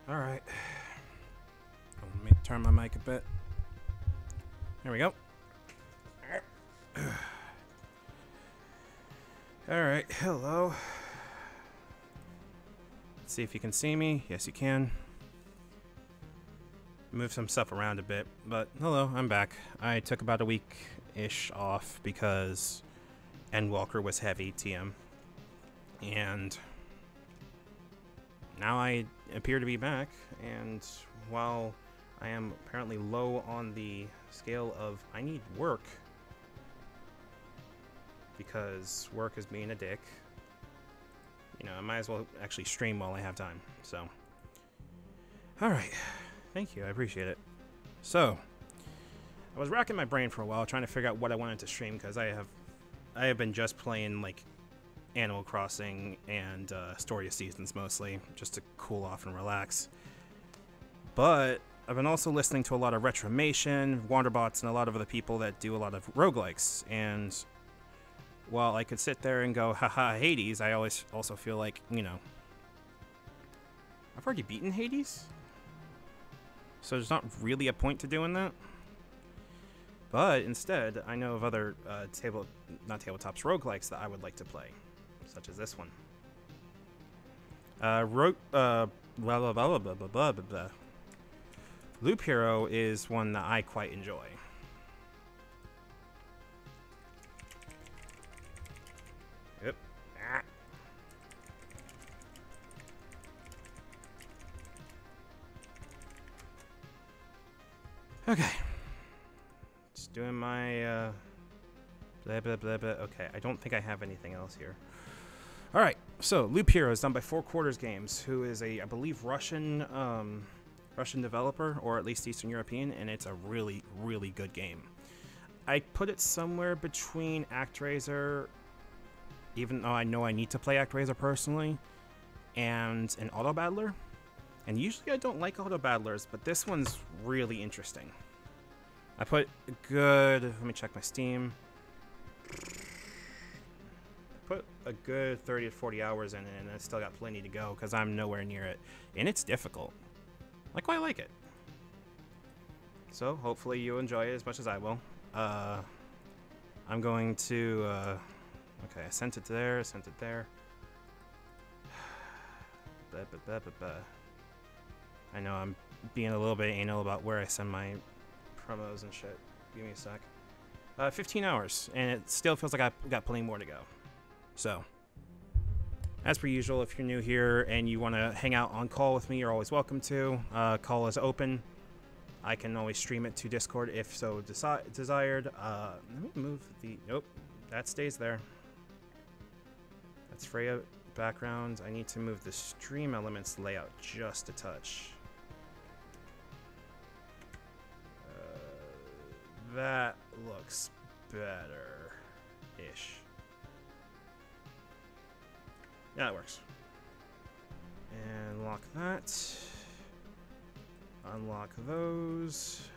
Alright. Let me turn my mic a bit. There we go. Alright, hello. Let's see if you can see me. Yes, you can. Move some stuff around a bit, but hello, I'm back. I took about a week-ish off because Endwalker was heavy, TM. And now I appear to be back, and while I am apparently low on the scale of I need work, because work is being a dick, you know, I might as well actually stream while I have time, so. Alright, thank you, I appreciate it. So, I was racking my brain for a while trying to figure out what I wanted to stream, because I have been just playing, like, Animal Crossing and Story of Seasons mostly, just to cool off and relax. But I've been also listening to a lot of Retromation, Wanderbots, and a lot of other people that do a lot of roguelikes, and while I could sit there and go, haha, Hades, I always also feel like, you know, I've already beaten Hades, so there's not really a point to doing that. But instead, I know of other not tabletops, roguelikes that I would like to play, such as this one. Loop Hero is one that I quite enjoy. Yep. Ah. Okay. Just doing my blah blah blah blah. Okay, I don't think I have anything else here. All right. So Loop Hero is done by 4 Quarters Games, who is a, I believe, Russian developer, or at least Eastern European, and it's a really, really good game. I put it somewhere between ActRaiser, even though I know I need to play ActRaiser personally, and an Auto Battler. And usually I don't like Auto Battlers, but this one's really interesting. I put a good, let me check my Steam. Put a good 30 to 40 hours in it, and I still got plenty to go because I'm nowhere near it. And it's difficult. I quite like it. So hopefully you enjoy it as much as I will. I'm going to, okay, I sent it there, sent it there. I know I'm being a little bit anal about where I send my promos and shit. Give me a sec. 15 hours, and it still feels like I've got plenty more to go. So, as per usual, if you're new here and you want to hang out on call with me, you're always welcome to. Call is open. I can always stream it to Discord if so desired. Let me move the... Nope, that stays there. That's Freya background. I need to move the stream elements layout just a touch. That looks better-ish. Yeah, that works. And lock that. Unlock those.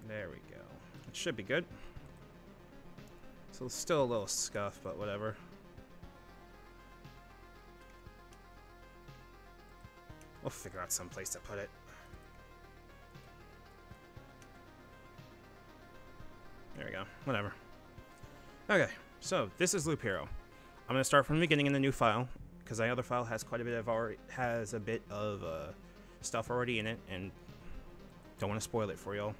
There we go. It should be good. So still a little scuff, but whatever. We'll figure out some place to put it. There we go. Whatever. Okay, so this is Loop Hero. I'm gonna start from the beginning in the new file because my other file has quite a bit of stuff already in it, and don't want to spoil it for y'all.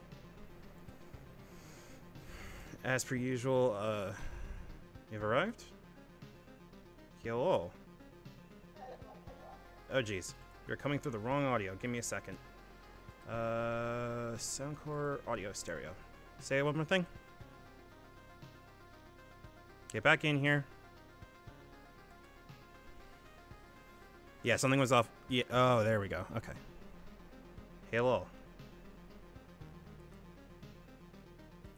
As per usual, you've arrived. Hello. Oh geez, you're coming through the wrong audio. Give me a second. Soundcore audio stereo. Say one more thing. Get back in here. Yeah, something was off. Yeah. Oh, there we go. Okay. Hello.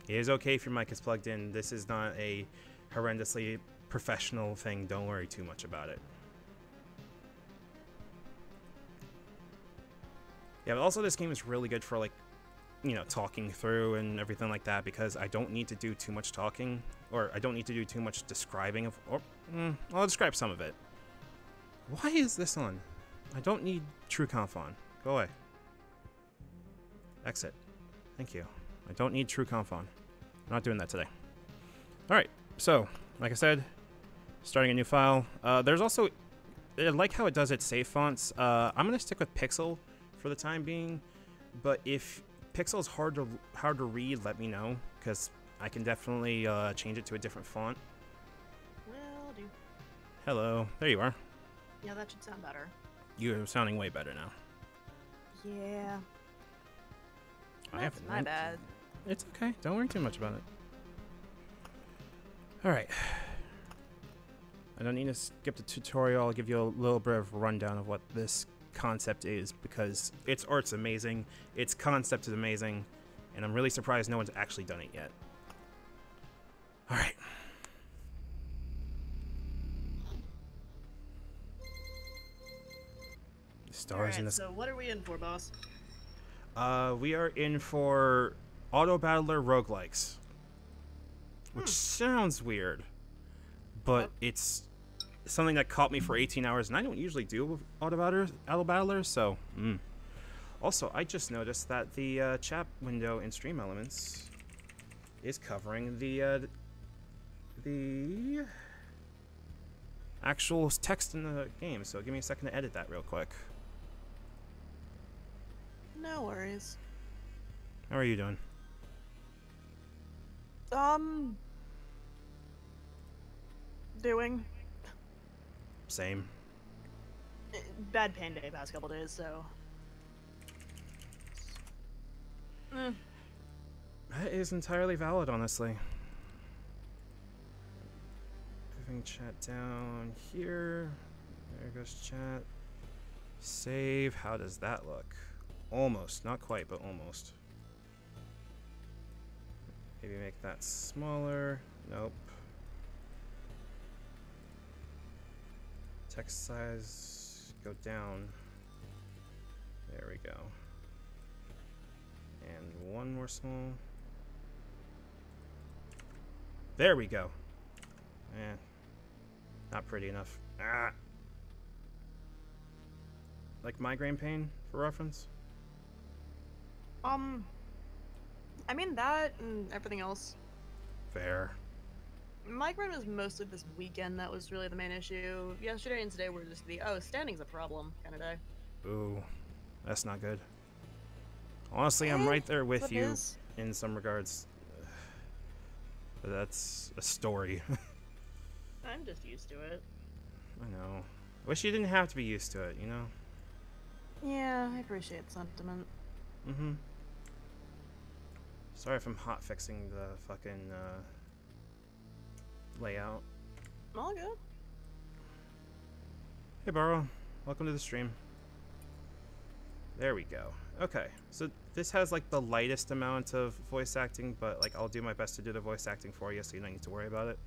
It is okay if your mic is plugged in. This is not a horrendously professional thing. Don't worry too much about it. Yeah, but also this game is really good for, like, you know, talking through and everything like that, because I don't need to do too much talking, or I don't need to do too much describing of, or, I'll describe some of it. Why is this on? I don't need TrueConf on. Go away. Exit. Thank you. I don't need TrueConf on. I'm not doing that today. Alright, so, like I said, starting a new file. There's also, I like how it does its save fonts. I'm going to stick with Pixel for the time being, but if Pixel is hard to read, let me know, because I can definitely change it to a different font. Will do. Hello. There you are. Yeah, that should sound better. You're sounding way better now. Yeah. That's my bad. It's okay. Don't worry too much about it. Alright. I don't need to skip the tutorial. I'll give you a little bit of a rundown of what this concept is, because its art's amazing, its concept is amazing, and I'm really surprised no one's actually done it yet. Alright. Stars in the so what are we in for, boss? We are in for auto battler roguelikes. Which sounds weird, but it's something that caught me for 18 hours, and I don't usually do auto battlers, so Also, I just noticed that the chat window in Stream Elements is covering the actual text in the game, so give me a second to edit that real quick. No worries. How are you doing? Doing Same. bad pain day past couple days, so. That is entirely valid, honestly. Moving chat down here. There goes chat. Save. How does that look? Almost. Not quite, but almost. Maybe make that smaller. Nope. Text size. Go down. There we go. And one more small. There we go. Eh. Not pretty enough. Ah. Like migraine pain, for reference? I mean that and everything else. Fair. Migraine was mostly this weekend that was really the main issue. Yesterday and today were just the, oh, standing's a problem kind of day. Ooh. That's not good. Honestly, I'm right there with you in some regards. But that's a story. I'm just used to it. I know. Wish you didn't have to be used to it, you know? Yeah, I appreciate the sentiment. Mm-hmm. Sorry if I'm hot fixing the fucking layout. All good. Hey, Burrow. Welcome to the stream. There we go. Okay, so this has like the lightest amount of voice acting, but like I'll do my best to do the voice acting for you, so you don't need to worry about it.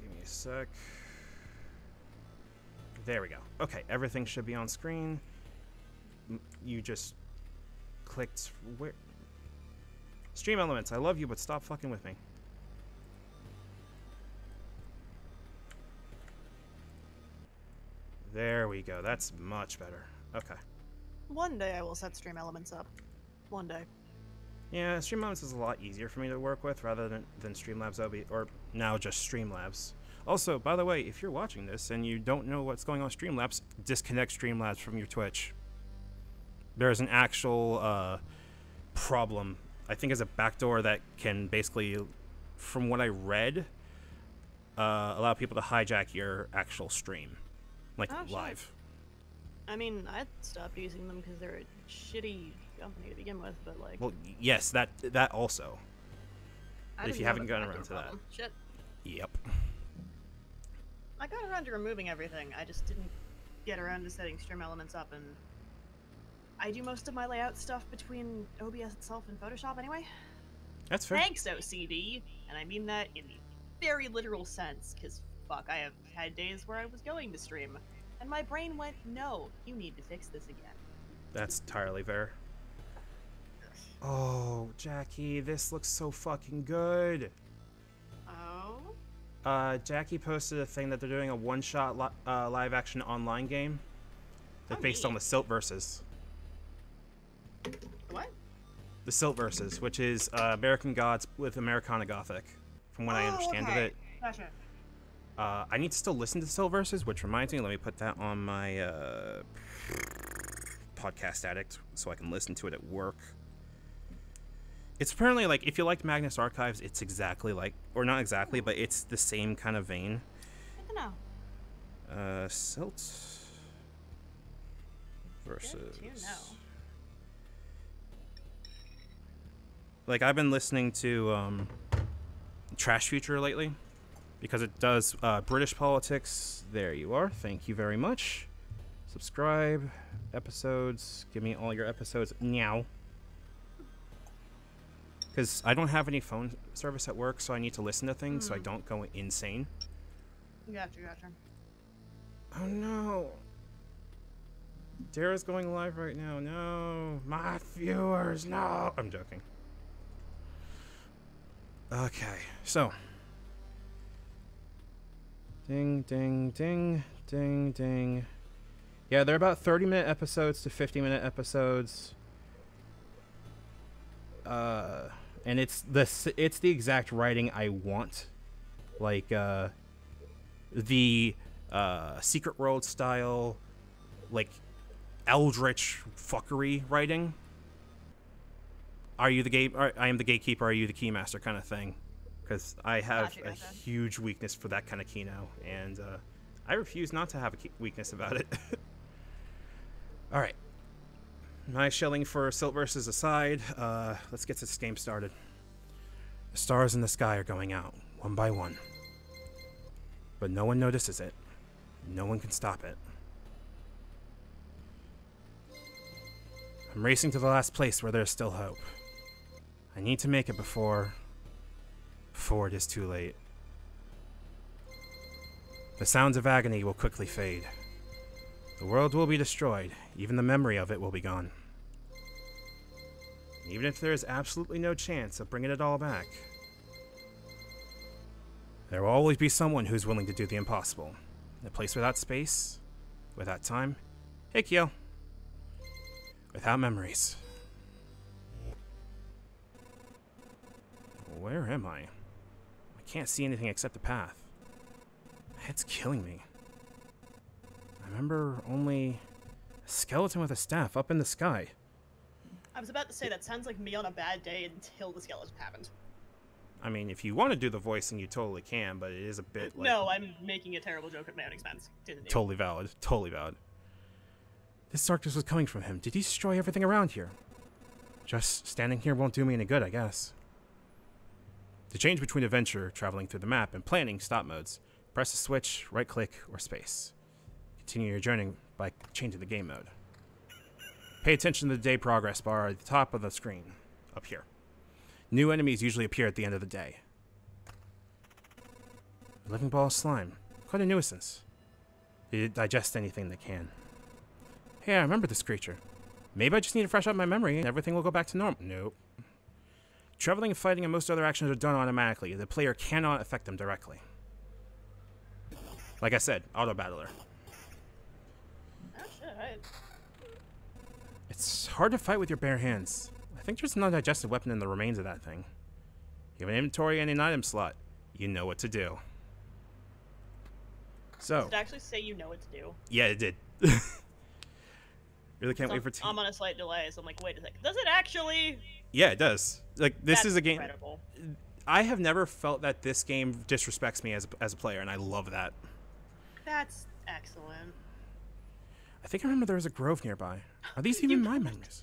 Give me a sec. There we go. Okay, everything should be on screen. You just clicked where? Stream Elements, I love you, but stop fucking with me. There we go. That's much better. Okay. One day I will set Stream Elements up. One day. Yeah, Stream Elements is a lot easier for me to work with rather than Streamlabs OB, or now just Streamlabs. Also, by the way, if you're watching this and you don't know what's going on with Streamlabs, disconnect Streamlabs from your Twitch. There's an actual problem. I think it's a backdoor that can basically, from what I read, allow people to hijack your actual stream. Like, live. Shit. I mean, I stopped using them because they're a shitty company to begin with, but like... Well, yes, that also. If you haven't gotten around to that. Shit. Yep. I got around to removing everything. I just didn't get around to setting Stream Elements up, and I do most of my layout stuff between OBS itself and Photoshop anyway. That's fair. Thanks, OCD! And I mean that in the very literal sense, because fuck, I have had days where I was going to stream, and my brain went, no, you need to fix this again. That's entirely fair. Oh, Jackie, this looks so fucking good. Oh? Jackie posted a thing that they're doing a one-shot live-action online game that's based on the Silt Versus. What? The Silt Versus, which is American Gods with Americana Gothic, from what I understand of it. Gotcha. I need to still listen to Silt Versus, which reminds me, let me put that on my podcast addict so I can listen to it at work. It's apparently like, if you liked Magnus Archives, it's exactly like, or not exactly, but it's the same kind of vein. Good to know. Silt Versus. Good to know. Like, I've been listening to Trash Future lately because it does British politics. There you are. Thank you very much. Subscribe. Episodes. Give me all your episodes now. Because I don't have any phone service at work, so I need to listen to things so I don't go insane. Gotcha. Oh no. Dara's going live right now. No. My viewers, no. I'm joking. Okay, so. Ding, ding, ding, ding, ding. Yeah, they're about 30-minute episodes to 50-minute episodes. And it's the exact writing I want. Like, the Secret World style, like, eldritch fuckery writing. I am the gatekeeper, are you the keymaster kind of thing. Because I have a huge weakness for that kind of key now. And I refuse not to have a weakness about it. Alright. My shelling for Silt Versus aside, let's get this game started. The stars in the sky are going out, one by one. But no one notices it. No one can stop it. I'm racing to the last place where there's still hope. I need to make it before it is too late. The sounds of agony will quickly fade. The world will be destroyed. Even the memory of it will be gone. Even if there is absolutely no chance of bringing it all back, there will always be someone who's willing to do the impossible. In a place without space, without time. Hey, Kyo. Without memories. Where am I? I can't see anything except the path. My head's killing me. I remember only a skeleton with a staff up in the sky. I was about to say, that sounds like me on a bad day until the skeleton happened. I mean, if you want to do the voicing, you totally can, but it is a bit like... No, I'm making a terrible joke at my own expense. Totally valid. Totally valid. This darkness was coming from him. Did he destroy everything around here? Just standing here won't do me any good, I guess. To change between adventure, traveling through the map, and planning stop modes, press a switch, right-click, or space. Continue your journey by changing the game mode. Pay attention to the day progress bar at the top of the screen, up here. New enemies usually appear at the end of the day. A living ball of slime. Quite a nuisance. They digest anything they can. Hey, I remember this creature. Maybe I just need to fresh up my memory and everything will go back to normal. Nope. Traveling, fighting, and most other actions are done automatically. The player cannot affect them directly. Like I said, auto-battler. Oh, shit, right. It's hard to fight with your bare hands. I think there's an undigested weapon in the remains of that thing. You have an inventory and an item slot. You know what to do. So. Did it actually say you know what to do? Yeah, it did. Really can't wait for I'm on a slight delay, so I'm like, wait a second. Does it actually? Yeah, it does. Like, this is a game. Incredible. I have never felt that this game disrespects me as a player, and I love that. That's excellent. I think I remember there was a grove nearby. Are these even my memories?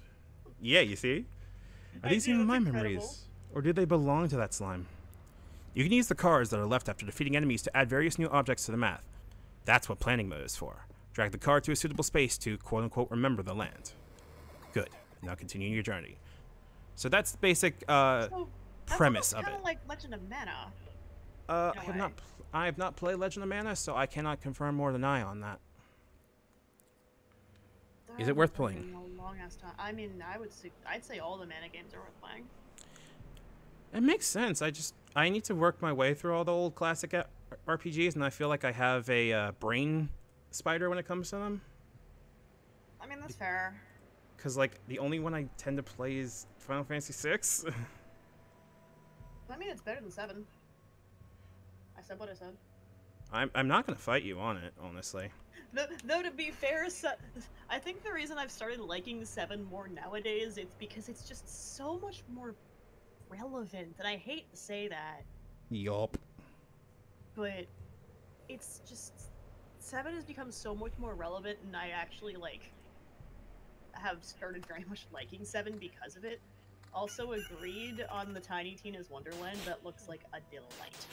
Yeah, you see? Are these even my memories? Or do they belong to that slime? You can use the cards that are left after defeating enemies to add various new objects to the map. That's what planning mode is for. Drag the card to a suitable space to quote-unquote remember the land. Good. Now continue your journey. So that's the basic premise of it. Kind of like Legend of Mana. I have not played Legend of Mana, so I cannot confirm more than I on that. Is it worth playing? A long ass time. I mean, I'd say all the Mana games are worth playing. It makes sense. I need to work my way through all the old classic RPGs, and I feel like I have a brain spider when it comes to them. I mean, that's fair. Because, like, the only one I tend to play is Final Fantasy VI. I mean, it's better than 7. I said what I said. I'm not going to fight you on it, honestly. Though, to be fair, I think the reason I've started liking 7 more nowadays, it's because it's just so much more relevant, and I hate to say that. Yup. But it's just... 7 has become so much more relevant, and I actually, like, have started very much liking 7 because of it. Also agreed on the Tiny Tina's Wonderland that looks like a delight.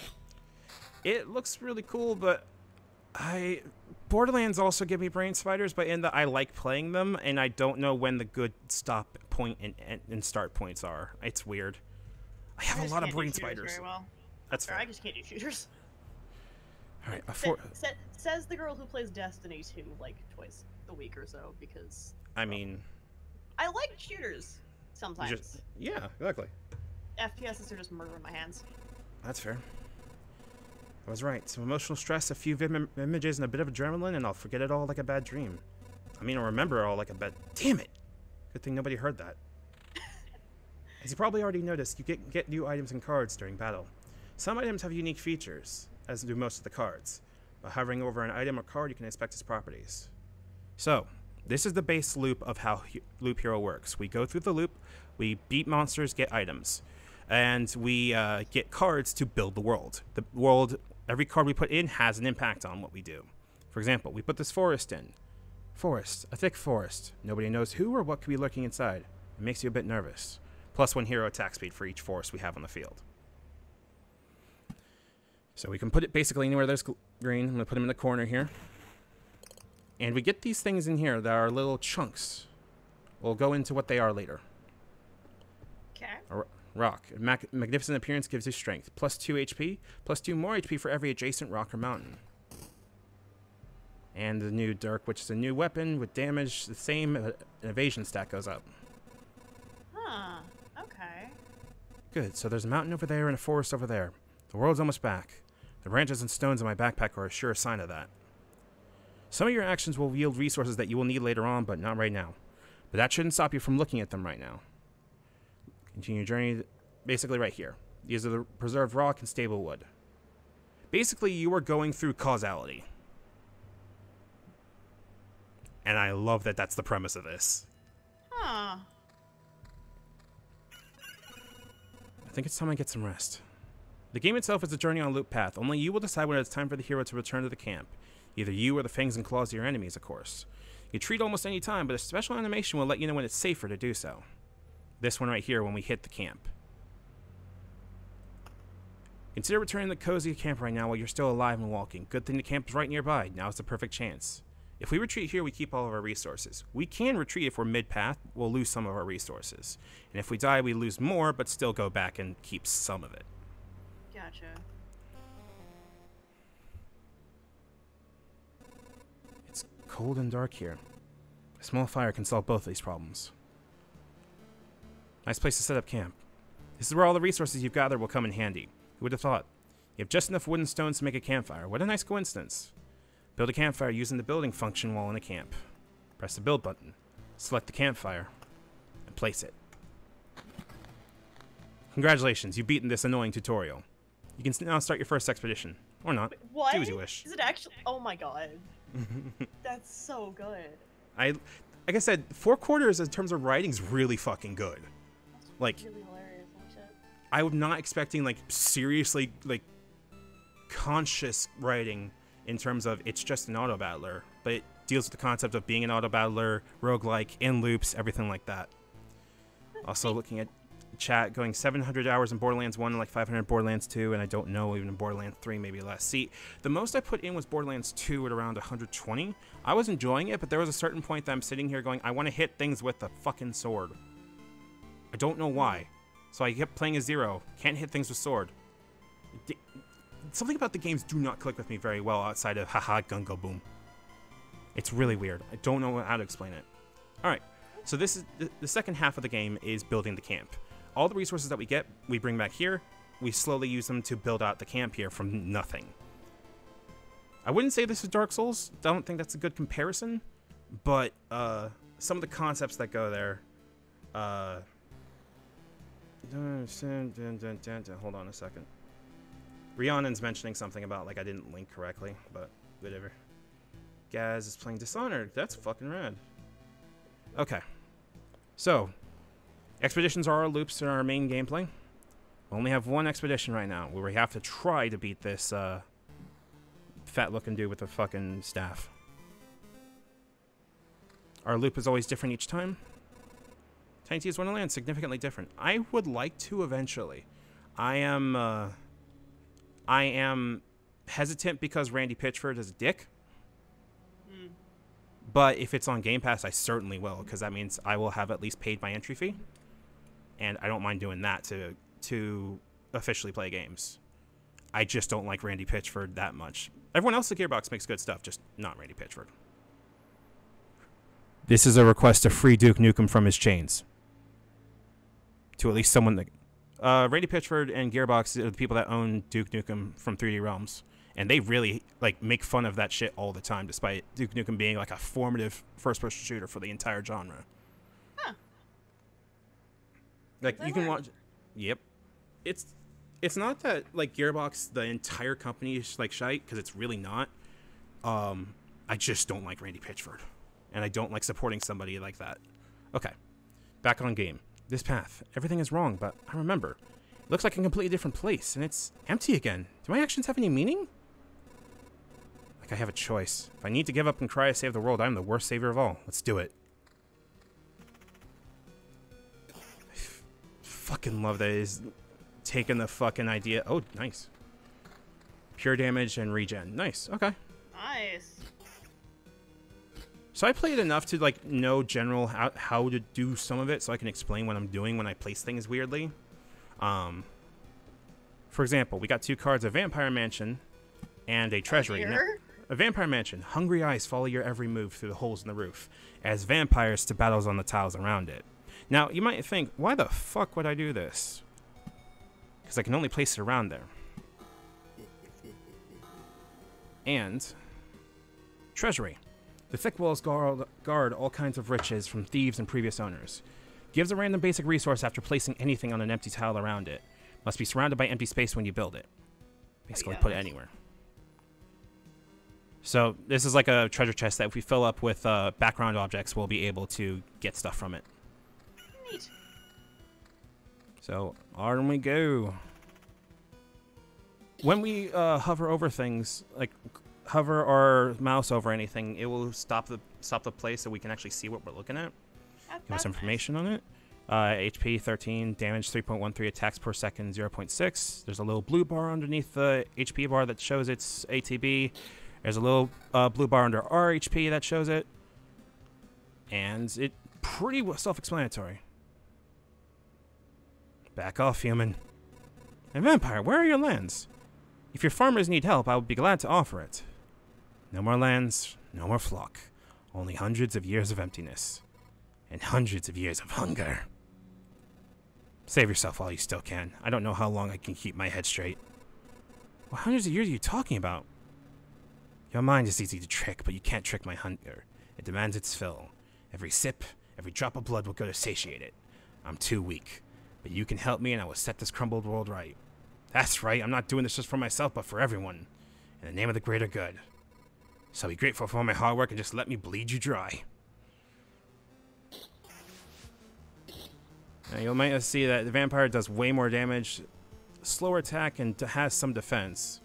It looks really cool, but Borderlands also give me brain spiders, but in that I like playing them, and I don't know when the good stop point and start points are. It's weird. I have a lot of brain spiders. Very well. That's fair. I just can't do shooters. All right, says the girl who plays Destiny 2 like twice a week or so, because I mean, I like shooters sometimes. Yeah, exactly. FPSs are just murder in my hands. That's fair. I was right. Some emotional stress, a few images, and a bit of adrenaline, and I'll forget it all like a bad dream. I mean, I'll remember it all like a bad... Damn it! Good thing nobody heard that. As you probably already noticed, you get new items and cards during battle. Some items have unique features, as do most of the cards. By hovering over an item or card, you can inspect its properties. So, this is the base loop of how Loop Hero works. We go through the loop, we beat monsters, get items, and we get cards to build the world. The world... Every card we put in has an impact on what we do. For example, we put this forest in. Forest, a thick forest. Nobody knows who or what could be lurking inside. It makes you a bit nervous. Plus 1 hero attack speed for each forest we have on the field. So we can put it basically anywhere there's green. I'm going to put them in the corner here. And we get these things in here that are little chunks. We'll go into what they are later. Okay. Rock. Magnificent appearance gives you strength. Plus 2 HP. Plus 2 more HP for every adjacent rock or mountain. And the new Dirk, which is a new weapon with damage the same. Evasion stat goes up. Huh. Okay. Good. So there's a mountain over there and a forest over there. The world's almost back. The branches and stones in my backpack are a sure sign of that. Some of your actions will yield resources that you will need later on, but not right now. But that shouldn't stop you from looking at them right now. Continue your journey, basically right here. These are the preserved rock and stable wood. Basically, you are going through causality. And I love that that's the premise of this. Huh. I think it's time I get some rest. The game itself is a journey on a loop path. Only you will decide when it's time for the hero to return to the camp. Either you or the fangs and claws of your enemies, of course. You treat almost any time, but a special animation will let you know when it's safer to do so. This one right here when we hit the camp. Consider returning to the cozy camp right now while you're still alive and walking. Good thing the camp is right nearby. Now is the perfect chance. If we retreat here, we keep all of our resources. We can retreat if we're mid-path. We'll lose some of our resources. And if we die, we lose more, but still go back and keep some of it. Gotcha. It's cold and dark here. A small fire can solve both of these problems. Nice place to set up camp. This is where all the resources you've gathered will come in handy. Who would have thought? You have just enough wood and stones to make a campfire. What a nice coincidence. Build a campfire using the building function while in a camp. Press the build button. Select the campfire. And place it. Congratulations, you've beaten this annoying tutorial. You can now start your first expedition. Or not. Wait, what? Do as you wish. Is it actually? Oh my god. That's so good. Like I said, 4 quarters in terms of writing is really fucking good. Like, Really hilarious and shit. I was not expecting, like, seriously, like, conscious writing in terms of it's just an auto-battler, but it deals with the concept of being an auto-battler, roguelike, in loops, everything like that. Also looking at chat, going 700 hours in Borderlands 1 and like 500 in Borderlands 2, and I don't know, even in Borderlands 3 maybe less. See, the most I put in was Borderlands 2 at around 120. I was enjoying it, but there was a certain point that I'm sitting here going, I want to hit things with the fucking sword. I don't know why. So I kept playing a 0. Can't hit things with sword. Something about the games do not click with me very well outside of haha gungo boom. It's really weird. I don't know how to explain it. Alright, so this is the second half of the game is building the camp. All the resources that we get, we bring back here. We slowly use them to build out the camp here from nothing. I wouldn't say this is Dark Souls. I don't think that's a good comparison. But some of the concepts that go there. Hold on a second. Rhiannon's mentioning something about like I didn't link correctly, but whatever. Gaz is playing Dishonored. That's fucking rad. Okay. So, expeditions are our loops in our main gameplay. We only have one expedition right now where we have to try to beat this fat-looking dude with the fucking staff. Our loop is always different each time. Tiny T's Wonderland significantly different. I would like to eventually. I am hesitant because Randy Pitchford is a dick. But if it's on Game Pass, I certainly will, because that means I will have at least paid my entry fee. And I don't mind doing that to officially play games. I just don't like Randy Pitchford that much. Everyone else at Gearbox makes good stuff, just not Randy Pitchford. This is a request to free Duke Nukem from his chains. To at least someone that... Randy Pitchford and Gearbox are the people that own Duke Nukem from 3D Realms. And they really like make fun of that shit all the time, despite Duke Nukem being like a formative first-person shooter for the entire genre. Huh. Like you can watch. Yep. It's not that like Gearbox, the entire company is like shite, because it's really not. I just don't like Randy Pitchford, and I don't like supporting somebody like that. Okay, back on game. This path, everything is wrong, but I remember. It looks like a completely different place, and it's empty again. Do my actions have any meaning? Like I have a choice. If I need to give up and cry to save the world, I'm the worst savior of all. Let's do it. I fucking love that he's taking the fucking idea. Oh, nice. Pure damage and regen. Nice. Okay. Nice. So I played enough to like know general how to do some of it, so I can explain what I'm doing when I place things weirdly. For example, we got 2 cards: a Vampire Mansion and a Treasury. A Vampire Mansion. Hungry eyes follow your every move through the holes in the roof, as vampires to battles on the tiles around it. Now, you might think, why the fuck would I do this? Because I can only place it around there. And Treasury. The thick walls guard all kinds of riches from thieves and previous owners. Gives a random basic resource after placing anything on an empty tile around it. Must be surrounded by empty space when you build it. Basically, put it anywhere. So this is like a treasure chest that if we fill up with background objects, we'll be able to get stuff from it. Neat. So on we go. When we hover over things, like hover our mouse over anything, it will stop the play so we can actually see what we're looking at. Give us information on it. HP 13, damage 3.13, attacks per second 0.6. There's a little blue bar underneath the HP bar that shows its ATB. There's a little blue bar under our HP that shows it. And it pretty self-explanatory. Back off, human. And vampire, where are your lands? If your farmers need help, I would be glad to offer it. No more lands, no more flock. Only hundreds of years of emptiness. And hundreds of years of hunger. Save yourself while you still can. I don't know how long I can keep my head straight. What hundreds of years are you talking about? Your mind is easy to trick, but you can't trick my hunger. It demands its fill. Every sip, every drop of blood will go to satiate it. I'm too weak, but you can help me and I will set this crumbled world right. That's right, I'm not doing this just for myself, but for everyone. In the name of the greater good. So be grateful for all my hard work and just let me bleed you dry. Now, you might see that the vampire does way more damage, slower attack, and has some defense.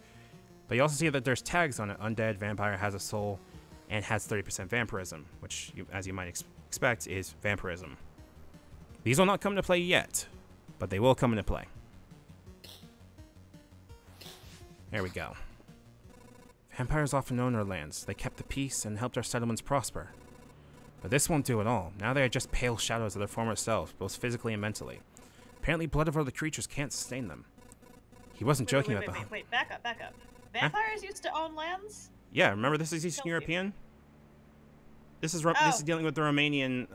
But you also see that there's tags on it. Undead, vampire, has a soul, and has 30% vampirism, which, as you might expect, is vampirism. These will not come into play yet, but they will come into play. There we go. Vampires often own our lands. They kept the peace and helped our settlements prosper. But this won't do it all. Now they are just pale shadows of their former selves, both physically and mentally. Apparently blood of other creatures can't sustain them. He wasn't joking about that. Wait, back up. Vampires used to own lands? Yeah, remember this is Eastern European? This is this is dealing with the Romanian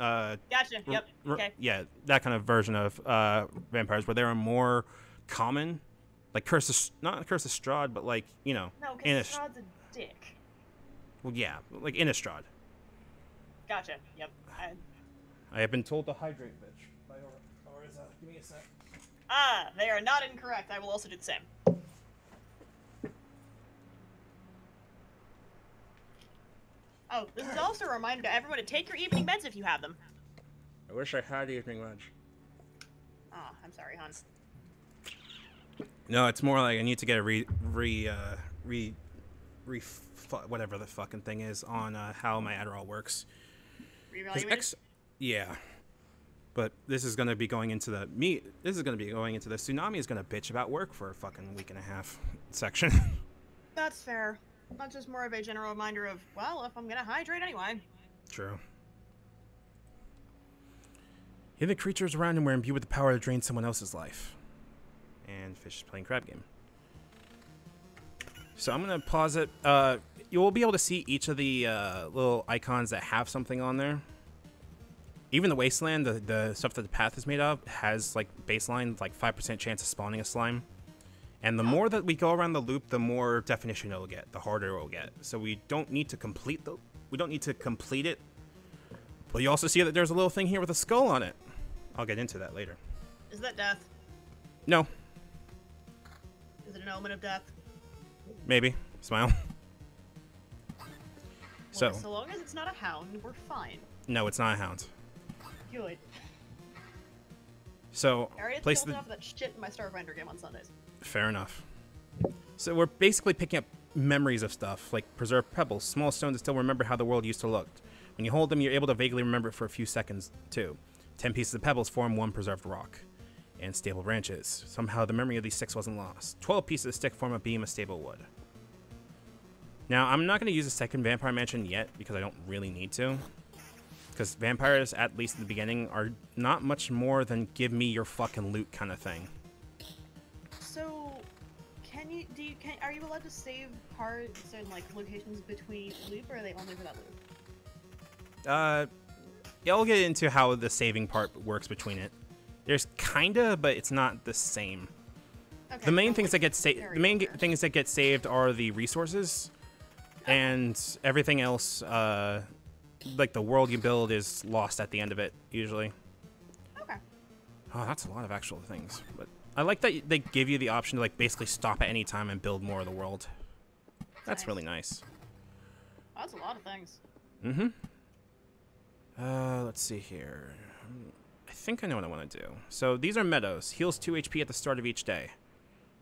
Gotcha. Yep. Okay. Yeah, that kind of version of vampires where they are more common. Like not Curse of Strahd, but like, you know. No, because Strahd's a dick. Well, yeah, like Innistrad. Gotcha. Yep. I have been told to hydrate, bitch. By Oriza. Give me a sec. They are not incorrect. I will also do the same. Oh, this is also a reminder to everyone to take your evening meds if you have them. I wish I had evening lunch. Oh, I'm sorry, hon. No, it's more like I need to get a whatever the fucking thing is on how my Adderall works. Reevaluated? Yeah. But this is going to be going into the Tsunami is going to bitch about work for a fucking week and a half section. That's fair. Not just more of a general reminder of, well, if I'm gonna hydrate anyway. True. Here the creatures around him were imbued with the power to drain someone else's life. And Fish is playing crab game. So I'm going to pause it. You'll be able to see each of the little icons that have something on there. Even the wasteland, the stuff that the path is made of, has like baseline, like 5% chance of spawning a slime. And the more that we go around the loop, the more definition it'll get, the harder it'll get. So we don't need to complete it. But you also see that there's a little thing here with a skull on it. I'll get into that later. Is that death? No. Is it an omen of death? Maybe. Smile. Well, so long as it's not a hound, we're fine. No, it's not a hound. Good. So I already killed enough of that shit in my Starfinder game on Sundays. Fair enough. So we're basically picking up memories of stuff, like preserved pebbles, small stones that still remember how the world used to look. When you hold them, you're able to vaguely remember it for a few seconds, too. 10 pieces of pebbles form one preserved rock. And stable branches. Somehow the memory of these sticks wasn't lost. 12 pieces of stick form a beam of stable wood. Now, I'm not going to use a second vampire mansion yet, because I don't really need to. Because vampires, at least in the beginning, are not much more than give me your fucking loot kind of thing. So, are you allowed to save parts and like locations between loop, or are they only for that loop? Yeah, I'll get into how the saving part works between it. There's kinda, but it's not the same. Okay, the main things that get things that get saved are the resources, and everything else, like the world you build, is lost at the end of it usually. Okay. Oh, that's a lot of actual things, but I like that they give you the option to like basically stop at any time and build more of the world. That's nice. Really nice. That's a lot of things. Mm-hmm. Let's see here. I think I know what I want to do. So these are meadows. Heals 2 HP at the start of each day.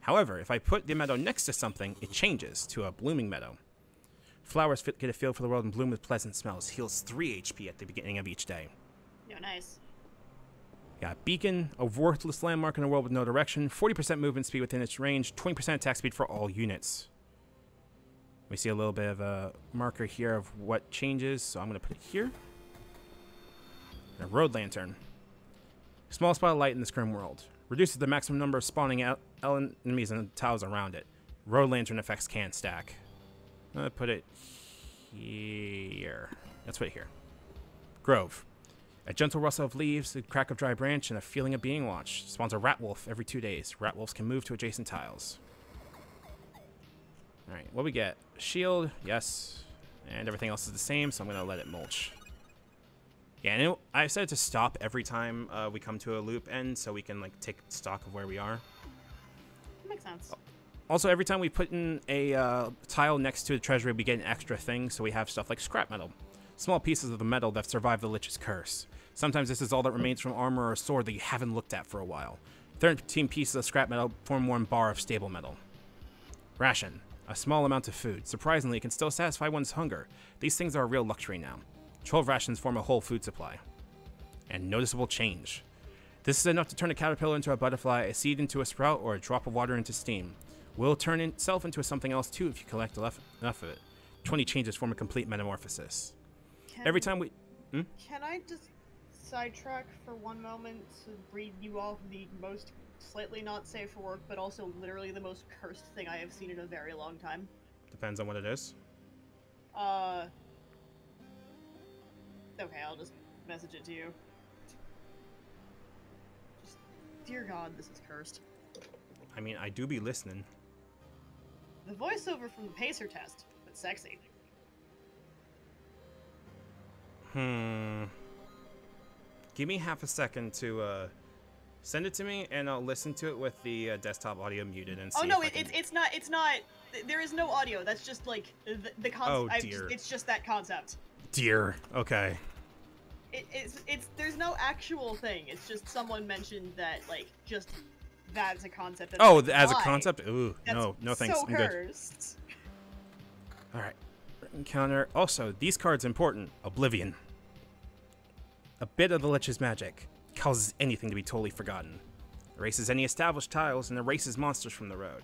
However, if I put the meadow next to something, it changes to a blooming meadow. Flowers get a feel for the world and bloom with pleasant smells. Heals 3 HP at the beginning of each day. Yeah, nice. Got Beacon, a worthless landmark in a world with no direction. 40% movement speed within its range. 20% attack speed for all units. We see a little bit of a marker here of what changes, so I'm going to put it here. And a road lantern. Small spot of light in this grim world. Reduces the maximum number of spawning enemies and tiles around it. Road lantern effects can stack. I'm going to put it here. Let's put it here. Grove. A gentle rustle of leaves, a crack of dry branch, and a feeling of being watched. Spawns a rat wolf every 2 days. Rat wolves can move to adjacent tiles. Alright, what we get? Shield, yes. And everything else is the same, so I'm going to let it mulch. Yeah, and I said to stop every time we come to a loop end, so we can like take stock of where we are. That makes sense. Also, every time we put in a tile next to the treasury, we get an extra thing, so we have stuff like scrap metal. Small pieces of the metal that survive the Lich's curse. Sometimes this is all that remains from armor or a sword that you haven't looked at for a while. 13 pieces of scrap metal form 1 bar of stable metal. Ration. A small amount of food. Surprisingly, it can still satisfy one's hunger. These things are a real luxury now. 12 rations form a whole food supply. And noticeable change. This is enough to turn a caterpillar into a butterfly, a seed into a sprout, or a drop of water into steam. Will turn itself into something else too if you collect enough of it. 20 changes form a complete metamorphosis. Every time we... Can I just sidetrack for one moment to read you off the most slightly not safe for work, but also literally the most cursed thing I have seen in a very long time? Depends on what it is. Okay, I'll just message it to you. Just, dear God, this is cursed. I mean, I do be listening. The voiceover from the Pacer test, but sexy. Give me half a second to send it to me, and I'll listen to it with the desktop audio muted and see. Oh no, it's not. There is no audio. That's just like the concept. Oh dear. It's just that concept. Dear. Okay. It's there's no actual thing. It's just someone mentioned that like just that's a concept. And Oh, like, as why? a concept? Ooh, That's no thanks. So I'm good. cursed. All right. Encounter. Also, these cards important. Oblivion. A bit of the Lich's magic causes anything to be totally forgotten. Erases any established tiles and erases monsters from the road.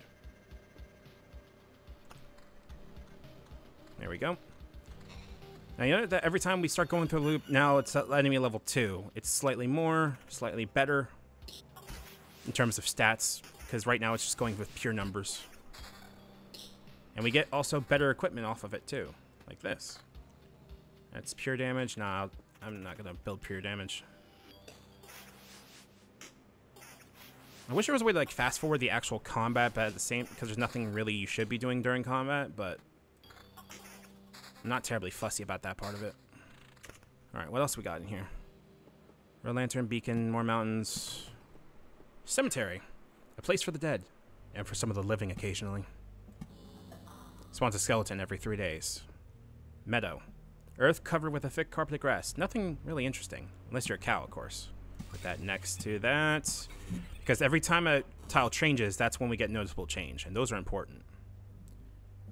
There we go. Now, you know that every time we start going through a loop, now it's at enemy level 2. It's slightly more, slightly better in terms of stats, because right now it's just going with pure numbers. And we get also better equipment off of it, too. Like this. That's pure damage. Nah, I'm not going to build pure damage. I wish there was a way to like fast forward the actual combat, but at the same, because there's nothing really you should be doing during combat, but I'm not terribly fussy about that part of it. Alright, what else we got in here? Red Lantern, Beacon, more mountains. Cemetery. A place for the dead. And for some of the living occasionally. Spawns a skeleton every 3 days. Meadow. Earth covered with a thick carpet of grass. Nothing really interesting. Unless you're a cow, of course. Put that next to that. Because every time a tile changes, that's when we get noticeable change. And those are important.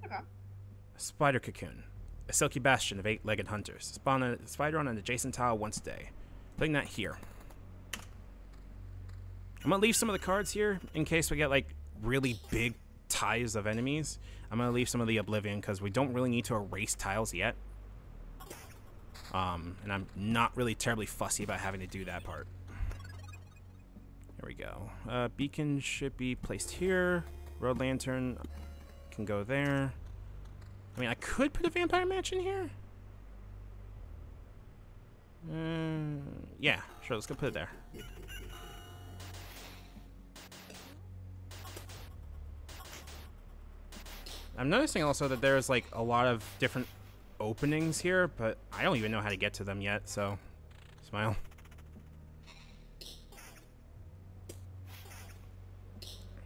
Okay. A spider cocoon. A silky bastion of 8-legged hunters. Spawn a spider on an adjacent tile once a day. Putting that here. I'm going to leave some of the cards here in case we get like really big ties of enemies. I'm going to leave some of the Oblivion because we don't really need to erase tiles yet. And I'm not really terribly fussy about having to do that part. There we go. Beacon should be placed here. Road Lantern can go there. I mean, I could put a Vampire Mansion here. Yeah, sure, let's go put it there. I'm noticing also that there's like a lot of different openings here, but I don't even know how to get to them yet, so smile.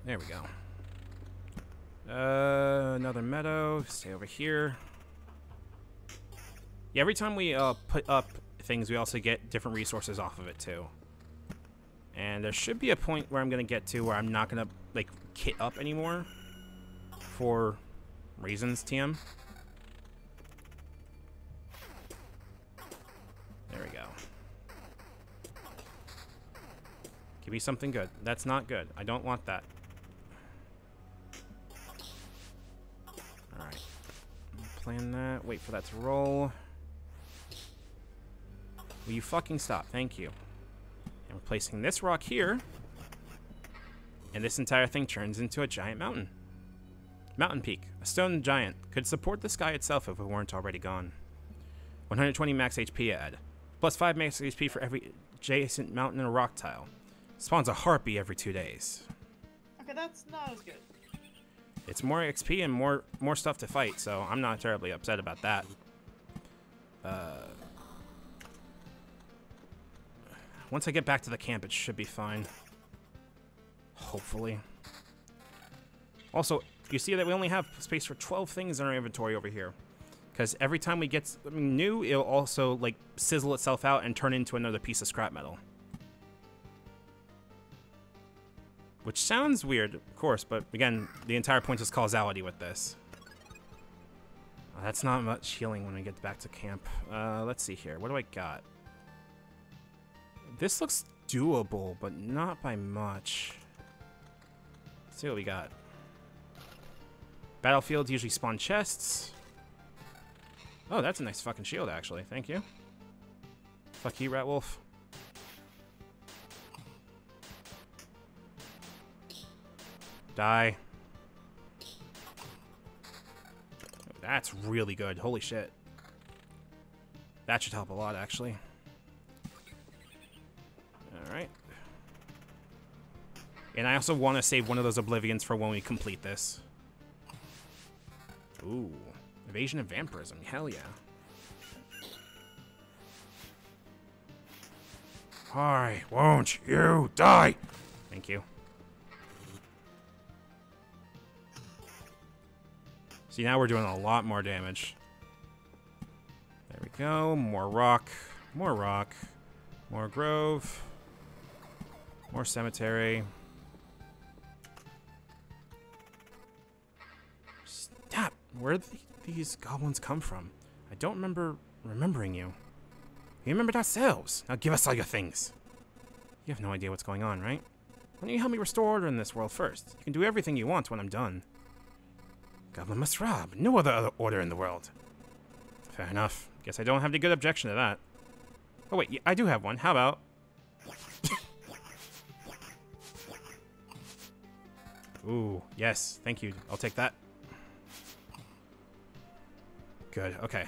There we go. Another meadow. Stay over here. Yeah, every time we put up things, we also get different resources off of it too. And there should be a point where I'm gonna get to where I'm not gonna like kit up anymore for reasons, TM. There we go. Give me something good. That's not good. I don't want that. Alright. Plan that. Wait for that to roll. Will you fucking stop? Thank you. And we're placing this rock here. And this entire thing turns into a giant mountain. Mountain Peak. A stone giant. Could support the sky itself if it weren't already gone. 120 max HP add. Plus 5 max HP for every adjacent mountain and rock tile. Spawns a harpy every 2 days. Okay, that's not as good. It's more XP and more stuff to fight, so I'm not terribly upset about that. Once I get back to the camp, it should be fine. Hopefully. Also, you see that we only have space for 12 things in our inventory over here. Because every time we get something new, it'll also like sizzle itself out and turn into another piece of scrap metal. Which sounds weird, of course, but again, the entire point is causality with this. That's not much healing when we get back to camp. Let's see here. What do I got? This looks doable, but not by much. Let's see what we got. Battlefields usually spawn chests. Oh, that's a nice fucking shield, actually. Thank you. Fuck you, Rat Wolf. Die. That's really good. Holy shit. That should help a lot, actually. Alright. And I also want to save one of those Oblivions for when we complete this. Ooh. Evasion and Vampirism. Hell yeah. Why won't you die? Thank you. See, now we're doing a lot more damage. There we go. More rock. More rock. More grove. More cemetery. Stop! Where did these goblins come from? I don't remember remembering you. We remembered ourselves. Now give us all your things. You have no idea what's going on, right? Why don't you help me restore order in this world first? You can do everything you want when I'm done. Goblin must rob. No other order in the world. Fair enough. Guess I don't have any good objection to that. Oh wait, I do have one. How about... Ooh, yes. Thank you. I'll take that. Good, okay.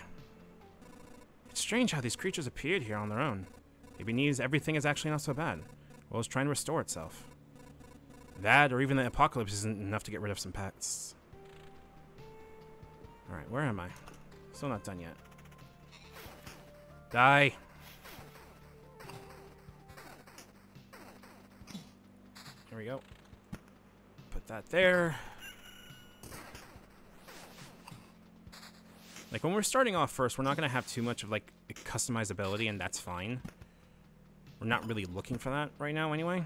It's strange how these creatures appeared here on their own. Maybe needs everything is actually not so bad. Well, it's trying to restore itself. That, or even the apocalypse, isn't enough to get rid of some pets. Alright, where am I? Still not done yet. Die! There we go. Put that there. Like, when we're starting off first, we're not going to have too much of, like, customizability, and that's fine. We're not really looking for that right now, anyway.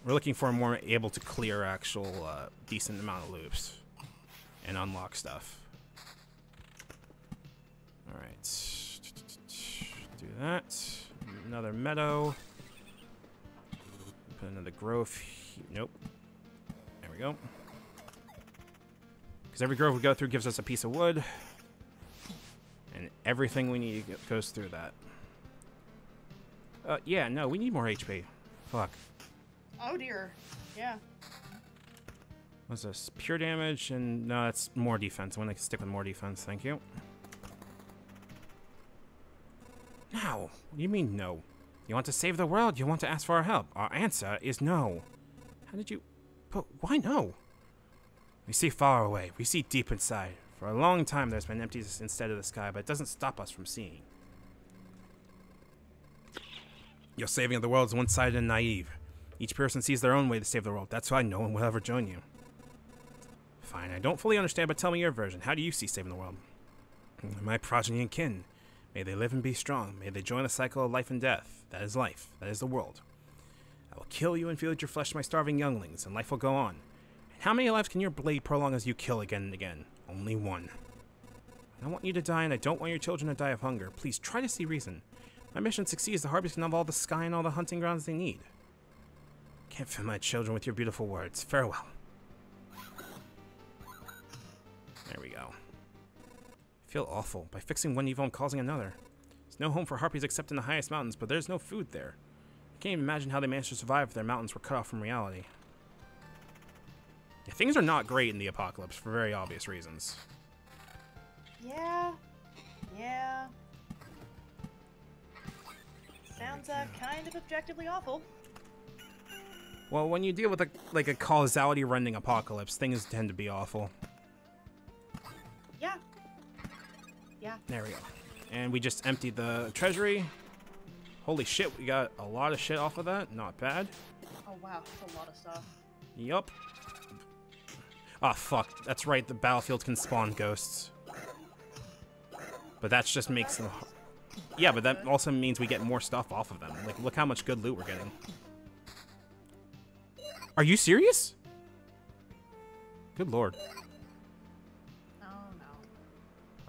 We're looking for more able to clear actual decent amount of loops and unlock stuff. Alright. Do that. Another meadow. Put another grove. Nope. There we go. Because every grove we go through gives us a piece of wood. And everything we need goes through that. Yeah, no, we need more HP. Fuck. Oh dear. Yeah. What's this? Pure damage, and no, that's more defense. I want to stick with more defense, thank you. No. What do you mean, no? You want to save the world? You want to ask for our help? Our answer is no. How did you... But why no? We see far away. We see deep inside. For a long time, there's been emptiness instead of the sky, but it doesn't stop us from seeing. Your saving of the world is one-sided and naive. Each person sees their own way to save the world. That's why no one will ever join you. Fine, I don't fully understand, but tell me your version. How do you see saving the world? My progeny and kin. May they live and be strong. May they join the cycle of life and death. That is life. That is the world. I will kill you and feed your flesh to my starving younglings, and life will go on. And how many lives can your blade prolong as you kill again and again? Only one. I don't want you to die, and I don't want your children to die of hunger. Please try to see reason. My mission succeeds the harvesting of all the sky and all the hunting grounds they need. Can't fill my children with your beautiful words. Farewell. There we go. I feel awful. By fixing one evil, I'm causing another. There's no home for harpies except in the highest mountains, but there's no food there. I can't even imagine how they managed to survive if their mountains were cut off from reality. Yeah, things are not great in the apocalypse for very obvious reasons. Yeah. Yeah. Sounds kind of objectively awful. Well, when you deal with a causality-rending apocalypse, things tend to be awful. Yeah. Yeah. There we go. And we just emptied the treasury. Holy shit, we got a lot of shit off of that. Not bad. Oh wow, that's a lot of stuff. Yup. Ah, fuck. That's right, the battlefield can spawn ghosts. But that just makes them... Yeah, but that also means we get more stuff off of them. Like, look how much good loot we're getting. Are you serious? Good lord. Oh no.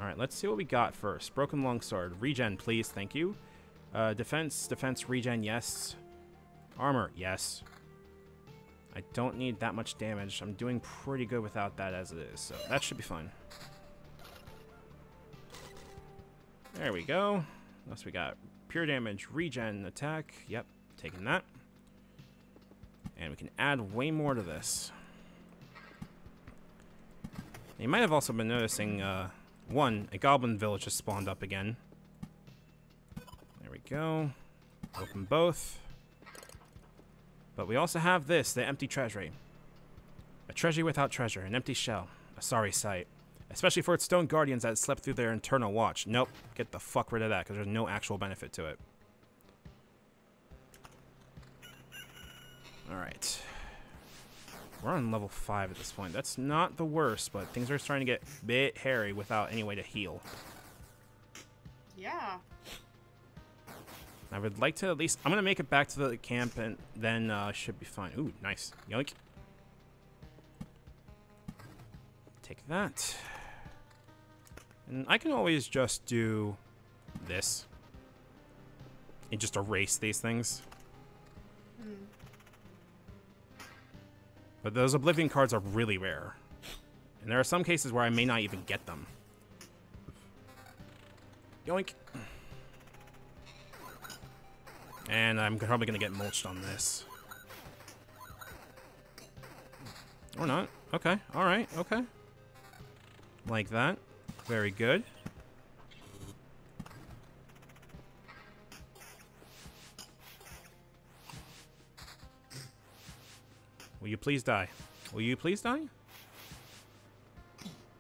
Alright, let's see what we got first. Broken longsword. Regen, please. Thank you. Defense, regen, yes. Armor, yes. I don't need that much damage. I'm doing pretty good without that as it is, so that should be fine. There we go. What else we got? Pure damage, regen, attack. Yep, taking that. And we can add way more to this. You might have also been noticing, one, a goblin village has spawned up again. There we go. Open both. But we also have this, the empty treasury. A treasury without treasure, an empty shell. A sorry sight. Especially for its stone guardians that slept through their internal watch. Nope, get the fuck rid of that, because there's no actual benefit to it. Alright. We're on level 5 at this point. That's not the worst, but things are starting to get a bit hairy without any way to heal. Yeah. I would like to at least... I'm going to make it back to the camp and then should be fine. Ooh, nice. Yoink. Take that. And I can always just do this. And just erase these things. But those Oblivion cards are really rare. And there are some cases where I may not even get them. Yoink. And I'm probably going to get mulched on this. Or not. Okay. Alright. Okay. Like that. Very good. Will you please die? Will you please die?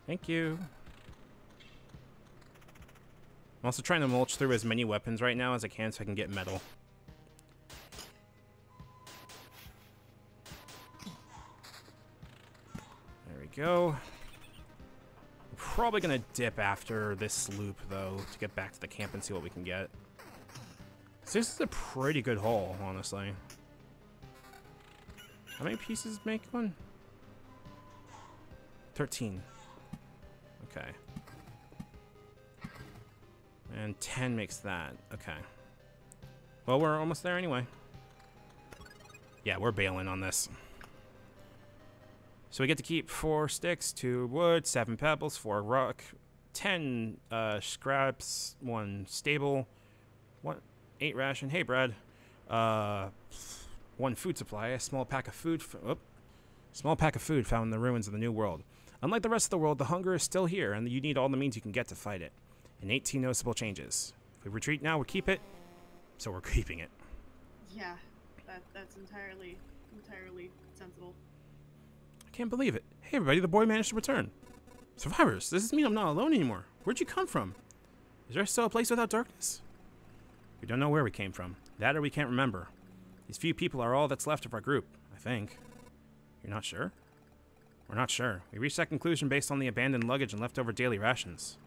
Thank you. I'm also trying to mulch through as many weapons right now as I can so I can get metal. There we go. We're probably going to dip after this loop, though, to get back to the camp and see what we can get. So this is a pretty good haul, honestly. How many pieces make one? 13. Okay. And 10 makes that. Okay. Well, we're almost there anyway. Yeah, we're bailing on this. So we get to keep 4 sticks, 2 wood, 7 pebbles, 4 rock, 10 scraps, 1 stable, 8 ration. Hey, Brad. 1 food supply, a small pack of food. Small pack of food found in the ruins of the New World. Unlike the rest of the world, the hunger is still here, and you need all the means you can get to fight it. And 18 noticeable changes. If we retreat now, we keep it, so we're keeping it. Yeah, that's entirely sensible. I can't believe it. Hey, everybody, the boy managed to return. Survivors, does this mean I'm not alone anymore? Where'd you come from? Is there still a place without darkness? We don't know where we came from. That or we can't remember. These few people are all that's left of our group, I think. You're not sure? We're not sure. We reached that conclusion based on the abandoned luggage and leftover daily rations.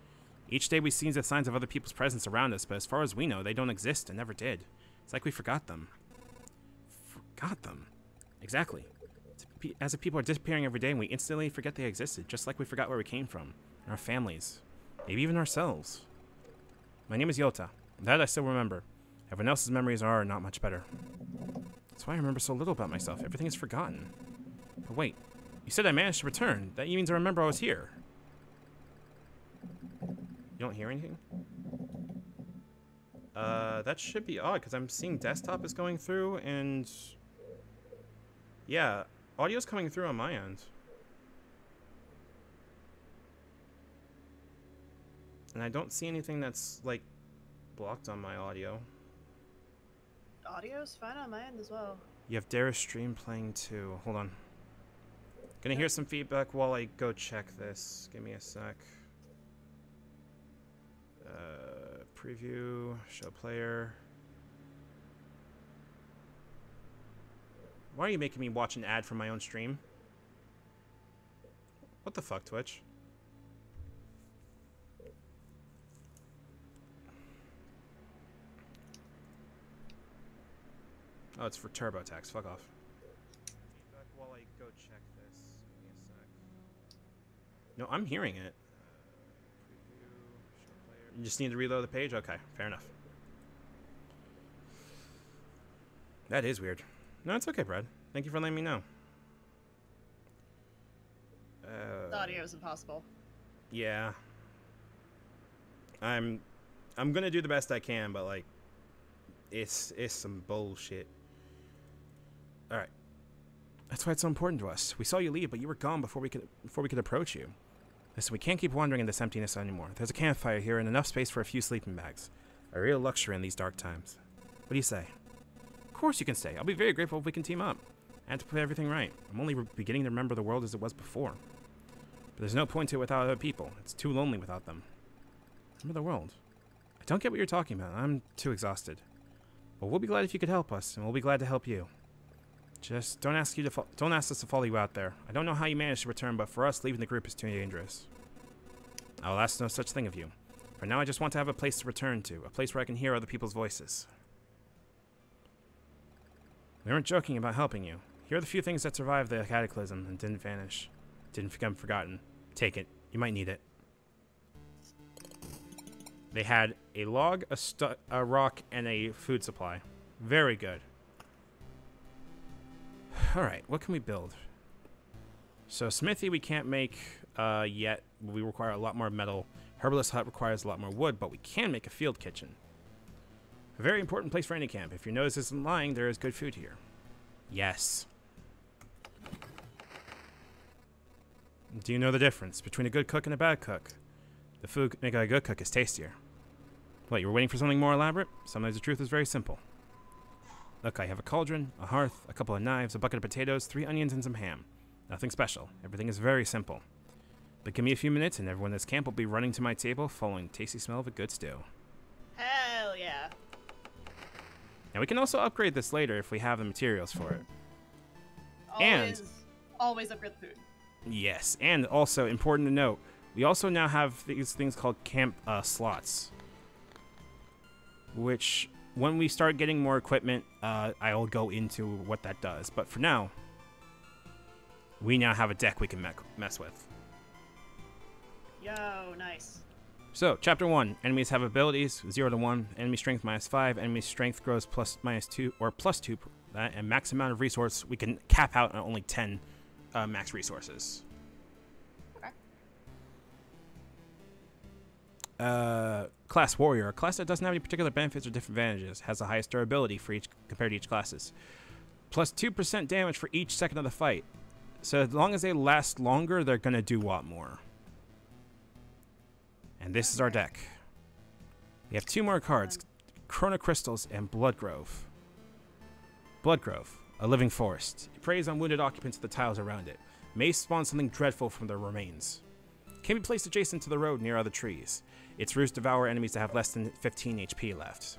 Each day we see the signs of other people's presence around us, but as far as we know, they don't exist and never did. It's like we forgot them. Forgot them? Exactly. As if people are disappearing every day and we instantly forget they existed, just like we forgot where we came from, and our families, maybe even ourselves. My name is Yota. That I still remember. Everyone else's memories are not much better. That's why I remember so little about myself. Everything is forgotten. But wait, you said I managed to return. That means I remember I was here. You don't hear anything? That should be odd, because I'm seeing desktop is going through, and... yeah, audio's coming through on my end. And I don't see anything that's, like, blocked on my audio. Audio's fine on my end as well. You have Dara's stream playing too. Hold on. Gonna hear some feedback while I go check this. Give me a sec. Preview, show player. Why are you making me watch an ad from my own stream? What the fuck, Twitch? Oh, it's for TurboTax. Fuck off. Feedback while I go check this. Give me a sec. No, I'm hearing it. Preview, show player. You just need to reload the page? Okay, fair enough. That is weird. No, it's okay, Brad. Thank you for letting me know. The audio is impossible. Yeah. I'm gonna do the best I can, but like, it's some bullshit. All right. That's why it's so important to us. We saw you leave, but you were gone before we could approach you. Listen, we can't keep wandering in this emptiness anymore. There's a campfire here and enough space for a few sleeping bags. A real luxury in these dark times. What do you say? Of course you can stay. I'll be very grateful if we can team up. I had to put everything right. I'm only beginning to remember the world as it was before. But there's no point to it without other people. It's too lonely without them. Remember the world. I don't get what you're talking about. I'm too exhausted. But we'll be glad if you could help us, and we'll be glad to help you. Just don't ask us to follow you out there. I don't know how you managed to return, but for us, leaving the group is too dangerous. I will ask no such thing of you. For now, I just want to have a place to return to, a place where I can hear other people's voices. We weren't joking about helping you. Here are the few things that survived the cataclysm and didn't vanish. Didn't become forgotten. Take it. You might need it. They had a log, a rock, and a food supply. Very good. Alright, what can we build? So smithy we can't make yet. We require a lot more metal. Herbalist hut requires a lot more wood, but we can make a field kitchen. A very important place for any camp. If your nose isn't lying, there is good food here. Yes. Do you know the difference between a good cook and a bad cook? The food made by a good cook is tastier. What, you were waiting for something more elaborate? Sometimes the truth is very simple. Look, I have a cauldron, a hearth, a couple of knives, a bucket of potatoes, 3 onions, and some ham. Nothing special. Everything is very simple. But give me a few minutes, and everyone in this camp will be running to my table, following the tasty smell of a good stew. Hell yeah. Now, we can also upgrade this later if we have the materials for it. Always upgrade the food. Yes, and also, important to note, we also now have these things called camp slots. Which, when we start getting more equipment, I'll go into what that does. But for now, we now have a deck we can mess with. Yo, nice. So, Chapter 1. Enemies have abilities, 0 to 1. Enemy strength -5. Enemy strength grows +2 or +2. And max amount of resource, we can cap out on only 10 max resources. Okay. Class Warrior. A class that doesn't have any particular benefits or disadvantages. Has the highest durability for each compared to each classes. +2% damage for each second of the fight. So as long as they last longer, they're going to do a lot more. And this is our deck. We have 2 more cards. Chrono Crystals and Bloodgrove. Bloodgrove, a living forest. It preys on wounded occupants of the tiles around it. May spawn something dreadful from their remains. Can be placed adjacent to the road near other trees. Its roots devour enemies that have less than 15 HP left.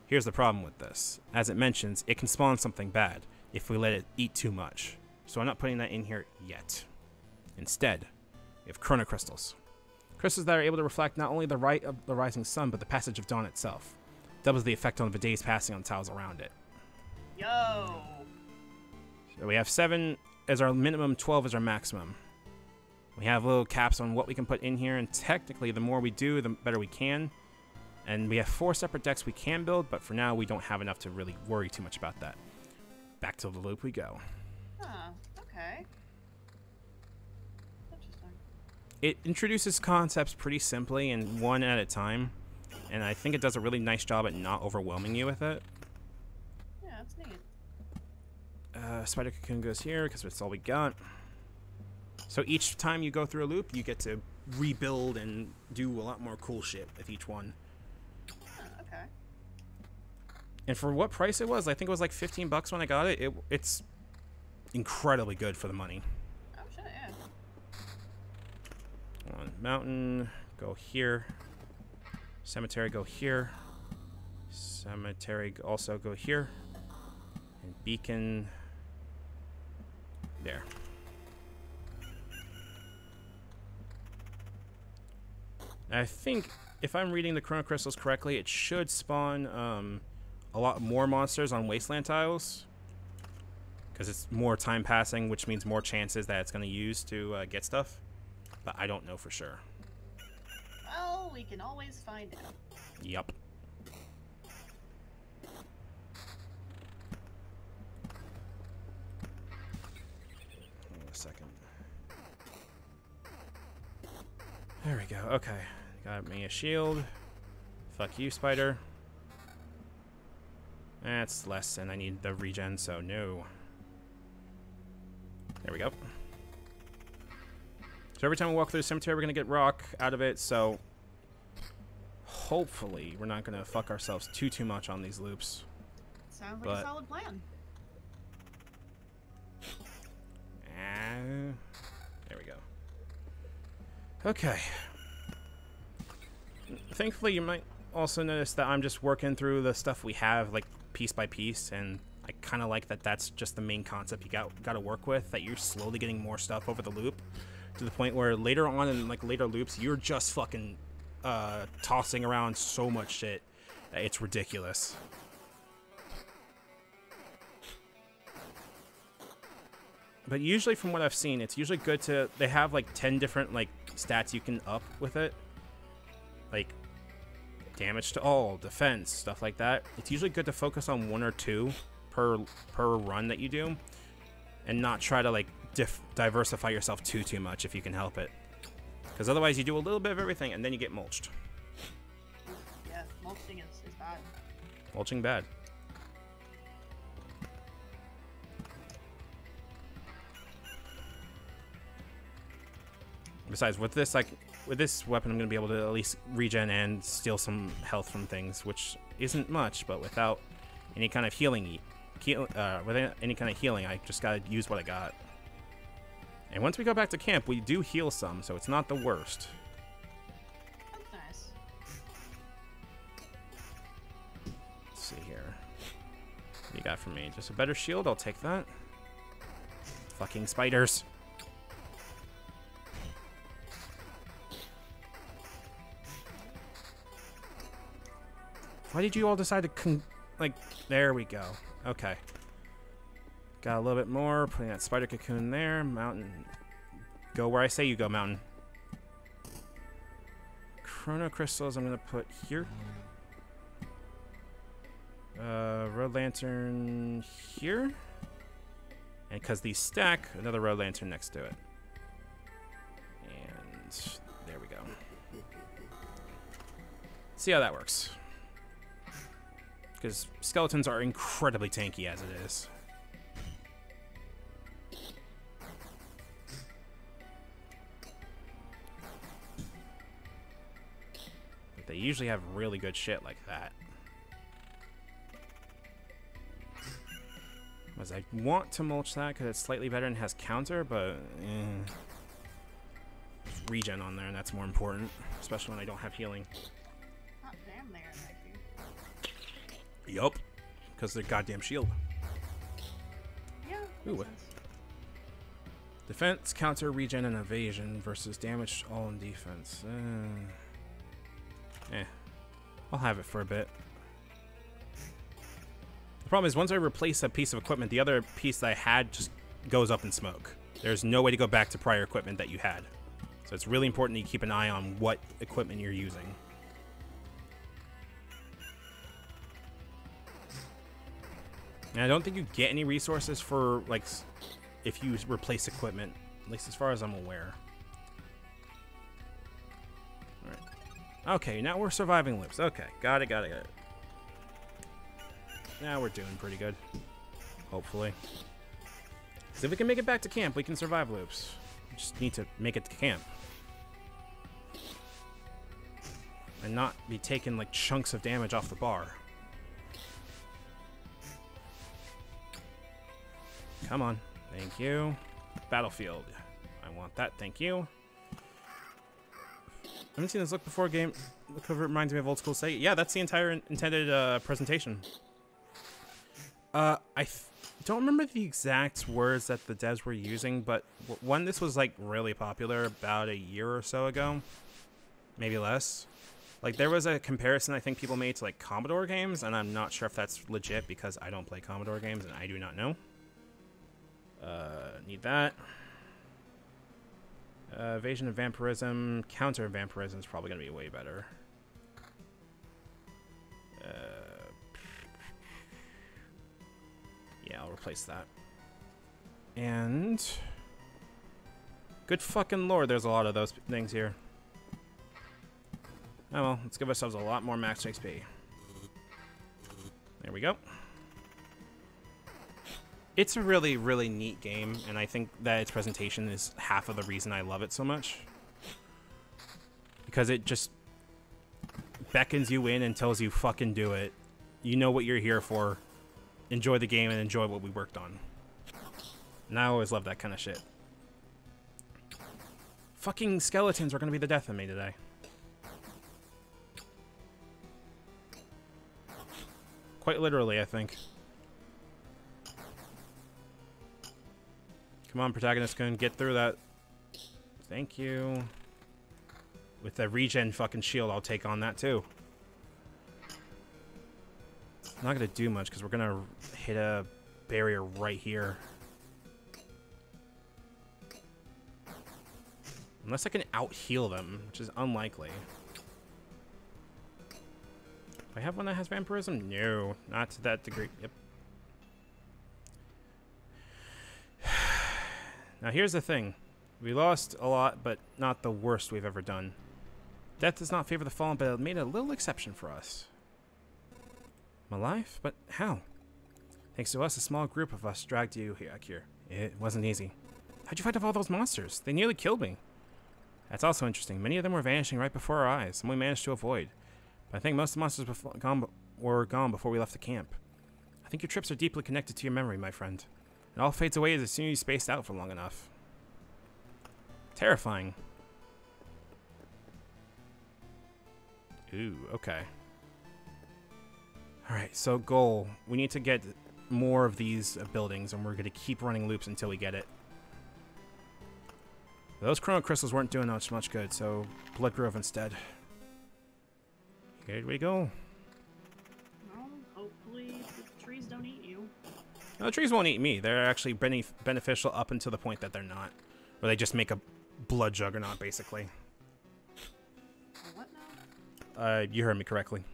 Here's the problem with this. As it mentions, it can spawn something bad if we let it eat too much. So I'm not putting that in here yet. Instead, we have Chrono Crystals. Crystals that are able to reflect not only the light of the rising sun, but the passage of dawn itself. Doubles the effect on the days passing on tiles around it. Yo! So we have 7 as our minimum, 12 as our maximum. We have little caps on what we can put in here, and technically the more we do, the better we can. And we have 4 separate decks we can build, but for now we don't have enough to really worry too much about that. Back to the loop we go. Huh, okay. Interesting. It introduces concepts pretty simply and one at a time, and I think it does a really nice job at not overwhelming you with it. Yeah, that's neat. Spider Cocoon goes here because that's all we got. So each time you go through a loop, you get to rebuild and do a lot more cool shit with each one. Huh, okay. And for what price it was, I think it was like 15 bucks when I got it. It's incredibly good for the money. Oh shit, yeah. On mountain, go here. Cemetery, go here. Cemetery, also go here. And beacon, there. I think, if I'm reading the Chrono Crystals correctly, it should spawn a lot more monsters on Wasteland tiles. Because it's more time passing, which means more chances that it's going to use to get stuff. But I don't know for sure. Well, we can always find out. Yup. Hold on a second. There we go. Okay. Got me a shield. Fuck you, spider. That's less, and I need the regen, so no. There we go. So every time we walk through the cemetery, we're going to get rock out of it, so hopefully we're not going to fuck ourselves too much on these loops. Sounds like a solid plan. There we go. Okay. Thankfully, you might also notice that I'm just working through the stuff we have, like, piece by piece, and I kind of like that that's just the main concept you got to work with, that you're slowly getting more stuff over the loop to the point where later on in like later loops, you're just fucking tossing around so much shit. It's ridiculous. But usually from what I've seen, it's usually good to, they have like 10 different like stats you can up with it. Like damage to all, defense, stuff like that. It's usually good to focus on 1 or 2 per run that you do, and not try to like diversify yourself too much if you can help it. Because otherwise you do a little bit of everything and then you get mulched. Yeah, mulching is bad. Mulching bad. Besides, with this weapon, I'm gonna be able to at least regen and steal some health from things, which isn't much, but without any kind of healing, I just gotta use what I got. And once we go back to camp, we do heal some, so it's not the worst. That's nice. Let's see here. What do you got for me? Just a better shield? I'll take that. Fucking spiders. Why did you all decide to like, there we go. Okay. Got a little bit more. Putting that spider cocoon there. Mountain. Go where I say you go, mountain. Chrono crystals I'm going to put here. Road lantern here. And because these stack, another road lantern next to it. And there we go. See how that works. Because skeletons are incredibly tanky as it is. But they usually have really good shit like that. Because I want to mulch that because it's slightly better and has counter, but regen on there, and that's more important, especially when I don't have healing. Not damn there, Yup, because they're goddamn shield. Yeah, ooh. makes sense. Defense, counter, regen, and evasion versus damage all in defense. I'll have it for a bit. The problem is once I replace a piece of equipment, the other piece that I had just goes up in smoke. There's no way to go back to prior equipment that you had. So it's really important that you keep an eye on what equipment you're using. And I don't think you get any resources for, like, if you replace equipment, at least as far as I'm aware. Alright. Okay, now we're surviving loops. Okay, got it. Now we're doing pretty good. Hopefully. Because if we can make it back to camp, we can survive loops. We just need to make it to camp. And not be taking, like, chunks of damage off the bar. Come on. Thank you. Battlefield. I want that. Thank you. I haven't seen this look before. Game look over reminds me of old school Sega. Yeah, that's the entire intended presentation. I don't remember the exact words that the devs were using, but when this was like really popular about a year or so ago, maybe less. Like there was a comparison I think people made to like Commodore games, and I'm not sure if that's legit because I don't play Commodore games and I do not know. Need that. Evasion of vampirism. Counter vampirism is probably going to be way better. Yeah, I'll replace that. And... good fucking lord, there's a lot of those things here. Oh well, let's give ourselves a lot more max XP. There we go. It's a really, really neat game, and I think that its presentation is half of the reason I love it so much. Because it just beckons you in and tells you fucking do it. You know what you're here for. Enjoy the game and enjoy what we worked on. And I always love that kind of shit. Fucking skeletons are going to be the death of me today. Quite literally, I think. Come on, protagonist, can get through that. Thank you. With the regen fucking shield, I'll take on that too. Not gonna do much because we're gonna hit a barrier right here. Unless I can out-heal them, which is unlikely. Do I have one that has vampirism? No, not to that degree. Yep. Now here's the thing. We lost a lot, but not the worst we've ever done. Death does not favor the fallen, but it made a little exception for us. I'm alive? But how? Thanks to us, a small group of us dragged you here. It wasn't easy. How'd you fight off all those monsters? They nearly killed me. That's also interesting. Many of them were vanishing right before our eyes, and we managed to avoid. But I think most of the monsters were gone before we left the camp. I think your trips are deeply connected to your memory, my friend. It all fades away as soon as you spaced out for long enough. Terrifying. Ooh, okay. Alright, so goal. We need to get more of these buildings, and we're going to keep running loops until we get it. Those chrono crystals weren't doing much good, so Blood Grove instead. Here we go. Well, hopefully the trees don't eat you. No, the trees won't eat me. They're actually beneficial up until the point that they're not. Where they just make a blood juggernaut, basically. What now? You heard me correctly.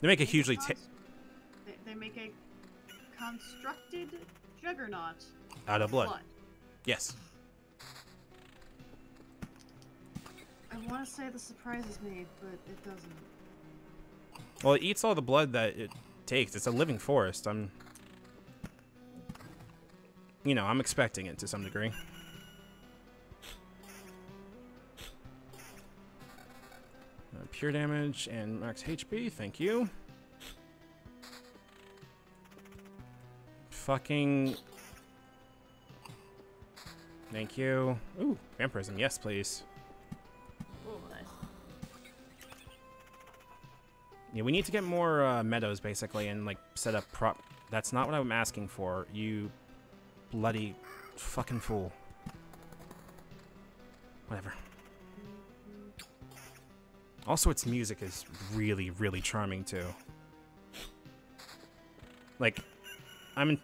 They make a hugely... They make a constructed juggernaut out of blood. Yes. I want to say this surprises me, but it doesn't. Well, it eats all the blood that it takes. It's a living forest. I'm expecting it to some degree. Pure damage and max HP, thank you. Fucking... Thank you. Ooh, vampirism, yes please. Oh, nice. Yeah, we need to get more meadows, basically, and, like, set up prop... That's not what I'm asking for, you bloody fucking fool. Whatever. Also, its music is really, really charming, too. Like, I'm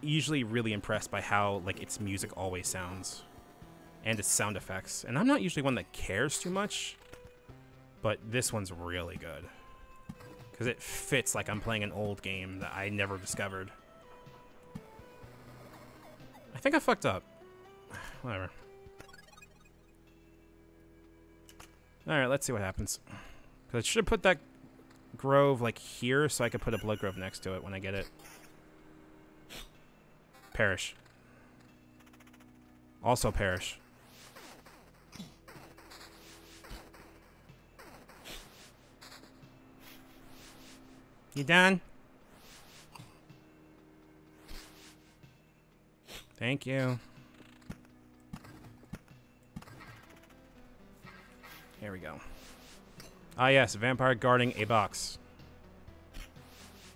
usually really impressed by how, like, its music always sounds. And its sound effects. And I'm not usually one that cares too much, but this one's really good. Because it fits like I'm playing an old game that I never discovered. I think I fucked up. Whatever. Alright, let's see what happens. Because I should have put that grove, like, here, so I could put a blood grove next to it when I get it. Perish. Also perish. You done? Thank you. Here we go. Ah yes, a vampire guarding a box.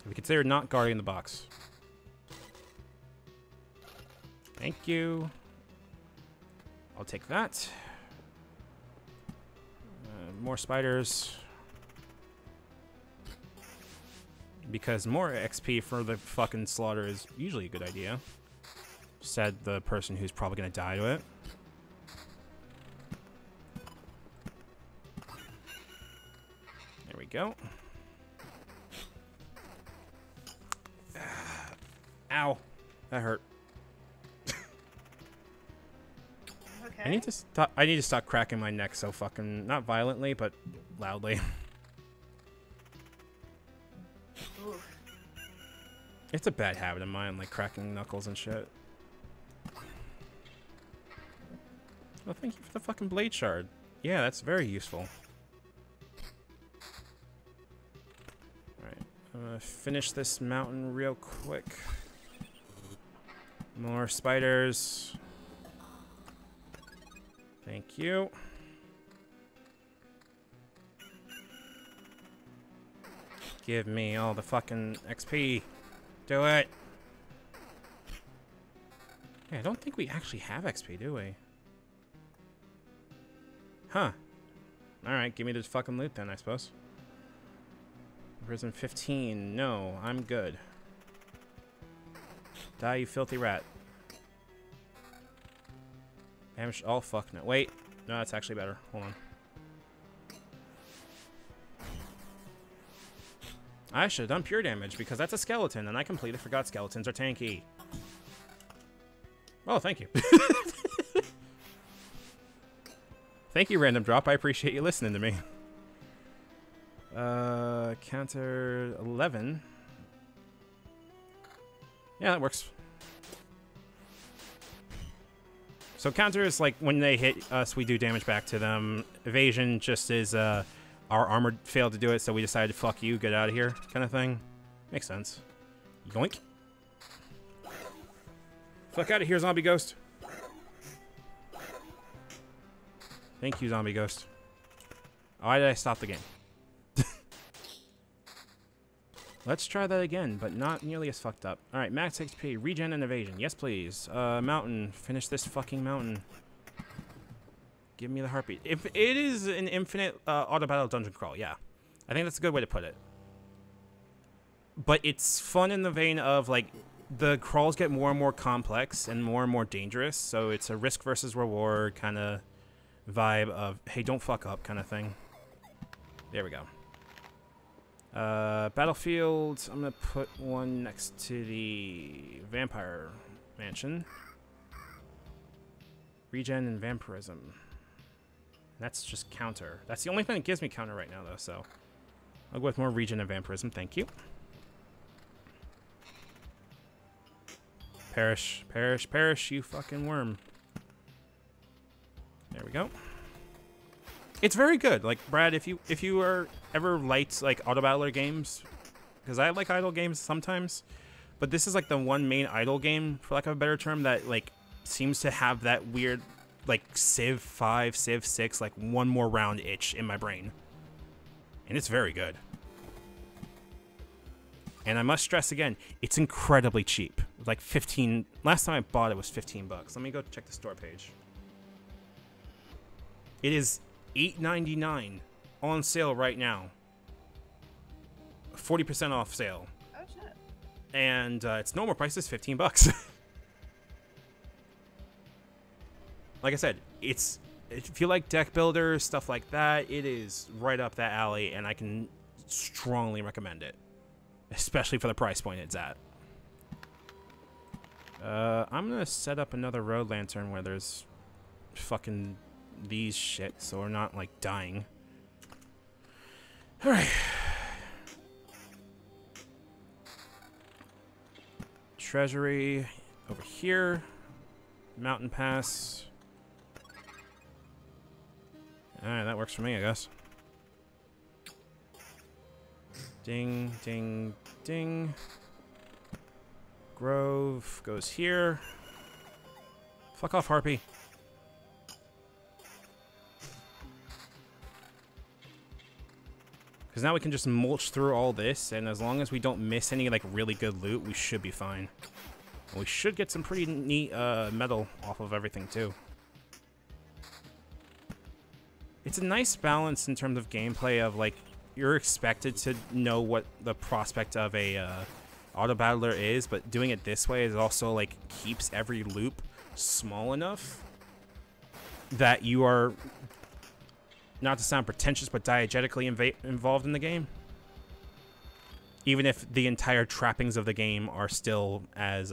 We consider not guarding the box. Thank you. I'll take that. More spiders. Because more XP for the fucking slaughter is usually a good idea. Said the person who's probably gonna die to it. There we go. Ow. That hurt. Okay. I need to stop cracking my neck so fucking, not violently, but loudly. Oof. It's a bad habit of mine, like cracking knuckles and shit. Well, thank you for the fucking blade shard. Yeah, that's very useful. Alright, I'm gonna finish this mountain real quick. More spiders. Thank you. Give me all the fucking XP. Do it. Yeah, I don't think we actually have XP, do we? Huh. Alright, give me this fucking loot then, I suppose. Prison 15. No, I'm good. Die, you filthy rat. Damage. Oh, fuck no. Wait. No, that's actually better. Hold on. I should have done pure damage because that's a skeleton, and I completely forgot skeletons are tanky. Oh, thank you. Thank you, Random Drop. I appreciate you listening to me. Counter 11. Yeah, that works. So counter is like when they hit us, we do damage back to them. Evasion just is our armor failed to do it, so we decided to fuck you, get out of here, kind of thing. Makes sense. Yoink. Fuck out of here, zombie ghost. Thank you, zombie ghost. Why did I stop the game? Let's try that again, but not nearly as fucked up. Alright, max XP, regen and evasion. Yes, please. Mountain. Finish this fucking mountain. Give me the heartbeat. If it is an infinite auto-battle dungeon crawl, yeah. I think that's a good way to put it. But it's fun in the vein of, like, the crawls get more and more complex and more dangerous, so it's a risk versus reward kind of vibe of, hey, don't fuck up kind of thing. There we go. Battlefield, I'm gonna put one next to the vampire mansion. Regen and vampirism. That's just counter. That's the only thing that gives me counter right now, though, so I'll go with more regen and vampirism. Thank you. Perish, perish, perish, you fucking worm. There we go. It's very good. Like, Brad, if you are ever liked like auto battler games, because I like idle games sometimes, but this is like the one main idle game, for lack of a better term, that like seems to have that weird like Civ 5, Civ 6, like one more round itch in my brain. And it's very good. And I must stress again, it's incredibly cheap. Like 15, last time I bought it was 15 bucks. Let me go check the store page. It is $8.99 on sale right now. 40% off sale. Oh shit. And its normal price is 15 bucks. Like I said, it's, if you like deck builders, stuff like that, it is right up that alley, and I can strongly recommend it. Especially for the price point it's at. I'm gonna set up another road lantern where there's fucking these shit, so we're not like dying. Alright. Treasury over here. Mountain pass. Alright, that works for me, I guess. Ding, ding, ding. Grove goes here. Fuck off, Harpy. Because now we can just mulch through all this, and as long as we don't miss any like really good loot, we should be fine. And we should get some pretty neat metal off of everything too. It's a nice balance in terms of gameplay of like, you're expected to know what the prospect of a auto battler is, but doing it this way is also like keeps every loop small enough that you are, not to sound pretentious, but diegetically involved in the game, even if the entire trappings of the game are still as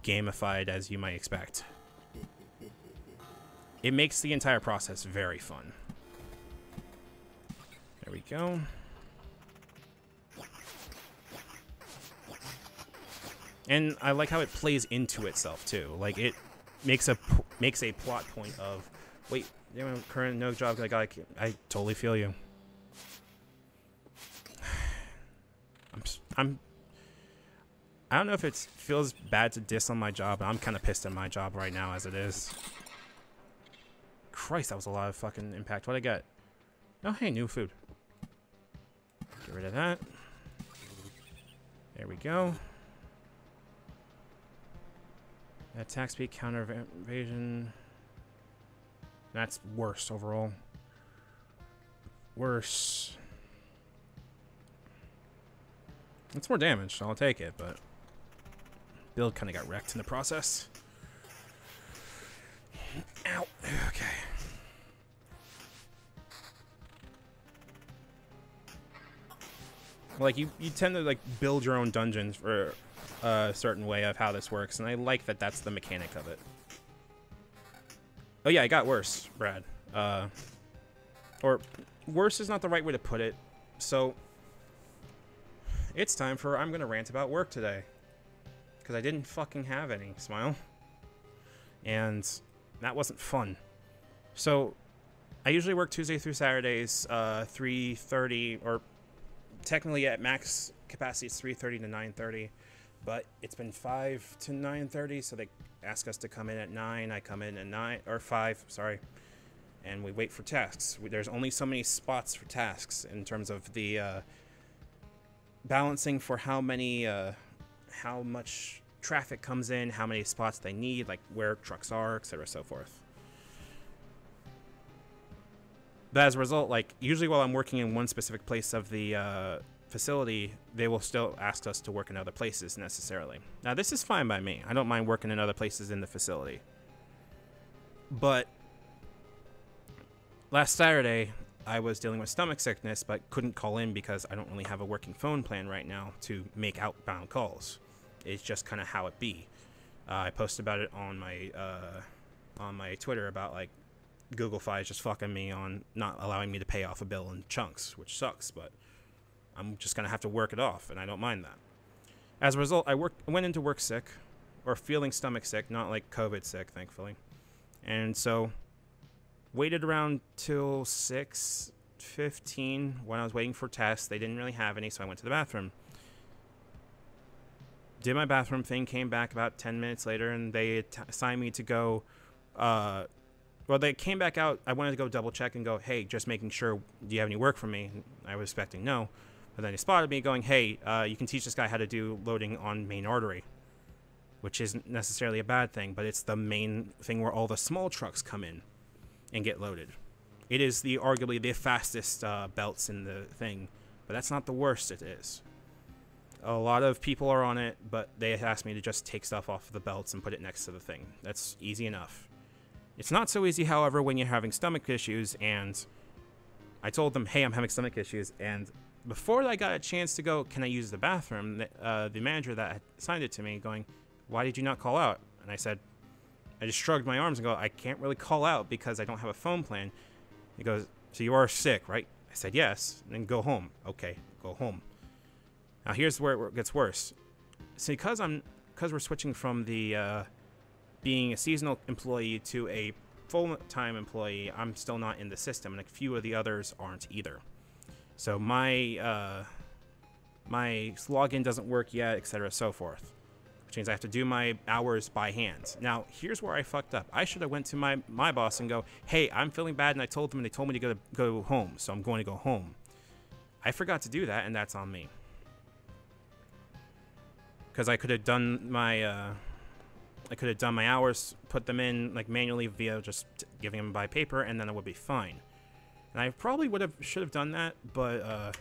gamified as you might expect. It makes the entire process very fun. There we go. And I like how it plays into itself too. Like it makes a plot point of, wait, you know, current no job. Like I totally feel you. I don't know if it feels bad to diss on my job, but I'm kind of pissed at my job right now as it is. Christ, that was a lot of fucking impact. What'd I get? Oh, hey, new food. Get rid of that. There we go. Attack speed, counter evasion. That's worse overall. Worse. It's more damage, so I'll take it, but build kind of got wrecked in the process. Ow. Okay. Like, you tend to, like, build your own dungeons for a certain way of how this works, and I like that that's the mechanic of it. Oh, yeah, it got worse, Brad. Or, worse is not the right way to put it. So, it's time for I'm gonna rant about work today. Because I didn't fucking have any, Smile. And that wasn't fun. So, I usually work Tuesday through Saturdays, 3:30, or technically at max capacity it's 3:30 to 9:30, but it's been 5 to 9:30, so they ask us to come in at 9. I come in at 9 or 5, sorry, and we wait for tasks. There's only so many spots for tasks in terms of the balancing for how much traffic comes in, how many spots they need, like where trucks are, etc., so forth. But as a result, like, usually while I'm working in one specific place of the facility, they will still ask us to work in other places necessarily. Now, this is fine by me. I don't mind working in other places in the facility. But last Saturday, I was dealing with stomach sickness, but couldn't call in because I don't really have a working phone plan right now to make outbound calls. It's just kind of how it be. I posted about it on my Twitter about, like, Google Fi is just fucking me on not allowing me to pay off a bill in chunks, which sucks, but I'm just going to have to work it off, and I don't mind that. As a result, I went into work sick, or feeling stomach sick, not like COVID sick, thankfully. And so, waited around till 6:15 when I was waiting for tests. They didn't really have any, so I went to the bathroom. Did my bathroom thing, came back about 10 minutes later, and they assigned me to go, well, they came back out. I wanted to go double check and go, hey, just making sure, do you have any work for me? And I was expecting no. But then they spotted me going, hey, you can teach this guy how to do loading on main artery, which isn't necessarily a bad thing, but it's the main thing where all the small trucks come in and get loaded. It is arguably the fastest belts in the thing, but that's not the worst it is. A lot of people are on it, but they asked me to just take stuff off of the belts and put it next to the thing. That's easy enough. It's not so easy, however, when you're having stomach issues, and I told them, hey, I'm having stomach issues, and before I got a chance to go, can I use the bathroom, the manager that had assigned it to me going, why did you not call out? And I said, I just shrugged my arms and go, I can't really call out because I don't have a phone plan. He goes, so you are sick, right? I said, yes. And then go home. Okay, go home. Now here's where it gets worse. So because we're switching from the being a seasonal employee to a full-time employee, I'm still not in the system, and a few of the others aren't either. So my my login doesn't work yet, etc., so forth, which means I have to do my hours by hand. Now, here's where I fucked up. I should have went to my boss and go, hey, I'm feeling bad, and I told them, and they told me to go home, so I'm going to go home. I forgot to do that, and that's on me. Because I could have done my hours, put them in like manually via just giving them by paper, and then it would be fine. And I probably should have done that, but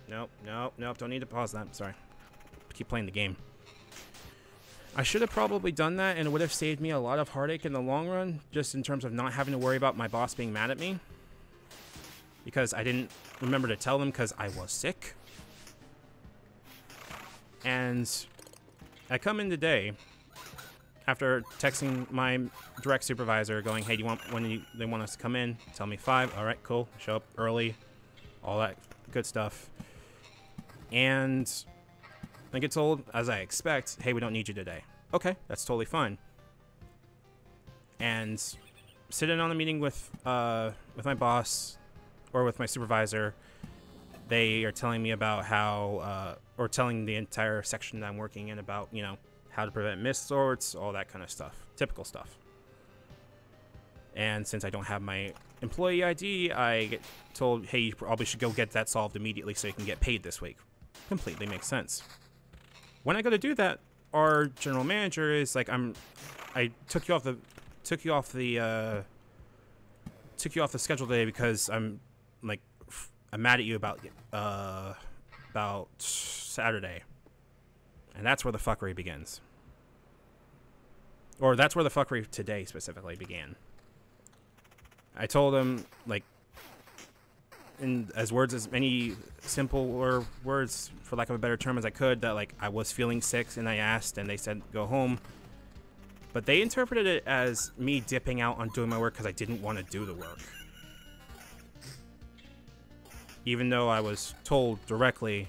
nope, don't need to pause that. Sorry, keep playing the game. I should have probably done that, and it would have saved me a lot of heartache in the long run, just in terms of not having to worry about my boss being mad at me, because I didn't remember to tell them because I was sick. And I come in today after texting my direct supervisor going, hey, do you want, they want us to come in? Tell me 5. All right, cool. Show up early. All that good stuff. And I get told, as I expect, hey, we don't need you today. Okay, that's totally fine. And sitting on a meeting with my boss or with my supervisor, they are telling me about how, or telling the entire section that I'm working in about, you know, how to prevent missorts, all that kind of stuff. Typical stuff. And since I don't have my employee ID, I get told, hey, you probably should go get that solved immediately so you can get paid this week. Completely makes sense. When I go to do that, our general manager is like, I took you off the schedule today because I'm mad at you about Saturday. And that's where the fuckery begins. Or that's where the fuckery today specifically began. I told him, like, in as many simple words, for lack of a better term, as I could, that, like, I was feeling sick and I asked and they said go home. But they interpreted it as me dipping out on doing my work because I didn't want to do the work. Even though I was told directly,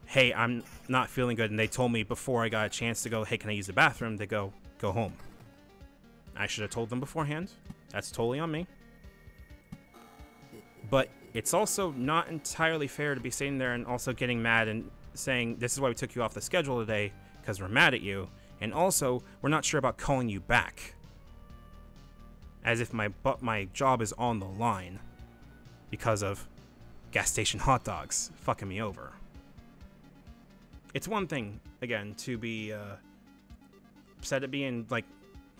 hey, I'm not feeling good, and they told me before I got a chance to go, hey, can I use the bathroom? They go home. I should have told them beforehand. That's totally on me. But it's also not entirely fair to be sitting there and also getting mad and saying, this is why we took you off the schedule today, because we're mad at you, and also, we're not sure about calling you back. As if my job is on the line because of gas station hot dogs fucking me over. It's one thing, again, to be upset at being, like,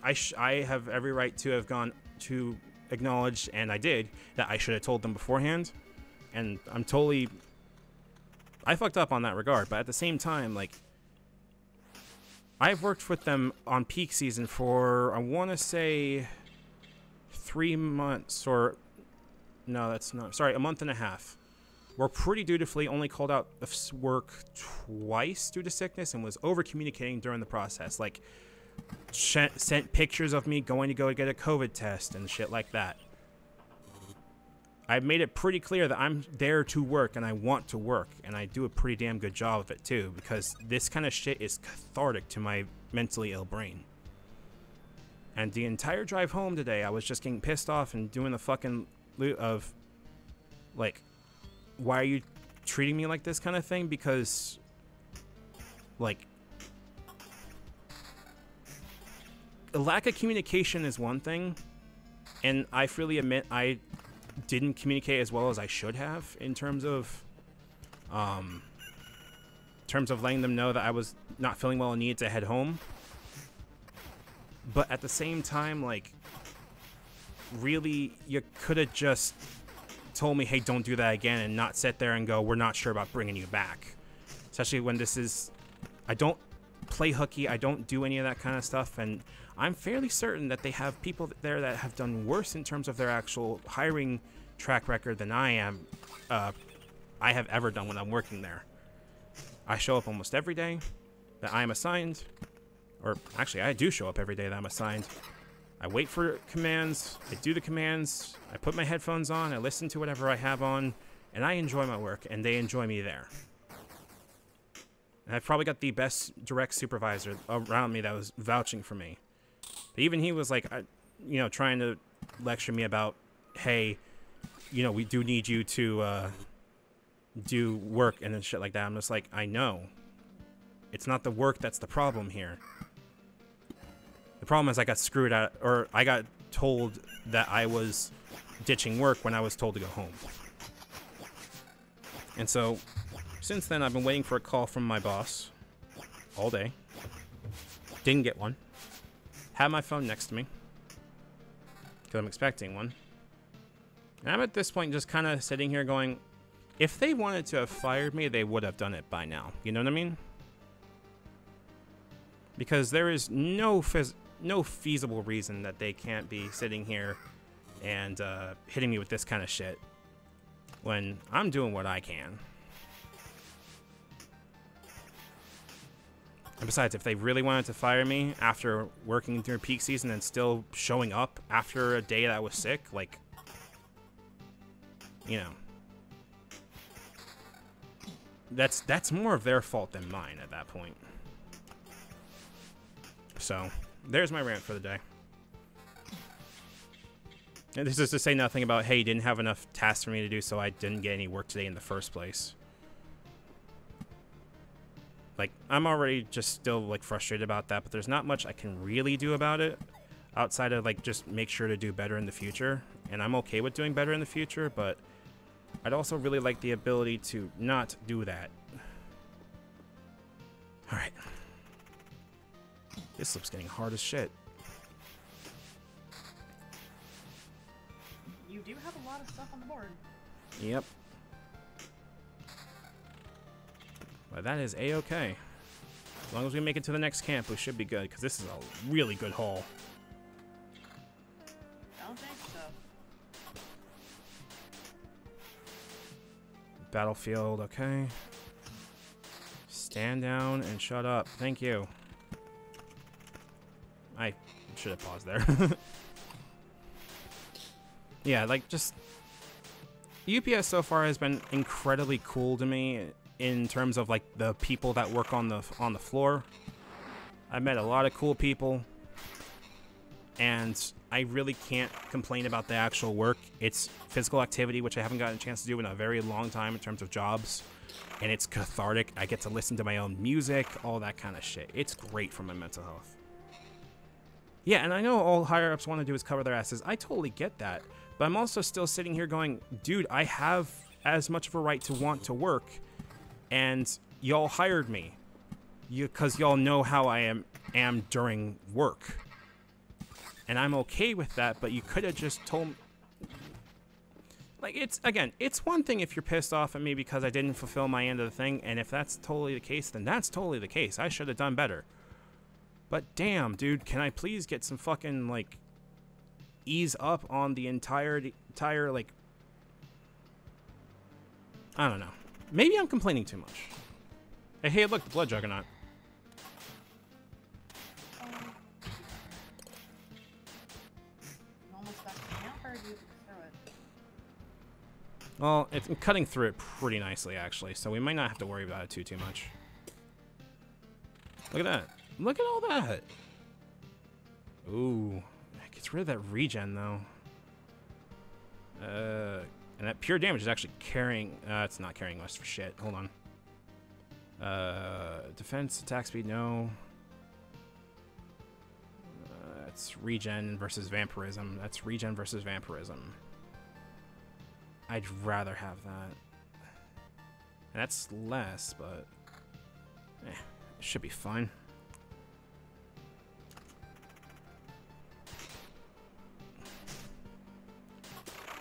I have every right to have gone to acknowledge, and I did, that I should have told them beforehand. And I fucked up on that regard, but at the same time, like, I've worked with them on peak season for, I want to say, 3 months, or, no, that's not, sorry, a month and a half. We're pretty dutifully only called out of work twice due to sickness and was over-communicating during the process. Like, sent pictures of me going to go get a COVID test and shit like that. I've made it pretty clear that I'm there to work and I want to work, and I do a pretty damn good job of it too, because this kind of shit is cathartic to my mentally ill brain. And the entire drive home today, I was just getting pissed off and doing the fucking loot of, like, why are you treating me like this kind of thing? Because, like, a lack of communication is one thing, and I freely admit I didn't communicate as well as I should have in terms of letting them know that I was not feeling well and needed to head home. But at the same time, like, really, you could have just told me, hey, don't do that again, and not sit there and go, we're not sure about bringing you back. Especially when this is, I don't play hooky, I don't do any of that kind of stuff, and I'm fairly certain that they have people there that have done worse in terms of their actual hiring track record than I have ever done when I'm working there. I show up almost every day that I am assigned, or actually I do show up every day that I'm assigned. I wait for commands, I do the commands, I put my headphones on, I listen to whatever I have on, and I enjoy my work, and they enjoy me there. And I've probably got the best direct supervisor around me that was vouching for me. But even he was like, trying to lecture me about, hey, we do need you to do work and then shit like that. I'm just like, I know. It's not the work that's the problem here. The problem is I got screwed out, or I got told that I was ditching work when I was told to go home. And so, since then, I've been waiting for a call from my boss all day. Didn't get one. Had my phone next to me, because I'm expecting one. And I'm at this point just kind of sitting here going, if they wanted to have fired me, they would have done it by now. You know what I mean? Because there is no feasible reason that they can't be sitting here and hitting me with this kind of shit when I'm doing what I can. And besides, if they really wanted to fire me after working through peak season and still showing up after a day that I was sick, like, that's more of their fault than mine at that point. So, there's my rant for the day. And this is to say nothing about, hey, didn't have enough tasks for me to do, so I didn't get any work today in the first place. Like, I'm already just still, like, frustrated about that, but there's not much I can really do about it outside of, like, just make sure to do better in the future. And I'm okay with doing better in the future, but I'd also really like the ability to not do that. Alright. This looks getting hard as shit. You do have a lot of stuff on the board. Yep. But that is a-okay. As long as we make it to the next camp, we should be good, because this is a really good haul. I don't think so. Battlefield, okay. Stand down and shut up. Thank you. I should have paused there. Yeah, like, just... UPS so far has been incredibly cool to me in terms of, like, the people that work on the floor. I've met a lot of cool people, and I really can't complain about the actual work. It's physical activity, which I haven't gotten a chance to do in a very long time in terms of jobs, and it's cathartic. I get to listen to my own music, all that kind of shit. It's great for my mental health. Yeah, and I know all higher-ups want to do is cover their asses. I totally get that. But I'm also still sitting here going, dude, I have as much of a right to want to work, and y'all hired me. Because y'all know how I am during work. And I'm okay with that, but you could have just told me. Like, it's one thing if you're pissed off at me because I didn't fulfill my end of the thing, and if that's totally the case, then that's totally the case. I should have done better. But damn, dude, can I please get some fucking, like, ease up on the entire, like, I don't know. Maybe I'm complaining too much. Hey, look, the Blood Juggernaut. Almost back to the camp, or do you throw it? Well, I'm cutting through it pretty nicely, actually, so we might not have to worry about it too much. Look at that. Look at all that. Ooh. Gets rid of that regen, though. And that pure damage is actually carrying... it's not carrying us for shit. Hold on. Defense, attack speed, no. It's regen versus vampirism. That's regen versus vampirism. I'd rather have that. And that's less, but... it should be fine.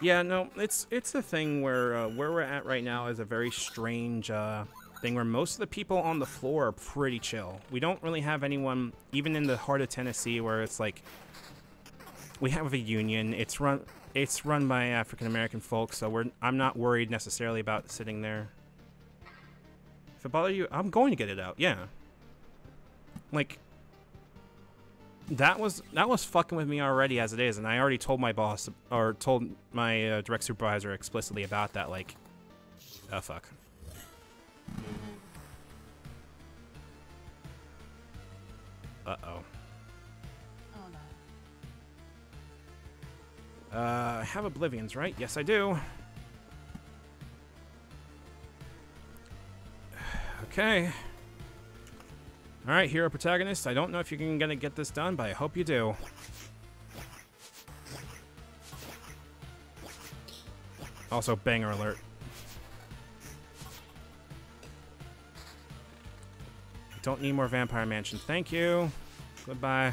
Yeah, no, it's a thing where we're at right now is a very strange thing where most of the people on the floor are pretty chill. We don't really have anyone, even in the heart of Tennessee, where it's like we have a union. It's run by African American folks, so I'm not worried necessarily about sitting there. If it bothers you, I'm going to get it out. Yeah, like. That was fucking with me already as it is, and I already told my boss, or told my direct supervisor explicitly about that, like, oh, fuck. Uh-oh. Oh, no. I have Oblivions, right? Yes, I do. Okay. Alright, hero protagonist. I don't know if you're gonna get this done, but I hope you do. Also, banger alert. Don't need more Vampire Mansion. Thank you. Goodbye.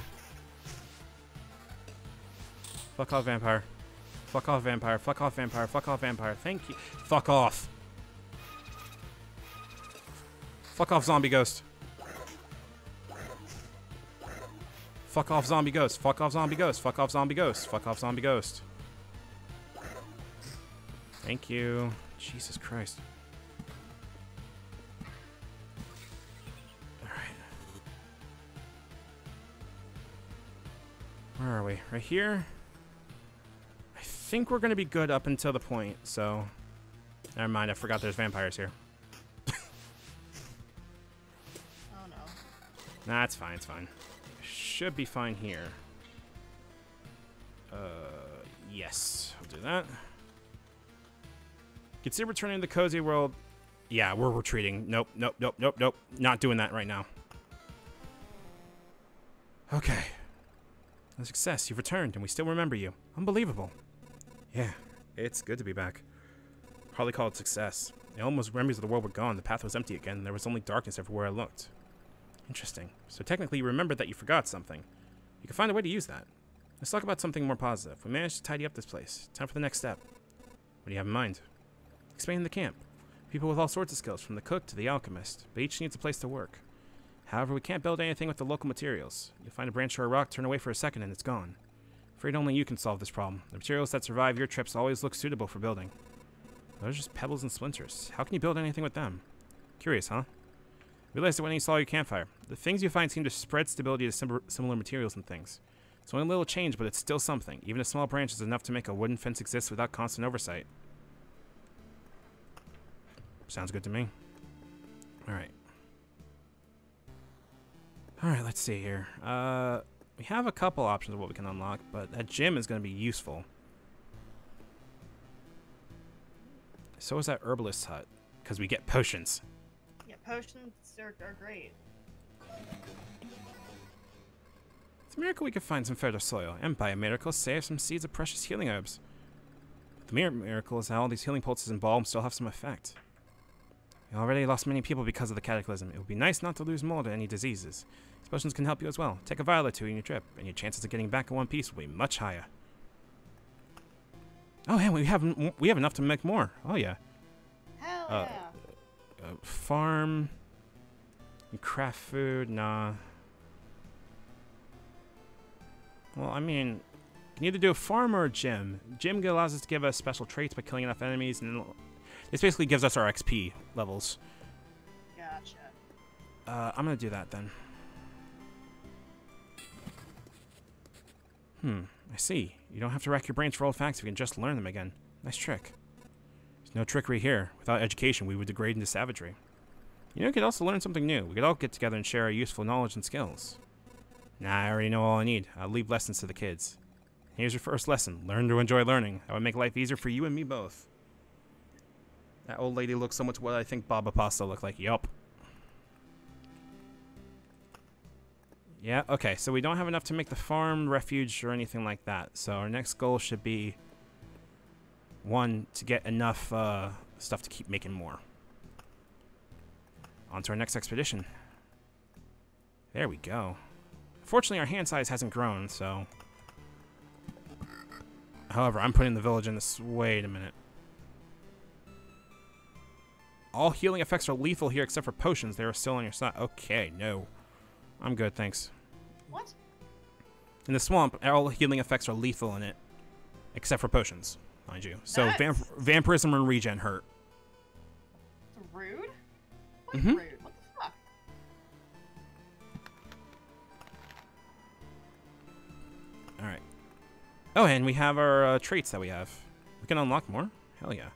Fuck off, vampire. Fuck off, vampire. Fuck off, vampire. Fuck off, vampire. Thank you. Fuck off. Fuck off, zombie ghost. Fuck off, zombie ghost. Fuck off, zombie ghost. Fuck off, zombie ghost. Fuck off, zombie ghost. Thank you. Jesus Christ. Alright. Where are we? Right here? I think we're going to be good up until the point, so... Never mind, I forgot there's vampires here. Oh, no. Nah, it's fine, it's fine. Should be fine here. Yes, we'll do that. Consider returning to the cozy world. Yeah, we're retreating. Nope, nope, nope, nope, nope. Not doing that right now. Okay. A success. You've returned, and we still remember you. Unbelievable. Yeah, it's good to be back. Hardly call it success. The almost memories of the world were gone. The path was empty again. There was only darkness everywhere I looked. Interesting. So technically you remembered that you forgot something. You can find a way to use that. Let's talk about something more positive. We managed to tidy up this place. Time for the next step. What do you have in mind? Expanding the camp. People with all sorts of skills, from the cook to the alchemist, but each needs a place to work. However, we can't build anything with the local materials. You'll find a branch or a rock, turn away for a second, and it's gone. Afraid only you can solve this problem. The materials that survive your trips always look suitable for building. Those are just pebbles and splinters. How can you build anything with them? Curious, huh? Realized it when you saw your campfire. The things you find seem to spread stability to similar materials and things. It's only a little change, but it's still something. Even a small branch is enough to make a wooden fence exist without constant oversight. Sounds good to me. Alright. Alright, let's see here. We have a couple options of what we can unlock, but that gym is going to be useful. So is that herbalist hut, because we get potions. Yeah, potions are great. It's a miracle we could find some fertile soil, and by a miracle save some seeds of precious healing herbs. The miracle is how all these healing pulses and balms still have some effect. We already lost many people because of the cataclysm. It would be nice not to lose more to any diseases. These potions can help you as well. Take a vial or two in your trip, and your chances of getting back in one piece will be much higher. Oh, and we have enough to make more. Oh yeah. Hell yeah. Farm. Craft food. Nah. Well, I mean, you can either do a farm or a gym. Gym allows us to give us special traits by killing enough enemies, and this basically gives us our XP levels. Gotcha. I'm gonna do that then. I see. You don't have to rack your brains for old facts if you can just learn them again. Nice trick. There's no trickery here. Without education, we would degrade into savagery. You know, we could also learn something new. We could all get together and share our useful knowledge and skills. Nah, I already know all I need. I'll leave lessons to the kids. Here's your first lesson. Learn to enjoy learning. That would make life easier for you and me both. That old lady looks so much what I think Baba Pasta looked like. Yup. Yeah, okay, so we don't have enough to make the farm, refuge, or anything like that. So our next goal should be, one, to get enough stuff to keep making more. On to our next expedition. There we go. Fortunately, our hand size hasn't grown, so... However, I'm putting the village in this... Wait a minute. All healing effects are lethal here except for potions. They are still on your side. Okay, no. I'm good, thanks. What? In the swamp, all healing effects are lethal in it. Except for potions, mind you. So vampirism and regen hurt. It's rude? What Mm-hmm. rude? What the fuck? Alright. Oh, and we have our traits that we have. We can unlock more? Hell yeah.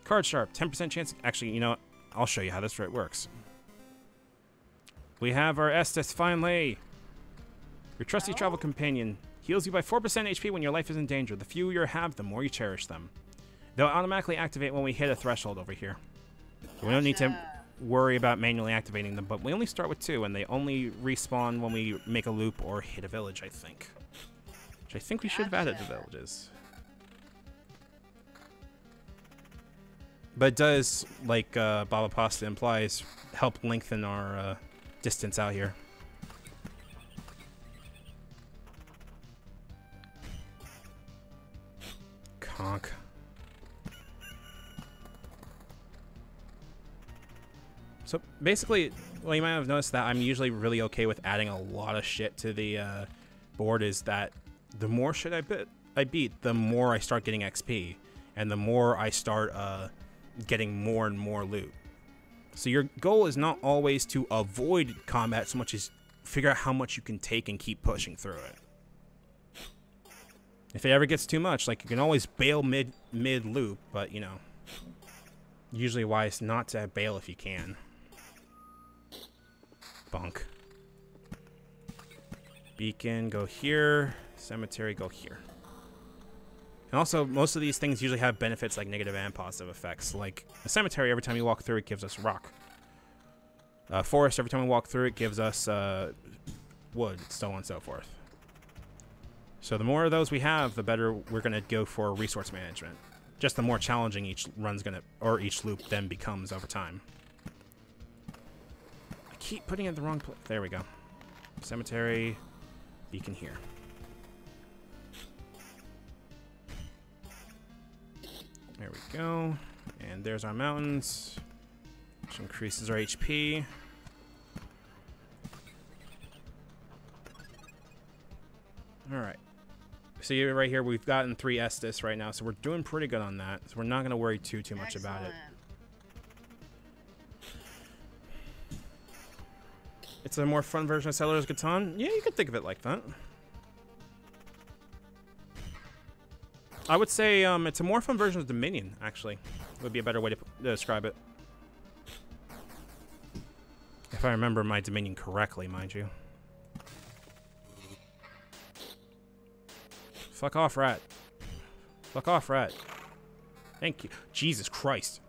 Card sharp, 10% chance. Actually, you know what? I'll show you how this trait works. We have our Estes finally. Your trusty travel companion heals you by 4% HP when your life is in danger. The fewer you have, the more you cherish them. They'll automatically activate when we hit a threshold over here. So we don't need to worry about manually activating them, but we only start with 2, and they only respawn when we make a loop or hit a village, I think. Which I think we should have added the villages. But it does, like Baba Pasta implies, help lengthen our distance out here. Conk. So basically, well, you might have noticed that I'm usually really okay with adding a lot of shit to the board. Is that the more shit I beat, the more I start getting XP, and the more I start getting more and more loot. So your goal is not always to avoid combat so much as figure out how much you can take and keep pushing through it. If it ever gets too much, like, you can always bail mid loop, but you know, usually wise not to bail if you can. Bunk. Beacon, go here. Cemetery, go here. And also, most of these things usually have benefits like negative and positive effects. Like a cemetery, every time you walk through it gives us rock. Forest, every time we walk through it gives us wood, so on and so forth. So the more of those we have, the better we're going to go for resource management. Just the more challenging each run's going to, or each loop then becomes over time. I keep putting it in the wrong place. There we go. Cemetery. Beacon here. There we go. And there's our mountains, which increases our HP. Alright. See right here, we've gotten 3 Estus right now, so we're doing pretty good on that. So we're not going to worry too much about it. It's a more fun version of Settlers of Catan? Yeah, you could think of it like that. I would say it's a more fun version of Dominion, actually. Would be a better way to describe it. If I remember my Dominion correctly, mind you. Fuck off, rat. Fuck off, rat. Thank you. Jesus Christ.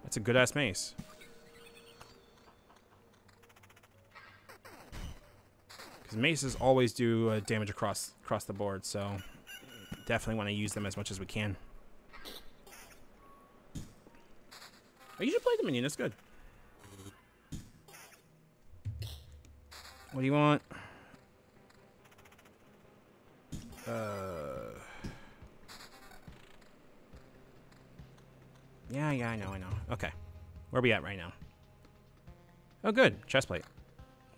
That's a good-ass mace. Because maces always do damage across the board, so definitely want to use them as much as we can. Oh, you should play Dominion. It's good. What do you want? Yeah, I know. Okay. Where are we at right now? Oh, good. Chestplate.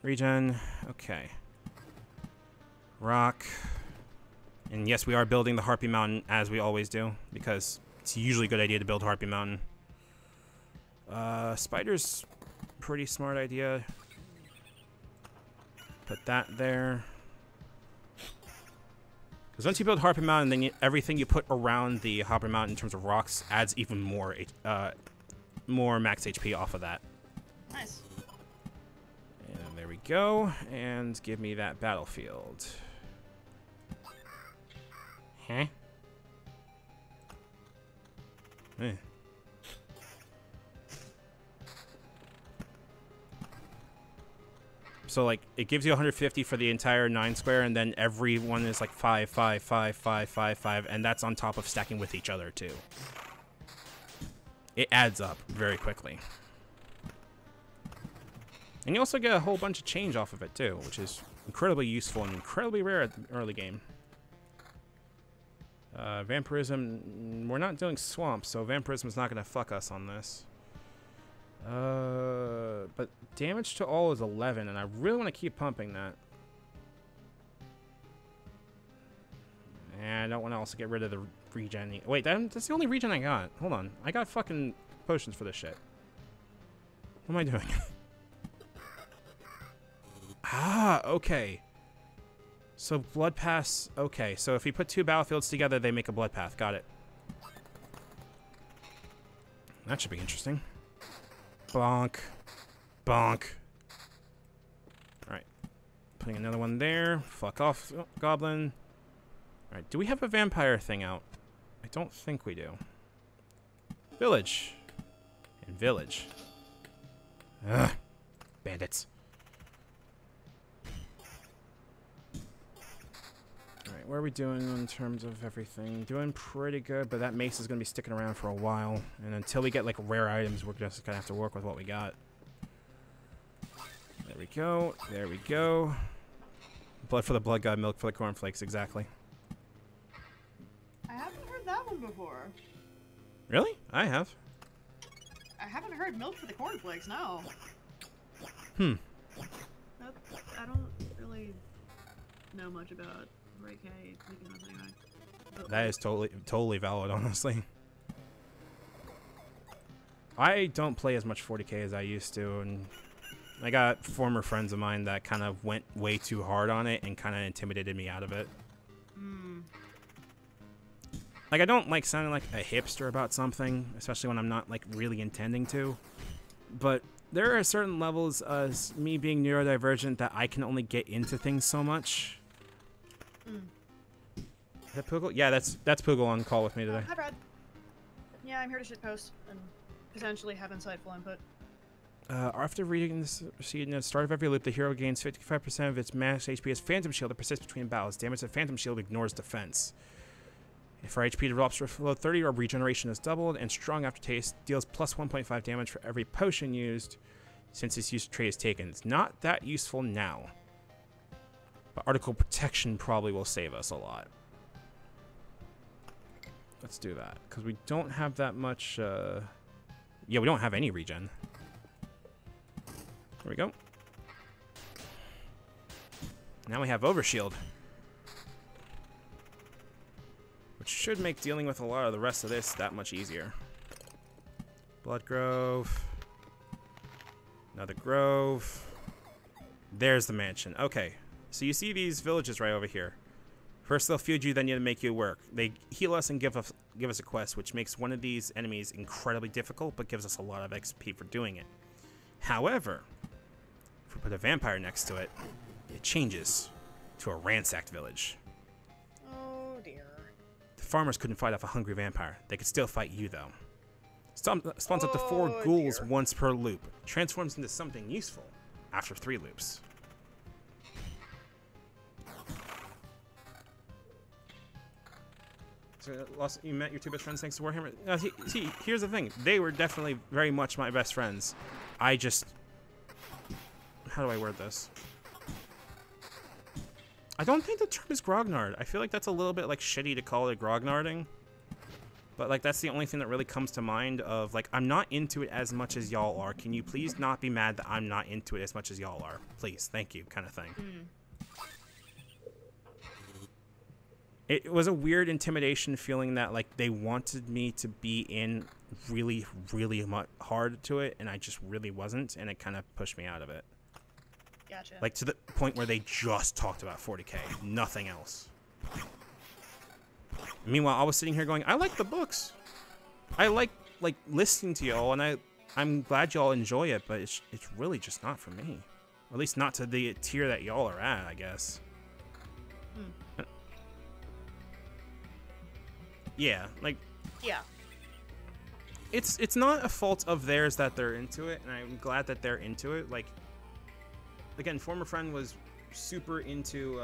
Regen. Okay. Rock. And yes, we are building the Harpy Mountain, as we always do, because it's usually a good idea to build Harpy Mountain. Spider's pretty smart idea. Put that there. Because once you build Harpy Mountain, then everything you put around the Harpy Mountain in terms of rocks adds even more max HP off of that. Nice. And there we go. And give me that battlefield. Huh? Eh. So, like, it gives you 150 for the entire 9 square, and then every one is like 5, 5, 5, 5, 5, 5, and that's on top of stacking with each other, too. It adds up very quickly. And you also get a whole bunch of change off of it, too, which is incredibly useful and incredibly rare at the early game. Vampirism, we're not doing swamp, so vampirism is not going to fuck us on this. But damage to all is 11, and I really want to keep pumping that. And I don't want to also get rid of the regen. Wait, that's the only regen I got. Hold on. I got fucking potions for this shit. What am I doing? Okay. So blood pass. Okay, so if we put 2 battlefields together, they make a blood path. Got it. That should be interesting. Bonk. Bonk. Alright. Putting another one there. Fuck off, goblin. Alright, do we have a vampire thing out? I don't think we do. Village. And village. Ugh. Bandits. Alright, what are we doing in terms of everything? Doing pretty good, but that mace is going to be sticking around for a while. And until we get, like, rare items, we're just going to have to work with what we got. There we go. There we go. Blood for the blood god, milk for the cornflakes, exactly. I haven't heard that one before. Really? I have. I haven't heard milk for the cornflakes, no. Hmm. I don't really know much about Ray-K anyway. That is totally valid, honestly. I don't play as much 40k as I used to, and I got former friends of mine that kind of went way too hard on it and kind of intimidated me out of it. Like, I don't like sounding like a hipster about something, especially when I'm not, like, really intending to. But there are certain levels as me being neurodivergent that I can only get into things so much. Is that Poogle? Yeah, that's Poogle on call with me today. Hi, Brad. Yeah, I'm here to shitpost and potentially have insightful input. After reading this scene at the start of every loop, the hero gains 55% of its max HP as Phantom Shield that persists between battles. Damage to Phantom Shield ignores defense. If our HP drops below 30, our regeneration is doubled, and Strong Aftertaste deals plus 1.5 damage for every potion used. since this use trait is taken. It's not that useful now. But article protection probably will save us a lot. Let's do that. Because we don't have that much... Yeah, we don't have any regen. There we go. Now we have Overshield. Which should make dealing with a lot of the rest of this that much easier. Blood Grove. Another Grove. There's the mansion. Okay. So you see these villages right over here. First they'll feud you, then you make you work. They heal us and give us a quest, which makes one of these enemies incredibly difficult, but gives us a lot of XP for doing it. However, if we put a vampire next to it, it changes to a ransacked village. Oh dear. The farmers couldn't fight off a hungry vampire. They could still fight you, though. Spawns up to 4 ghouls once per loop. Transforms into something useful after 3 loops. So you met your 2 best friends thanks to Warhammer? See, here's the thing. They were definitely very much my best friends. I just... How do I word this? I don't think the term is grognard. I feel like that's a little bit like shitty to call it grognarding. But like that's the only thing that really comes to mind of like I'm not into it as much as y'all are. Can you please not be mad that I'm not into it as much as y'all are? Please, thank you, kind of thing. It was a weird intimidation feeling that like they wanted me to be in really, really hard to it, and I just really wasn't, and it kind of pushed me out of it. Gotcha. Like to the point where they just talked about 40k, nothing else. Meanwhile, I was sitting here going, I like the books. I like listening to y'all, and I'm glad y'all enjoy it, but it's really just not for me. Or at least not to the tier that y'all are at, I guess. Yeah, like... Yeah. It's not a fault of theirs that they're into it, and I'm glad that they're into it. Like, again, former friend was super into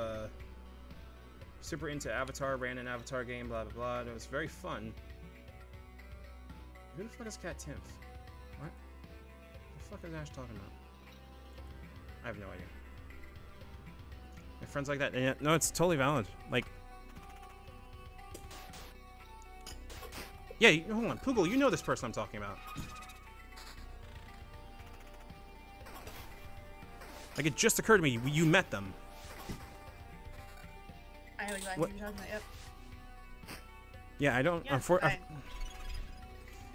Avatar, ran an Avatar game, blah blah blah. And it was very fun. Who the fuck is Cat Timph? What? The fuck is Ash talking about? I have no idea. My friends like that. And yeah, no, it's totally valid. Like, yeah, hold on, Poogle, you know this person I'm talking about. Like, it just occurred to me, you met them. I know exactly what you're talking about, yep. Yeah, I don't... Yeah,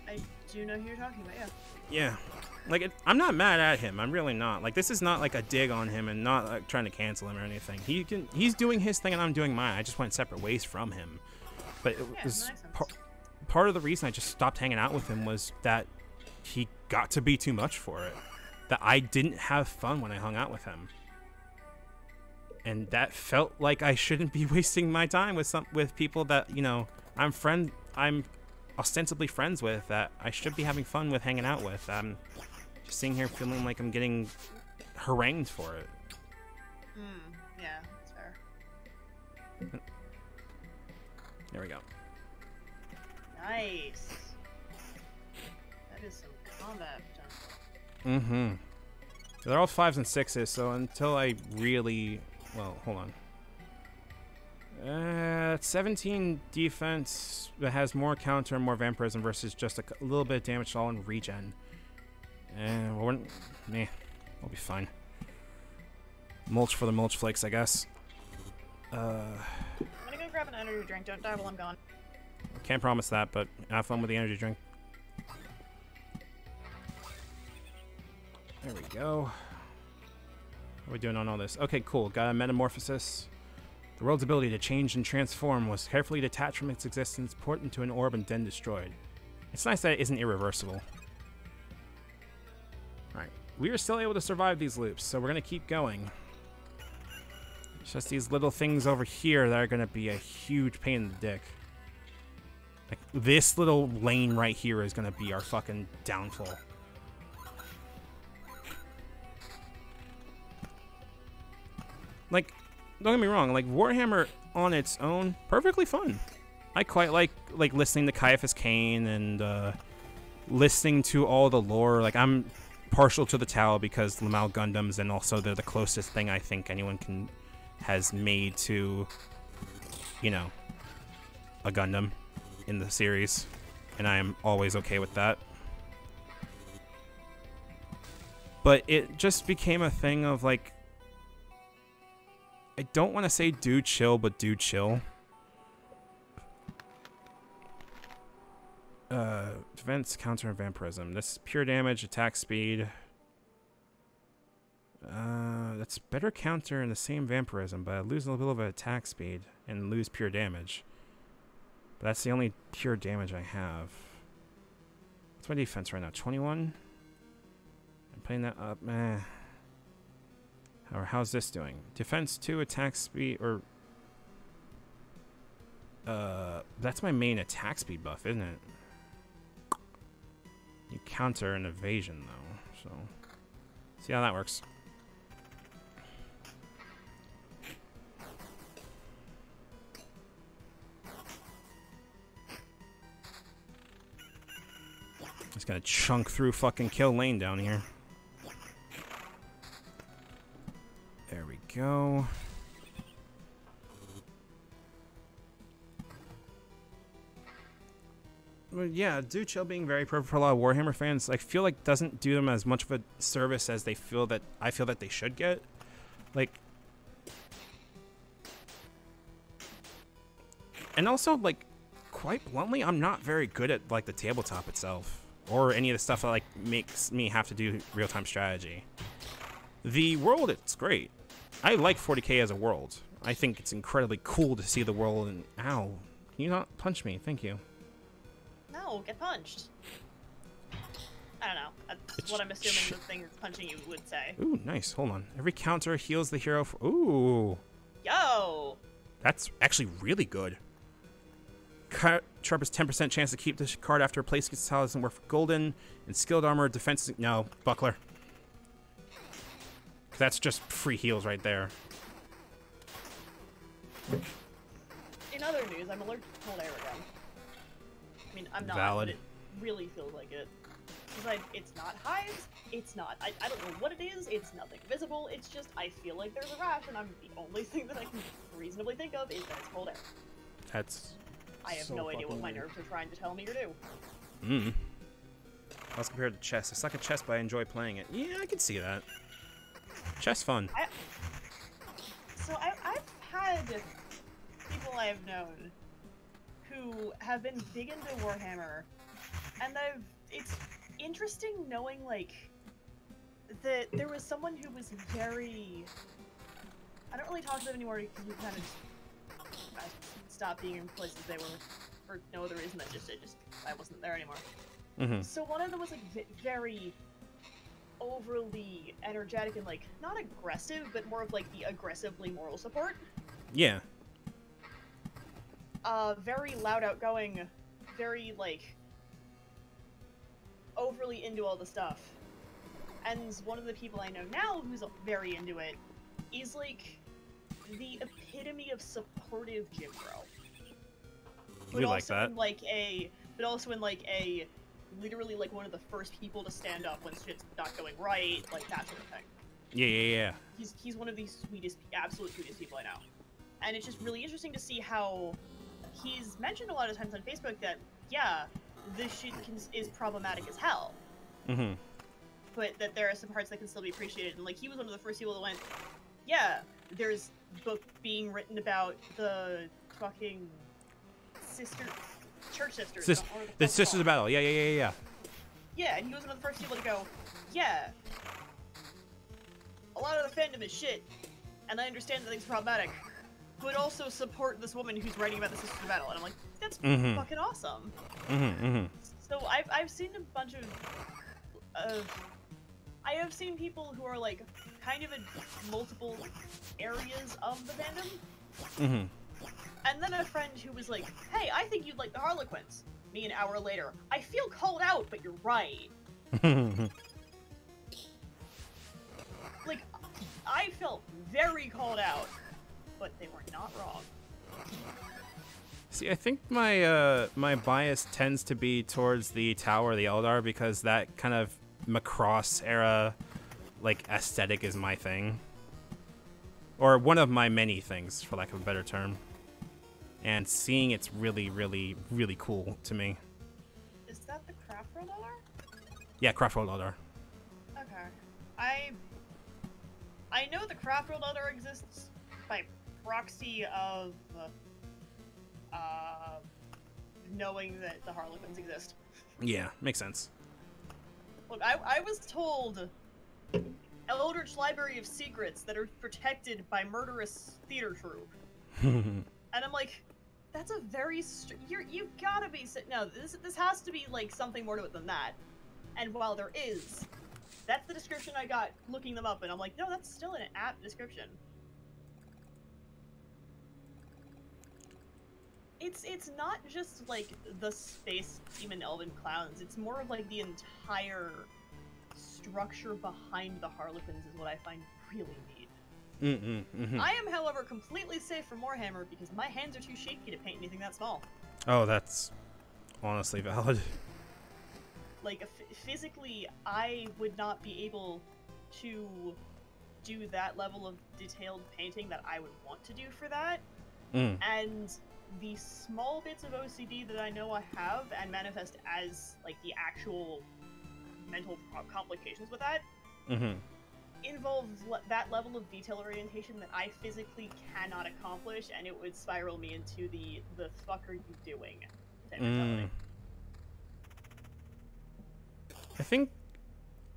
I do know who you're talking about, yeah. Yeah. Like, I'm not mad at him. I'm really not. Like, this is not, like, a dig on him and not, like, trying to cancel him or anything. He's doing his thing and I'm doing mine. I just went separate ways from him. But it was... Part of the reason I just stopped hanging out with him was that he got to be too much for it. That I didn't have fun when I hung out with him. And that felt like I shouldn't be wasting my time with people that, you know, I'm ostensibly friends with, that I should be having fun with hanging out with. I'm just sitting here feeling like I'm getting harangued for it. Yeah, that's fair. There we go. Nice. That is some combat potential. Mm-hmm. They're all 5s and 6s, so until I really... Well, hold on. 17 defense that has more counter and more vampirism versus just a little bit of damage all in regen. And we'll be fine. Mulch for the mulch flakes, I guess. I'm gonna go grab an energy drink. Don't die while I'm gone. Can't promise that, but have fun with the energy drink. There we go. How are we doing on all this? Okay, cool. Got a metamorphosis. The world's ability to change and transform was carefully detached from its existence, put into an orb, and then destroyed. It's nice that it isn't irreversible. Alright. We are still able to survive these loops, so we're going to keep going. It's just these little things over here that are going to be a huge pain in the dick. Like, this little lane right here is going to be our fucking downfall. Like, don't get me wrong, like, Warhammer on its own, perfectly fun. I quite like listening to Caiaphas Cain and listening to all the lore. Like, I'm partial to the Tau because Lamal Gundams, and also they're the closest thing I think anyone has made to, you know, a Gundam in the series, and I am always okay with that. But it just became a thing of like, I don't want to say do chill, but do chill. Defense, counter, and vampirism. This is pure damage, attack speed. That's better counter and the same vampirism, but I lose a little bit of attack speed and lose pure damage. But that's the only pure damage I have. What's my defense right now? 21? I'm putting that up. Or how's this doing? Defense 2, attack speed, or... that's my main attack speed buff, isn't it? You counter an evasion, though, so... See how that works. Just gonna chunk through fucking kill lane down here. There we go. Well, yeah, do chill being very perfect for a lot of Warhammer fans. I feel like doesn't do them as much of a service as I feel that they should get. Like, and also, like, quite bluntly, I'm not very good at like the tabletop itself or any of the stuff that like makes me have to do real-time strategy. The world, it's great. I like 40K as a world. I think it's incredibly cool to see the world. And ow, can you not punch me? Thank you. No, get punched. I don't know. That's what I'm assuming the thing that's punching you would say. Ooh, nice. Hold on. Every counter heals the hero. Ooh. Yo. That's actually really good. Sharpest 10% chance to keep this card after a place gets solid doesn't work for golden. And skilled armor, defense. No, buckler. That's just free heals right there. In other news, I'm allergic to cold air again. I mean, I'm not, Valid. but it really feels like it. It's like, it's not hives, it's not, I don't know what it is, it's nothing visible, it's just, I feel like there's a rash, and the only thing that I can reasonably think of is that it's cold air. That's I have no idea what my nerves are trying to tell me to do. As compared to chess. I suck at chess, but I enjoy playing it. Yeah, I can see that. Chess fun. I've had people I have known who have been big into Warhammer, and it's interesting knowing, like, that there was someone who was very... I don't really talk to them anymore because we kind of stopped being in places they were for no other reason than I wasn't there anymore. So one of them was, like, very overly energetic and, like, not aggressive, but more of, like, the aggressively moral support. Yeah. Very loud, outgoing, very, like, overly into all the stuff. And one of the people I know now who's very into it is, like, the epitome of supportive gym bro. We like that. But also in, like, a literally, like, one of the first people to stand up when shit's not going right, like, that sort of thing. Yeah. He's one of the absolute sweetest people I know. And it's just really interesting to see how he's mentioned a lot of times on Facebook that, yeah, this shit is problematic as hell. But that there are some parts that can still be appreciated. And, like, he was one of the first people that went, yeah, there's book being written about the fucking church sisters. The Sisters of Battle. Yeah. Yeah, and he was one of the first people to go, yeah, a lot of the fandom is shit, and I understand that things are problematic, but also support this woman who's writing about the Sisters of Battle. And I'm like, that's fucking awesome. So I've seen a bunch of I have seen people who are, like, kind of in multiple areas of the fandom. And then a friend who was like, hey, I think you'd like the Harlequins. Me an hour later, I feel called out, but you're right. Like, I felt very called out, but they were not wrong. See, I think my my bias tends to be towards the Tower of the Eldar because that kind of Macross era like aesthetic is my thing, or one of my many things, for lack of a better term. And seeing it's really, really, really cool to me. Is that the craft world LR? Yeah, craft world LR. Okay. I know the craft world LR exists by proxy of knowing that the Harlequins exist. Yeah, makes sense. Look, I was told Eldritch Library of Secrets that are protected by murderous theater troupe. And I'm like, that's a very you've gotta be no, this has to be like something more to it than that. And while there is, that's the description I got looking them up, and I'm like, no, that's still an apt description. It's not just like the space demon elven clowns, it's more of like the entire structure behind the Harlequins is what I find really neat. I am, however, completely safe from Warhammer because my hands are too shaky to paint anything that small. Oh, that's honestly valid. Like, physically, I would not be able to do that level of detailed painting that I would want to do for that. And the small bits of OCD that I know I have and manifest as, like, the actual mental complications with that involve that level of detail orientation that I physically cannot accomplish, and it would spiral me into the fuck are you doing type mentality. I think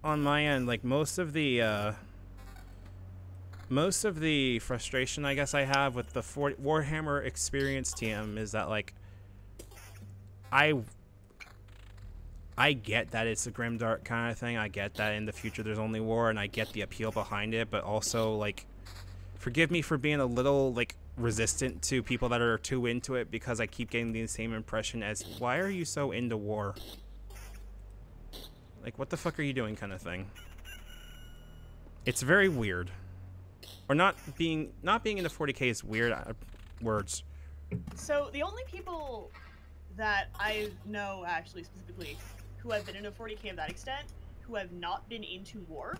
on my end, like most of the frustration I guess I have with the Warhammer Experience team is that like I get that it's a grimdark kind of thing. I get that in the future there's only war, and I get the appeal behind it, but also like forgive me for being a little like resistant to people that are too into it, because I keep getting the same impression as, why are you so into war? Like, what the fuck are you doing kind of thing. It's very weird. Or not being into 40k is weird words. So the only people that I know actually specifically who have been into 40k of that extent, who have not been into war,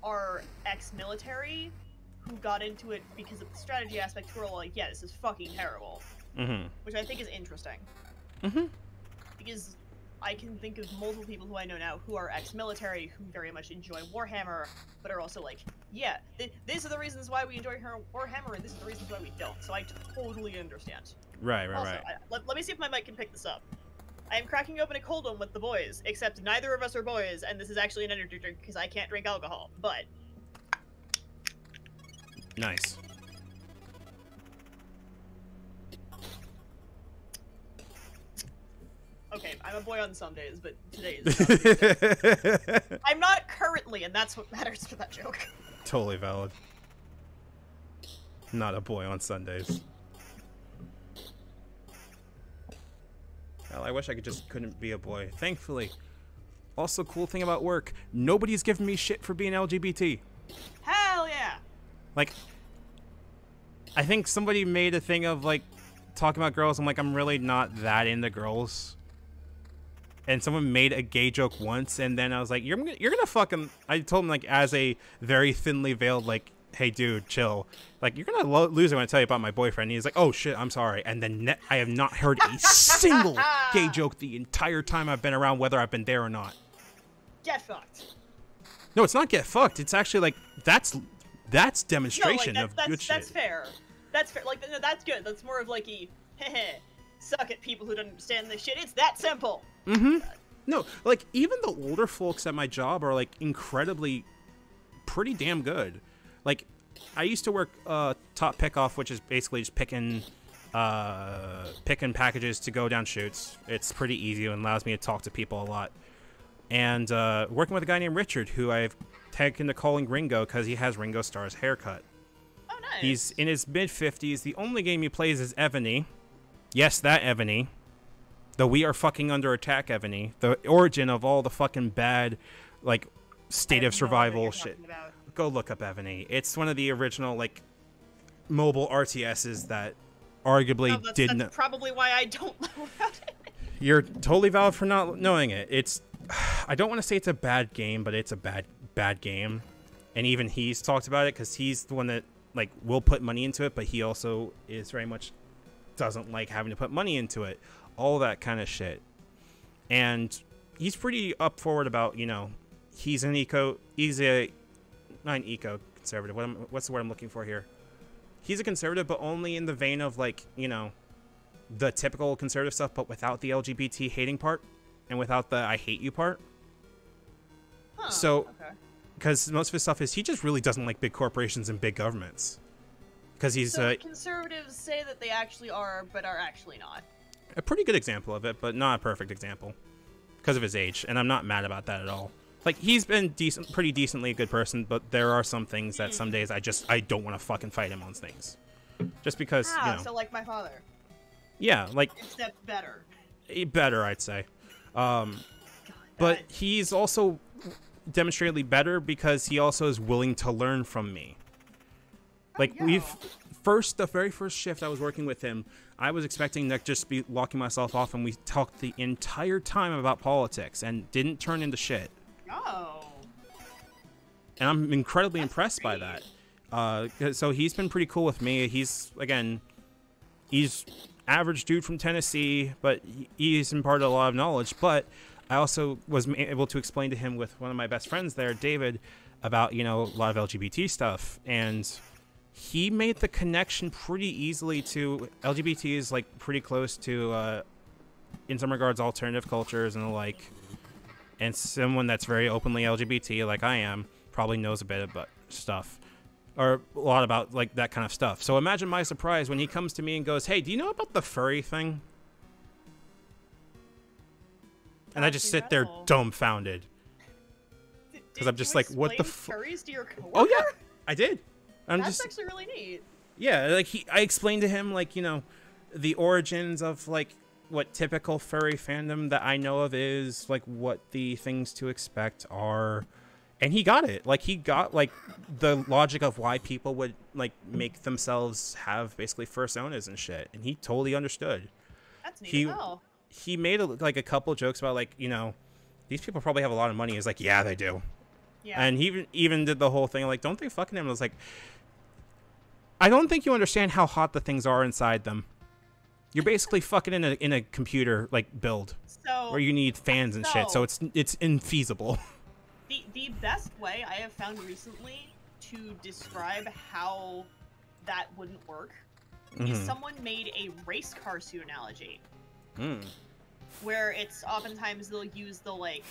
are ex-military who got into it because of the strategy aspect, who are like, yeah, this is fucking terrible. Which I think is interesting. Because I can think of multiple people who I know now who are ex-military who very much enjoy Warhammer, but are also like, yeah, these are the reasons why we enjoy Warhammer, and these are the reasons why we don't. So I totally understand. Right. Let me see if my mic can pick this up. I am cracking open a cold one with the boys, except neither of us are boys, and this is actually an energy drink because I can't drink alcohol, but... Nice. Okay, I'm a boy on some days, but today is I'm not currently, and that's what matters for that joke. Totally valid. Not a boy on Sundays. Well, I wish I couldn't be a boy. Thankfully. Also, cool thing about work, nobody's giving me shit for being LGBT. Hell yeah! Like, I think somebody made a thing of, like, talking about girls. I'm like, I'm really not that into girls. And someone made a gay joke once, and then I was like, you're gonna fucking... I told him, like, as a very thinly veiled, like, hey, dude, chill. Like, you're gonna lose it when I tell you about my boyfriend. And he's like, oh, shit, I'm sorry. And then I have not heard a single gay joke the entire time I've been around, whether I've been there or not. Get fucked. No, it's not get fucked. It's actually, like, that's demonstration of good shit. That's fair. That's fair. Like, no, that's good. That's more of, like, suck at people who don't understand this shit. It's that simple. No, like, even the older folks at my job are, like, incredibly pretty damn good. Like, I used to work top pickoff, which is basically just picking packages to go down chutes. It's pretty easy and allows me to talk to people a lot. And working with a guy named Richard, who I've taken to calling Ringo because he has Ringo Starr's haircut. Oh, nice. He's in his mid-50s. The only game he plays is Evany. Yes, that Evany. The We Are Fucking Under Attack Evany. The origin of all the fucking bad, like, state of survival shit. Go look up Evany. It's one of the original, like, mobile RTSs that arguably that's probably why I don't know about it. You're totally valid for not knowing it. It's I don't want to say it's a bad game, but it's a bad game. And even he's talked about it because he's the one that like will put money into it, but he also is very much doesn't like having to put money into it. All that kind of shit. And he's pretty up forward about, you know, he's not an eco conservative. What's the word I'm looking for here? He's a conservative, but only in the vein of like, you know, the typical conservative stuff, but without the LGBT hating part and without the I hate you part. Huh, so, okay. Because most of his stuff is he just really doesn't like big corporations and big governments. Because he's conservatives say that they actually are, but are actually not. A pretty good example of it, but not a perfect example because of his age, and I'm not mad about that at all. Like, he's been pretty decently a good person, but there are some things that some days I don't want to fucking fight him on things, just because you know. So like my father. Yeah, like except better. Better, I'd say. But he's also demonstrably better because he also is willing to learn from me. Like the very first shift I was working with him, I was expecting to just be locking myself off, and we talked the entire time about politics and didn't turn into shit. Oh. And I'm incredibly impressed by that. So he's been pretty cool with me. He's average dude from Tennessee, but he's imparted a lot of knowledge. But I also was able to explain to him with one of my best friends there, David, about, you know, a lot of LGBT stuff. And he made the connection pretty easily to LGBT is like pretty close to, in some regards, alternative cultures and the like. And someone that's very openly LGBT, like I am, probably knows a bit about stuff. Or a lot about like that kind of stuff. So imagine my surprise when he comes to me and goes, "Hey, do you know about the furry thing?" And I just sit there dumbfounded. Because I'm just like, what the furries to your coworker? Oh yeah, I did. That's actually really neat. Yeah, like I explained to him, like, you know, the origins of like what typical furry fandom that I know of is, like what the things to expect are. And he got it. Like, he got, like, the logic of why people would, like, make themselves have basically personas and shit. And he totally understood. That's neat as hell. He made, like, a couple jokes about, like, you know, these people probably have a lot of money. He's like, yeah, they do. Yeah. And he even did the whole thing, like, don't they fucking him? I was like, I don't think you understand how hot the things are inside them. You're basically fucking in a computer, like, build. Where you need fans and shit. So it's infeasible. The best way I have found recently to describe how that wouldn't work is someone made a race car suit analogy. Where it's oftentimes they'll use the, like,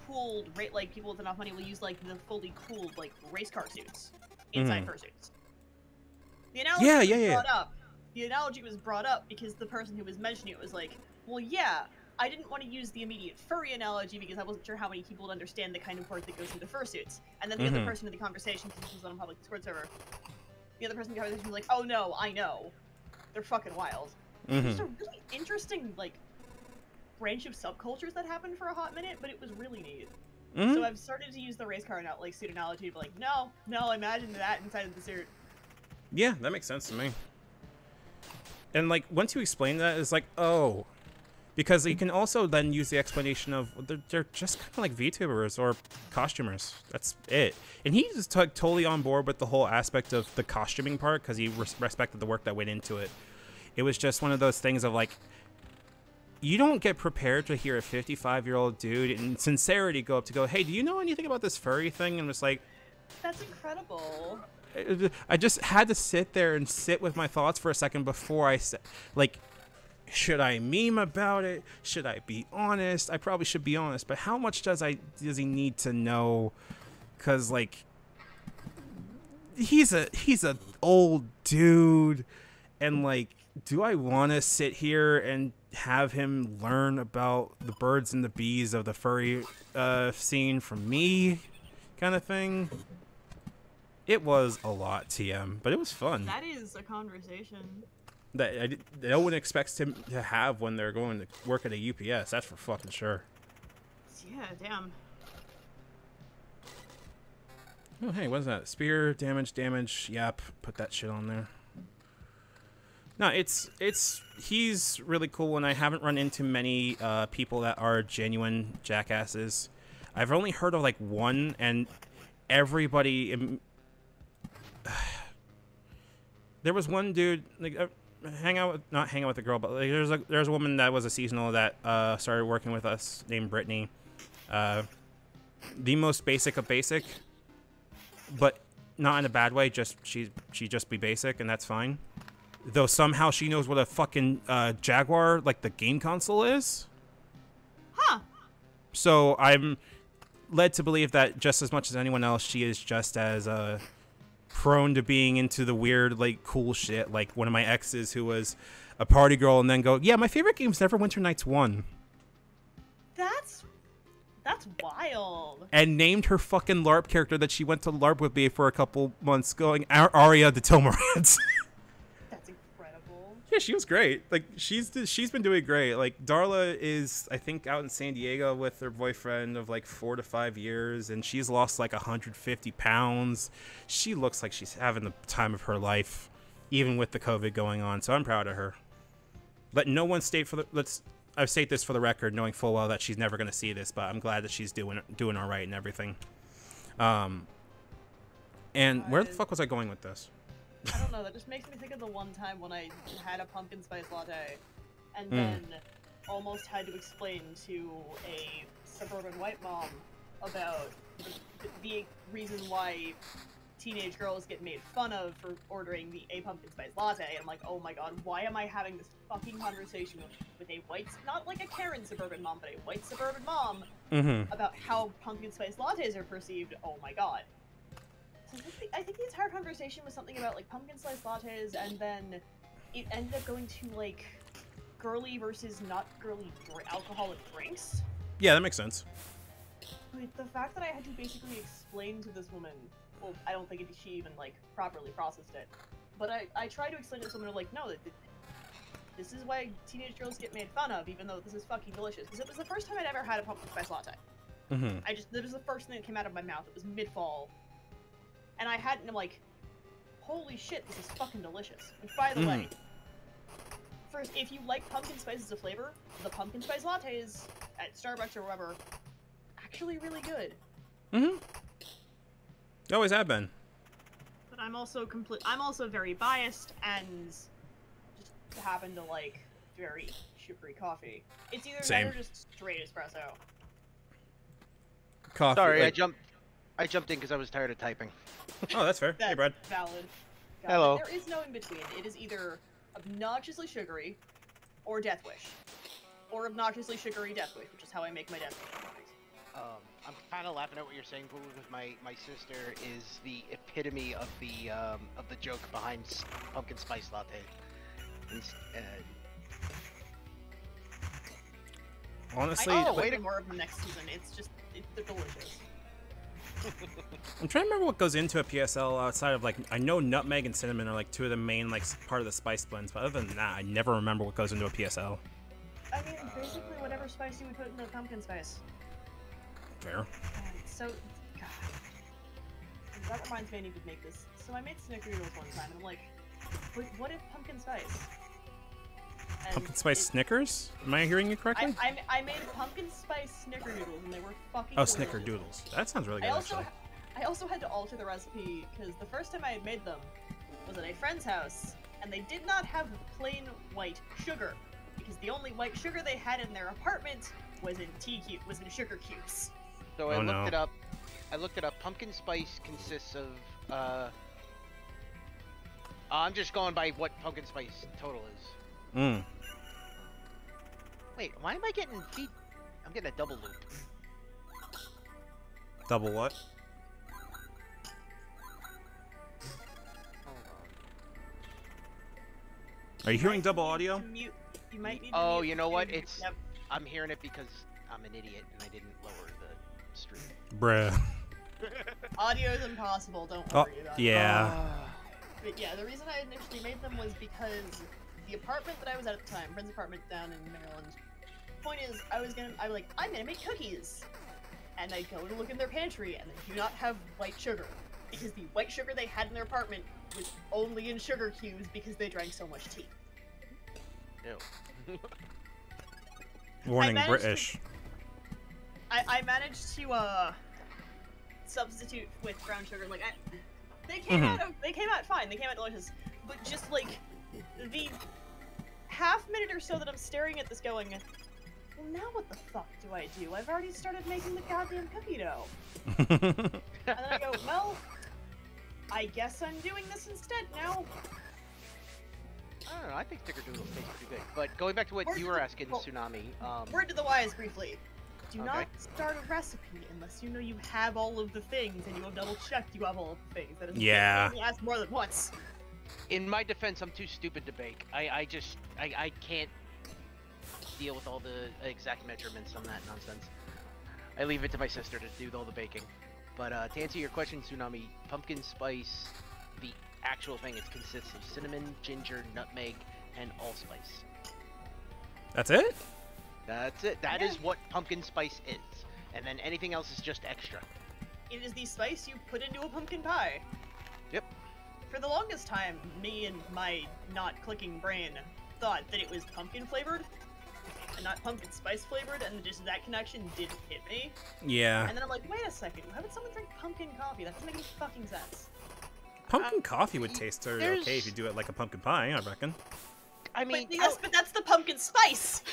cooled, like, people with enough money will use, like, the fully cooled, like, race car suits inside fursuits. The analogy was brought up. The analogy was brought up because the person who was mentioning it was like, well, yeah, I didn't want to use the immediate furry analogy because I wasn't sure how many people would understand the kind of work that goes into fursuits. And then the other person in the conversation, since this was on a public Discord server, the other person in the conversation was like, oh no, I know. They're fucking wild. There's a really interesting, like, branch of subcultures that happened for a hot minute, but it was really neat. So I've started to use the race car like suit analogy, but like, no, imagine that inside of the suit. Yeah, that makes sense to me. And like, once you explain that, it's like, oh. Because you can also then use the explanation of they're just kind of like VTubers or costumers. That's it. And he just totally on board with the whole aspect of the costuming part because he respected the work that went into it. It was just one of those things of like, you don't get prepared to hear a 55-year-old dude in sincerity go up to go, hey, do you know anything about this furry thing? And I'm just like, that's incredible. I just had to sit there and sit with my thoughts for a second before I said, like, should I meme about it? Should I be honest? I probably should be honest, but how much does he need to know? Because like, he's a old dude, and like, do I want to sit here and have him learn about the birds and the bees of the furry scene from me, kind of thing? It was a lot, TM, but it was fun. That is a conversation that no one expects him to have when they're going to work at a UPS. That's for fucking sure. Yeah, damn. Oh, hey, what is that? Spear, damage. Yep, put that shit on there. No, he's really cool, and I haven't run into many people that are genuine jackasses. I've only heard of like one, and everybody. There was one dude like not hang out with a girl, but like, there's a woman that was a seasonal that started working with us named Brittany. The most basic of basic, but not in a bad way. Just she just be basic, and that's fine. Though somehow she knows what a fucking Jaguar, like the game console, is. Huh. So I'm led to believe that just as much as anyone else, she is just as prone to being into the weird, like, cool shit. Like one of my exes who was a party girl and then go, yeah, my favorite game's Neverwinter Nights 1. That's wild. And named her fucking LARP character that she went to LARP with me for a couple months going, Aria the Tilmarans. That's incredible. Yeah, she was great. Like, she's been doing great. Like, Darla is, I think, out in San Diego with her boyfriend of, like, 4 to 5 years, and she's lost, like, 150 pounds. She looks like she's having the time of her life, even with the COVID going on, so I'm proud of her. Let no one state for the... I state this for the record, knowing full well that she's never going to see this, but I'm glad that she's doing all right and everything. And where the fuck was I going with this? I don't know. That just makes me think of the one time when I had a pumpkin spice latte, and then almost had to explain to a suburban white mom about the reason why teenage girls get made fun of for ordering a pumpkin spice latte. And I'm like, oh my god, why am I having this fucking conversation with a white, not like a Karen suburban mom, but a white suburban mom about how pumpkin spice lattes are perceived? Oh my god. So I think the entire conversation was something about like pumpkin spice lattes, and then it ended up going to like girly versus not girly alcoholic drinks. Yeah, that makes sense. But the fact that I had to basically explain to this woman, well, I don't think she even like properly processed it, but I tried to explain to this woman like, no, this is why teenage girls get made fun of, even though this is fucking delicious. Because it was the first time I'd ever had a pumpkin spice latte. That was the first thing that came out of my mouth. It was mid-fall. And I hadn't, I'm like, holy shit, this is fucking delicious. Which, by the way, first, if you like pumpkin spice as a flavor, the pumpkin spice lattes at Starbucks or wherever, actually really good. They always have been. But I'm also very biased and just happen to like very sugary coffee. It's either that or just straight espresso. Coffee. Sorry, like... I jumped in because I was tired of typing. Oh, that's fair. That's hey, Brad. Valid. Hello. There is no in between. It is either obnoxiously sugary or Death Wish, or obnoxiously sugary Death Wish, which is how I make my Death Wish. I'm kind of laughing at what you're saying, Boo, because my sister is the epitome of the joke behind pumpkin spice latte. Honestly, I wait more of them next season. They're delicious. I'm trying to remember what goes into a PSL outside of like, I know nutmeg and cinnamon are like two of the main like part of the spice blends, but other than that, I never remember what goes into a PSL. I mean, basically whatever spice you would put in a pumpkin spice. Fair. So, God. That reminds me I need to make this. So I made snickerdoodles one time, and I'm like, but what if pumpkin spice? And pumpkin spice Snickers? Am I hearing you correctly? I made pumpkin spice snickerdoodles, and they were fucking Oh, delicious. snickerdoodles. That sounds really good, actually. I also had to alter the recipe, because the first time I had made them was at a friend's house, and they did not have plain white sugar, because the only white sugar they had in their apartment was in sugar cubes. So I looked it up. I looked it up. Pumpkin spice consists of, I'm just going by what pumpkin spice total is. Wait, why am I getting I'm getting a double loop. Double what? Hold on. Are you hearing double audio? You might need to you know what? It's I'm hearing it because I'm an idiot and I didn't lower the stream. Bruh. Audio is impossible, don't worry about it. Yeah. But yeah, the reason I initially made them was because the apartment that I was at the time, friend's apartment down in Maryland, point is, I'm like, I'm gonna make cookies! And I go to look in their pantry, and they do not have white sugar. Because the white sugar they had in their apartment was only in sugar cubes because they drank so much tea. Ew. Warning, managed to- British. I managed to substitute with brown sugar. Like they came out fine. They came out delicious. But just like the half minute or so that I'm staring at this, going, well, now what the fuck do I do? I've already started making the goddamn cookie dough. And then I go, well, I guess I'm doing this instead now. I don't know. I think snickerdoodles taste pretty good. But going back to what you were asking, Tsunami. Word to the wise briefly. Do Okay. not start a recipe unless you know you have all of the things and you have double checked you have all of the things. That is Yeah. ask more than once. In my defense, I'm too stupid to bake. I can't deal with all the exact measurements on that nonsense. I leave it to my sister to do all the baking. But to answer your question, Tsunami, pumpkin spice, the actual thing, it consists of cinnamon, ginger, nutmeg, and allspice. That's it? That's it. That Yeah. is what pumpkin spice is. And then anything else is just extra. It is the spice you put into a pumpkin pie. Yep. For the longest time, me and my not clicking brain thought that it was pumpkin flavored and not pumpkin spice flavored, and just that connection didn't hit me. Yeah. And then I'm like, wait a second, how would someone drink pumpkin coffee? That doesn't make any fucking sense. Pumpkin coffee would taste okay there's- if you do it like a pumpkin pie, I reckon. I mean, But that's the pumpkin spice!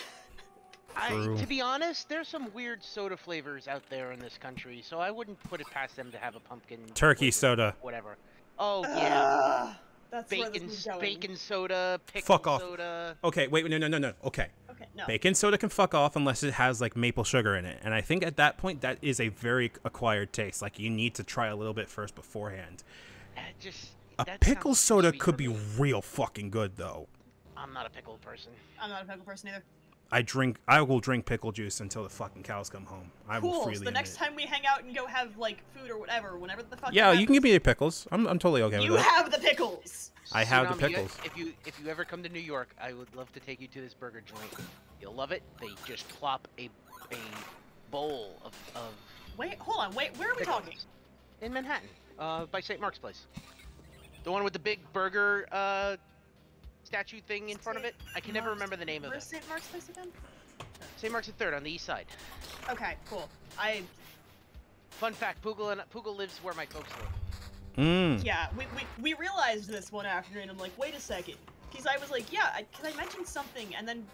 True. to be honest, there's some weird soda flavors out there in this country, so I wouldn't put it past them to have a pumpkin Turkey flavor, soda. whatever. Oh yeah, That's where this is going. bacon soda, pickle Fuck off. soda. Okay, wait, no. Okay. Okay, no. Bacon soda can fuck off unless it has like maple sugar in it. And I think at that point that is a very acquired taste. Like you need to try a little bit first beforehand. A That pickle sounds too soda sweet could for be me. real fucking good though. I'm not a pickle person. I'm not a pickle person either. I will drink pickle juice until the fucking cows come home. I will Cool, freely so the next admit. time we hang out and go have, like, food or whatever, whenever the fuck Yeah, it you can give happens, me the pickles. I'm totally okay you with that. have the pickles! I have the Tsunami, pickles. If you ever come to New York, I would love to take you to this burger joint. You'll love it. They just plop a bowl of Wait, hold on, wait, where are we pickles talking? in Manhattan, by St. Mark's Place. The one with the big burger statue thing in front of it. I can never remember the name of Where's it. St. Mark's Place again? St. Mark's and 3rd on the east side. Okay, cool. Fun fact: Poogle lives where my folks live. Mmm. Yeah, we realized this one afternoon. I'm like, wait a second. Because I was like, yeah, because I mentioned something, and then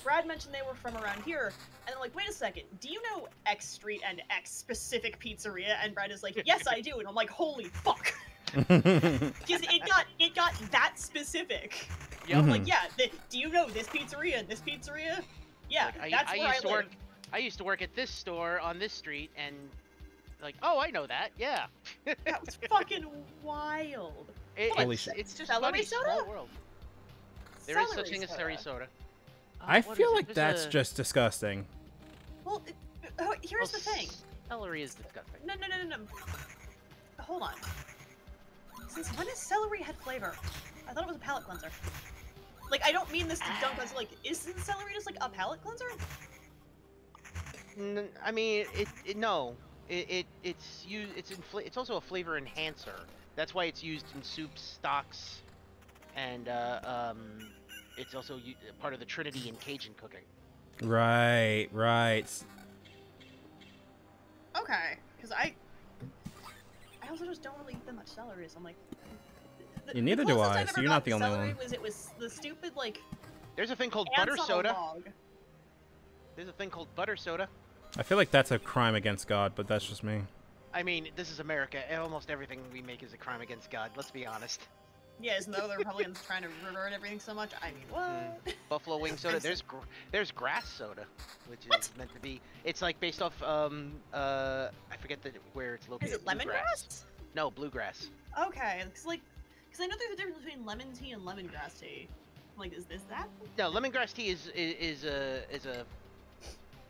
Brad mentioned they were from around here, and I'm like, wait a second, do you know X Street and X specific pizzeria? And Brad is like, yes, I do. And I'm like, holy fuck. Because it got that specific. Yeah, I'm like, yeah, do you know this pizzeria and this pizzeria? Yeah, like, that's where I used to live. work. I used to work at this store on this street, and like, oh, I know that. Yeah. That was fucking wild. Holy it's, shit. it's just Celery funny, soda? small world. There is such Celery thing as soda. celery soda. I What feel is it? like There's that's a- just disgusting. Well, here's the thing. Celery is disgusting. No. Hold on. Since when has celery had flavor? I thought it was a palate cleanser. Like, I don't mean this to dunk us. Like, isn't celery just like a palate cleanser? I mean, it's used. It's also a flavor enhancer. That's why it's used in soups, stocks, and it's also part of the Trinity in Cajun cooking. Right. Okay, because I also just don't really eat that much celery, so I'm like. Yeah, neither do closest I, I've so ever you're not got the to only celery one. it was the stupid like There's a thing called ants butter on a soda. log. There's a thing called butter soda. I feel like that's a crime against God, but that's just me. I mean, this is America. And almost everything we make is a crime against God. Let's be honest. Yeah, isn't though the Republicans trying to revert everything so much? I mean, what? Buffalo wing soda. There's grass soda, which is What? meant to be. It's like based off I forget where it's located. Is it lemongrass? No, bluegrass. Okay, because I know there's a difference between lemon tea and lemongrass tea. Like, is that? No, lemongrass tea is a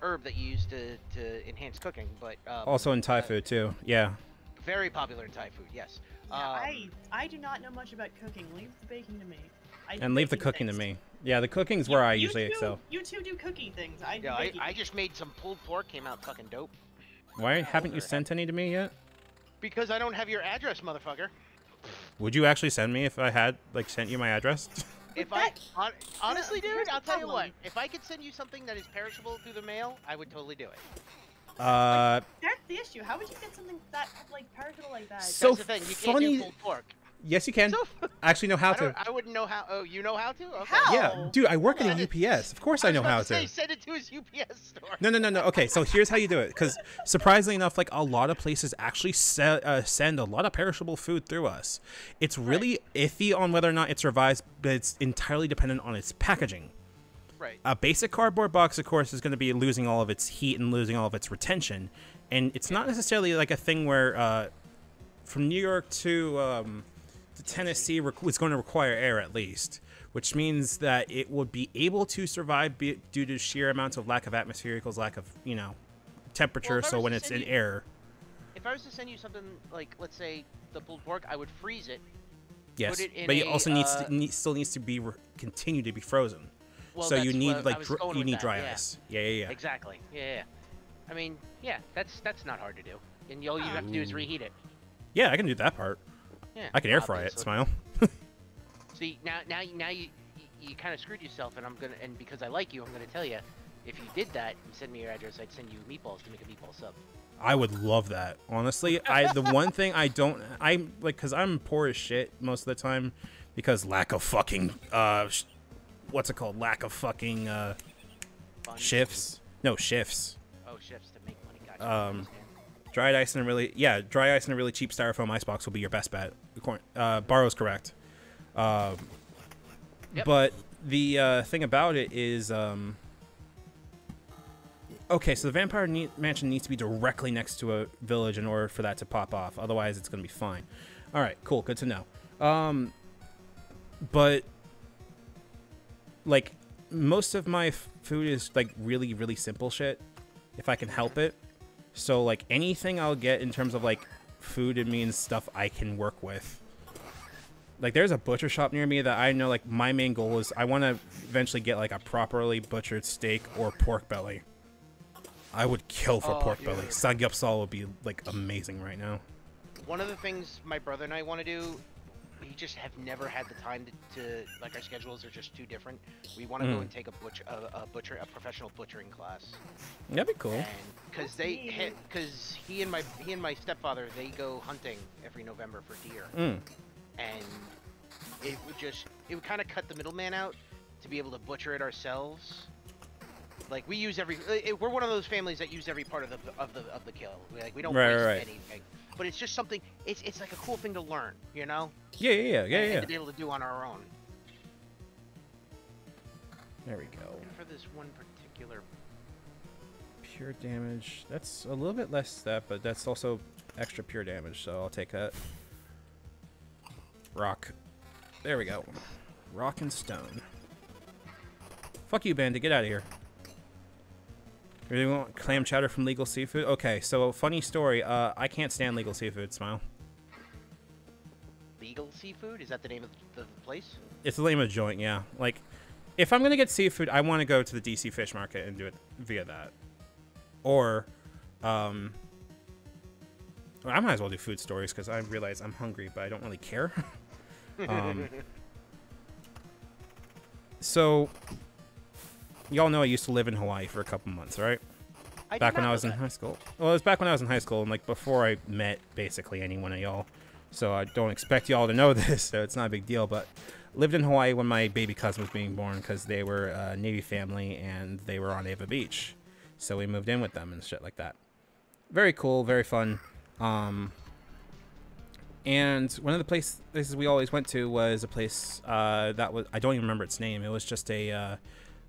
herb that you use to enhance cooking, but Also in Thai food too. Yeah. very popular in Thai food. Yes. Yeah, I do not know much about cooking. Leave the baking to me. I do And leave the baking cooking to things. me. Yeah, the cooking's where I You usually two- excel. You two do cookie things. I do Yeah, baking. I just made some pulled pork. Came out fucking dope. Why haven't you very sent any to me yet? Because I don't have your address, motherfucker. Would you actually send me if I had like sent you my address? If that- honestly, here's dude, the I'll tell you what. problem. If I could send you something that is perishable through the mail, I would totally do it. Uh, That's the issue. How would you get something that like perishable like that? So That's the thing. You funny- can't do pulled pork. yes, you can. So, I actually know how to. I wouldn't know how. Oh, you know how to? Okay. How? Yeah, dude, I work in a Hold on. UPS. Of course I know how to. Say, send it to his UPS store. No. Okay, so here's how you do it. Because surprisingly enough, like a lot of places actually send a lot of perishable food through us. It's really iffy on whether or not it survives, but it's entirely dependent on its packaging. Right. A basic cardboard box, of course, is going to be losing all of its heat and losing all of its retention. And it's not necessarily like a thing where from New York to Tennessee is going to require air at least, which means that it would be able to survive due to sheer amounts of lack of atmosphericals, lack of, temperature. Well, if I So was when to it's send in you- air, If I was to send you something like, let's say, the pulled pork, I would freeze it. yes, it in but it a, also still needs to be continue to be frozen. Well, So you that's need what like I was going you with need that, dry yeah. ice. Yeah. Exactly. Yeah. I mean, yeah, that's not hard to do. And all you have to do is reheat it. Yeah, I can do that part. Yeah. I can air fry it. obviously. Smile. See, now you kind of screwed yourself, and because I like you, I'm gonna tell you, if you did that and send me your address, I'd send you meatballs to make a meatball sub. I would love that. Honestly, the one thing I'm like, because I'm poor as shit most of the time because lack of fucking what's it called? Lack of fucking Funds. shifts. No shifts. Oh, shifts to make money. Gotcha. Dried ice and dry ice and a really cheap styrofoam icebox will be your best bet. Barrow's correct. Yep. But the thing about it is, okay, so the vampire mansion needs to be directly next to a village in order for that to pop off. Otherwise, it's gonna be fine. All right, cool, good to know. But like most of my food is like really, really simple shit, if I can help it. So like anything I'll get in terms of like food, it means stuff I can work with. Like there's a butcher shop near me that I know like my main goal is I want to eventually get like a properly butchered steak or pork belly. I would kill for pork belly. dude. Samgyeopsal would be like amazing right now. One of the things my brother and I want to do, we just have never had the time to like our schedules are just too different. We want to go and take a professional butchering class. That'd be cool. Because he and my stepfather, they go hunting every November for deer. And it would kind of cut the middleman out to be able to butcher it ourselves. Like we use we're one of those families that use every part of the kill. We don't waste anything. But it's just something. It's like a cool thing to learn, you know? Yeah. And to be able to do on our own. There we go. And for this one particular. Pure damage. That's a little bit less that, but that's also extra pure damage, so I'll take that. Rock. There we go. Rock and stone. Fuck you, Bandit. Get out of here. Really want clam chowder from Legal Seafood? Okay, so funny story. I can't stand Legal Seafood, Smile. Legal Seafood? Is that the name of the place? It's the name of the joint, yeah. Like, if I'm going to get seafood, I want to go to the DC Fish Market and do it via that. Or, well, I might as well do food stories because I realize I'm hungry, but I don't really care. So, y'all know I used to live in Hawaii for a couple months, right? Back when I was in high school. Well, it was back when I was in high school and like before I met basically any one of y'all. So I don't expect y'all to know this, so it's not a big deal. But lived in Hawaii when my baby cousin was being born because they were a Navy family and they were on Ava Beach. So we moved in with them and shit like that. Very cool, very fun. And one of the places we always went to was a place that was, I don't even remember its name. It was just a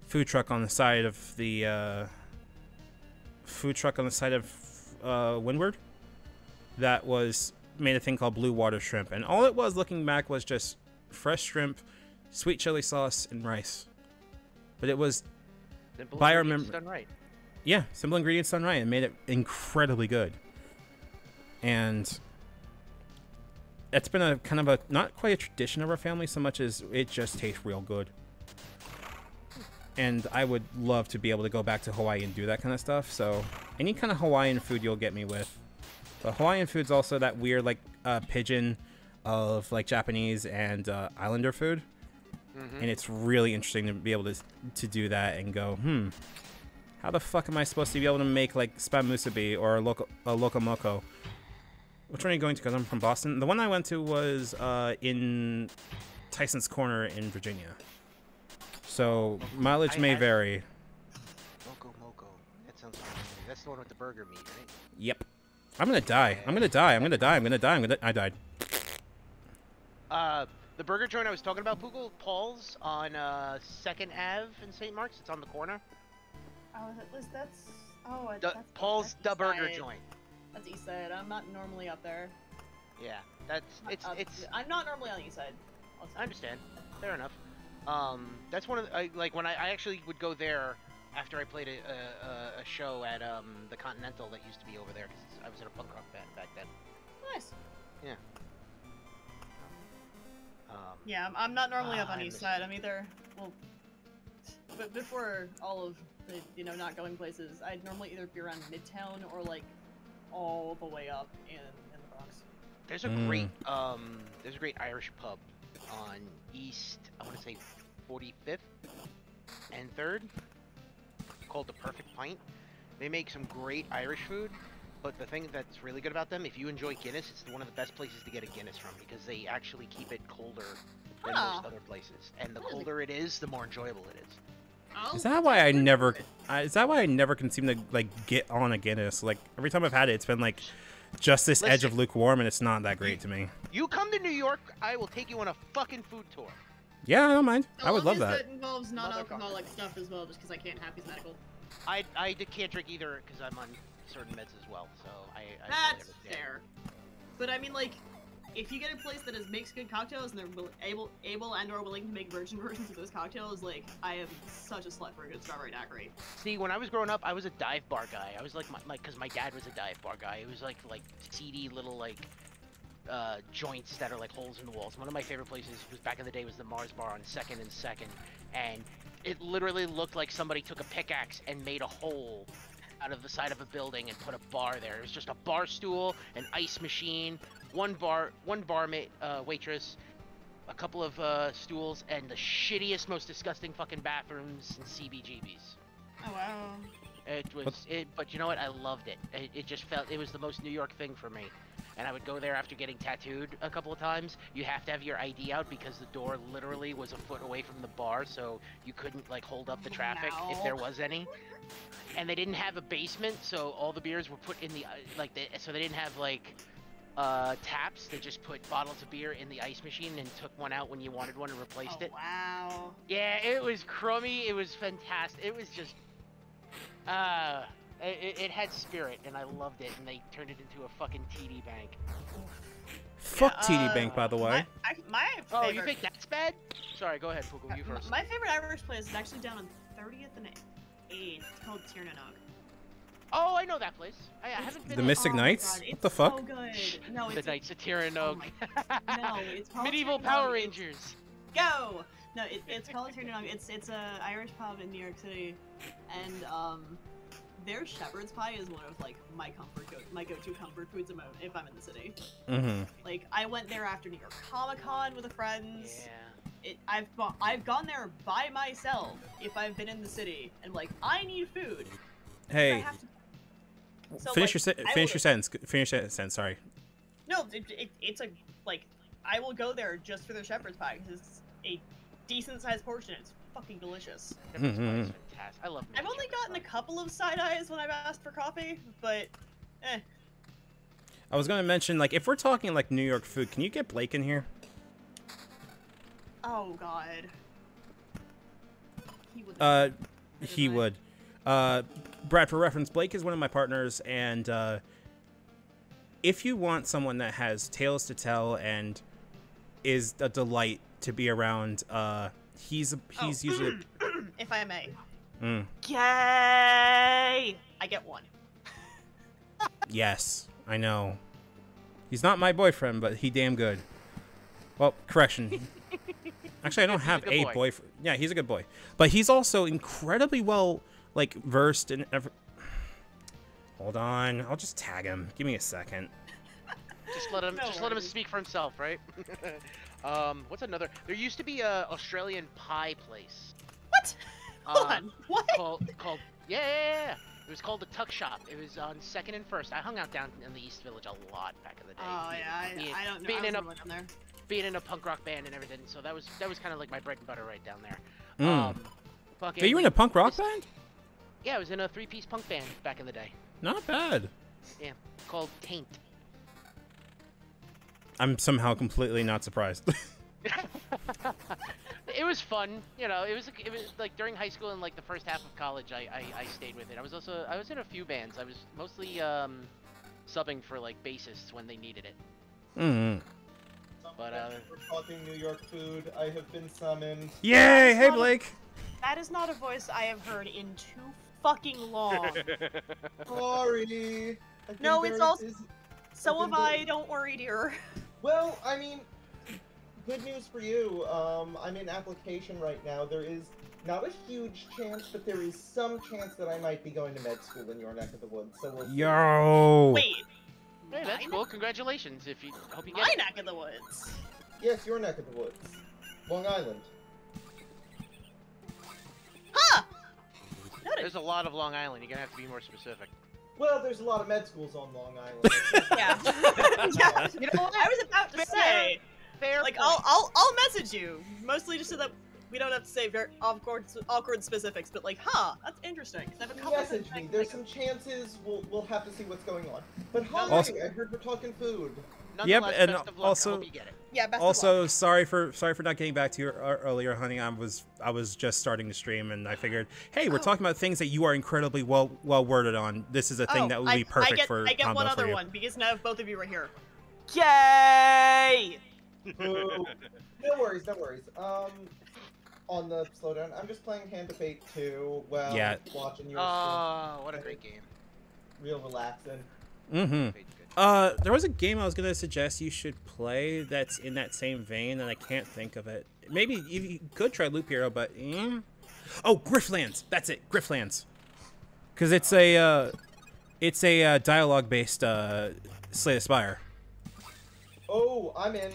food truck on the side of the Windward that was made a thing called Blue Water Shrimp. And all it was looking back was just fresh shrimp, sweet chili sauce, and rice. But it was, Simple by our ingredients done right. yeah, simple ingredients done right and made it incredibly good. And it's been a kind of a, not quite a tradition of our family so much as it just tastes real good. And I would love to be able to go back to Hawaii and do that kind of stuff. So any kind of Hawaiian food you'll get me with. But Hawaiian food's also that weird like pigeon of like Japanese and Islander food. and it's really interesting to be able to do that and go, how the fuck am I supposed to be able to make like spam musubi or a locomoco? Which one are you going to? Because I'm from Boston. The one I went to was in Tyson's Corner in Virginia. So mileage may vary. Moco. That sounds familiar. That's the one with the burger meat, right? Yep. I'm gonna die. I'm gonna die. I died. The burger joint I was talking about, Poogle, Paul's on 2nd Ave in St. Mark's. It's on the corner. Oh, that's Paul's that's the burger East Side. joint. That's East Side. I'm not normally up there. Yeah, it's. I'm not normally on the East Side. I understand. Fair enough. That's one of the, when I actually would go there after I played a show at the Continental that used to be over there because I was in a punk rock band back then. Nice. Yeah. Yeah, I'm not normally up on I East miss Side. I'm either but before all of the not going places, I'd normally either be around Midtown or like all the way up in the Bronx. There's a great Irish pub on East, I want to say 45th and 3rd, called The Perfect Pint. They make some great Irish food, but the thing that's really good about them, if you enjoy Guinness, it's one of the best places to get a Guinness from because they actually keep it colder than most other places. And the colder it is, the more enjoyable it is. Is that why I never? Is that why I never can seem to like get on a Guinness? Like every time I've had it, it's been like just this edge of lukewarm, and it's not that great to me. You come to New York, I will take you on a fucking food tour. Yeah, I don't mind. I would love that. It involves non-alcoholic stuff as well, just because I can't have his medical. I can't drink either because I'm on certain meds as well, so I That's fair. But I mean, like, if you get a place that makes good cocktails and they're able and/or willing to make virgin versions of those cocktails, like, I am such a slut for a good strawberry daiquiri. See, when I was growing up, I was a dive bar guy. I was like, because my dad was a dive bar guy. It was like seedy little joints that are like holes in the walls. One of my favorite places was back in the day was the Mars Bar on 2nd and 2nd, and it literally looked like somebody took a pickaxe and made a hole out of the side of a building and put a bar there. It was just a bar stool, an ice machine, one waitress, a couple of stools, and the shittiest, most disgusting fucking bathrooms and CBGBs. Oh wow. But you know what? I loved it. It just felt, it was the most New York thing for me. And I would go there after getting tattooed a couple of times. You have to have your ID out because the door literally was a foot away from the bar, so you couldn't like hold up the traffic if there was any. And they didn't have a basement, so all the beers were put in the so they didn't have like taps. They just put bottles of beer in the ice machine and took one out when you wanted one and replaced it. Wow. Yeah, it was crummy. It was fantastic. It was just it had spirit, and I loved it, and they turned it into a fucking TD Bank. Fuck TD Bank, by the way. My favorite... Oh, you think that's bad? Sorry, go ahead, Poogle, you first. My favorite Irish place is actually down on 30th and 8th. It's called Tsunami. Oh, I know that place. I haven't been. The Mystic Knights? God, what the fuck? So good. No, the Knights of Tiranog. No, it's called Medieval Tiranog. Power Rangers. Go! No, it's called Tiranog. It's a Irish pub in New York City, and their shepherd's pie is one of like my go-to comfort foods if I'm in the city. Mm-hmm. Like I went there after New York Comic-Con with friends. Yeah. I've gone there by myself if I've been in the city and like I need food. Hey. So, finish your sentence. Finish that sentence. Sorry. No, it's a like I will go there just for their shepherd's pie because it's a decent-sized portion. It's fucking delicious. Shepherd's pie is fantastic. I love. I've only gotten a couple of side eyes when I've asked for coffee, but I was gonna mention like if we're talking like New York food, can you get Blake in here? Oh God. He would. Brad, for reference, Blake is one of my partners, and if you want someone that has tales to tell and is a delight to be around, he's usually. If I may. Yay! I get one. Yes, I know. He's not my boyfriend, but he damn good. Well, correction. Actually, I don't have a boyfriend. Yeah, he's a good boy, but he's also incredibly well like versed in Hold on, I'll just tag him. Give me a second. Just let him speak for himself, right? What's another? There used to be a Australian pie place. What? Hold on. What? Called yeah. It was called the Tuck Shop. It was on 2nd and 1st. I hung out down in the East Village a lot back in the day. Oh yeah, I don't know. Being I in a down there. being in a punk rock band and everything, so that was kind of like my bread and butter right down there. Are you in a punk rock band? Yeah, I was in a 3-piece punk band back in the day. Not bad. Yeah, called Taint. I'm somehow completely not surprised. It was fun, you know. It was like during high school and like the first half of college, I stayed with it. I was in a few bands. I was mostly subbing for like bassists when they needed it. But we're talking New York food. I have been summoned. Yay! Hey Blake. That is not a voice I have heard in too fucking long. Sorry. No, it's also. So have I. Don't worry, dear. Well, I mean, good news for you. I'm in application right now. There is not a huge chance, but there is some chance that I might be going to med school in your neck of the woods. So we'll see. Yo. Wait. Hey, that's cool. Congratulations. Hope you get My it. neck of the woods. Yes, your neck of the woods. Long Island. Huh! There's a lot of Long Island. You're gonna have to be more specific. Well, there's a lot of med schools on Long Island. Yeah. Yeah. You know what? I was about to say, Fair like, point. I'll message you, mostly just so that we don't have to say very awkward specifics, but like, huh, that's interesting. 'Cause I have a couple of Message me. things, There's like, some chances. We'll have to see what's going on. But hi, Also- I heard we're talking food. Yep, Nonetheless, and best of luck. also- I hope you get it. yeah, best of Also, luck. sorry for not getting back to you earlier, honey. I was just starting to stream, and I figured, hey, we're talking about things that you are incredibly well worded on. This is a thing that would be perfect for I get combo one for other you. one because now both of you are here. Yay! Boo. No worries, no worries. On the slowdown, I'm just playing Hand of Fate 2 while Yeah. watching your Oh, what a great game. stream. Real relaxing. Mm-hmm. Fate's good. There was a game I was gonna suggest you should play that's in that same vein, and I can't think of it. Maybe you could try Loop Hero, but oh, Grifflands. That's it, Grifflands. Because it's a dialogue-based Slay the Spire. Oh, I'm in.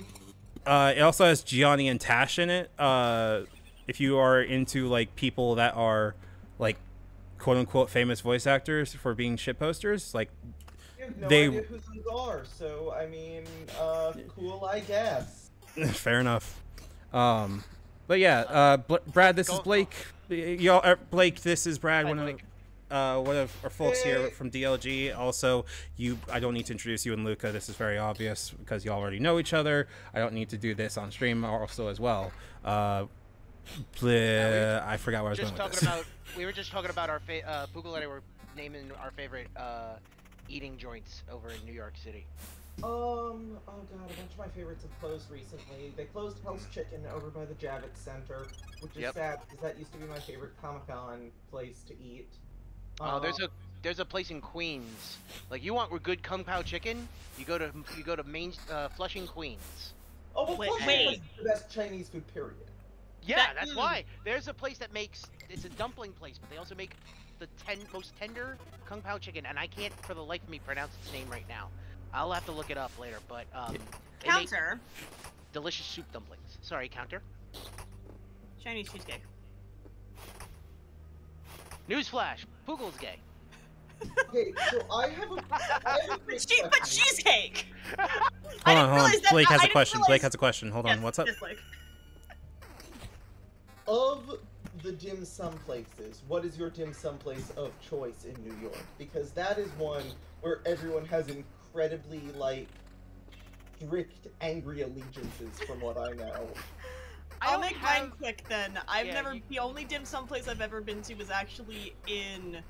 It also has Gianni and Tash in it. If you are into like people that are like quote unquote famous voice actors for being shit posters, like You have no They- idea who these are, so I mean, cool, I guess. fair enough. But yeah, Brad, this is Go- Blake. Y'all, Blake, this is Brad, Hi, one Blake. of our folks here Hey. from DLG. Also, I don't need to introduce you and Luca. This is very obvious because you already know each other. I don't need to do this on stream also as well. I forgot where I was going with this. We were just talking about our Poogle and I were naming our favorite eating joints over in New York City. Oh god, a bunch of my favorites have closed recently. They closed Hell's Chicken over by the Javits Center, which is Yep. sad because that used to be my favorite Comic-Con place to eat. Oh, there's a place in Queens. Like you want good kung pao chicken, you go to Main Flushing, Queens. Oh, well, Wait, Flushing wait. is the best Chinese food, period. Yeah, that's why. There's a place that makes it's a dumpling place, but they also make the most tender kung pao chicken, and I can't for the life of me pronounce its name right now. I'll have to look it up later, but they make Counter. delicious soup dumplings. Sorry, counter. Chinese cheesecake. Newsflash: Poogle's gay. Okay, so I have a great But question. cheesecake. Hold on. realize that- Blake I has a didn't question. realize- Blake has a question. Hold on. Yes, What's up? yes, Blake. Of the dim sum places, what is your dim sum place of choice in New York? Because that is one where everyone has incredibly, like, strict, angry allegiances from what I know. I'll make mine quick then. Yeah, The only dim sum place I've ever been to was actually in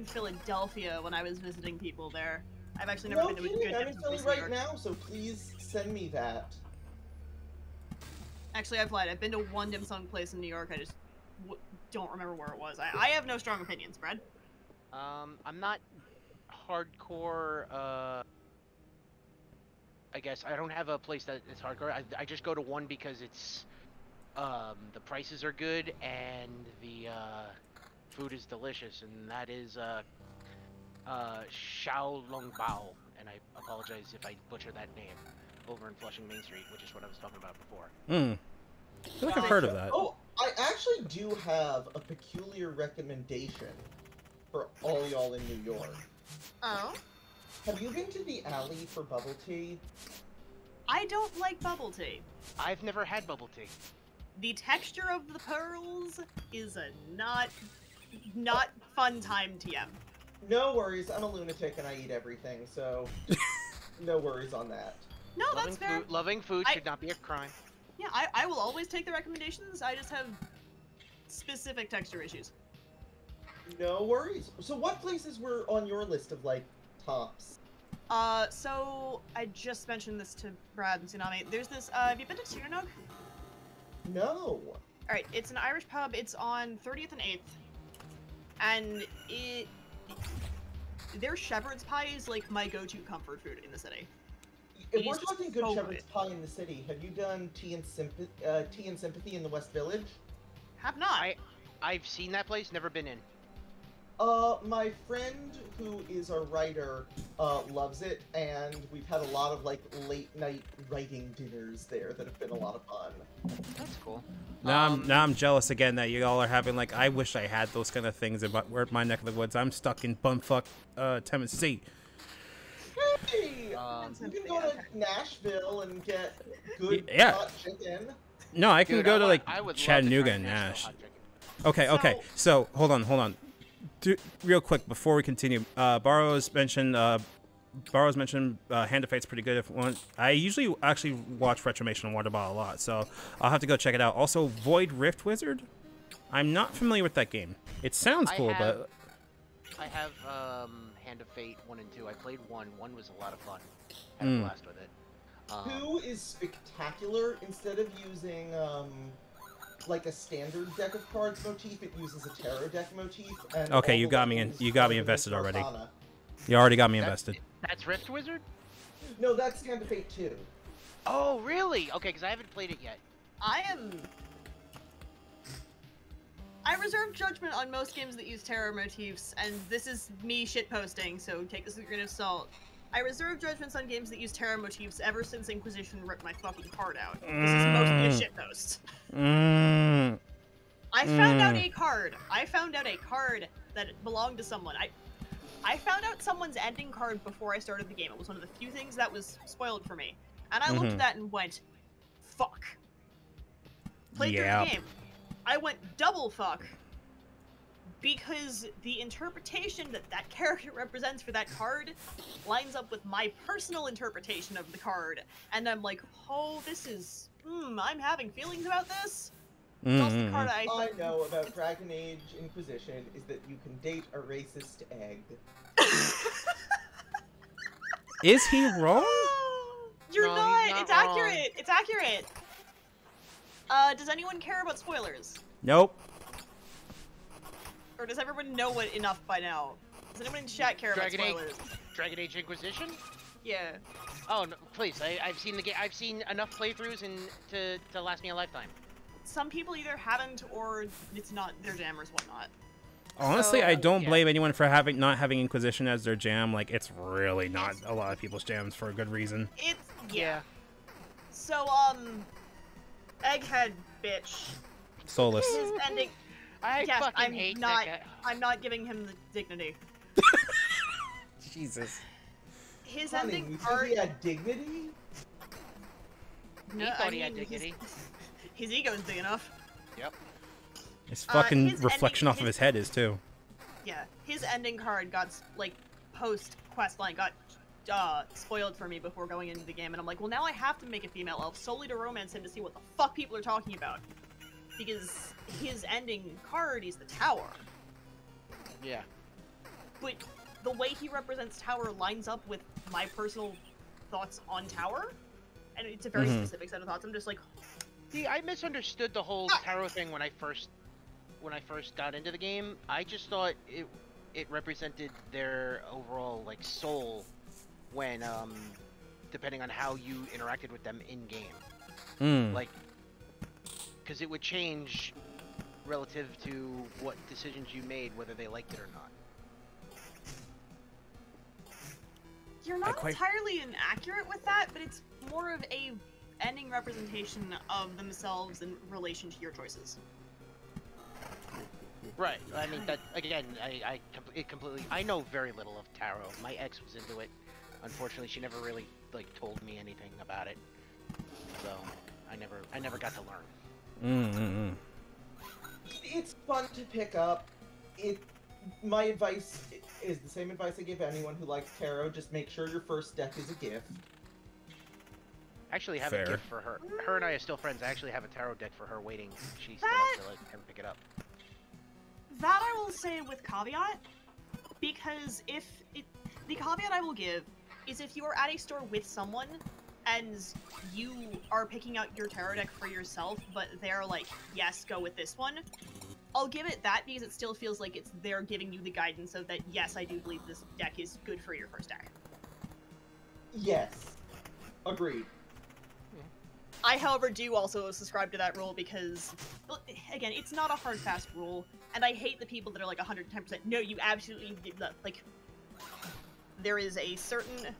Philadelphia when I was visiting people there. I've actually never No been to a kidding, good I'm dim in sum Philly place in New right York. now, so please send me that. Actually, I've lied. I've been to one dim sum place in New York. I just don't remember where it was. I have no strong opinions, Brad. I'm not hardcore. I guess I don't have a place that is hardcore. I just go to one because it's the prices are good and the food is delicious, and that is Xiao Long Bao. And I apologize if I butcher that name. over in Flushing Main Street, which is what I was talking about before. Hmm. I feel like I've heard of that. Oh, I actually do have a peculiar recommendation for all y'all in New York. Oh? Have you been to the alley for bubble tea? I don't like bubble tea. I've never had bubble tea. The texture of the pearls is a not fun time TM. No worries, I'm a lunatic and I eat everything, so no worries on that. No, that's fair. Loving food should not be a crime. Yeah, I will always take the recommendations. I just have specific texture issues. No worries. So what places were on your list of, like, tops? So I just mentioned this to Brad and Tsunami. There's this, have you been to Tsunami? No. Alright, it's an Irish pub. It's on 30th and 8th. And their shepherd's pie is, like, my go-to comfort food in the city. If we're talking good so shepherd's good. pie in the city, have you done tea and sympathy in the West Village? Have not. I've seen that place, never been in. My friend who is a writer, loves it, and we've had a lot of, like, late-night writing dinners there that have been a lot of fun. That's cool. Now I'm jealous again that you all are having, like, I wish I had those kind of things in my neck of the woods. I'm stuck in bumfuck, Tennessee. Hey! You can go to Nashville and get good Yeah. hot chicken. No, I can Dude, go to, like, I would love to Chattanooga try and Nashville Nash. hot chicken. Okay. So, hold on. Real quick before we continue, Barrow's mentioned Hand of Fate's pretty good. If one, I usually actually watch Retromation and Waterball a lot, so I'll have to go check it out. Also, Void Rift Wizard. I'm not familiar with that game. It sounds cool, but I have Hand of Fate 1 and 2. I played 1. 1 was a lot of fun. Had a blast with it. 2 is spectacular. Instead of using like a standard deck of cards motif, it uses a tarot deck motif. And okay, all you the got me weapons you got me are invested already. Arcana. You already got me invested. That's Rift Wizard? No, that's Hand of Fate 2. Oh, really? Okay, because I haven't played it yet. I reserve judgment on most games that use tarot motifs, and this is me shitposting, so take this with a grain of salt. I reserve judgments on games that use tarot motifs ever since Inquisition ripped my fucking heart out. This is mostly a shitpost. I found out a card. I found out a card that belonged to someone. I found out someone's ending card before I started the game. It was one of the few things that was spoiled for me. And I looked at that and went, fuck. Played through the game. I went double fuck. Because the interpretation that character represents for that card lines up with my personal interpretation of the card. And I'm like, oh, this is... I'm having feelings about this. It's also the card I know about Dragon Age Inquisition is that you can date a racist egg. Is he wrong? You're No, not. he's not It's wrong. accurate. It's accurate. Does anyone care about spoilers? Nope. Or does everyone know it enough by now? Does anyone in chat care about spoilers? Dragon Age Inquisition? Yeah. Oh no, please! I've seen the game. I've seen enough playthroughs to last me a lifetime. Some people either haven't or it's not their jam or whatnot. Honestly, So, I don't blame anyone for not having Inquisition as their jam. Like, it's really not a lot of people's jams for a good reason. It's So Egghead bitch. Soulless. His ending. I yes, fucking hate not. that guy. I'm not giving him the dignity. Jesus. His Honey, ending you art. think he had dignity? He thought he had dignity. His ego's big enough. Yep. His fucking his reflection ending- off of his head is too. Yeah, his ending card got like post questline got spoiled for me before going into the game, and I'm like, well, now I have to make a female elf solely to romance him to see what the fuck people are talking about, because his ending card is the tower. Yeah. But the way he represents tower lines up with my personal thoughts on tower, and it's a very specific set of thoughts. I'm just like, See, I misunderstood the whole tarot thing when I first got into the game. I just thought it represented their overall like soul when depending on how you interacted with them in game. Like, because it would change relative to what decisions you made, whether they liked it or not. you're not entirely inaccurate with that, but it's more of a ending representation of themselves in relation to your choices. Right. I mean, that again, it completely. I know very little of tarot. My ex was into it. Unfortunately, she never really like told me anything about it, so I never got to learn. It's fun to pick up. My advice is the same advice I give anyone who likes tarot. Just make sure your first deck is a gift. I actually have Fair. a gift for her. Her and I are still friends. I actually have a tarot deck for her waiting. She still has to like have pick it up. That I will say with caveat, because the caveat I will give is if you are at a store with someone and you are picking out your tarot deck for yourself, but they're like, yes, go with this one, I'll give it that because it still feels like they're giving you the guidance of that, yes, I do believe this deck is good for your first deck. Yes. Agreed. I, however, do also subscribe to that rule because, again, it's not a hard, fast rule, and I hate the people that are like 110%, no, you absolutely did not. Like, there is a certain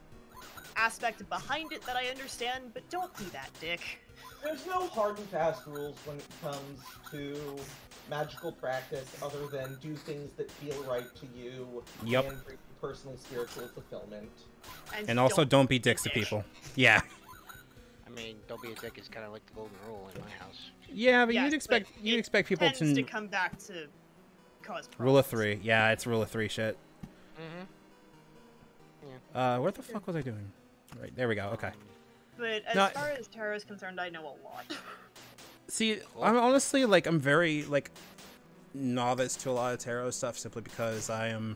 aspect behind it that I understand, but don't be that dick. There's no hard and fast rules when it comes to magical practice other than do things that feel right to you Yep. and bring you personal spiritual fulfillment. And also, don't be dicks to dick. people. Yeah. I mean, don't be a dick is kind of like the golden rule in my house. Yeah, but Yes, you'd expect people tends to to come back to cause problems. rule of 3. Yeah, it's rule of 3 shit. Mm-hmm. What the fuck was I doing? Right, there we go. Okay. But as No, far as tarot is concerned, I know a lot. See, I'm honestly like I'm very like novice to a lot of tarot stuff simply because I am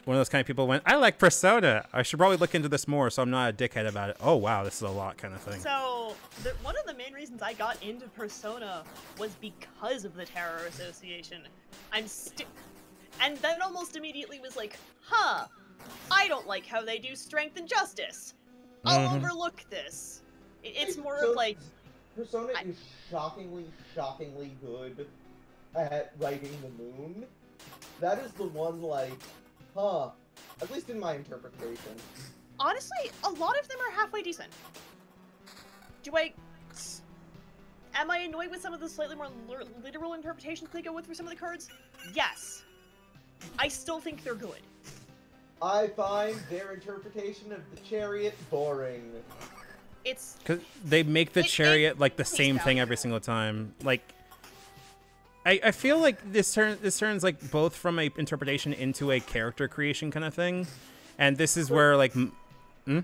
one of those kind of people when I like Persona. I should probably look into this more so I'm not a dickhead about it. Oh wow, this is a lot kind of thing. So, one of the main reasons I got into Persona was because of the Tarot Association. And then almost immediately was like, huh, I don't like how they do strength and justice. I'll overlook this. It's more of like... Persona is shockingly good at writing the moon. That is the one, like, huh, at least in my interpretation. Honestly, a lot of them are halfway decent. Am I annoyed with some of the slightly more literal interpretations they go with for some of the cards? Yes. I still think they're good. I find their interpretation of the chariot boring. It's... Because they make the chariot like the same thing every single time. Like, I feel like this turns like both from a interpretation into a character creation kind of thing, and this is where like, I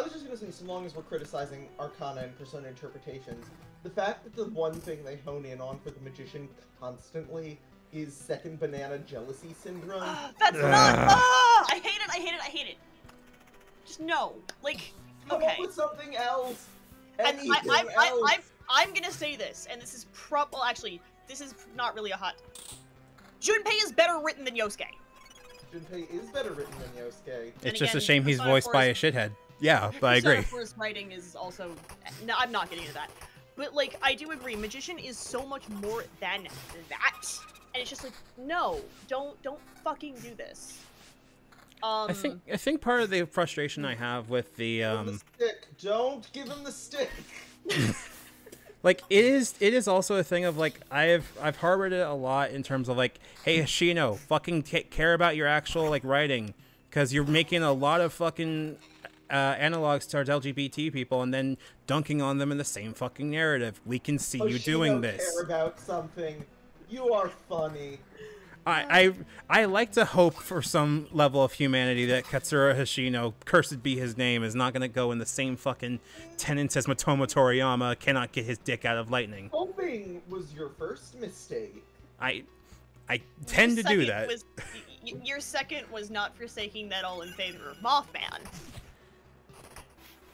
was just gonna say, so long as we're criticizing Arcana and Persona interpretations, the fact that the one thing they hone in on for the magician constantly is second banana jealousy syndrome. That's not. Oh, I hate it. Just no. Like, Come okay. up with something else. And Anything else. I'm gonna say this, and this is well, actually, this is not really a hot. Junpei is better written than Yosuke. Junpei is better written than Yosuke. it's just a again, shame he's Persona voiced by a 4's shithead. Yeah, but I agree. Persona 4's writing is also. No, I'm not getting into that. But like, I do agree. Magician is so much more than that, and it's just like, no, don't fucking do this. I think part of the frustration I have with the Give him the stick. Don't give him the stick. like it is also a thing of like I've harbored it a lot in terms of like, hey Hoshino, fucking care about your actual like writing, because you're making a lot of fucking analogs towards LGBT people and then dunking on them in the same fucking narrative. We can see you doing this. Care about something. You are funny. I like to hope for some level of humanity that Katsura Hoshino, cursed be his name, is not going to go in the same fucking tenets as Matomo Toriyama cannot get his dick out of lightning. Hoping was your first mistake. I tend to do that. Your second was not forsaking that all in favor of Mothman.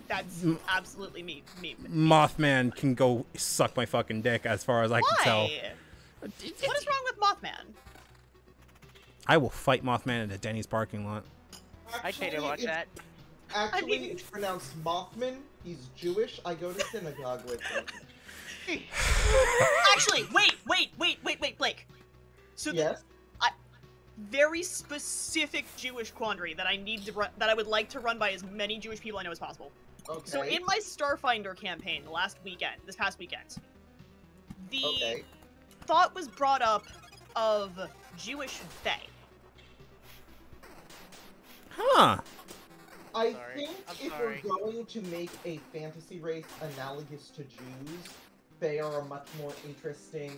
That's absolutely me. Mothman can go suck my fucking dick as far as I can tell. What is wrong with Mothman? I will fight Mothman in a Denny's parking lot. I'd pay to watch that. Actually, it's pronounced Mothman. He's Jewish. I go to synagogue with him. Actually, wait, Blake. So yes? very specific Jewish quandary that I need to run, that I would like to run by as many Jewish people I know as possible. Okay. So in my Starfinder campaign this past weekend, the thought was brought up of Jewish fae. Huh. I Sorry. think I'm if sorry. we're going to make a fantasy race analogous to Jews, they are a much more interesting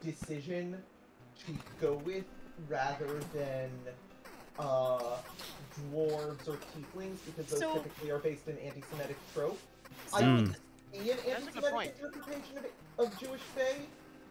decision to go with rather than dwarves or tieflings, because those typically are based in anti-Semitic trope. I can see an That's a good anti-Semitic point. interpretation of Jewish fae,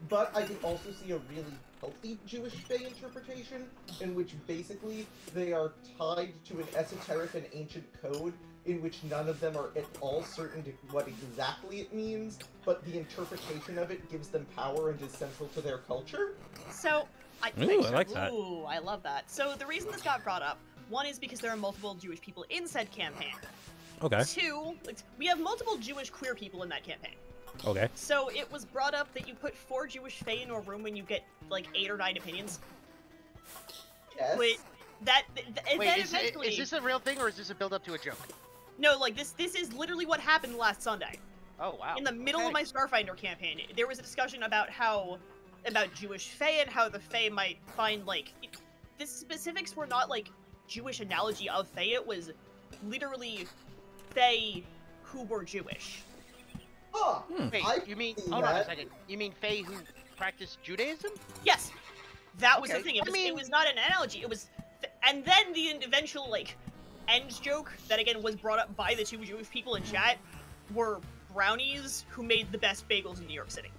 but I can also see a really healthy Jewish fae interpretation, in which basically they are tied to an esoteric and ancient code in which none of them are at all certain to what exactly it means, but the interpretation of it gives them power and is central to their culture. So, I like that. Ooh, I love that. So the reason this got brought up, one is because there are multiple Jewish people in said campaign. Okay. Two, we have multiple Jewish queer people in that campaign. Okay. So it was brought up that you put 4 Jewish fae in a room when you get like 8 or 9 opinions. Yes. But that and Wait, then is eventually, this a real thing, or is this a build-up to a joke? no, like this is literally what happened last Sunday. Oh, wow. In the middle of my Starfinder campaign, there was a discussion about Jewish fae and how the fae might find like the specifics were not like Jewish analogy of fae. It was literally fae who were Jewish. Oh, Wait, I you mean... see Hold on a that. second. You mean fae who practice Judaism? Yes, that was the Okay. thing. It I was, mean- it was not an analogy. It was, and then the eventual like end joke that again was brought up by the 2 Jewish people in chat were brownies who made the best bagels in New York City.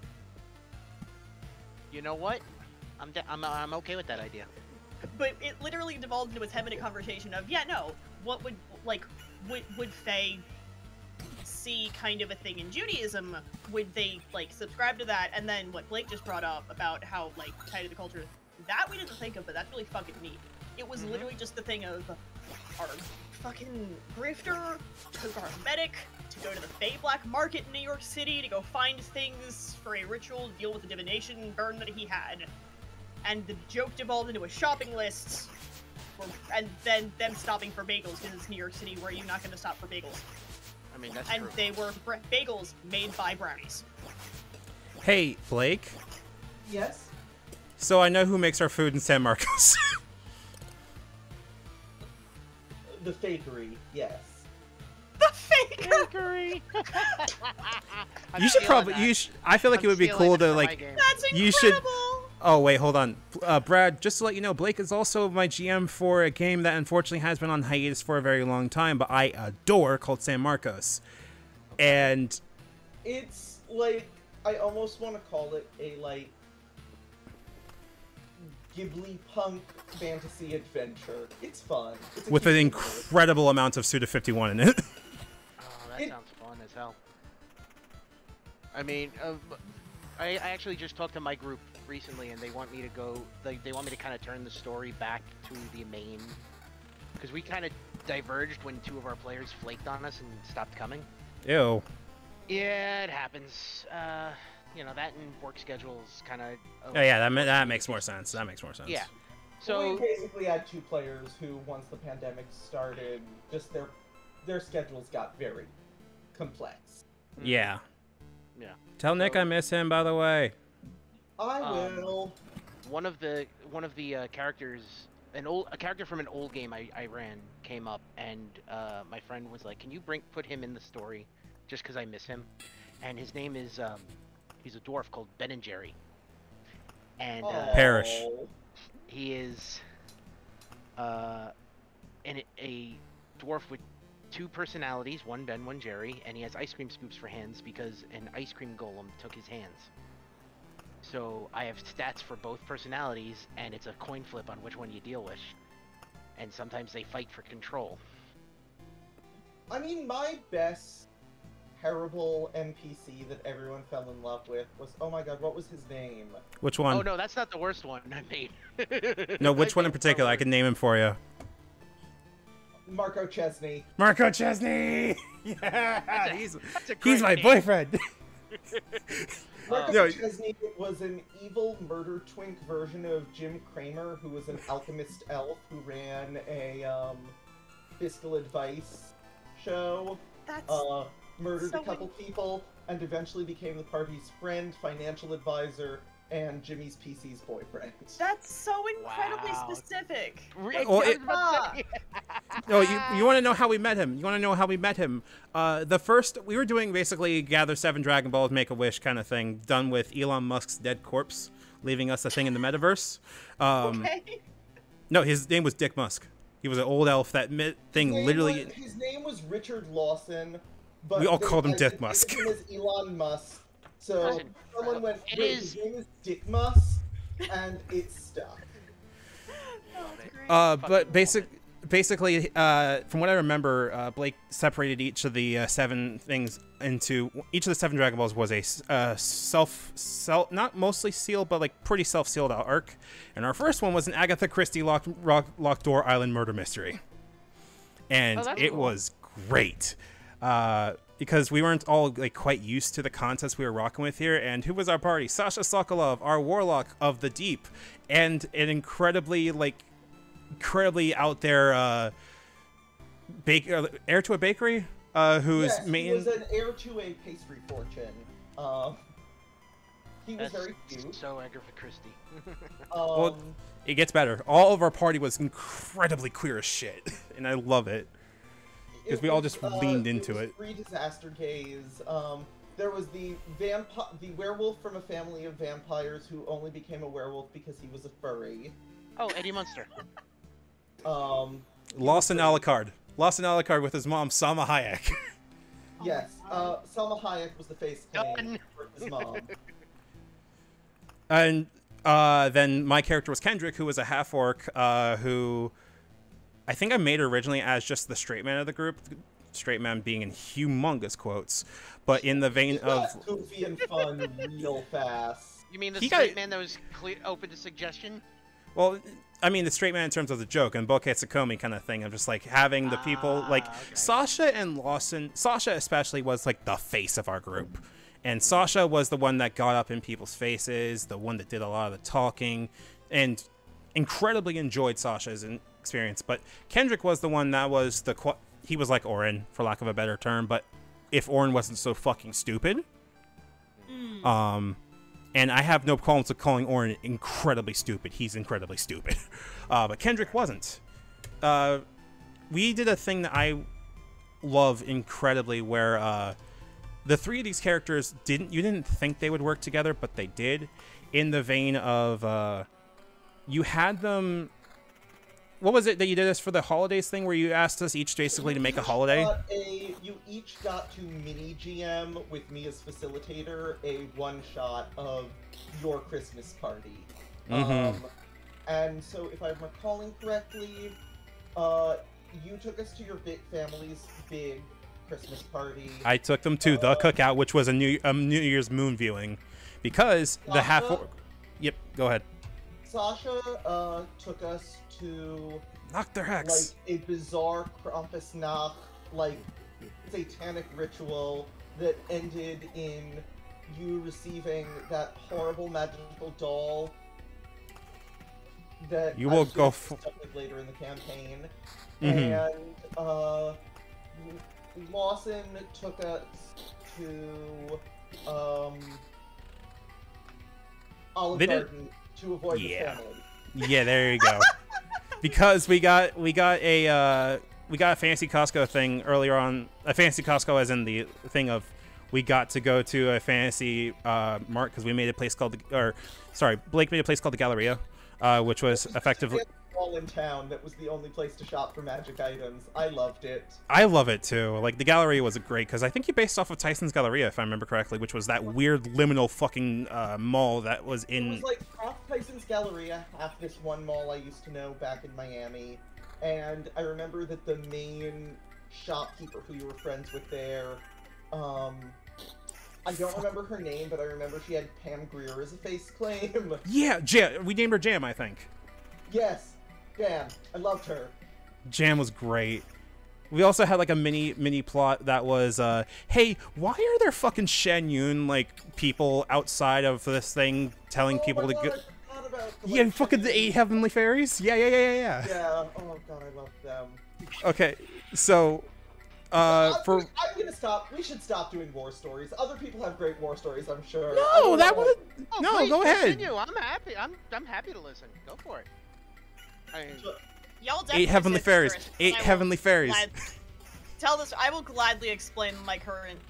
You know what? I'm okay with that idea. But it literally devolved into a 10-minute conversation of, yeah, no, what would, like, would Faye see kind of a thing in Judaism? Would they, like, subscribe to that? And then what Blake just brought up about how, like, tied to the culture, that we didn't think of, but that's really fucking neat. It was literally just the thing of our fucking grifter took our medic to go to the Fae Black Market in New York City to go find things for a ritual to deal with the divination burn that he had. And the joke devolved into a shopping list, and then them stopping for bagels, because it's New York City where you're not going to stop for bagels. I mean, that's And true. they were bagels made by brownies. Hey, Blake. Yes? So I know who makes our food in San Marcos. The fakery, yes. The faker! Bakery. You should probably. I feel like it would be cool to like. That's incredible! You should. Oh wait, hold on, Brad. Just to let you know, Blake is also my GM for a game that unfortunately has been on hiatus for a very long time, but I adore, called San Marcos. And It's like, I almost want to call it a, like, Ghibli punk fantasy adventure. It's fun. It's a with cute an adventure. incredible amount of Suda 51 in it. Oh, that It- sounds fun as hell. I mean, I actually just talked to my group recently, and they want me to go. They want me to kind of turn the story back to the main, because we kind of diverged when 2 of our players flaked on us and stopped coming. Ew. Yeah, it happens. You know, that and work schedules kind of. Oh yeah, that makes more sense. That makes more sense. Yeah. We So basically had 2 players who, once the pandemic started, just their schedules got very complex. Yeah. yeah, Tell Nick So- I miss him, by the way. I will. one of the characters, a character from an old game I ran came up, and my friend was like, "Can you put him in the story, just because I miss him?" And his name is he's a dwarf called Ben and Jerry, and Perish. Oh. he is a dwarf with 2 personalities, one Ben, one Jerry, and he has ice cream scoops for hands because an ice cream golem took his hands. So I have stats for both personalities, and it's a coin flip on which one you deal with. And sometimes they fight for control. I mean, my best terrible NPC that everyone fell in love with was, oh my god, what was his name? Which one? Oh no, that's not the worst one I made. No, which I one in made particular? I Harvard. can name him for you. Marco Chesney. Marco Chesney! Yeah! That's a He's great my name. boyfriend! Mark No, McChesney was an evil murder twink version of Jim Cramer, who was an alchemist elf who ran a fiscal advice show. That's Murdered so a couple people, and eventually became the party's friend, financial advisor, and Jimmy's PC's boyfriend. that's so incredibly Wow. specific. Well, Well, no, you want to know how we met him? You want to know how we met him? The first, we were doing basically gather 7 Dragon Balls, make a wish kind of thing, done with Elon Musk's dead corpse, leaving us a thing in the metaverse. Okay. No, his name was Dick Musk. He was an old elf. That thing literally. His name was Richard Lawson, but We all they called him Dick identified Musk. him as Elon Musk. So Listen, someone went, it "Wait, is- his name is Dick Musk," and it stuck. But basically, from what I remember, Blake separated each of the 7 things into each of the 7 Dragon Balls was a not mostly sealed, but like pretty self-sealed arc. And our first one was an Agatha Christie locked door island murder mystery, and Oh, that's it cool. was great. Because we weren't all like quite used to the concepts we were rocking with here. And who was our party? Sasha Sokolov, our warlock of the deep, and an incredibly out there heir to a bakery, whose Yes, main. he was an heir to a pastry fortune. He was That's very cute. so Agatha Christie. Well, it gets better. All of our party was incredibly queer as shit, and I love it. 'Cause we all just leaned into it. 3 disaster gays. There was the werewolf from a family of vampires who only became a werewolf because he was a furry. Oh, Eddie Munster. Lawson Alucard. Lawson Alucard with his mom, Salma Hayek. Yes, Salma Hayek was the face Done. paint for his mom. And then my character was Kendrick, who was a half-orc, who I think I made originally as just the straight man of the group. Straight man being in humongous quotes, but in the vein He got of... goofy and fun real fast. You mean the He straight got- man that was open to suggestion? Well, I mean, the straight man in terms of the joke and Bokeh Tsukomi kind of thing of just like having the people like okay. Sasha and Lawson. Sasha especially was like the face of our group, and Sasha was the one that got up in people's faces, the one that did a lot of the talking, and incredibly enjoyed Sasha's experience. But Kendrick was the one that was he was like Orin, for lack of a better term, but if Orin wasn't so fucking stupid. And I have no problems with calling Orin incredibly stupid. He's incredibly stupid. But Kendrick wasn't. We did a thing that I love incredibly where the 3 of these characters you didn't think they would work together, but they did. In the vein of you had them... What was it that you did this for the holidays thing where you asked us each basically to make a holiday? You each got to mini GM with me as facilitator a one-shot of your Christmas party. And so if I'm recalling correctly, you took us to your family's big Christmas party. I took them to the cookout, which was a New Year's moon viewing, because the half. Yep, go ahead. Sasha took us to Knock their like hex. a bizarre Krampusnacht, like satanic ritual that ended in you receiving that horrible magical doll that You will I go shared stuff with later in the campaign. Mhm. And Lawson took us to Olive They did- Garden to avoid the Yeah. family. Yeah, there you go. Because we got a fancy Costco thing earlier on. A fancy Costco, as in the thing of we got to go to a fancy mart because we made a place called Blake made a place called the Galleria, which was effectively. All in town that was the only place to shop for magic items. I loved it. I love it too. Like the Galleria was great because I think you based off of Tyson's Galleria, if I remember correctly, which was that weird liminal fucking mall that was It in. was like half Tyson's Galleria, half this one mall I used to know back in Miami. And I remember that the main shopkeeper who you were friends with there, I don't remember her name, but I remember she had Pam Grier as a face claim. Yeah, Jam. We named her Jam, I think. Yes, damn, I loved her. Jam was great. we also had like a mini plot that was, hey, why are there fucking Shen Yun like people outside of this thing telling people to go? I forgot about the, Yeah, like, fucking the 8 heavenly fairies. Yeah. Yeah. Oh god, I love them. Okay, so I'm for gonna stop. We should stop doing war stories. Other people have great war stories, I'm sure. no, that was Oh, no. please, Go ahead. continue. I'm happy. I'm happy to listen. Go for it. I mean, Y'all definitely 8 heavenly said fairies. first, 8 I will heavenly fairies. Tell this. I will gladly explain my current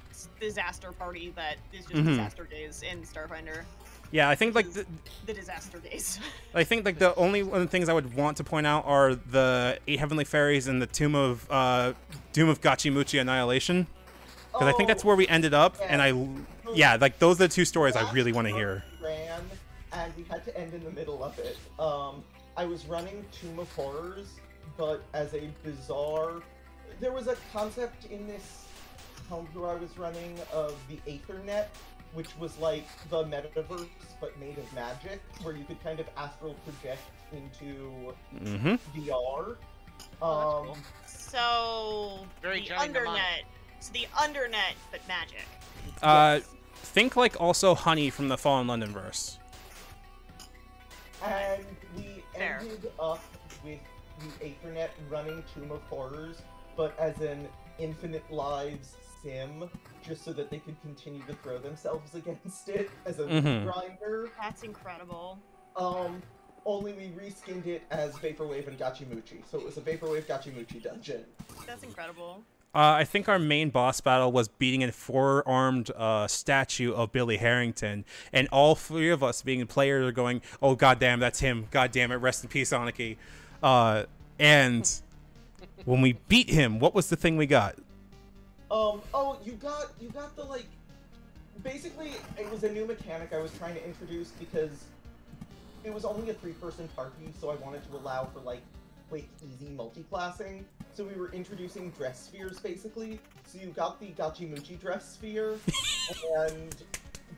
disaster party that is just Mhm. disaster days in Starfinder. Yeah, I think like The disaster days. I think like the only one of the things I would want to point out are the 8 heavenly fairies and the Doom of Gachimuchi Annihilation, because I think that's where we ended up. And yeah, like those are the 2 stories I really want to hear. Ran, and we had to end in the middle of it. I was running Tomb of Horrors, but as a bizarre, there was a concept in this homebrew I was running of the Aethernet, which was like the metaverse but made of magic, where you could kind of astral project into VR. cool. So Very the Johnny Mnemonic. undernet. So the undernet, but magic. Think like also Honey from the Fallen London verse. And we Fair. ended up with the Aethernet running Tomb of Horrors, but as an infinite lives sim, just so that they could continue to throw themselves against it as a grinder. That's incredible. Only we reskinned it as Vaporwave and Gachimuchi, so it was a Vaporwave Gachimuchi dungeon. That's incredible. I think our main boss battle was beating a 4-armed statue of Billy Harrington, and all 3 of us being players are going, "Oh goddamn, that's him! God damn it, rest in peace, Aniki." And when we beat him, what was the thing we got? Oh, you got the, like, basically, it was a new mechanic I was trying to introduce because it was only a 3-person party, so I wanted to allow for, like, quick, easy multi-classing. So we were introducing dress spheres, basically. So you got the Gachimuchi dress sphere, and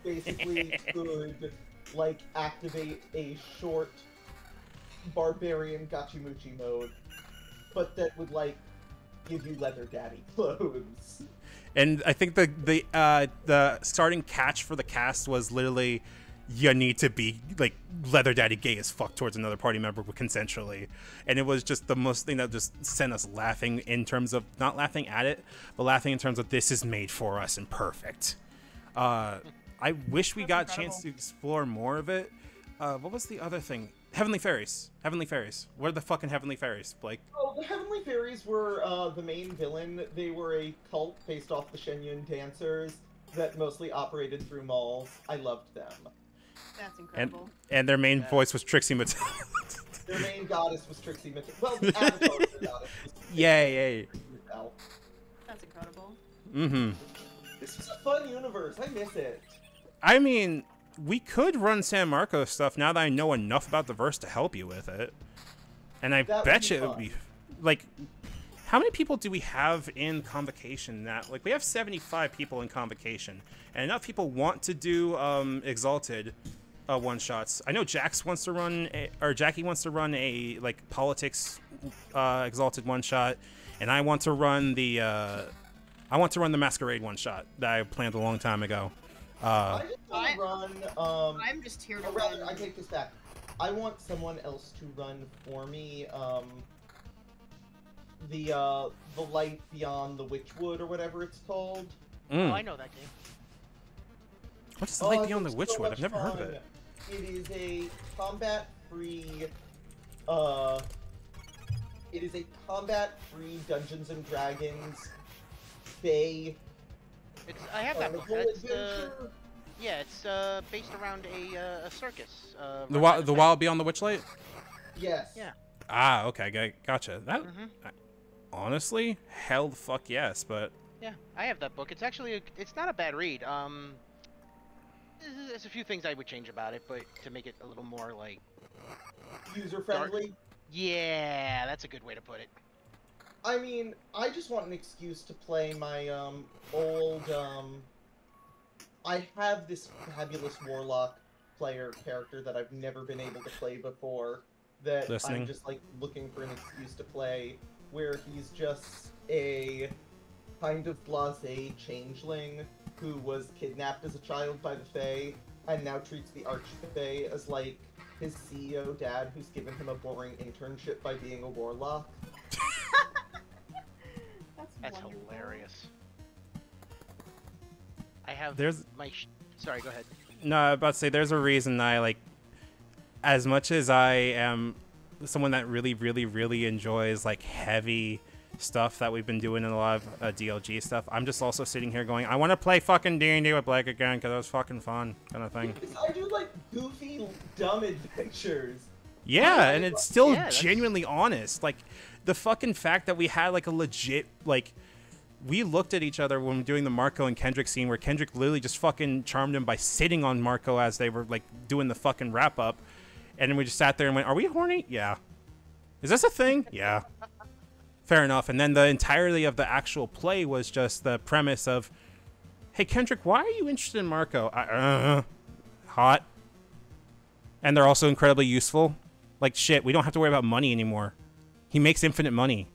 basically could, like, activate a short barbarian Gachimuchi mode, but that would, like, give you leather daddy clothes. And I think the starting catch for the cast was literally, you need to be like leather daddy gay as fuck towards another party member consensually. And it was just the most thing that just sent us laughing, in terms of not laughing at it, but laughing in terms of this is made for us and perfect. I wish we got a chance to explore more of it. What was the other thing? Heavenly Fairies. Heavenly Fairies. What are the fucking Heavenly Fairies, Blake? Oh, the Heavenly Fairies were the main villain. They were a cult based off the Shenyun dancers that mostly operated through malls. I loved them. That's incredible. And their main voice was Trixie Mattel. Their main goddess was Trixie Mattel. Well, the avatar of their goddess was Yay. Mattel. That's incredible. This was a fun universe. I miss it. I mean, we could run San Marcos stuff now that I know enough about the verse to help you with it. And I That would bet be you it would be, like, how many people do we have in Convocation? That, like, we have 75 people in Convocation, and enough people want to do Exalted one-shots. I know Jackie wants to run a like politics Exalted one-shot, and I want to run the Masquerade one-shot that I planned a long time ago. I just want to run. I'm just here to or rather, run. I take this back. I want someone else to run for me. The Light Beyond the Witchwood or whatever it's called. Oh, I know that game. What is the Light Oh, Beyond the it's so Witchwood? much I've never heard of fun. it. It is a combat-free, Dungeons and Dragons Bay. I have that book. carnival That's adventure. yeah, it's based around a circus. The run by the Wild Beyond the Witchlight? Yes. Yeah. Ah, okay, gotcha. That honestly, hell the fuck yes, but Yeah, I have that book. It's actually it's not a bad read. There's a few things I would change about it, but to make it a little more like User-friendly. yeah, that's a good way to put it. I mean, I just want an excuse to play my old. I have this fabulous warlock player character that I've never been able to play before. That Listening. I'm just like looking for an excuse to play where he's just a kind of blasé changeling who was kidnapped as a child by the Fae and now treats the Archfey as like his CEO dad who's given him a boring internship by being a warlock. That's wonderful. hilarious. I have There's- my. Sorry, go ahead. No, I was about to say there's a reason I like, as much as I am someone that really, really, really enjoys like heavy stuff that we've been doing in a lot of DLG stuff. I'm just also sitting here going, I want to play fucking D&D with Blake again because it was fucking fun, kind of thing. I do like goofy, dumb adventures. Yeah, and it's still Yeah, that's- genuinely honest. Like, the fucking fact that we had like a legit like. We looked at each other when we were doing the Marco and Kendrick scene where Kendrick literally just fucking charmed him by sitting on Marco as they were like doing the fucking wrap up. And then we just sat there and went, are we horny? Yeah. Is this a thing? Yeah. Fair enough. And then the entirety of the actual play was just the premise of, hey, Kendrick, why are you interested in Marco? Hot. And they're also incredibly useful. Like, shit, we don't have to worry about money anymore. He makes infinite money.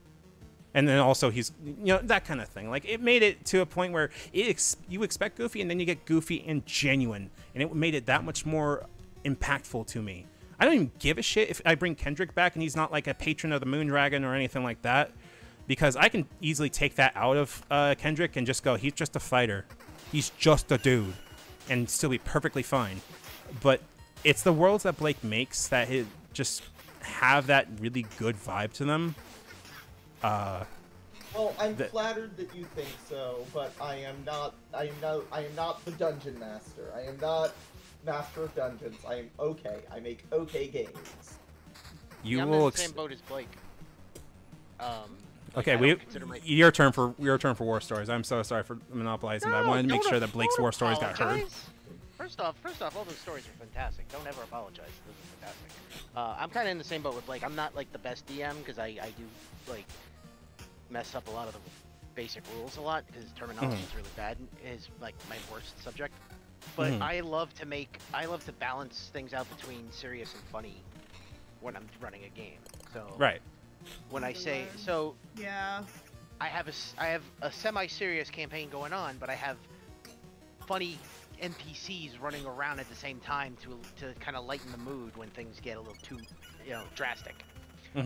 And then also he's, that kind of thing. Like, it made it to a point where you expect Goofy and then you get Goofy and genuine. And it made it that much more impactful to me. I don't even give a shit if I bring Kendrick back and he's not like a patron of the Moondragon or anything like that. Because I can easily take that out of Kendrick and just go, he's just a fighter. He's just a dude. And still be perfectly fine. But it's the worlds that Blake makes that just have that really good vibe to them. Well, I'm flattered that you think so, but I am not the dungeon master. I am not master of dungeons. I am okay. I make okay games. I'm in the same boat as Blake. Okay, your turn for war stories. I'm so sorry for monopolizing, but I wanted to make sure that Blake's war stories got heard. First off, all those stories are fantastic. Don't ever apologize. Those are fantastic. I'm kind of in the same boat with Blake. I'm not like the best DM because I do like mess up a lot of the basic rules a lot because terminology is really bad. Is like my worst subject. But I love to balance things out between serious and funny when I'm running a game. So right. When I say so, yeah, I have a semi-serious campaign going on, but I have funny NPCs running around at the same time to kind of lighten the mood when things get a little too drastic.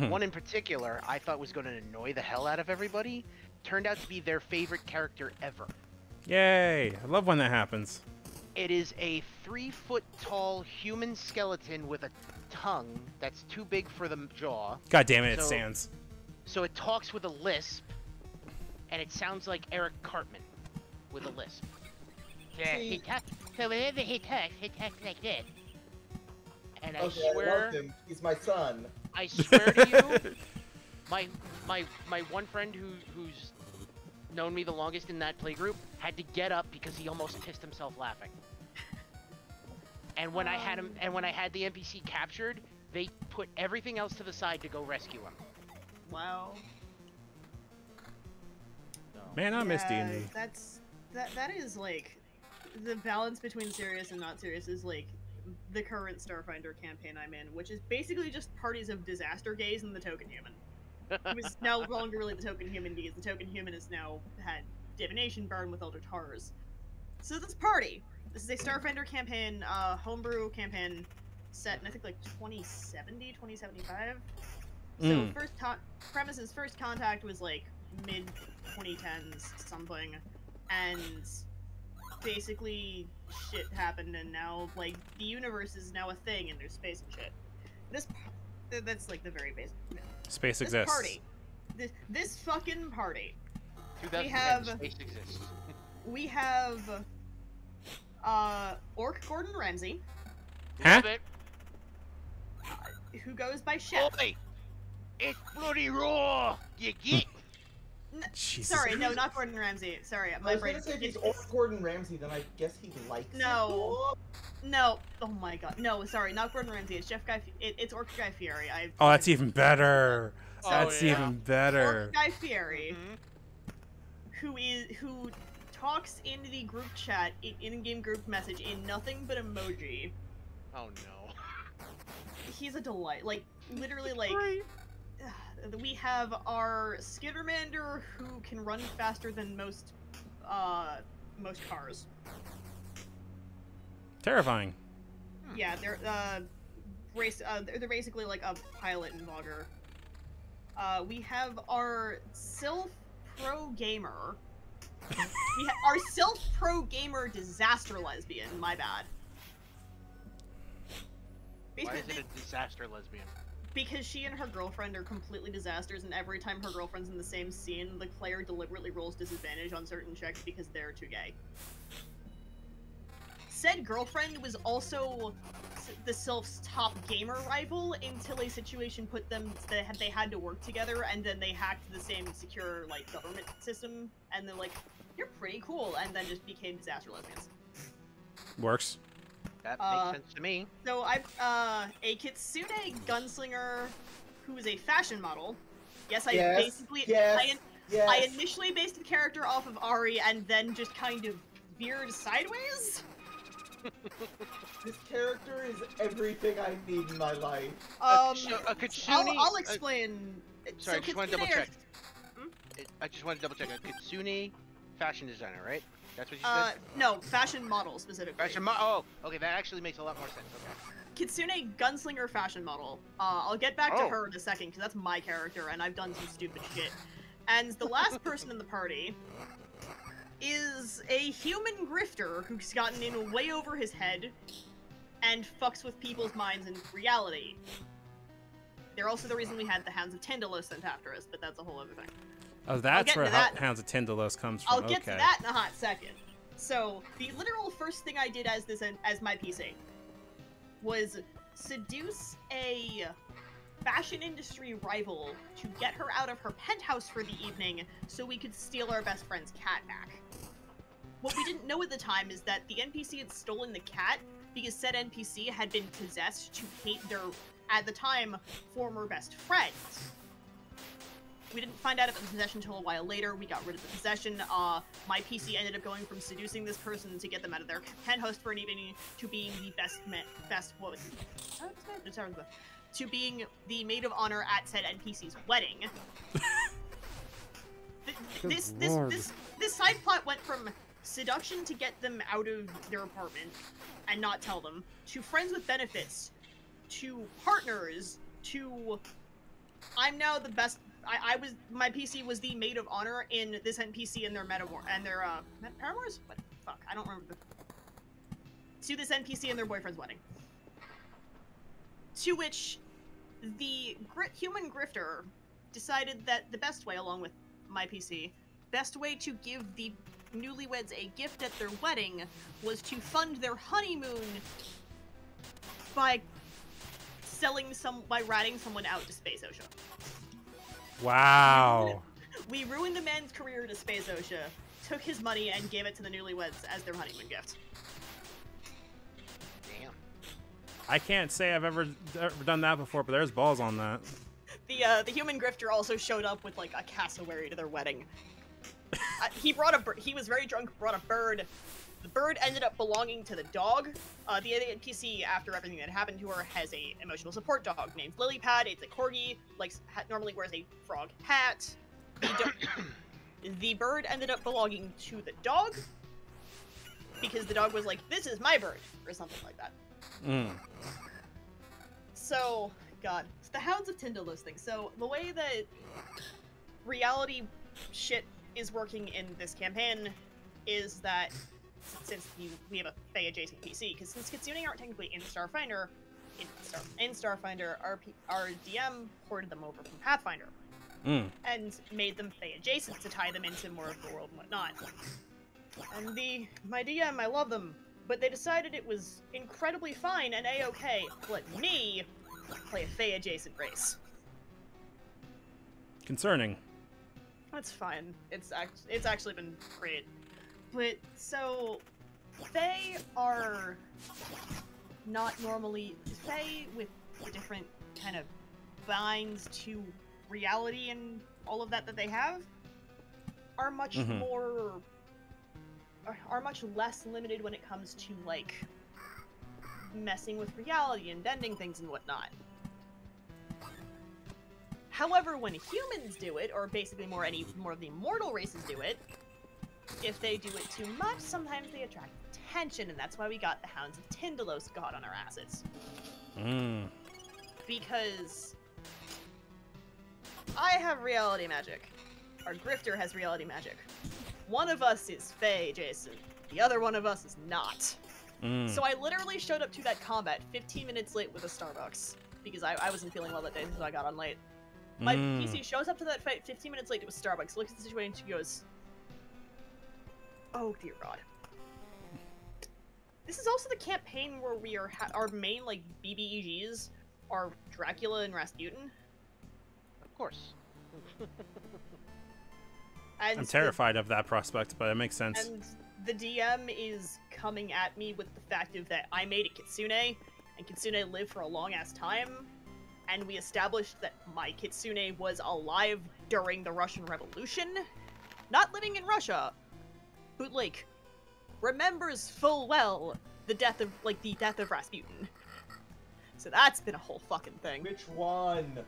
One in particular I thought was going to annoy the hell out of everybody turned out to be their favorite character ever. Yay! I love when that happens. It is a 3-foot-tall human skeleton with a tongue that's too big for the jaw. God damn it, it stands. So it talks with a lisp, and it sounds like Eric Cartman with a lisp. Yeah, he talks. So whenever he talks like this. And I swear, I love him. He's my son. I swear to you, my one friend who's known me the longest in that playgroup had to get up because he almost pissed himself laughing. And when I had the NPC captured, they put everything else to the side to go rescue him. Wow. So. Man, I miss D&D. That is like the balance between serious and not serious is like the current Starfinder campaign I'm in, which is basically just parties of disaster gaze and the token human. Who is no longer really the token human because the token human has now had divination burn with Elder Tars. So this is a Starfinder campaign, homebrew campaign set in I think like 2070, 2075. So first contact was like mid 2010s something, and basically shit happened, and now like the universe is now a thing and there's space and shit. That's like the very basic. Space exists. This fucking party. 2010 space exists. We have Orc Gordon Ramsay. Huh? Who goes by Chef. Oi! It's bloody raw! You get? Sorry, no, not Gordon Ramsay. Sorry, my brain. I was gonna say if he's Orc Gordon Ramsay, then I guess he likes it. No, oh my god, no, sorry, not Gordon Ramsay. It's Chef Guy. It's Orc Guy Fieri. Oh, that's even better. That's even better. Orc Guy Fieri, who talks in the group chat, in-game group message, in nothing but emoji. Oh no. He's a delight. Like literally, like. we have our Skittermander, who can run faster than most cars. Terrifying. Yeah, they're they're basically like a pilot and logger. We have our Sylph Pro Gamer. Our Sylph Pro Gamer disaster lesbian. My bad. Why is it a disaster lesbian? Because she and her girlfriend are completely disasters, and every time her girlfriend's in the same scene, the player deliberately rolls disadvantage on certain checks because they're too gay. Said girlfriend was also the Sylph's top gamer rival until a situation put them that they had to work together, and then they hacked the same secure like government system, and they're like, "You're pretty cool," and then just became disaster lesbians. Works. That makes sense to me. So I've a Kitsune gunslinger who is a fashion model. Yes, I initially based the character off of Ari and then just kind of veered sideways. This character is everything I need in my life. A Kitsune. I'll explain. Sorry, I just want to double check. Hmm? I just want to double check. A Kitsune fashion designer, right? That's what you said? No, fashion model specifically. Oh, okay, that actually makes a lot more sense. Okay. Kitsune gunslinger fashion model. I'll get back to her in a second because that's my character and I've done some stupid shit. And the last person in the party is a human grifter who's gotten in way over his head and fucks with people's minds in reality. They're also the reason we had the Hounds of Tyndalos sent after us, but that's a whole other thing. Oh, that's where Hounds of Tyndalos comes from. I'll get to that in a hot second. So, the literal first thing I did as my PC was seduce a fashion industry rival to get her out of her penthouse for the evening so we could steal our best friend's cat back. What we didn't know at the time is that the NPC had stolen the cat because said NPC had been possessed to hate their, at the time, former best friends. We didn't find out about the possession until a while later. We got rid of the possession. My PC ended up going from seducing this person to get them out of their penthouse for an evening to being the to being the maid of honor at said NPC's wedding. This side plot went from seduction to get them out of their apartment and not tell them, to friends with benefits, to partners, to I'm now the best. My PC was the maid of honor in this NPC and their paramours? What the fuck? I don't remember. To this NPC and their boyfriend's wedding. To which the human grifter decided that the best way, along with my PC, best way to give the newlyweds a gift at their wedding was to fund their honeymoon by ratting someone out to Space OSHA. Wow. We ruined a man's career to Space OSHA, took his money, and gave it to the newlyweds as their honeymoon gift. Damn. I can't say I've ever done that before, but there's balls on that. The human grifter also showed up with like a cassowary to their wedding. He brought a bird. He was very drunk. Brought a bird. The bird ended up belonging to the dog. The NPC, after everything that happened to her, has a emotional support dog named Lilypad. It's a corgi. Normally wears a frog hat. The bird ended up belonging to the dog because the dog was like, "This is my bird," or something like that. So, God, it's the Hounds of Tyndalos thing. So the way that reality shit is working in this campaign is that since we have a Fae adjacent PC, because since Kitsune aren't technically in Starfinder, our DM ported them over from Pathfinder and made them Fae adjacent to tie them into more of the world and whatnot. And my DM, I love them, but they decided it was incredibly fine and a-okay to let me play a Fae adjacent race. Concerning. That's fine. It's actually been great. But, so, Fae are not normally... Fae, with the different kind of binds to reality and all of that they have, are much more... are much less limited when it comes to, like, messing with reality and bending things and whatnot. However, when humans do it, or basically more of the immortal races do it, if they do it too much, sometimes they attract attention, and that's why we got the Hounds of Tyndalos God on our asses. Because I have reality magic. Our Grifter has reality magic. One of us is Fae, Jason. The other one of us is not. So I literally showed up to that combat 15 minutes late with a Starbucks. Because I wasn't feeling well that day, so I got on late. My PC shows up to that fight 15 minutes late to a Starbucks, looks at the situation, and she goes, "Oh dear God." This is also the campaign where we are our main like BBEGs are Dracula and Rasputin. Of course. I'm terrified of that prospect, but it makes sense. And the DM is coming at me with the fact of that I made a Kitsune, and Kitsune lived for a long-ass time, and we established that my Kitsune was alive during the Russian Revolution, not living in Russia, but, like, remembers full well the death of Rasputin. So that's been a whole fucking thing. Which one?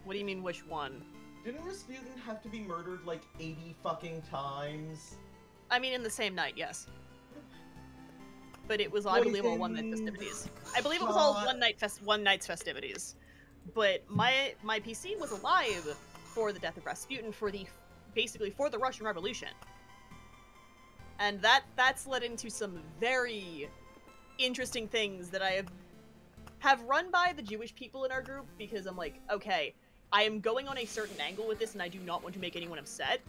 What do you mean, which one? Didn't Rasputin have to be murdered like 80 fucking times? I mean, in the same night, yes. But it was, I believe, all one-night festivities. I believe it was all one night's festivities. But my PC was alive for the death of Rasputin, basically for the Russian Revolution. And that's led into some very interesting things that I have run by the Jewish people in our group, because I'm like, okay, I am going on a certain angle with this, and I do not want to make anyone upset.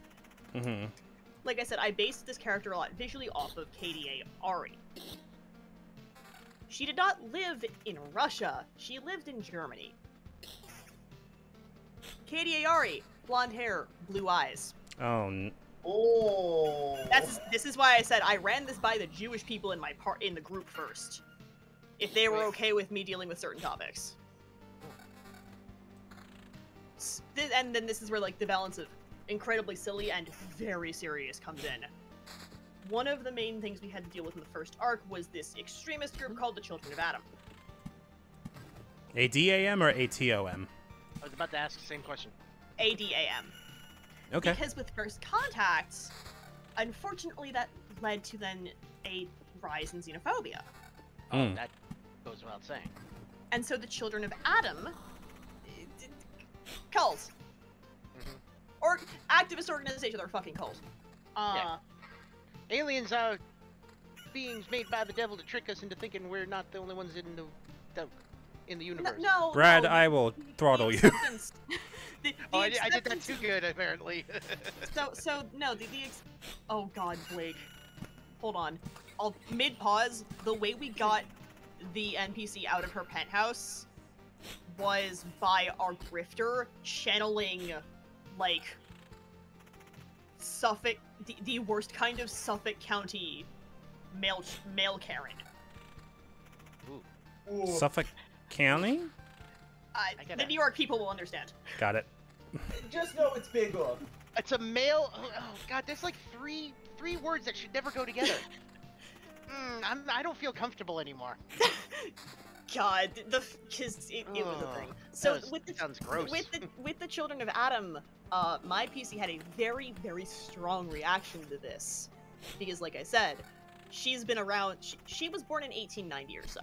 Like I said, I based this character a lot visually off of KDA Ari. She did not live in Russia. She lived in Germany. KDA Ari, blonde hair, blue eyes. Oh. Oh. This is why I said I ran this by the Jewish people in the group first, if they were okay with me dealing with certain topics. And then this is where, like, the balance of incredibly silly and very serious comes in. One of the main things we had to deal with in the first arc was this extremist group called the Children of Adam. ADAM or ATOM? I was about to ask the same question. ADAM. Okay. Because with First Contact, unfortunately that led to then a rise in xenophobia. Oh, that goes without saying. And so the Children of Adam, cult. Or activist organization, they're fucking cult. Yeah. Aliens are beings made by the devil to trick us into thinking we're not the only ones in the universe. No, Brad, no, I will throttle you. I did that too good, apparently. Oh god, Blake. Hold on. Mid-pause, the way we got the NPC out of her penthouse was by our grifter channeling, like, Suffolk, the worst kind of Suffolk County male Karen. Ooh. Suffolk County? The New York people will understand. Got it. Just know it's big on. It's a male. Oh god, there's like three words that should never go together. I don't feel comfortable anymore. God, because it was a thing. So Sounds gross. With the Children of Adam, my PC had a very, very strong reaction to this, because, like I said, she's been around. She was born in 1890 or so.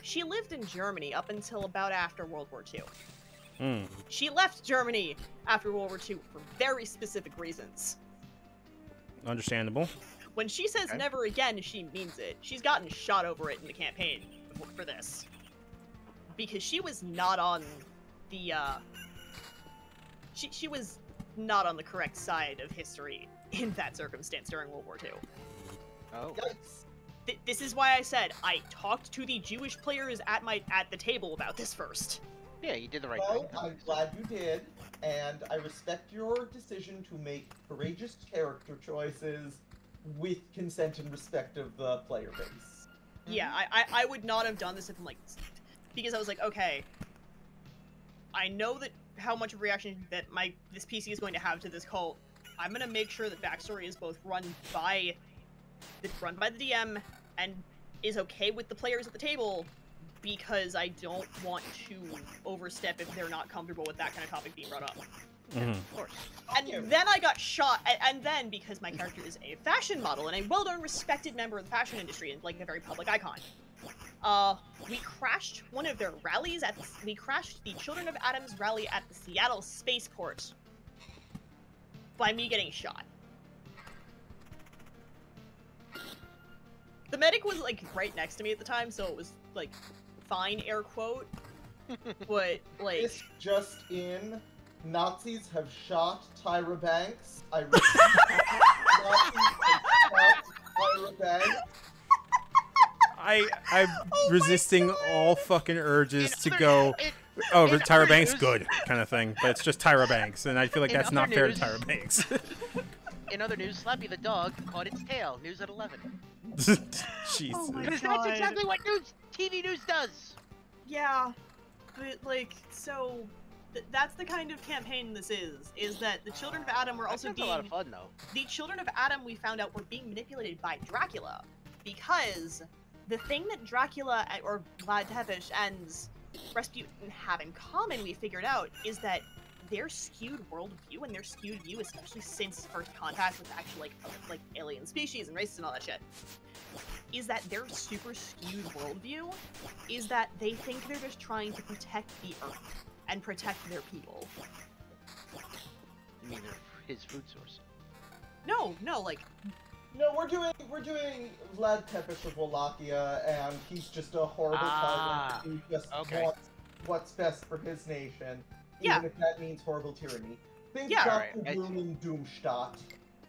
She lived in Germany up until about after World War II. She left Germany after World War II for very specific reasons. Understandable. When she says never again, she means it. She's gotten shot over it in the campaign for this. Because she was not on the, She was not on the correct side of history in that circumstance during World War II. Oh. Yikes. This is why I said I talked to the Jewish players at the table about this first. Yeah, you did the right Well, thing. I'm glad you did, and I respect your decision to make courageous character choices with consent and respect of the player base. Yeah, I would not have done this if I'm like, because I was like, okay, I know that how much of a reaction that this PC is going to have to this cult. I'm gonna make sure that backstory is both run by the DM and is okay with the players at the table, because I don't want to overstep if they're not comfortable with that kind of topic being brought up. Of course. And then I got shot, and then because my character is a fashion model and a well-known, respected member of the fashion industry and like a very public icon, we crashed one of their rallies we crashed the Children of Atom's rally at the Seattle spaceport by me getting shot. The medic was like right next to me at the time, so it was like fine, air quote. But like, This just in: Nazis have shot Tyra Banks. I repeat, Nazis have shot Tyra Banks. I'm resisting all fucking urges to go. Oh, in Tyra other Banks, news- good kind of thing, but it's just Tyra Banks, and I feel like In that's other not fair to news- Tyra Banks. In other news, Slappy the dog caught its tail. News at 11. Jesus. Oh my Because God. that's exactly what TV news does. yeah, but like, so that's the kind of campaign this is that the Children of Atom were That also sounds being a lot of fun, though. the Children of Atom, we found out, were being manipulated by Dracula, because the thing that Dracula or Vlad Tepes and Rasputin have in common, we figured out, is that their skewed worldview and their skewed view, especially since first contact with actual like alien species and races and all that shit, is that their super skewed worldview is that they think they're just trying to protect the Earth and protect their people. You mean his food source? No, like No, we're doing Vlad Tepes of Wallachia, and he's just a horrible tyrant who just okay. wants what's best for his nation, Yeah. even if that means horrible tyranny. Think Yeah. Dr. Alright, Doom in Doomstadt.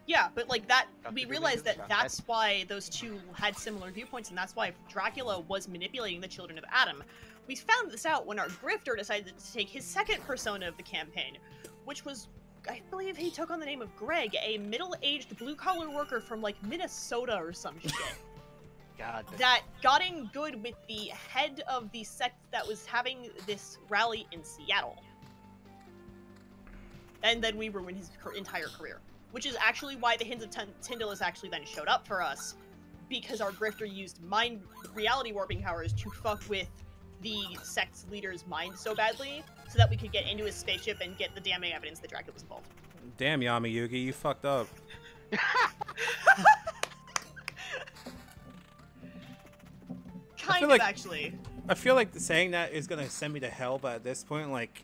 yeah, but like that, Dr. we Doom realized that Doom. that's why those two had similar viewpoints, and that's why Dracula was manipulating the Children of Atom. We found this out when our grifter decided to take his second persona of the campaign, which was, I believe he took on the name of Greg, a middle-aged blue-collar worker from like Minnesota or some shit, God. that got in good with the head of the sect that was having this rally in Seattle. And then we ruined his entire career. Which is actually why the Hints of Tyndallus actually then showed up for us, because our grifter used reality warping powers to fuck with the sect's leader's mind so badly, so that we could get into his spaceship and get the damning evidence that Dracula was involved. Damn, Yamayugi, you fucked up. Kind of, like- actually. I feel like saying that is gonna send me to hell, but at this point, like,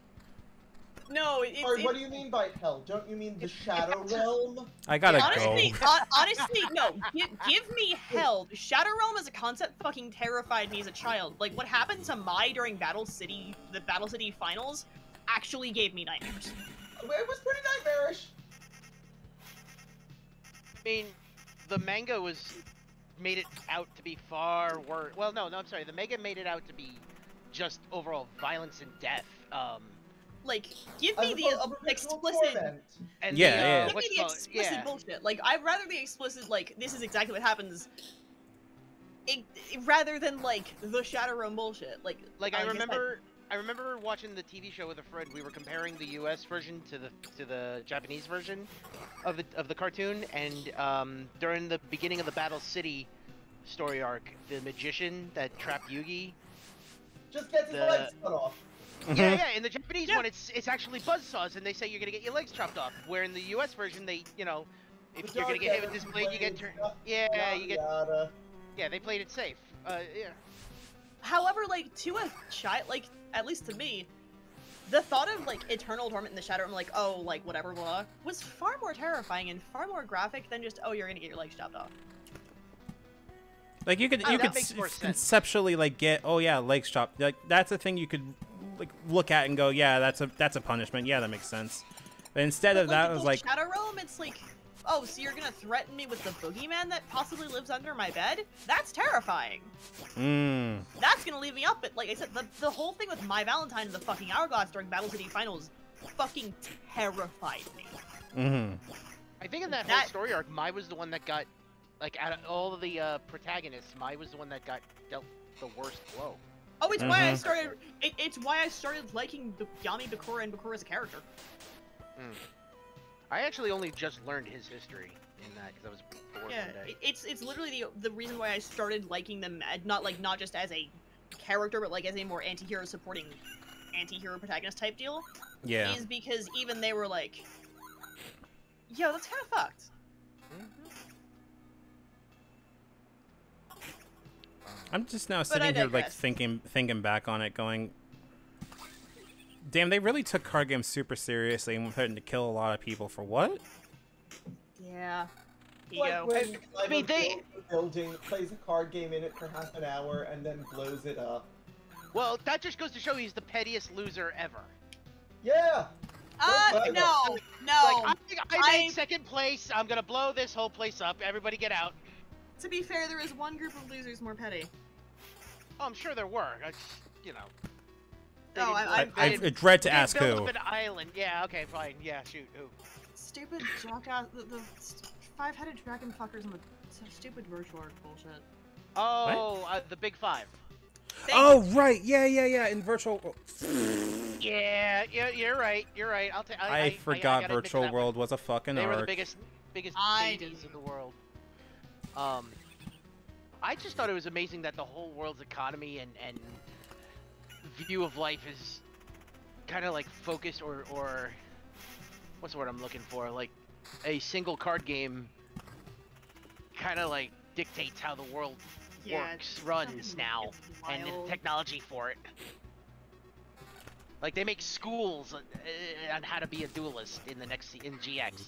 No, Sorry, what do you mean by hell? Don't you mean the Shadow Realm? I gotta honestly, go. honestly, no. Give me hell. The Shadow Realm as a concept fucking terrified me as a child. Like, what happened to Mai during the Battle City finals actually gave me nightmares. It was pretty nightmarish. I mean, the manga made it out to be far worse. Well, no, I'm sorry. The manga made it out to be just overall violence and death. Like, give As me the opposed to ritual explicit... torment. And Yeah, the, yeah. Give what's me the called- explicit yeah. bullshit. Like, I'd rather the explicit, like, this is exactly what happens, rather than, like, the Shadow Realm bullshit. Like Like I I said. remember watching the TV show with a friend. We were comparing the U.S. version to the Japanese version of the cartoon, and during the beginning of the Battle City story arc, the magician that trapped Yugi. Just gets his The- legs cut off. Yeah, in the Japanese Yeah. one, it's actually buzzsaws, and they say you're gonna get your legs chopped off. Where in the U.S. version, they, if The you're gonna dark get hit with energy this blade, you get blades, turned. yada, Yeah, you get. yada. Yeah, they played it safe. Yeah. However, like, to a child, like, at least to me, the thought of, like, eternal torment in the Shadow Realm, like, oh, like, whatever, blah, was far more terrifying and far more graphic than just, oh, you're gonna get your legs chopped off. Like, you could that makes more sense. conceptually, like, get, oh yeah, legs chopped. Like, that's a thing you could, like, look at and go, yeah, that's a punishment. Yeah, that makes sense. But instead of that, it in was the like, Shadow Realm, it's like, oh, so you're gonna threaten me with the boogeyman that possibly lives under my bed? That's terrifying. That's gonna leave me up. But like I said, the whole thing with My Valentine and the fucking Hourglass during Battle City Finals fucking terrified me. I think in that whole story arc, Mai was the one that got, like, out of all of the protagonists, Mai was the one that got dealt the worst blow. Oh, it's why I started. It's why I started liking Yami Bakura and Bakura as a character. I actually only just learned his history in that because I was bored Yeah, one day. it's literally the reason why I started liking them, not just as a character, but like as a more anti-hero supporting anti-hero protagonist type deal, Yeah. is because even they were like, yo, that's kind of fucked. I'm just now I sitting here like digress. thinking back on it, going, damn, they really took card games super seriously and threatened to kill a lot of people for what? Yeah. Like Ego. when I mean, they- builds a building, plays a card game in it for half an hour, and then blows it up. Well, that just goes to show he's the pettiest loser ever. Yeah. No. Like, I made I- second place. I'm gonna blow this whole place up. Everybody get out. To be fair, there is one group of losers more petty. Oh, I'm sure there were. I just, you know. They Oh, didn't- I they didn't- dread to they didn't ask build who. up an island. Yeah. Okay. Fine. Yeah. Shoot. Who? Stupid jackass, the five-headed dragon fuckers and the stupid virtual art bullshit. Oh, the big five. Oh, right. Yeah. In Virtual World. Yeah. You're right. You're right. I forgot gotta admit to Virtual that one. World was a fucking They were the arc. biggest I babies didn't. in the world. I just thought it was amazing that the whole world's economy and view of life is kind of like focused or what's the word I'm looking for? Like a single card game kind of like dictates how the world works, runs fucking- now, it's and the wild. technology for it. Like they make schools on how to be a duelist in the next in GX.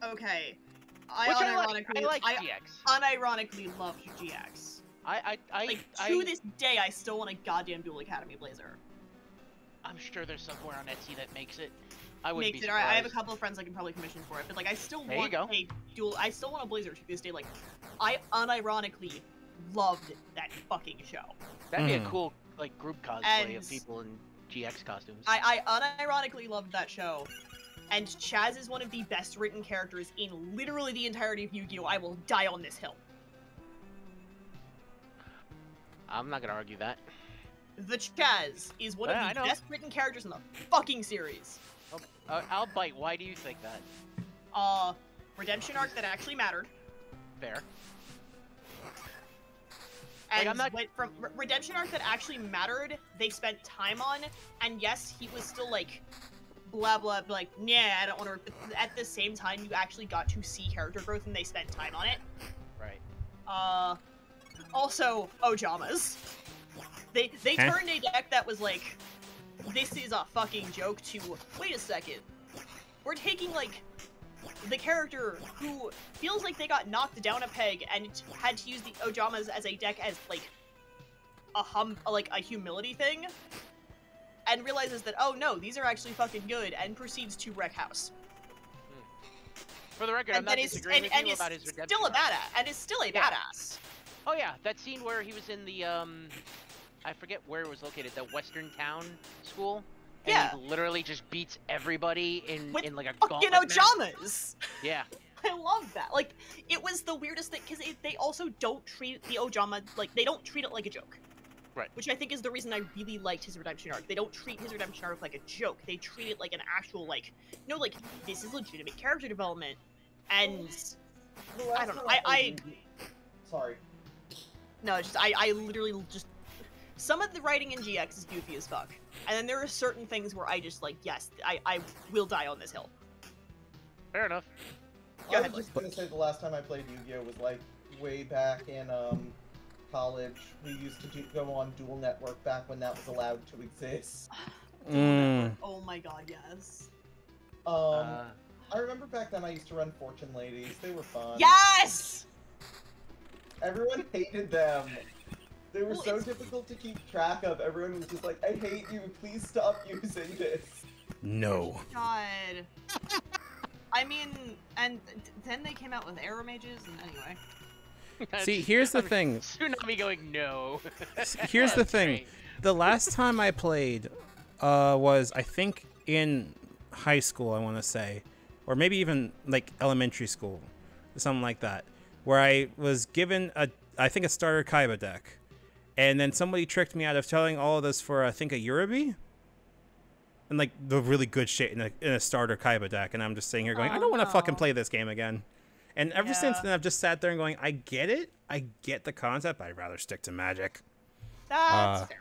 Okay. Which I like GX. unironically loved GX. Like, to this day, I still want a goddamn Duel Academy Blazer. I'm sure there's somewhere on Etsy that makes it. I wouldn't Makes be it. surprised. I have a couple of friends I can probably commission for it, but like, I still There you want go. a Duel. I still want a Blazer to this day. Like, I unironically loved that fucking show. That'd be a Mhm. cool like group cosplay And- of people in GX costumes. I unironically loved that show. And Chaz is one of the best written characters in literally the entirety of Yu-Gi-Oh! I will die on this hill. I'm not gonna argue that. The Chaz is one Yeah, I of the know. best written characters in the fucking series. I'll bite. Why do you think that? Redemption arc that actually mattered. Fair. And I'm not- went from redemption arc that actually mattered, they spent time on, and yes, he was still like, blah blah, like, yeah, I don't want to. But at the same time, you actually got to see character growth, and they spent time on it. Right. Also, Ojamas. They Huh? turned a deck that was like, this is a fucking joke to, wait a second, we're taking like the character who feels like they got knocked down a peg and had to use the Ojamas as a deck as like a humility thing, and realizes that, oh no, these are actually fucking good, and proceeds to wreck house. For the record, I'm not disagreeing with you about his redemption. Still a arc. badass, and is still a Yeah. badass. Oh yeah, that scene where he was in the I forget where it was located, the Western Town school. And Yeah. he literally just beats everybody in With like a Fucking gauntlet match. Ojamas! Yeah. I love that. Like, it was the weirdest thing, because they also don't treat the Ojama, like, they don't treat it like a joke. Right. Which I think is the reason I really liked his redemption arc. They don't treat his redemption arc like a joke. They treat it like an actual, like, no, like, this is legitimate character development. And, The last I don't know, time I- played Sorry. no, it's just, I literally just, some of the writing in GX is goofy as fuck. And then there are certain things where I just, like, yes, I will die on this hill. Fair enough. Go I ahead, was just gonna say the last time I played Yu-Gi-Oh was like way back in college. We used to go on Dual Network back when that was allowed to exist. Oh my god, yes. I remember back then I used to run Fortune Ladies. They were fun. Yes! Everyone hated them. They were Well, so it's- difficult to keep track of. Everyone was just like, I hate you. Please stop using this. No. God. I mean, and then they came out with arrow mages, and anyway. See, here's the thing. Tsunami going no. Here's the That's thing. great. The last time I played was, I think, in high school, I want to say. Or maybe even, like, elementary school. Something like that. Where I was given, I think, a starter Kaiba deck. And then somebody tricked me out of telling all of this for, I think, a Yurubi? And, like, the really good shit in a starter Kaiba deck. And I'm just sitting here going, I don't want to fucking no. play this game again. And ever since Yeah. then, I've just sat there and going, I get it. I get the concept, but I'd rather stick to Magic. That's fair.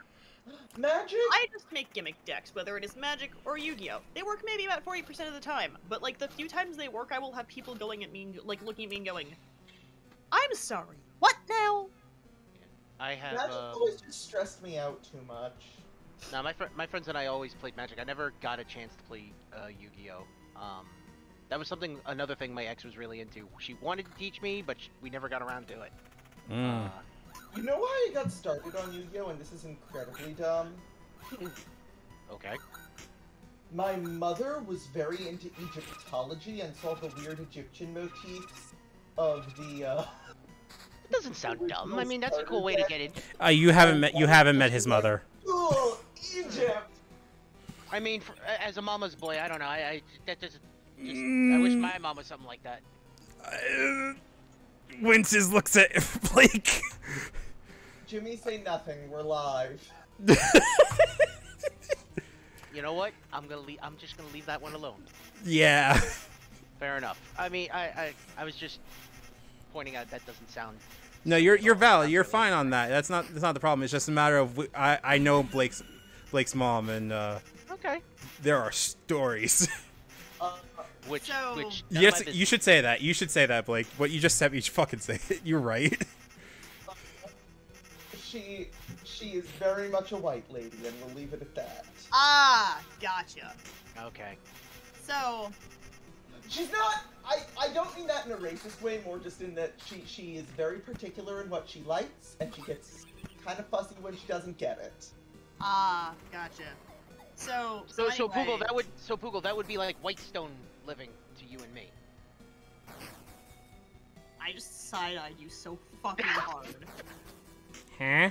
Magic? I just make gimmick decks, whether it is Magic or Yu-Gi-Oh! They work maybe about 40% of the time, but like the few times they work, I will have people going at me, like looking at me and going, "I'm sorry, what now?" I have. Magic always just stressed me out too much. No, my friends and I always played Magic. I never got a chance to play Yu-Gi-Oh. That was another thing my ex was really into. She wanted to teach me, but we never got around to it. You know why I got started on Yu-Gi-Oh! And this is incredibly dumb? Okay. My mother was very into Egyptology and saw the weird Egyptian motifs of the, It doesn't sound dumb. I mean, that's a cool way to get in. You haven't met his mother. Cool! Egypt! I mean, as a mama's boy, I don't know. That doesn't. I wish my mom was something like that. Winces looks at Blake. Jimmy, say nothing. We're live. You know what? I'm just gonna leave that one alone. Yeah. Fair enough. I mean, I was just pointing out that doesn't sound. No, you're valid. You're fine on that. That's not the problem. It's just a matter of I know Blake's mom, and Okay. there are stories. Which Yes, you should say that. You should say that, Blake. What you just said, you should fucking say it. You're right. She is very much a white lady, and we'll leave it at that. Ah, gotcha. Okay. So, She's not. I don't mean that in a racist way. More just in that she is very particular in what she likes, and she gets kind of fussy when she doesn't get it. ah, gotcha. So Poogle, anyway, that would be like Whitestone living to you and me. I just side-eyed you so fucking hard. Huh?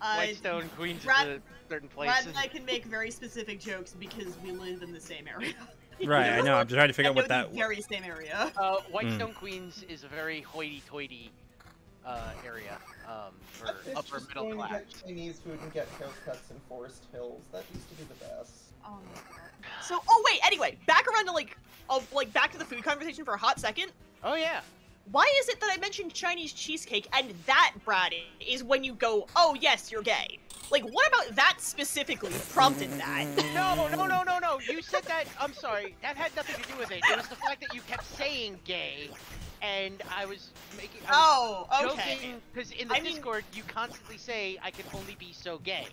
Whitestone, Queens, Brad- is a certain Brad places. and I can make very specific jokes because we live in the same area. Right, I know. I'm just trying to figure out what that. The very same area. Whitestone, Queens is a very hoity-toity area for It's upper just middle going class. to get Chinese food and get haircuts in Forest Hills. That used to be the best. Oh my god. So, wait, anyway, back around to back to the food conversation for a hot second. Oh yeah. Why is it that I mentioned Chinese cheesecake and that, Brad, is when you go, oh yes, you're gay? Like, what about that specifically prompted that? No. You said that. I'm sorry. That had nothing to do with it. It was the fact that you kept saying gay, and I was making. Oh, okay. Joking because in the Discord you constantly say I can only be so gay.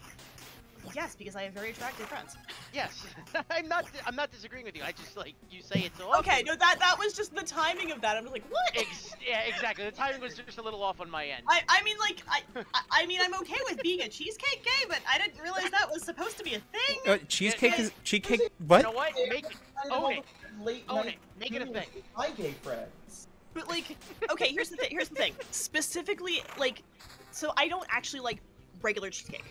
Yes, because I have very attractive friends. Yes, I'm not disagreeing with you. I just like you say it so often. Okay, no, that was just the timing of that. I was like, what? Yeah, exactly. The timing was just a little off on my end. I mean, like, I mean, I'm okay with being a cheesecake gay, but I didn't realize that was supposed to be a thing. Cheesecake is cheesecake. You What? know what? Own it. Own it. Make it a thing. My gay friends. But like, okay, here's the thing. Specifically, like, so I don't actually like regular cheesecake.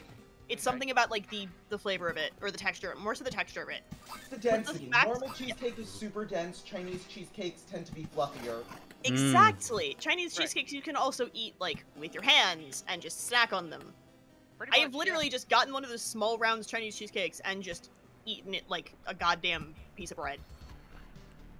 It's something about like the flavor of it or the texture, more so the texture of it. The density. Normal cheesecake is super dense. Chinese cheesecakes tend to be fluffier. Exactly. Chinese cheesecakes you can also eat like with your hands and just snack on them. I have literally just gotten one of those small round Chinese cheesecakes and just eaten it like a goddamn piece of bread.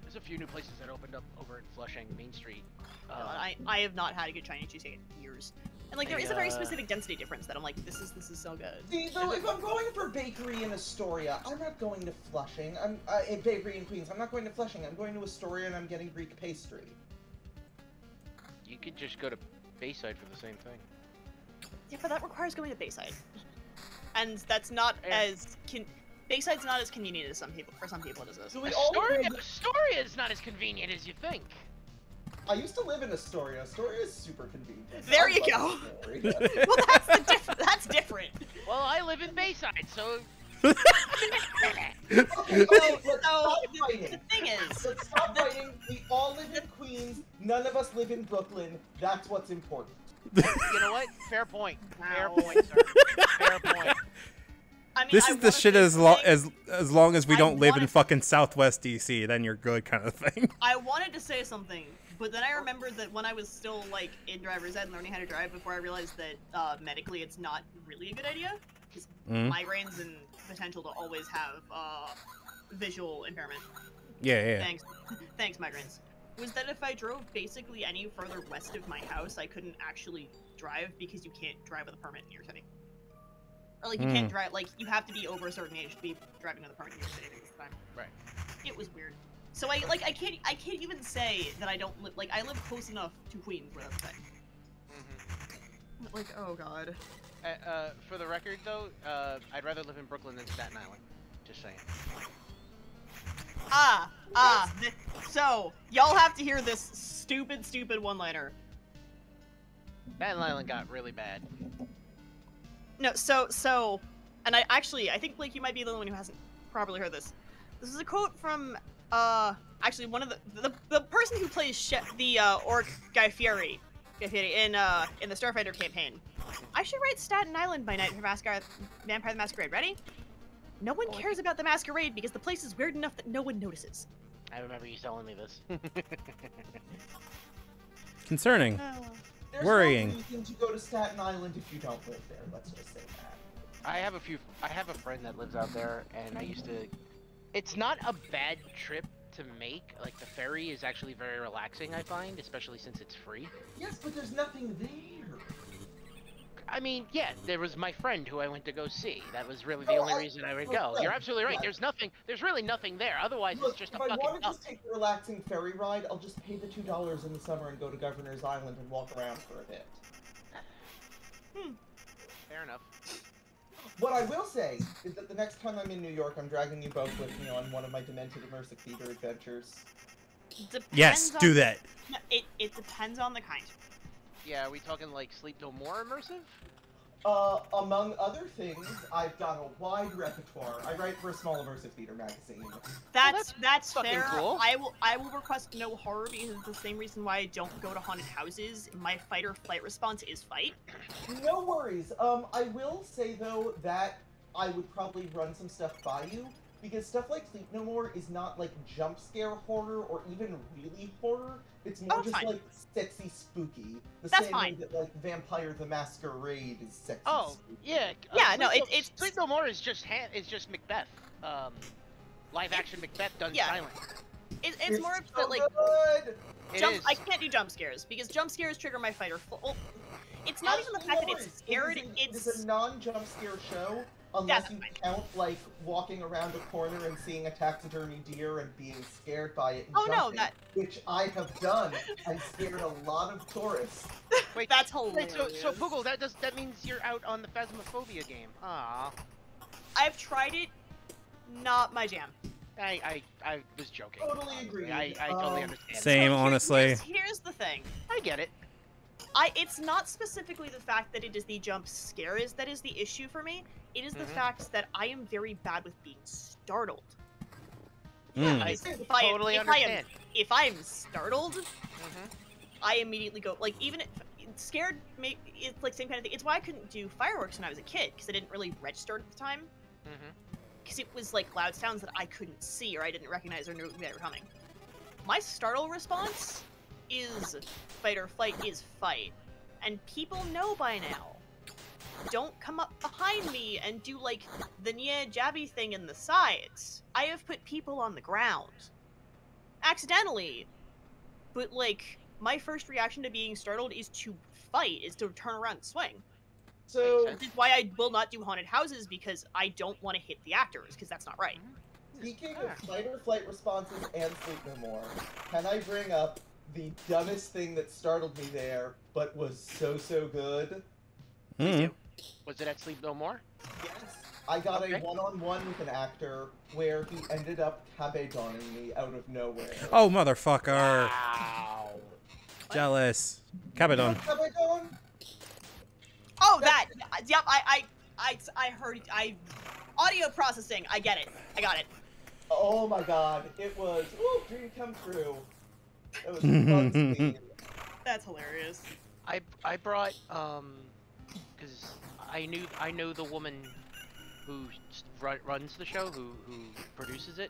There's a few new places that opened up over in Flushing, Main Street. I have not had a good Chinese cheesecake in years. And like there is a very specific density difference that I'm like, this is so good. See, though, if I'm going for bakery in Astoria, I'm not going to Flushing. I'm a bakery in Queens. I'm not going to Flushing. I'm going to Astoria and I'm getting Greek pastry. You could just go to Bayside for the same thing. Yeah, but that requires going to Bayside, and that's not as Bayside's not as convenient as for some people it is. So we all Astoria is not as convenient as you think. I used to live in Astoria. Astoria is super convenient. There you go. Well, that's different. Well, I live in Bayside, so. Okay, So the thing is, let's stop fighting. We all live in Queens. None of us live in Brooklyn. That's what's important. You know what? Fair point. Fair point, sir. Fair point. I mean, This is the shit as long as we don't live in fucking Southwest DC, then you're good kind of thing. I wanted to say something, but then I remembered that when I was still like in driver's ed and learning how to drive, before I realized that medically it's not really a good idea, because migraines and potential to always have visual impairment. Yeah. Thanks, migraines. Was that if I drove basically any further west of my house, I couldn't actually drive because you can't drive with a permit in New York City. Or like you can't drive, like you have to be over a certain age to be driving with a permit in New York City at this time. Right. It was weird. So I can't even say that I don't live, like I live close enough to Queens where that's a thing. Like, oh god. For the record, though, I'd rather live in Brooklyn than Staten Island. Just saying. So y'all have to hear this stupid one-liner. Staten Island got really bad. No, and I think Blake, you might be the only one who hasn't properly heard this. This is a quote from actually one of the person who plays the orc Guy Fieri in the Starfighter campaign. I should write Staten Island by night for Vampire the Masquerade. Ready? No one cares about the Masquerade because the place is weird enough that no one notices. I remember you telling me this. Concerning. There's Worrying. no reason to go to Staten Island if you don't live there. Let's just say that. I have a friend that lives out there, and I used to. It's not a bad trip to make. Like the ferry is actually very relaxing, I find, especially since it's free. Yes, but there's nothing there. I mean, yeah, there was my friend who I went to go see. That was really the only reason I would go. You're absolutely right. There's really nothing there. Otherwise, Look, it's just a if I fucking want to dump. just take the relaxing ferry ride, I'll just pay the $2 in the summer and go to Governor's Island and walk around for a bit. Fair enough. What I will say is that the next time I'm in New York, I'm dragging you both with me on one of my demented immersive theater adventures. Yes, do that. No, it depends on the kind. Yeah, are we talking like Sleep No More immersive? Among other things, I've got a wide repertoire. I write for a small immersive theater magazine. That's fucking fair. cool. I will request no horror because it's the same reason why I don't go to haunted houses. My fight or flight response is fight. No worries. I will say though that I would probably run some stuff by you because stuff like Sleep No More is not like jump scare horror or even really horror. It's more just fine. like sexy spooky. The That's same fine. way that like Vampire the Masquerade is sexy spooky. Yeah. Yeah, no, it's Sleep No More is just Macbeth. Live action Macbeth done silent. It's more of so that like good! I can't do jump scares because jump scares trigger my fight or well, it's not even the fact that it's scared. It's a non-jump scare show. Unless you count, like, walking around a corner and seeing a taxidermy deer and being scared by it and jumping, which I have done and scared a lot of tourists. Wait, that's hilarious. So Poogle, that means you're out on the Phasmophobia game. Ah. I've tried it, not my jam. I was joking. Totally agree. I totally understand. Same, honestly. Here's the thing. I get it. It's not specifically the fact that it is the jump scares that is the issue for me. It is the fact that I am very bad with being startled. I totally understand. If I'm startled, I immediately go, like, even if scared, it's like same kind of thing. It's why I couldn't do fireworks when I was a kid, because I didn't really register at the time. Because it was like loud sounds that I couldn't see or I didn't recognize or knew they were coming. My startle response is fight or flight is fight. And people know by now. Don't come up behind me and do like the Nya Jabby thing in the sides. I have put people on the ground. Accidentally. But like, my first reaction to being startled is to fight, is to turn around and swing. So this is why I will not do haunted houses, because I don't want to hit the actors, because that's not right. Speaking of fight or flight responses and Sleep No More, can I bring up the dumbest thing that startled me there, but was so good? Was it at Sleep No More? Yes. I got a one-on-one with an actor where he ended up cabedoning me out of nowhere. Oh, motherfucker. Wow. Jealous. Cabedon. Cabedon? Oh, that! Yep, I heard, audio processing, I get it. I got it. Oh my god, it was, dream come true. It was fun scene. That's hilarious. I brought, because I know the woman who runs the show, who produces it.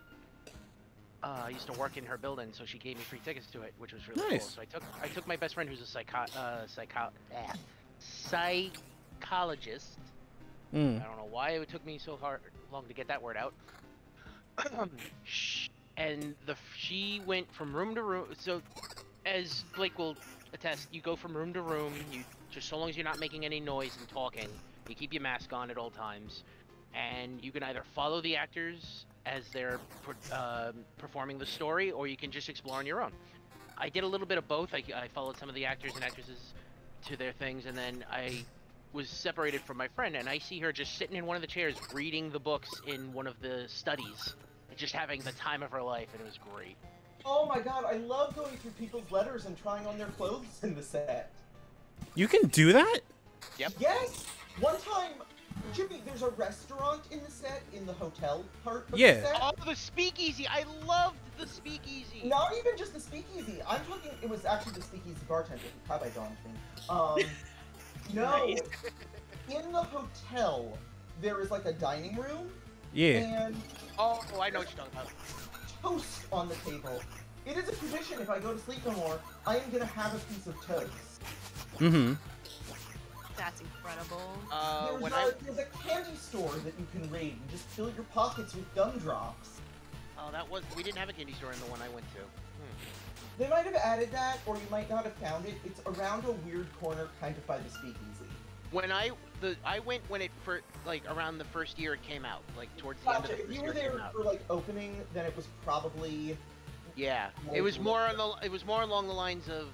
I used to work in her building, so she gave me free tickets to it, which was really cool. So I took my best friend, who's a psychologist. I don't know why it took me so long to get that word out. And she went from room to room. So as Blake will attest, you go from room to room. You just so long as you're not making any noise and talking, you keep your mask on at all times, and you can either follow the actors as they're performing the story, or you can just explore on your own. I did a little bit of both. I followed some of the actors and actresses to their things, and then I was separated from my friend, and I see her just sitting in one of the chairs reading the books in one of the studies, and just having the time of her life, and it was great. Oh my god, I love going through people's letters and trying on their clothes in the set. You can do that? Yep. Yes! One time, Jimmy, there's a restaurant in the set, in the hotel part of Yeah. the set. Oh, the speakeasy! I loved the speakeasy! Not even just the speakeasy. I'm talking, it was actually the speakeasy bartender who Rabbi Dawned me. No, Nice. in the hotel, there is like a dining room, Yeah. and Oh, I know what you're talking about. toast on the table. It is a tradition, if I go to sleep no more, I am gonna have a piece of toast. Mm-hmm. That's incredible. There's a candy store that you can raid and just fill your pockets with gumdrops. Oh, we didn't have a candy store in the one I went to. They might have added that, or you might not have found it. It's around a weird corner, kind of by the speakeasy. When I went when it around the first year it came out, like towards the end of Gotcha. the If first you year were it came there out. for like opening, then it was probably. Yeah, it was more along the lines of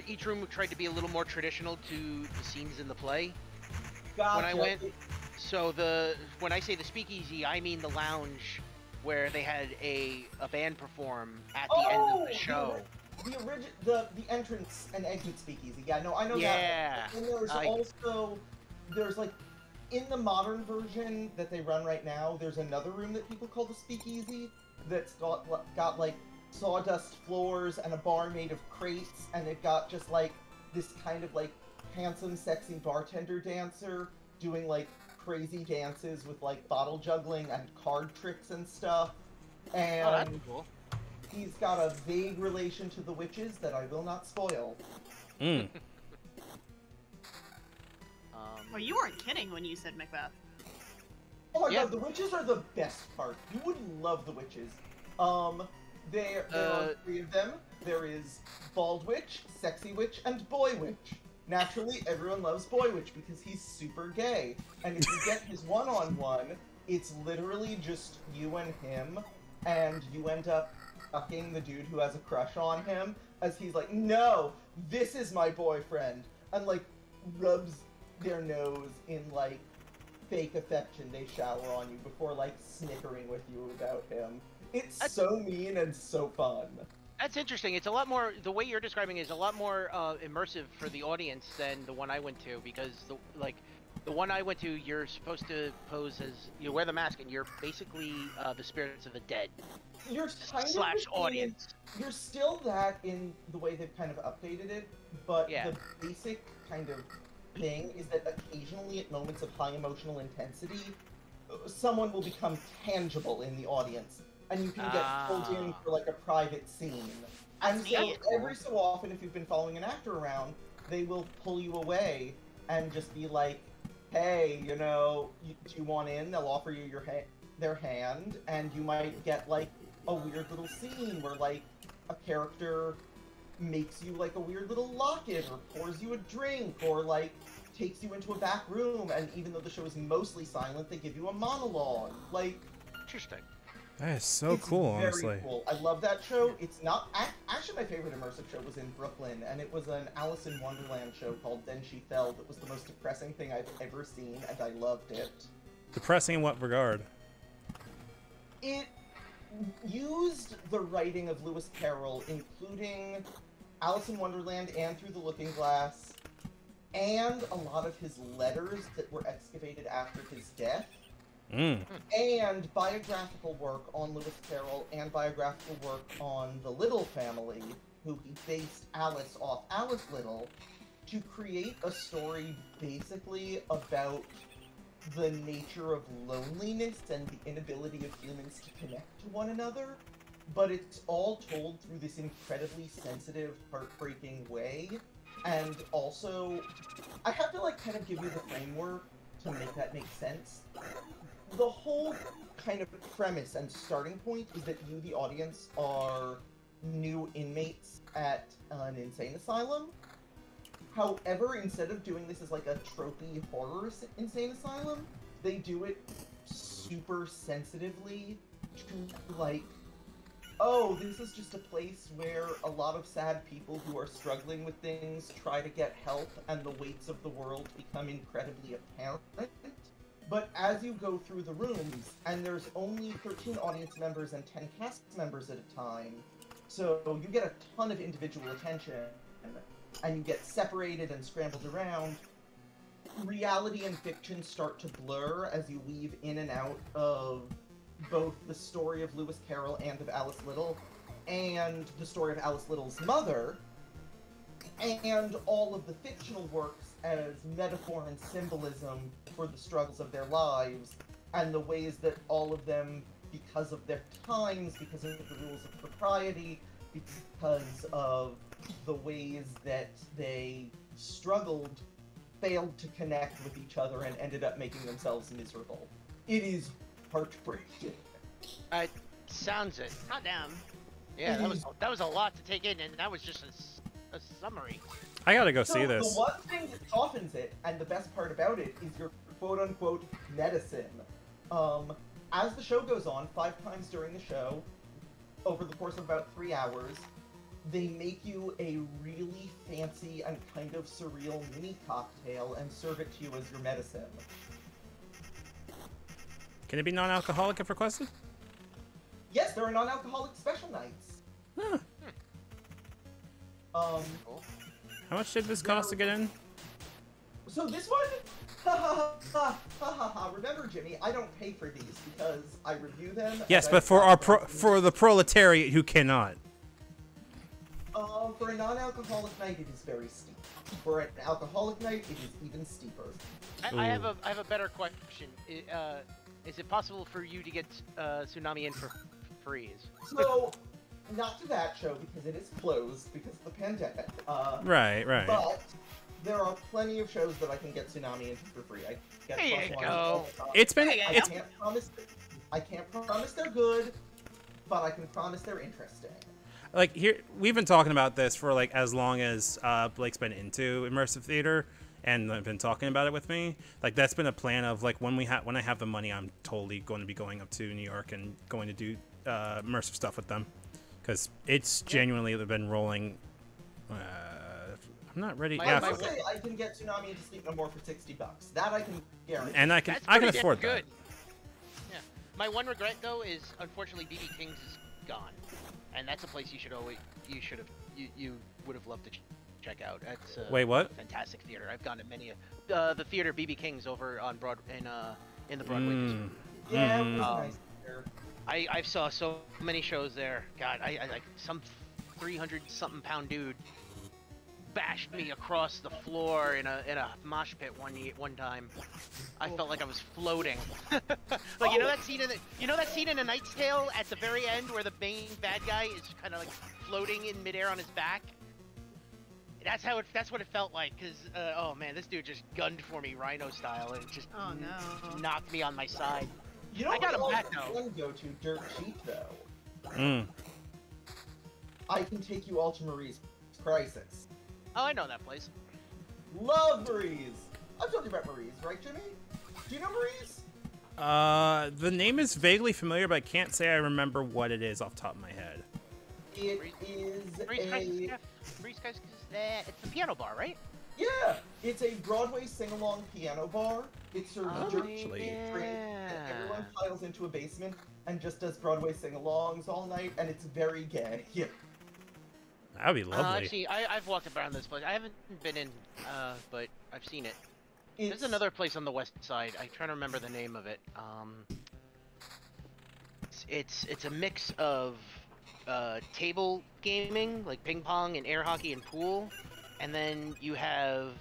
each room tried to be a little more traditional to the scenes in the play. Gotcha. When I went, when I say the speakeasy, I mean the lounge where they had a band perform at the end of the show. The entrance and exit speakeasy. Yeah, no, I know that. Yeah. And there's like in the modern version that they run right now, there's another room that people call the speakeasy that's got like sawdust floors and a bar made of crates, and they've got just like this kind of like handsome, sexy bartender dancer doing like crazy dances with like bottle juggling and card tricks and stuff. And Oh, that's cool. he's got a vague relation to the witches that I will not spoil. Mm. Well, you weren't kidding when you said Macbeth. Oh my Yeah. god, the witches are the best part. You would love the witches. There are 3 of them. There is Bald Witch, Sexy Witch, and Boy Witch. Naturally, everyone loves Boy Witch because he's super gay. And if you get his one-on-one, it's literally just you and him, and you end up fucking the dude who has a crush on him, as he's like, no, this is my boyfriend, and like, rubs their nose in like, fake affection they shower on you before like, snickering with you about him. It's so mean and so fun. That's interesting. It's a lot more. The way you're describing it is a lot more immersive for the audience than the one I went to, because the one I went to, you're supposed to pose as you wear the mask, and you're basically the spirits of the dead. You're kind slash of audience. You're still that in the way they've kind of updated it, but Yeah. the basic kind of thing is that occasionally at moments of high emotional intensity, someone will become tangible in the audience, and you can get pulled in for like a private scene. And so neat. every so often, if you've been following an actor around, they will pull you away and just be like, hey, you know, do you want in? They'll offer you their hand, and you might get like a weird little scene where like a character makes you like a weird little locket, or pours you a drink, or like takes you into a back room, and even though the show is mostly silent, they give you a monologue. Like, Interesting. That is so it's cool, very honestly. cool. I love that show. It's not actually my favorite immersive show was in Brooklyn, and it was an Alice in Wonderland show called Then She Fell. That was the most depressing thing I've ever seen, and I loved it. Depressing in what regard? It used the writing of Lewis Carroll, including Alice in Wonderland and Through the Looking Glass, and a lot of his letters that were excavated after his death, and biographical work on Lewis Carroll, and biographical work on the Little family, who he based Alice off Alice Little, to create a story basically about the nature of loneliness and the inability of humans to connect to one another, but it's all told through this incredibly sensitive, heartbreaking way. And also, I have to like kind of give you the framework to make that make sense. The whole kind of premise and starting point is that you, the audience, are new inmates at an insane asylum. However, instead of doing this as like a tropey horror insane asylum, they do it super sensitively to like, oh, this is just a place where a lot of sad people who are struggling with things try to get help and the weights of the world become incredibly apparent. But as you go through the rooms, and there's only 13 audience members and 10 cast members at a time, so you get a ton of individual attention, and you get separated and scrambled around, reality and fiction start to blur as you weave in and out of both the story of Lewis Carroll and of Alice Little, and the story of Alice Little's mother, and all of the fictional works as metaphor and symbolism for the struggles of their lives, and the ways that all of them, because of their times, because of the rules of propriety, because of the ways that they struggled, failed to connect with each other and ended up making themselves miserable. It is heartbreaking. Sounds it. Hot damn. Yeah, that was a lot to take in, and that was just a summary. I gotta go So see this. the one thing that softens it, and the best part about it, is your quote-unquote medicine. As the show goes on, 5 times during the show, over the course of about 3 hours, they make you a really fancy and kind of surreal mini cocktail and serve it to you as your medicine. Can it be non-alcoholic if requested? Yes, there are non-alcoholic special nights. Huh. Cool. How much did this cost to get in? So this one, remember, Jimmy, I don't pay for these because I review them. Yes, and but for the proletariat who cannot. For a non-alcoholic night, it is very steep. For an alcoholic night, it is even steeper. I have a better question. Is it possible for you to get Tsunami in for free? So, not to that show because it is closed because of the pandemic. Right. But there are plenty of shows that I can get Tsunami into for free. I get There you +1 go. all the time. I can't promise they're good, but I can promise they're interesting. Like here, we've been talking about this for like as long as Blake's been into immersive theater, and been talking about it with me. Like that's been a plan of like when I have the money, I'm totally going to be going up to New York and going to do immersive stuff with them, because it's genuinely been rolling. I'm not ready. I will say I can get Tsunami into Sleep No More for $60. That I can guarantee. And I can afford that. Good. Yeah. My one regret though is unfortunately BB King's is gone, and that's a place you would have loved to check out. That's Wait, what? Fantastic theater. I've gone to many the theater BB King's over on in the Broadway district. Yeah, it was nice there. I saw so many shows there. God, I like some 300-something pound dude bashed me across the floor in a mosh pit one time. I felt like I was floating. Like you know that scene in A Knight's Tale at the very end where the main bad guy is kind of like floating in midair on his back. That's what it felt like. Cause oh man, this dude just gunned for me Rhino style and just knocked me on my side. You know I got him what back I though. can go to dirt cheap though. Mm. I can take you all to Marie's Crisis. Oh, I know that place. Love Marie's. I've told you about Marie's, right, Jimmy? Do you know Marie's? The name is vaguely familiar, but I can't say I remember what it is off the top of my head. It is it's the piano bar, right? Yeah, it's a Broadway sing-along piano bar. It serves dirt cheap actually. drinks, and everyone piles into a basement and just does Broadway sing-alongs all night, and it's very gay. Yeah. That'd be lovely. Actually, I've walked around this place. I haven't been in, but I've seen it. There's another place on the west side. I'm trying to remember the name of it. It's a mix of table gaming, like ping pong and air hockey and pool, and then you have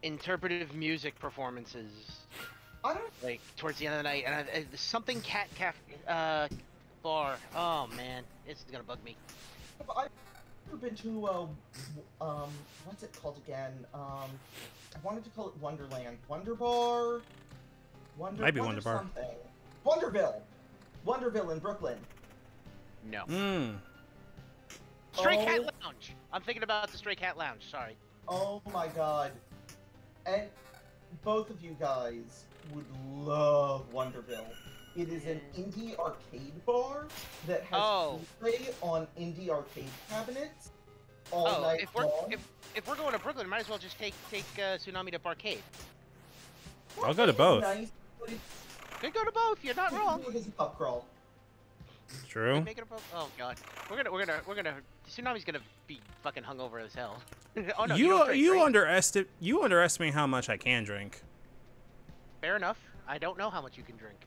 interpretive music performances. Like towards the end of the night, and something cat bar. Oh man, this is gonna bug me. I've never been to what's it called again? I wanted to call it Wonderland. Wonder Bar? Might be Wonder Bar. Something. Wonderville in Brooklyn. No. Mm. Stray Oh. Cat Lounge. I'm thinking about the Stray Cat Lounge. Sorry. Oh my god. And both of you guys would love Wonderville. It is an indie arcade bar that has play on indie arcade cabinets all night long. If we're going to Brooklyn, might as well just take Tsunami to Barcade. I'll go to both. Nice, but it's Could go to both. You're not wrong. it is a pub crawl. True. Make it a both. Oh god. We're gonna. Tsunami's gonna be fucking hungover as hell. Oh no. You don't drink, right? underestimate how much I can drink. Fair enough. I don't know how much you can drink.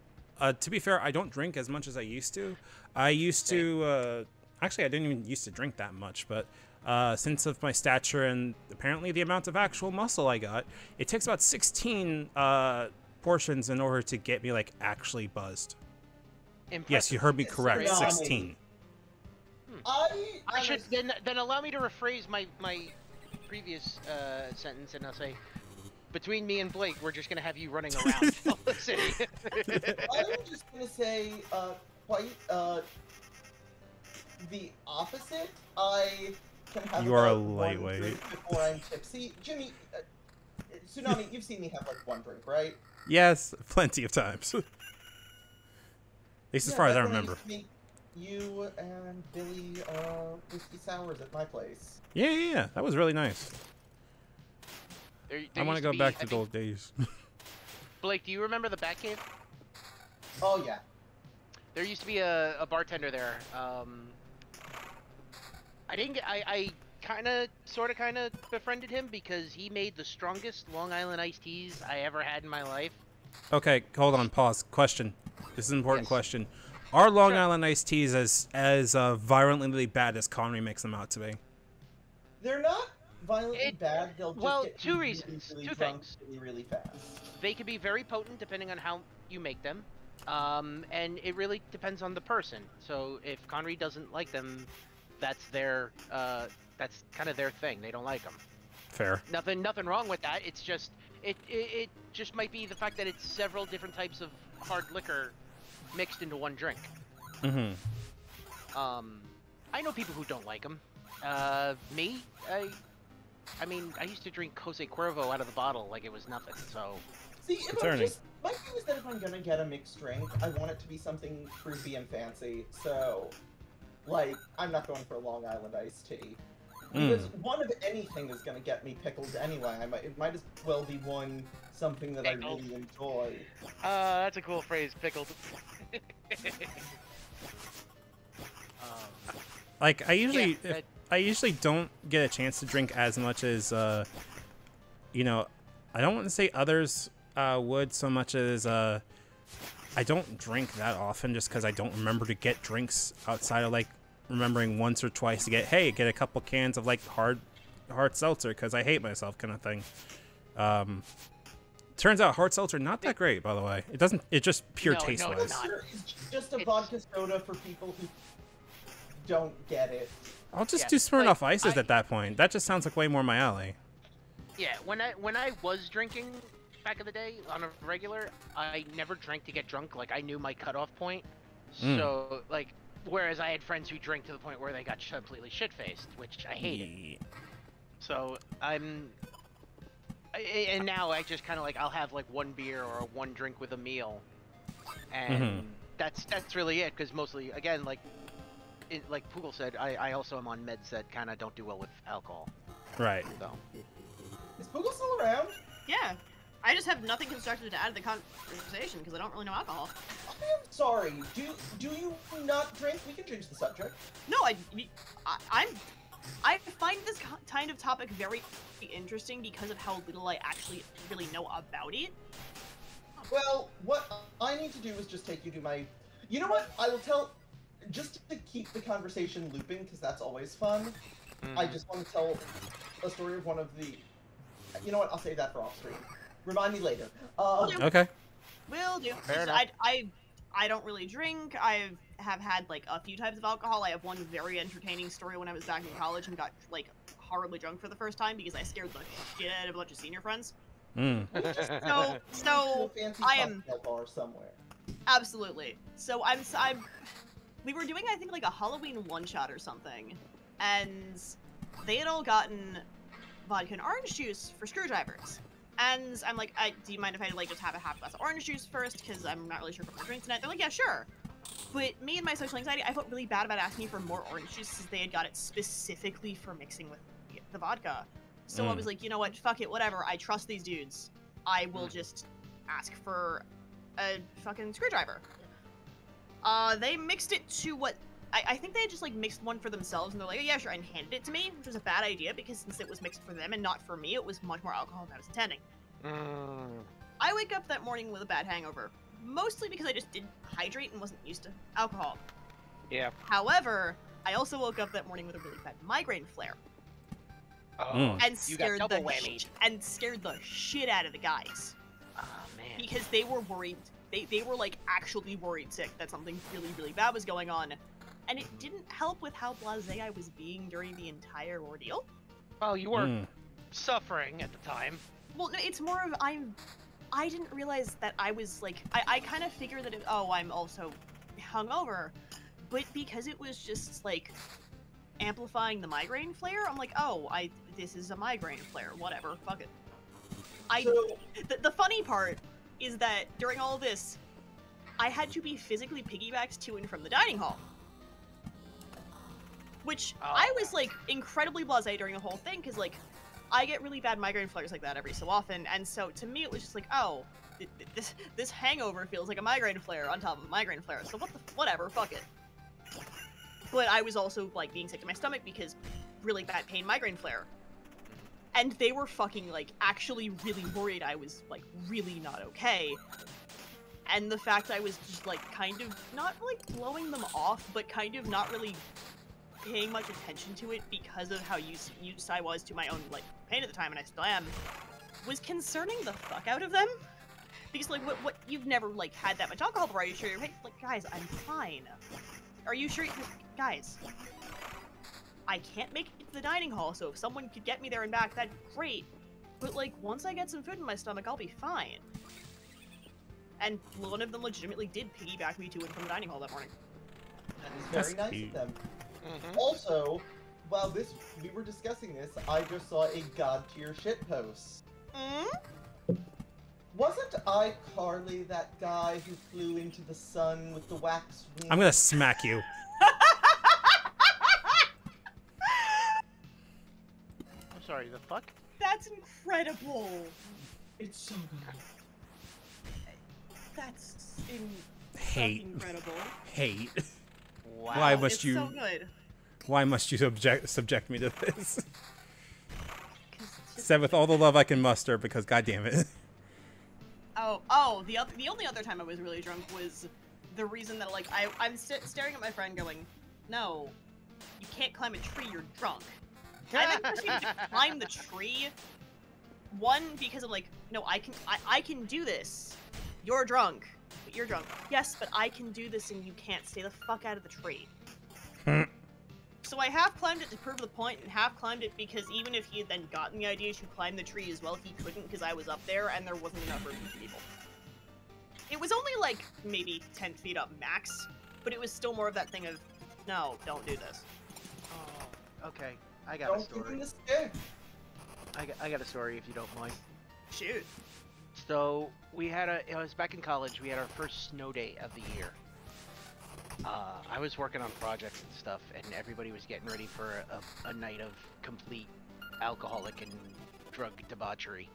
To be fair, I don't drink as much as I used to. I used to, actually, I didn't even used to drink that much, but since of my stature and apparently the amount of actual muscle I got, it takes about 16 portions in order to get me, like, actually buzzed. Impressive. Yes, you heard me correct, Tsunami. 16. I should then allow me to rephrase my previous sentence, and I'll say, between me and Blake, we're just gonna have you running around the city. I'm just gonna say, quite the opposite. I can have You are a about one lightweight. drink before I'm tipsy. Jimmy, Tsunami, you've seen me have like one drink, right? Yes, plenty of times. At least as far as I back when remember. used to make you and Billy whiskey sours at my place. Yeah, that was really nice. There I want to used go be- back I to think- those days. Blake, do you remember the Batcave? Oh yeah. There used to be a bartender there. I sort of befriended him because he made the strongest Long Island iced teas I ever had in my life. Okay, hold on, pause. Question. This is an important Yes. question. Are Long Sure. Island iced teas as violently bad as Connery makes them out to be? They're not violently It- bad. They'll just well, get two you really, reasons, really two drunk things. really, really fast. They can be very potent depending on how you make them, and it really depends on the person. So if Connery doesn't like them, that's that's kind of their thing. They don't like them. Fair. Nothing wrong with that. It's just it just might be the fact that it's several different types of hard liquor mixed into one drink. Mm-hmm. I know people who don't like them. Me, I mean, I used to drink Jose Cuervo out of the bottle like it was nothing. So See, if I'm Concerning. just, my thing is that if I'm gonna get a mixed drink, I want it to be something fruity and fancy. So, like, I'm not going for a Long Island iced tea. Because one of anything is gonna get me pickled anyway. It might as well be something that Pickled. I really enjoy. that's a cool phrase, pickled. Like I usually, Yeah, I usually don't get a chance to drink as much as, you know, I don't want to say others would so much as I don't drink that often just because I don't remember to get drinks outside of like remembering once or twice to get a couple cans of like hard seltzer because I hate myself kind of thing. Turns out hard seltzer not that great, by the way. It just pure No, taste no, wise. it's not. It's just a It's- vodka soda for people who don't get it. I'll just Yeah, do Smirnoff like, Ices at that point. That just sounds like way more my alley. Yeah, when I was drinking back in the day on a regular, I never drank to get drunk. Like I knew my cutoff point. So like, whereas I had friends who drank to the point where they got completely shit faced, which I hated. So and now I just kind of like I'll have like one beer or one drink with a meal, and that's really it. Because mostly, again, like Poogle said, I also am on meds that kind of don't do well with alcohol. Right. So Is Poogle still around? Yeah. I just have nothing constructive to add to the conversation because I don't really know alcohol. I'm sorry. Do you not drink? We can change the subject. No, I find this kind of topic very interesting because of how little I actually really know about it. Well, what I need to do is just take you to my... You know what? I will tell... Just to keep the conversation looping, because that's always fun, I just want to tell a story of one of the... You know what? I'll save that for off-screen. Remind me later. Okay. Will do. Fair Just- enough. I don't really drink. I have had like a few types of alcohol. I have one very entertaining story when I was back in college and got like horribly drunk for the first time because I scared the shit out of a bunch of senior friends. Mm. So a fancy I am- cocktail bar somewhere. Absolutely. So we were doing, I think, like a Halloween one-shot or something, and they had all gotten vodka and orange juice for screwdrivers. And I'm like, do you mind if I like just have a half glass of orange juice first? Because I'm not really sure if I'm gonna drink tonight. They're like, yeah, sure. But me and my social anxiety, I felt really bad about asking for more orange juice because they had got it specifically for mixing with the vodka. So I was like, you know what, fuck it, whatever. I trust these dudes. I will just ask for a fucking screwdriver. They mixed it to what I think they had just like mixed one for themselves, and they're like, oh, yeah, sure, and handed it to me, which was a bad idea because since it was mixed for them and not for me, it was much more alcohol than I was intending. I wake up that morning with a bad hangover, mostly because I just didn't hydrate and wasn't used to alcohol. Yeah. However, I also woke up that morning with a really bad migraine flare. Oh, And you got scared double whammied. and scared the shit out of the guys. Oh, man. Because they were worried. They were like actually worried sick that something really, really bad was going on. And it didn't help with how blasé I was being during the entire ordeal. Well, you were suffering at the time. Well, no, it's more of I didn't realize that I was like, I kind of figured that I'm also hungover. But because it was just like amplifying the migraine flare, I'm like, this is a migraine flare, whatever, fuck it. The funny part is that during all this, I had to be physically piggybacked to and from the dining hall. Which I was like incredibly blasé during the whole thing, because like I get really bad migraine flares like that every so often, and so to me it was just like, this hangover feels like a migraine flare on top of a migraine flare, so whatever, fuck it. But I was also like being sick to my stomach because really bad pain migraine flare. And they were fucking like actually really worried I was like really not okay. And the fact I was just like kind of not like blowing them off, but kind of not really paying much attention to it because of how used I was to my own like pain at the time, and I still am, was concerning the fuck out of them. Because like what you've never like had that much alcohol before, are you sure you're like, guys, I'm fine. Are you sure guys? I can't make it to the dining hall, so if someone could get me there and back, that'd be great. But like once I get some food in my stomach, I'll be fine. And one of them legitimately did piggyback me to and from the dining hall that morning. That is very nice of them. Also, while we were discussing this, I just saw a god tier shit post. Wasn't iCarly that guy who flew into the sun with the wax wings? I'm gonna smack you. I'm sorry, the fuck? That's incredible. It's so good. That's Hate. incredible. Hate. Wow. Why must It's you? so good. Why must you subject me to this? Said with all the love I can muster, because goddamn it. The only other time I was really drunk was the reason that like I'm staring at my friend going, no, you can't climb a tree, you're drunk. And I proceeded to climb the tree. One, because I'm like, no, I can do this. You're drunk, but you're drunk. Yes, but I can do this and you can't. Stay the fuck out of the tree. So I half climbed it to prove the point, and half climbed it because even if he had then gotten the idea to climb the tree as well, he couldn't because I was up there and there wasn't enough room for people. It was only like maybe 10 feet up max, but it was still more of that thing of, no, don't do this. Oh, okay. I got a Don't give story. him the stick. I got a story if you don't mind. Shoot. So it was back in college. We had our first snow day of the year. I was working on projects and stuff, and everybody was getting ready for a night of complete alcoholic and drug debauchery.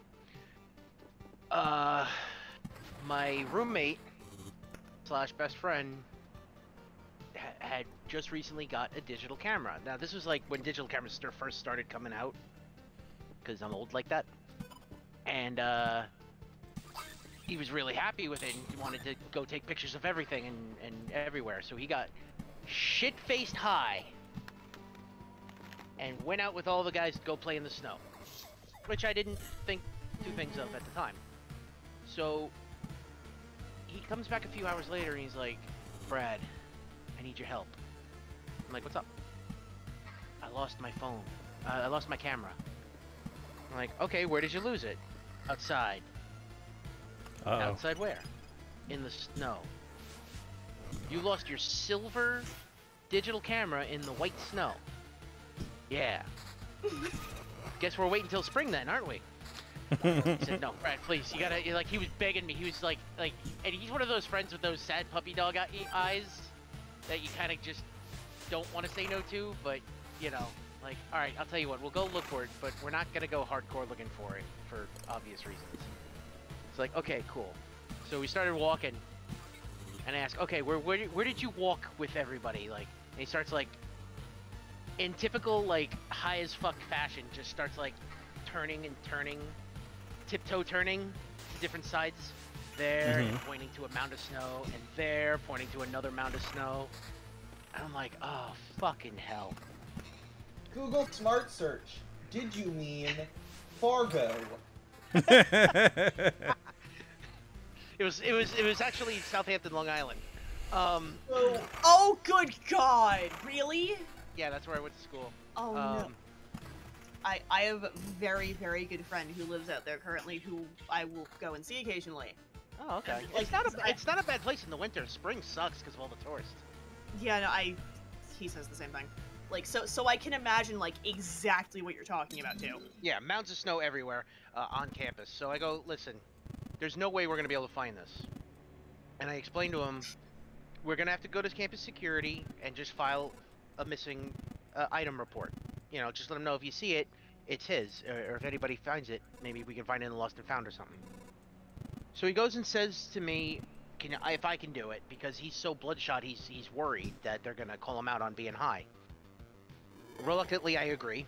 My roommate / best friend had just recently got a digital camera. Now this was like when digital cameras first started coming out, because I'm old like that. And he was really happy with it and wanted to go take pictures of everything and everywhere. So he got shit-faced high and went out with all the guys to go play in the snow, which I didn't think two things of at the time. So he comes back a few hours later and he's like, Brad, I need your help. I'm like, what's up? I lost my phone. I lost my camera. I'm like, okay, where did you lose it? Outside. Uh-oh. Outside where? In the snow. You lost your silver digital camera in the white snow. Yeah. Guess we're waiting till spring then, aren't we? He said, no, Brad, please, you gotta, like, he was begging me. He was like, and he's one of those friends with those sad puppy dog eyes that you kind of just don't want to say no to, but, you know, like, all right, I'll tell you what, we'll go look for it, but we're not gonna go hardcore looking for it for obvious reasons. It's like, okay, cool. So we started walking, and I asked, okay, where did you walk with everybody? Like, and he starts, like, in typical, like, high as fuck fashion, just starts, like, turning and turning, tiptoe turning to different sides. There, and pointing to a mound of snow, and there, pointing to another mound of snow. And I'm like, oh, fucking hell. Google Smart Search. Did you mean Fargo? It was actually Southampton, Long Island. Oh, good God! Really? Yeah, that's where I went to school. Oh no. I have a very, very good friend who lives out there currently, who I will go and see occasionally. Oh, okay. Like, It's not a bad place in the winter. Spring sucks because of all the tourists. Yeah, no, he says the same thing. Like, so I can imagine, like, exactly what you're talking about, too. Yeah, mounds of snow everywhere on campus. So I go, listen, there's no way we're going to be able to find this. And I explained to him, we're going to have to go to campus security and just file a missing item report. You know, just let him know if you see it, it's his. Or if anybody finds it, maybe we can find it in the lost and found or something. So he goes and says to me, if I can do it, because he's so bloodshot, he's worried that they're going to call him out on being high. Reluctantly, I agree,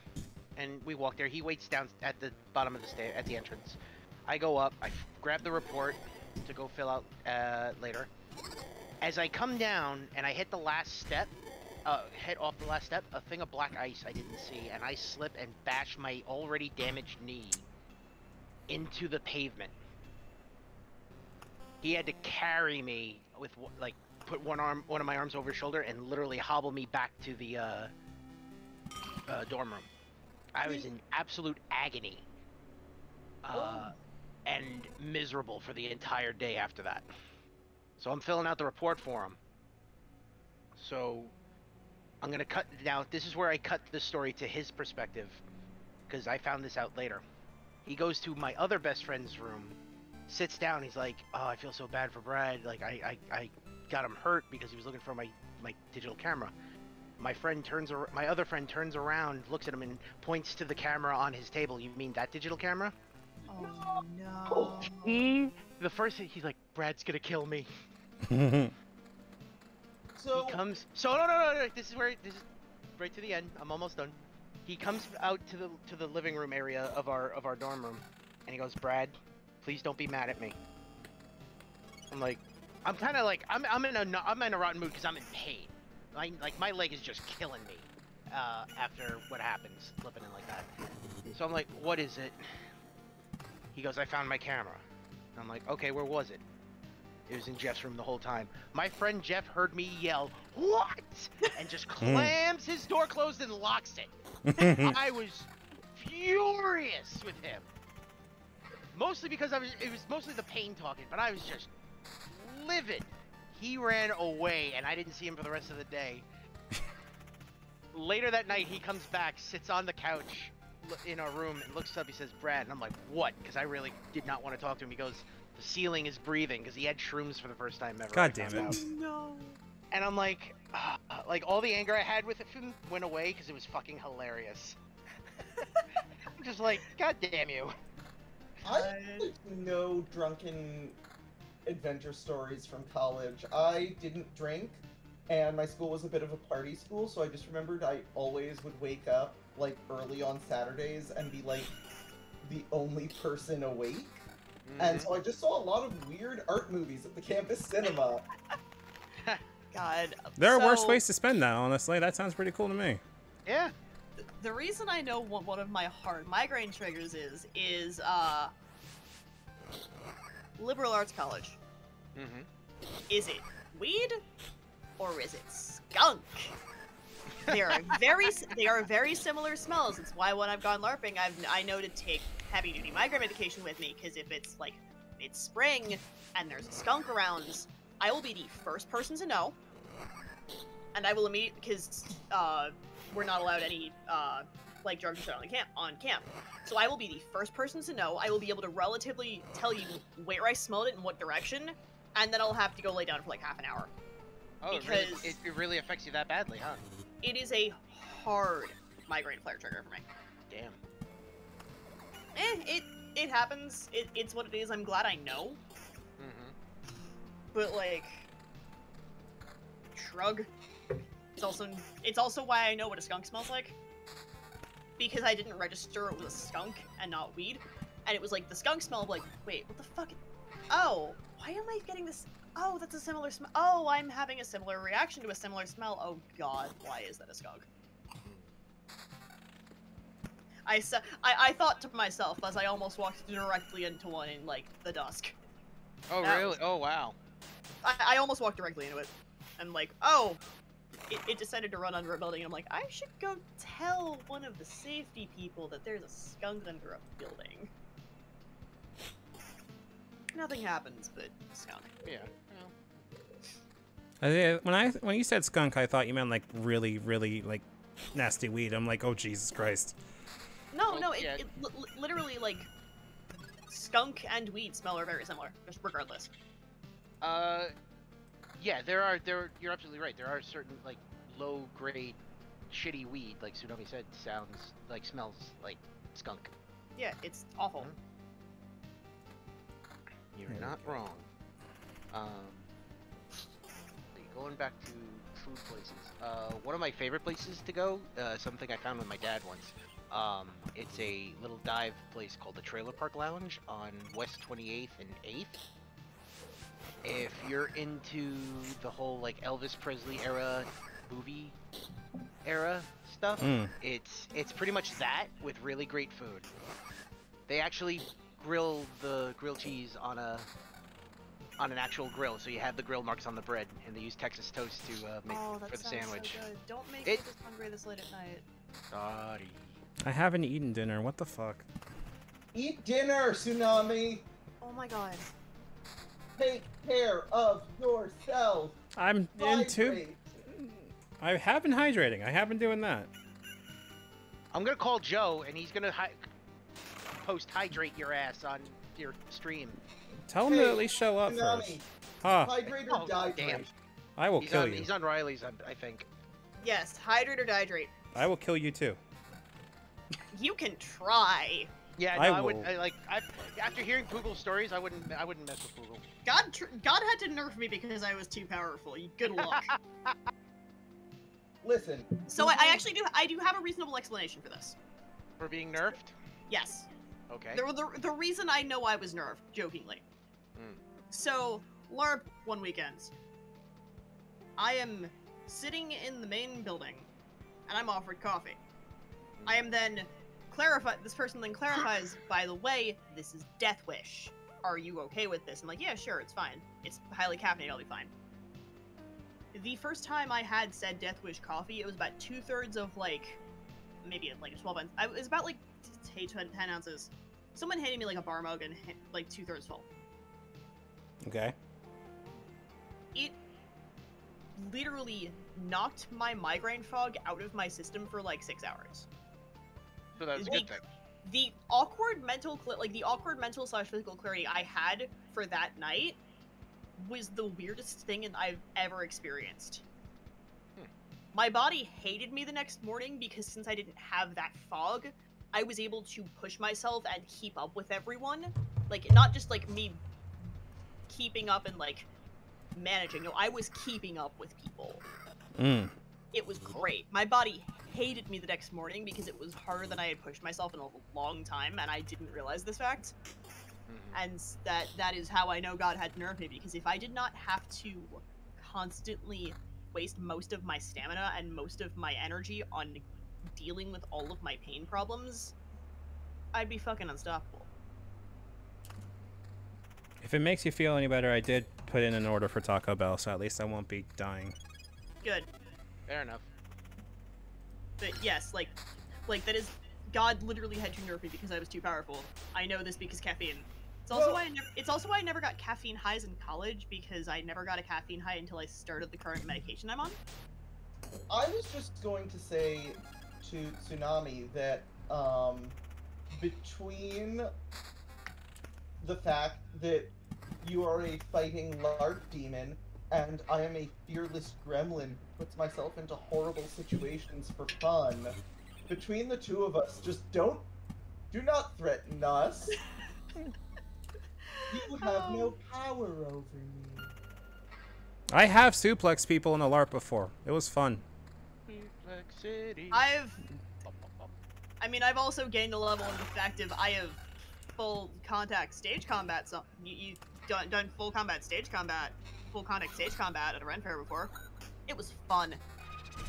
and we walk there. He waits down at the bottom of the stair at the entrance. I go up, I grab the report to go fill out later. As I come down and I hit the last step, hit off the last step, a thing of black ice I didn't see, and I slip and bash my already damaged knee into the pavement. He had to carry me with, like, put one of my arms over his shoulder and literally hobble me back to the dorm room. I was in absolute agony and miserable for the entire day after that. So I'm filling out the report for him. So I'm gonna cut now. This is where I cut the story to his perspective, because I found this out later. He goes to my other best friend's room, sits down. He's like, "Oh, I feel so bad for Brad. Like I got him hurt because he was looking for my digital camera." My other friend turns around, looks at him, and points to the camera on his table. You mean that digital camera? Oh no. The first thing he's like, Brad's gonna kill me. So he comes. So no. This is right to the end. I'm almost done. He comes out to the living room area of our dorm room, and he goes, Brad, please don't be mad at me. I'm like, I'm kind of like, I'm in a rotten mood because I'm in pain. Like my leg is just killing me after what happens, flipping in like that. So I'm like, what is it? He goes, I found my camera. And I'm like, okay, where was it? It was in Jeff's room the whole time. My friend Jeff heard me yell, what? And just clams his door closed and locks it. I was furious with him. Mostly because it was mostly the pain talking, but I was just livid. He ran away, and I didn't see him for the rest of the day. Later that night, he comes back, sits on the couch in our room, and looks up. He says, Brad. And I'm like, what? Because I really did not want to talk to him. He goes, the ceiling is breathing, because he had shrooms for the first time ever. God damn it. No. And I'm like all the anger I had with him went away, because it was fucking hilarious. I'm just like, God damn you. I have no drunken adventure stories from college. I didn't drink, and my school was a bit of a party school, so I just remembered I always would wake up like early on Saturdays and be like the only person awake. And so I just saw a lot of weird art movies at the campus cinema. God. There are worse ways to spend that, honestly. That sounds pretty cool to me. Yeah. The reason I know what one of my hard migraine triggers is liberal arts college. Is it weed or is it skunk? They are very similar smells. It's why when I've gone LARPing, I know to take heavy duty migraine medication with me, because if it's like it's spring and there's a skunk around, I will be the first person to know. And I will immediately, because we're not allowed any like drugs and shit on camp. So I will be the first person to know. I will be able to relatively tell you where I smelled it and what direction, and then I'll have to go lay down for like half an hour. Oh, Because it really affects you that badly, huh? it is a hard migraine flare trigger for me. Damn. It happens. It's what it is. I'm glad I know. Mm-hmm. But like, shrug. It's also why I know what a skunk smells like. Because I didn't register it was a skunk and not weed, and it was like the skunk smell of like, wait, what the fuck? Oh, why am I getting this? Oh, that's a similar smell. Oh, I'm having a similar reaction to a similar smell. Oh god, why is that a skunk? I thought to myself as I almost walked directly into one in like the dusk. Oh really? Oh wow. I almost walked directly into it, and like, oh, it decided to run under a building. And I'm like, I should go tell one of the safety people that there's a skunk under a building. Nothing happens, but skunk. Yeah. When you said skunk, I thought you meant like really, really like nasty weed. I'm like, oh Jesus Christ. No, Well, no, yeah. it literally like skunk and weed smell are very similar, just regardless. Yeah, you're absolutely right. There are certain, like, low-grade, shitty weed, like Tsunami said, smells like skunk. Yeah, it's awful. You're not wrong. Going back to food places. One of my favorite places to go, something I found with my dad once. It's a little dive place called the Trailer Park Lounge on West 28th and 8th. If you're into the whole like Elvis Presley era movie era stuff, it's pretty much that with really great food. They actually grill the grilled cheese on an actual grill, so you have the grill marks on the bread, and they use Texas toast to make for the sandwich. So good. Don't make me this hungry this late at night. Sorry. I haven't eaten dinner. What the fuck? Eat dinner, Tsunami! Oh my god. Take care of yourself! I'm into. Hydrate. I have been hydrating. I have been doing that. I'm gonna call Joe, and he's gonna post hydrate your ass on your stream. Tell him to at least show up Tsunami, first. Huh. hydrate or Oh, dihydrate? damn. I will kill you. He's on Riley's, I think. Yes, hydrate or dihydrate. I will kill you too. You can try. Yeah, I no, will. After hearing Poogle's stories, I wouldn't mess with Poogle. God had to nerf me because I was too powerful. Good luck. Listen. So I actually do have a reasonable explanation for this. For being nerfed? Yes. Okay. The reason I know I was nerfed, jokingly. So, LARP one weekend. I am sitting in the main building, and I'm offered coffee. I am then this person then clarifies, by the way, this is Death Wish. Are you okay with this? I'm like, yeah, sure, it's fine. It's highly caffeinated, I'll be fine. The first time I had said Death Wish coffee, it was about 2/3 of like, maybe like a 12 ounce. It was about like 10 ounces. Someone handed me like a bar mug and like 2/3 full. Okay. It literally knocked my migraine fog out of my system for like 6 hours. So that was a good thing. The awkward mental / physical clarity I had for that night was the weirdest thing I've ever experienced. My body hated me the next morning because since I didn't have that fog, I was able to push myself and keep up with everyone. Like, not just like me keeping up and like managing. No, I was keeping up with people. It was great. My body hated me the next morning because it was harder than I had pushed myself in a long time, and I didn't realize this fact. And that is how I know God had nerfed me, because if I did not have to constantly waste most of my stamina and most of my energy on dealing with all of my pain problems, I'd be fucking unstoppable. If it makes you feel any better, I did put in an order for Taco Bell, so at least I won't be dying. Good. Fair enough. But yes, like that is, God literally had to nerf me because I was too powerful. I know this because caffeine. It's also why I never got caffeine highs in college, because I never got a caffeine high until I started the current medication I'm on. I was just going to say to Tsunami that between the fact that you are a fighting LARP demon and I am a fearless gremlin who puts myself into horrible situations for fun, between the two of us, just do not threaten us. You have no power over me. I have suplexed people in a LARP before. It was fun. Suplex City. I mean, I've also gained a level in the fact of I have full contact stage combat. So you done full contact stage combat at a Ren Fair before. It was fun.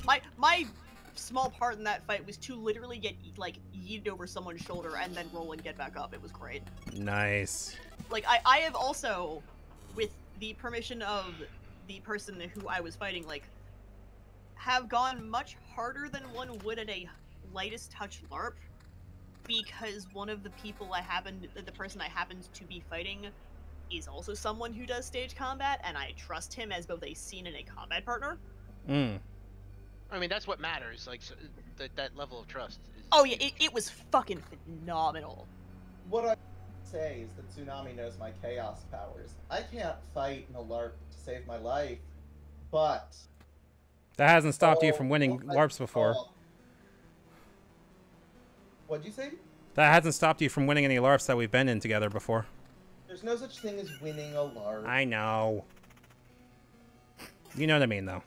My small part in that fight was to literally get like yeeted over someone's shoulder and then roll and get back up. It was great. Nice. Like I have also, with the permission of the person who I was fighting, like, have gone much harder than one would at a lightest touch LARP, because one of the people the person I happened to be fighting is also someone who does stage combat, and I trust him as both a scene and a combat partner. I mean, that's what matters. Like, so, that level of trust. Oh yeah, it was fucking phenomenal. What I say is that Tsunami knows my chaos powers. I can't fight in a LARP to save my life, but That hasn't stopped you from winning LARPs before. What'd you say? That hasn't stopped you from winning any LARPs that we've been in together before. There's no such thing as winning a LARP. I know. You know what I mean, though.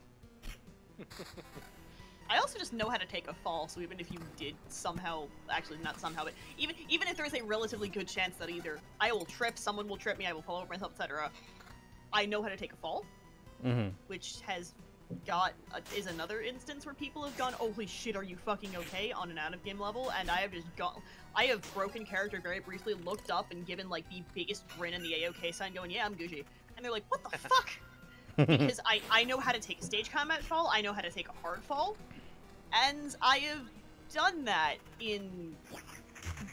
I also just know how to take a fall, so even if you did somehow, actually not somehow, but even if there is a relatively good chance that either I will trip, someone will trip me, I will fall over myself, etc., I know how to take a fall, which has is another instance where people have gone, holy shit, are you fucking okay, on an out-of-game level, and I have broken character very briefly, looked up, and given, like, the biggest grin in the AOK sign going, yeah, I'm Gucci, and they're like, what the fuck? Because I know how to take a stage combat fall, I know how to take a hard fall, and I have done that in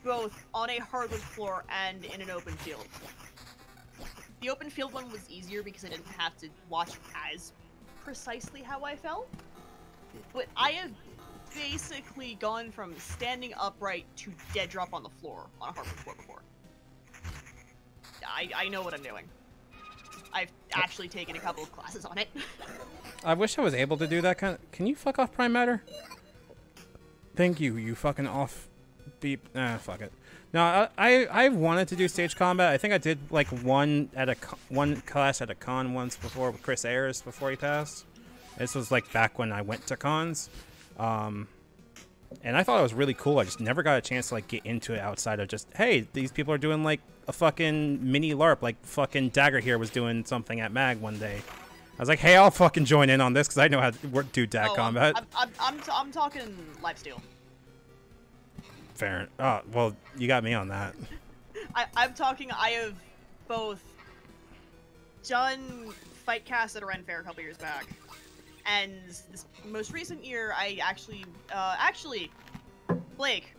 both on a hardwood floor and in an open field. The open field one was easier because I didn't have to watch as precisely how I fell, but I have basically gone from standing upright to dead drop on the floor on a hardwood floor before. I know what I'm doing. I've actually taken a couple of classes on it. I wish I was able to do that kind of... Can you fuck off, Prime Matter? Thank you, you fucking off beep. Fuck it. No, I wanted to do stage combat. I think I did like one class at a con once before with Chris Ayers before he passed. This was like back when I went to cons. And I thought it was really cool. I just never got a chance to like get into it outside of just, hey, these people are doing like a fucking mini LARP, like fucking Dagger here was doing something at MAG one day. I was like, hey, I'll fucking join in on this because I know how to do DAG combat. I'm talking lifesteal. Fair. Oh, well, you got me on that. I have both done fight cast at a Ren Fair a couple years back, and this most recent year I actually Blake,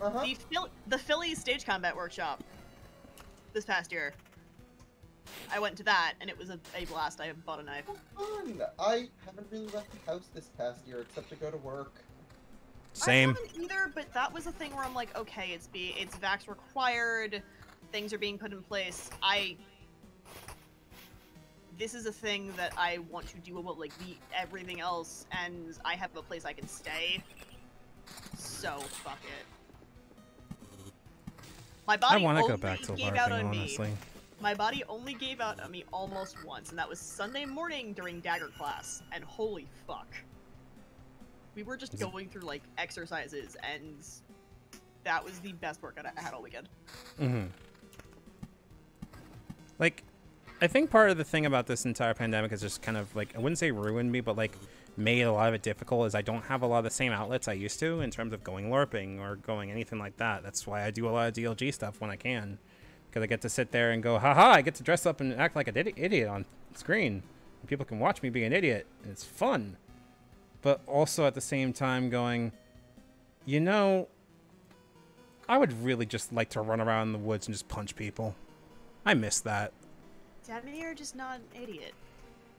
the Philly stage combat workshop this past year. I went to that and it was a blast. I bought a knife. Fun. I haven't really left the house this past year except to go to work. Same. I haven't either, but that was a thing where I'm like, okay, it's vax required, things are being put in place. This is a thing that I want to do about like everything else, and I have a place I can stay. So fuck it. My body I want to only go back to gave LARPing, out on honestly. me. My body only gave out on me almost once, and that was Sunday morning during Dagger class, and holy fuck. We were just going through, like, exercises, and that was the best workout I had all weekend. Like, I think part of the thing about this entire pandemic is just kind of, like, I wouldn't say ruined me, but, like, made a lot of it difficult is I don't have a lot of the same outlets I used to in terms of going LARPing or going anything like that. That's why I do a lot of DLG stuff when I can. Because I get to sit there and go, haha, I get to dress up and act like an idiot on screen. And people can watch me be an idiot, and it's fun. But also at the same time going, you know, I would really just like to run around in the woods and just punch people. I miss that. Damn, you're just not an idiot.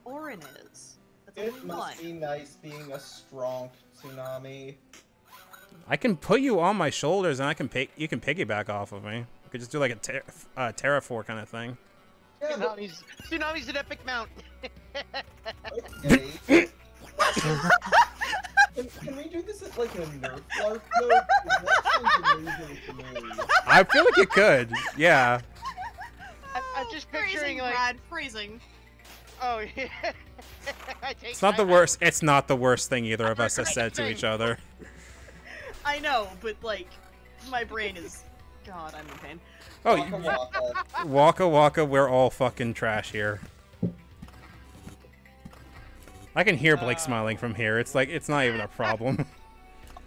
Orin is. That's It only must one. be nice being a strong Tsunami. I can put you on my shoulders and you can piggyback off of me. We could just do like a terrafor kind of thing. Yeah, but Tsunami's an epic mount. okay. Can we do this as like a Nerf LARP though? 'Cause that sounds amazing to me. I feel like you could. Yeah. I'm just picturing Phrasing, like. Brad, phrasing. Oh yeah. It's not the worst. It's not the worst thing either of us has said to each other. I know, but like, my brain is. God, I'm in pain. Oh, Waka waka. Waka Waka, we're all fucking trash here. I can hear Blake smiling from here. It's like, it's not even a problem.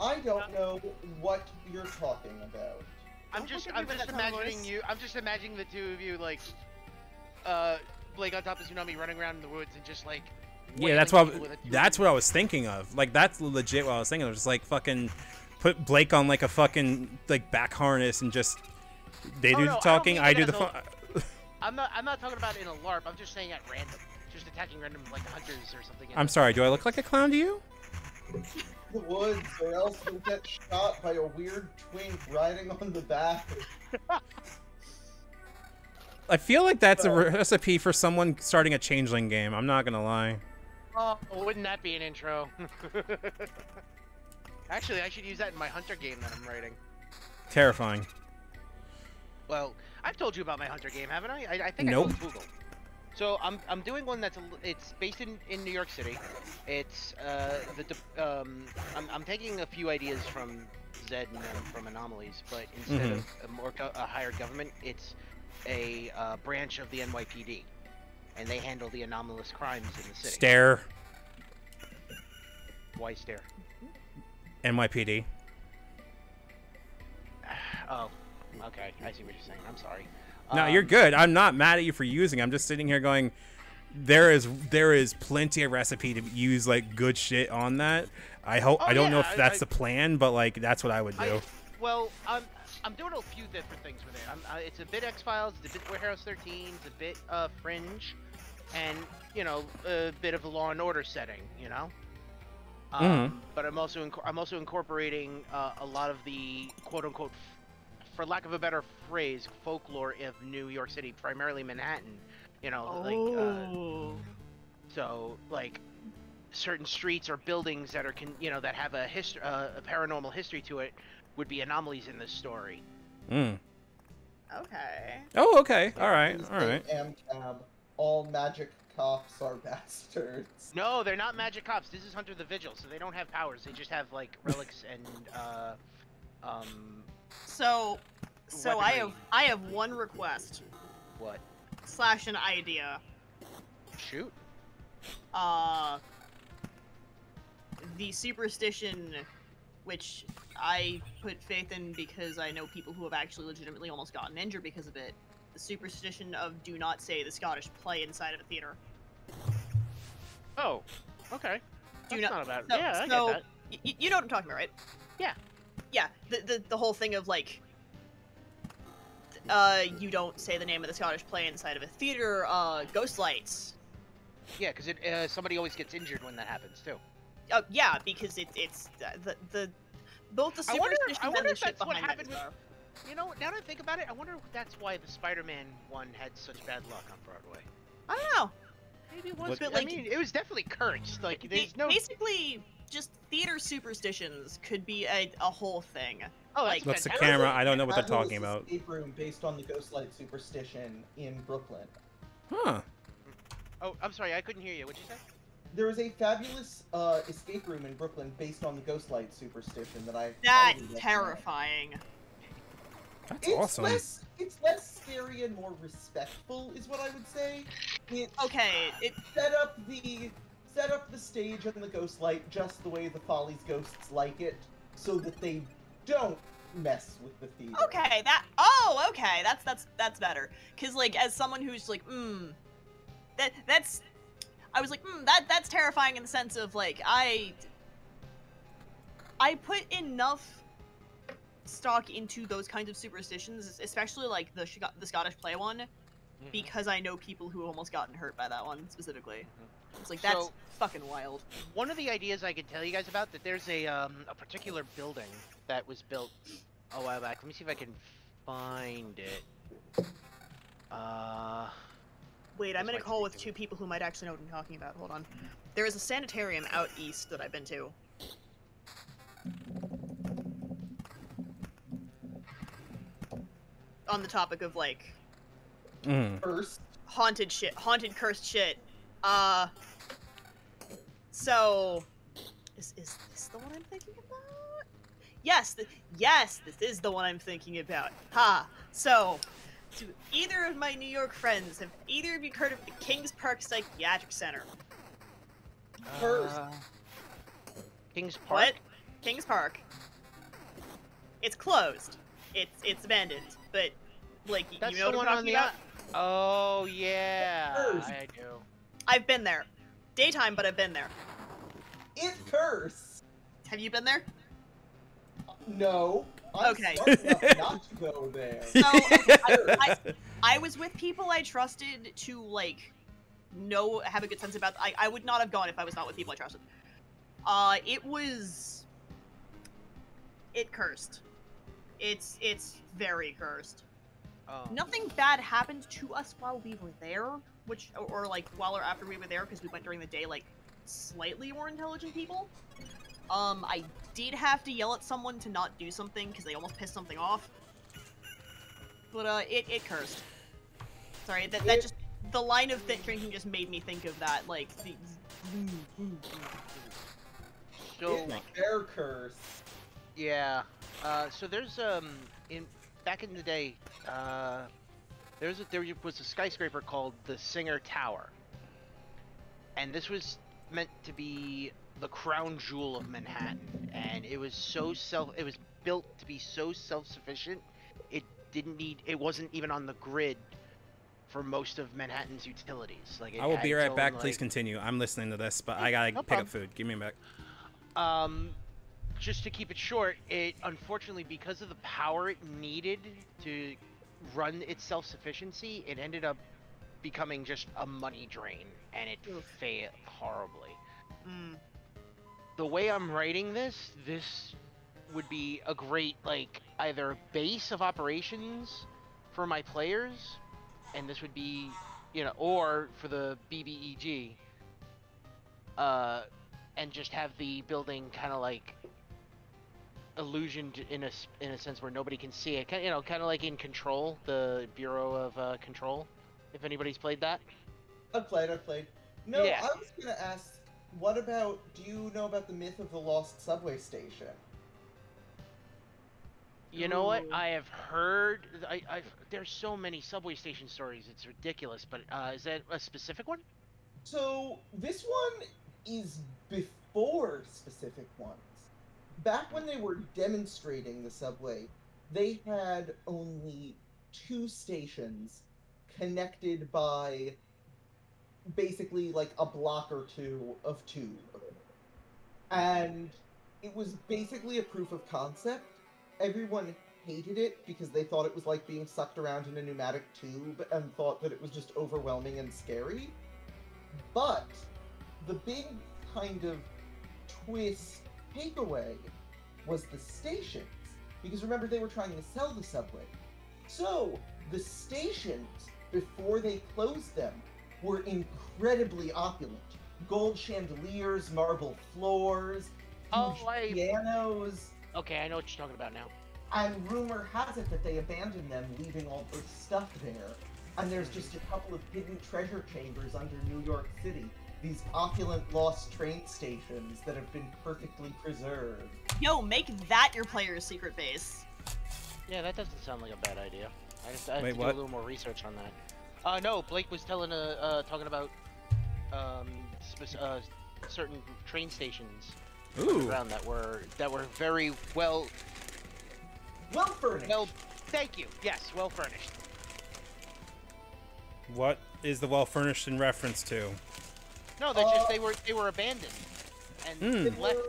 I don't know what you're talking about. I'm Don't just look at me with that tone of imagining voice. you. I'm just imagining the two of you like, Blake on top of Tsunami running around in the woods and just like. Yeah, that's what I was thinking of. Like, that's legit what I was thinking of. Just like fucking put Blake on like a fucking like back harness and just they do the talking, I do the fun. I'm not talking about in a LARP. I'm just saying at random, just attacking random like hunters or something. I'm sorry. Do I look like a clown to you? The woods, or else you'll get shot by a weird twink riding on the back. I feel like that's a recipe for someone starting a changeling game. I'm not gonna lie. Oh, wouldn't that be an intro? Actually, I should use that in my hunter game that I'm writing. Terrifying. Well, I've told you about my hunter game, haven't I? I think Nope. I told Google. So I'm doing one it's based in New York City. It's I'm taking a few ideas from Zed and from Anomalies, but instead of a higher government, it's a branch of the NYPD, and they handle the anomalous crimes in the city. Stare. Why stare? NYPD. Oh, okay. I see what you're saying. I'm sorry. No, you're good. I'm not mad at you for using. I'm just sitting here going, there is plenty of recipe to use like good shit on that. I hope. I don't know if that's the plan, but like that's what I would do. Well, I'm doing a few different things with it. It's a bit X-Files, it's a bit Warehouse 13, it's a bit Fringe, and you know a bit of a Law and Order setting. You know. But I'm also incorporating a lot of the quote-unquote, for lack of a better phrase, folklore of New York City, primarily Manhattan. You know, so like certain streets or buildings that are that have a paranormal history to it would be anomalies in this story. Okay. Oh, okay. All right. All right. All magic cops are bastards. No, they're not magic cops. This is Hunter the Vigil, so they don't have powers. They just have like relics and So weaponry. I have one request What? / an idea. Shoot. The superstition, which I put faith in because I know people who have actually legitimately almost gotten injured because of it. The superstition of do not say the Scottish play inside of a theater. Oh, okay. Do That's not- not a bad. so- Yeah, I so- get that. You know what I'm talking about, right? Yeah. Yeah, the whole thing of like, you don't say the name of the Scottish play inside of a theater. Ghost lights. Yeah, because somebody always gets injured when that happens too. Oh yeah, because it's the both the I wonder superstition and the if shit that's what behind that happened stuff. You know, now that I think about it, I wonder if that's why the Spider-Man one had such bad luck on Broadway. I don't know. Maybe it was. But, I like- mean, it was definitely cursed. Like, there's no. Basically, just theater superstitions could be a whole thing. Oh, like- What's the fantastic. camera? I don't know what they're Fabulous talking about. Escape room based on the Ghostlight superstition in Brooklyn. Huh. Oh, I'm sorry, I couldn't hear you. What'd you say? There is a fabulous escape room in Brooklyn based on the Ghostlight superstition that I. That's highly recommend. terrifying. That's It's awesome. it's less scary and more respectful, is what I would say. It Okay, it set up the stage and the Ghostlight just the way the Follies ghosts like it, so that they don't mess with the theater. okay. Okay, that's better. Cause like as someone who's like, that's. I was like, that's terrifying in the sense of like I put enough stock into those kinds of superstitions, especially like the Scottish play one, because I know people who almost gotten hurt by that one specifically. It's like, that's So- fucking wild. One of the ideas I could tell you guys about, that there's a particular building that was built a while back. Let me see if I can find it. Wait, I'm This in a might call be with good. 2 people who might actually know what I'm talking about. Hold on. There is a sanitarium out east that I've been to. On the topic of, like, First, haunted shit, haunted cursed shit. So, is this the one I'm thinking about? Yes, yes, this is the one I'm thinking about. Ha! So, do either of my New York friends, have either of you heard of the Kings Park Psychiatric Center? First. Kings Park. What? Kings Park. It's closed. It's abandoned. But, like, That's you know the what one I'm on talking the. about? Oh yeah, Cursed. I do. I've been there. Daytime, but I've been there. It's cursed. Have you been there? No. I'm Okay. smart enough not to go there. So, I was with people I trusted to, like, have a good sense about. I would not have gone if I was not with people I trusted. It cursed. It's very cursed. Oh. Nothing bad happened to us while we were there, or like while or after we were there, because we went during the day, like slightly more intelligent people. I did have to yell at someone to not do something because they almost pissed something off. But it cursed. Sorry, that just the line of drinking just made me think of that, like the. So It's their curse. yeah, so there's back in the day, there was a skyscraper called the Singer Tower, and this was meant to be the crown jewel of Manhattan, and it was built to be so self-sufficient. It wasn't even on the grid for most of Manhattan's utilities. Like, it I will had be its right own, back. like- Please continue. I'm listening to this, but I gotta No pick problem. up food. Give me a back. Just to keep it short, it unfortunately, because of the power it needed to run its self-sufficiency, it ended up becoming just a money drain, and it Oof. failed horribly. Mm. The way I'm writing this would be a great, like, either base of operations for my players, and this would be, or for the BBEG, and just have the building kind of like illusioned in a sense where nobody can see it. Kind of like in Control, the Bureau of Control. If anybody's played that. I've played. No, Yeah. I was gonna ask, do you know about the myth of the lost subway station? You know what? Ooh. I have heard. There's so many subway station stories. It's ridiculous. But is that a specific one? So, this one is before specific ones. Back when they were demonstrating the subway, they had only 2 stations connected by basically like a block or 2 of tube. And it was basically a proof of concept. Everyone hated it because they thought it was like being sucked around in a pneumatic tube and thought that it was just overwhelming and scary. But the big kind of twist takeaway was the stations. Because remember, they were trying to sell the subway. So, the stations, before they closed them, were incredibly opulent. Gold chandeliers, marble floors, huge pianos. Okay, I know what you're talking about now. And rumor has it that they abandoned them, leaving all the stuff there. And there's just a couple of hidden treasure chambers under New York City. These opulent lost train stations that have been perfectly preserved. Yo, make that your player's secret base. Yeah, that doesn't sound like a bad idea. I have Wait, to do a what? little more research on that. No, Blake was talking about certain train stations Ooh. around that were very well Furnished. thank you. Yes, well furnished. What is the well furnished in reference to? No, they were abandoned and They left.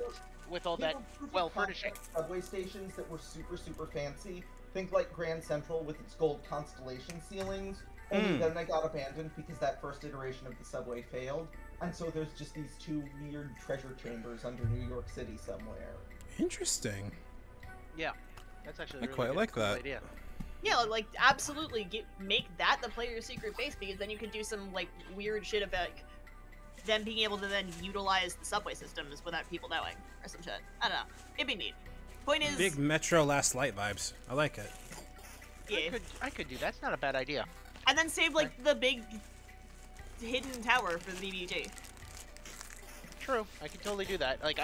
with all that Proof of well furnishing. concept subway stations that were super fancy. Think like Grand Central with its gold constellation ceilings. Only then they got abandoned because that first iteration of the subway failed. And so there's just these two weird treasure chambers under New York City somewhere. Interesting. Yeah, that's actually I really quite good, like cool that. idea. Yeah, like absolutely make that the player's secret base, because then you can do some like weird shit about them being able to then utilize the subway systems without people knowing or some shit. I don't know. It'd be neat. Point is, Big Metro Last Light vibes. I like it. yeah, I could do that. That's not a bad idea. and then save like the big hidden tower for the BBG. True, I could totally do that. Like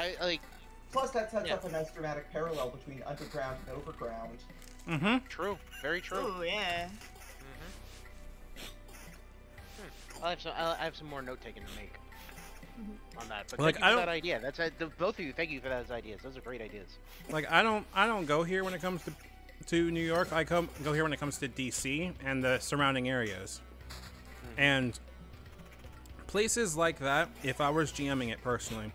Plus, that sets up a nice dramatic parallel between underground and overground. Mm-hmm. True, very true. Oh yeah. I have some more note taking to make on that. But Like, thank you for that idea. That's both of you. Thank you for those ideas. Those are great ideas. Like I don't go here when it comes to New York. I go here when it comes to DC and the surrounding areas. And places like that, if I was GMing it personally,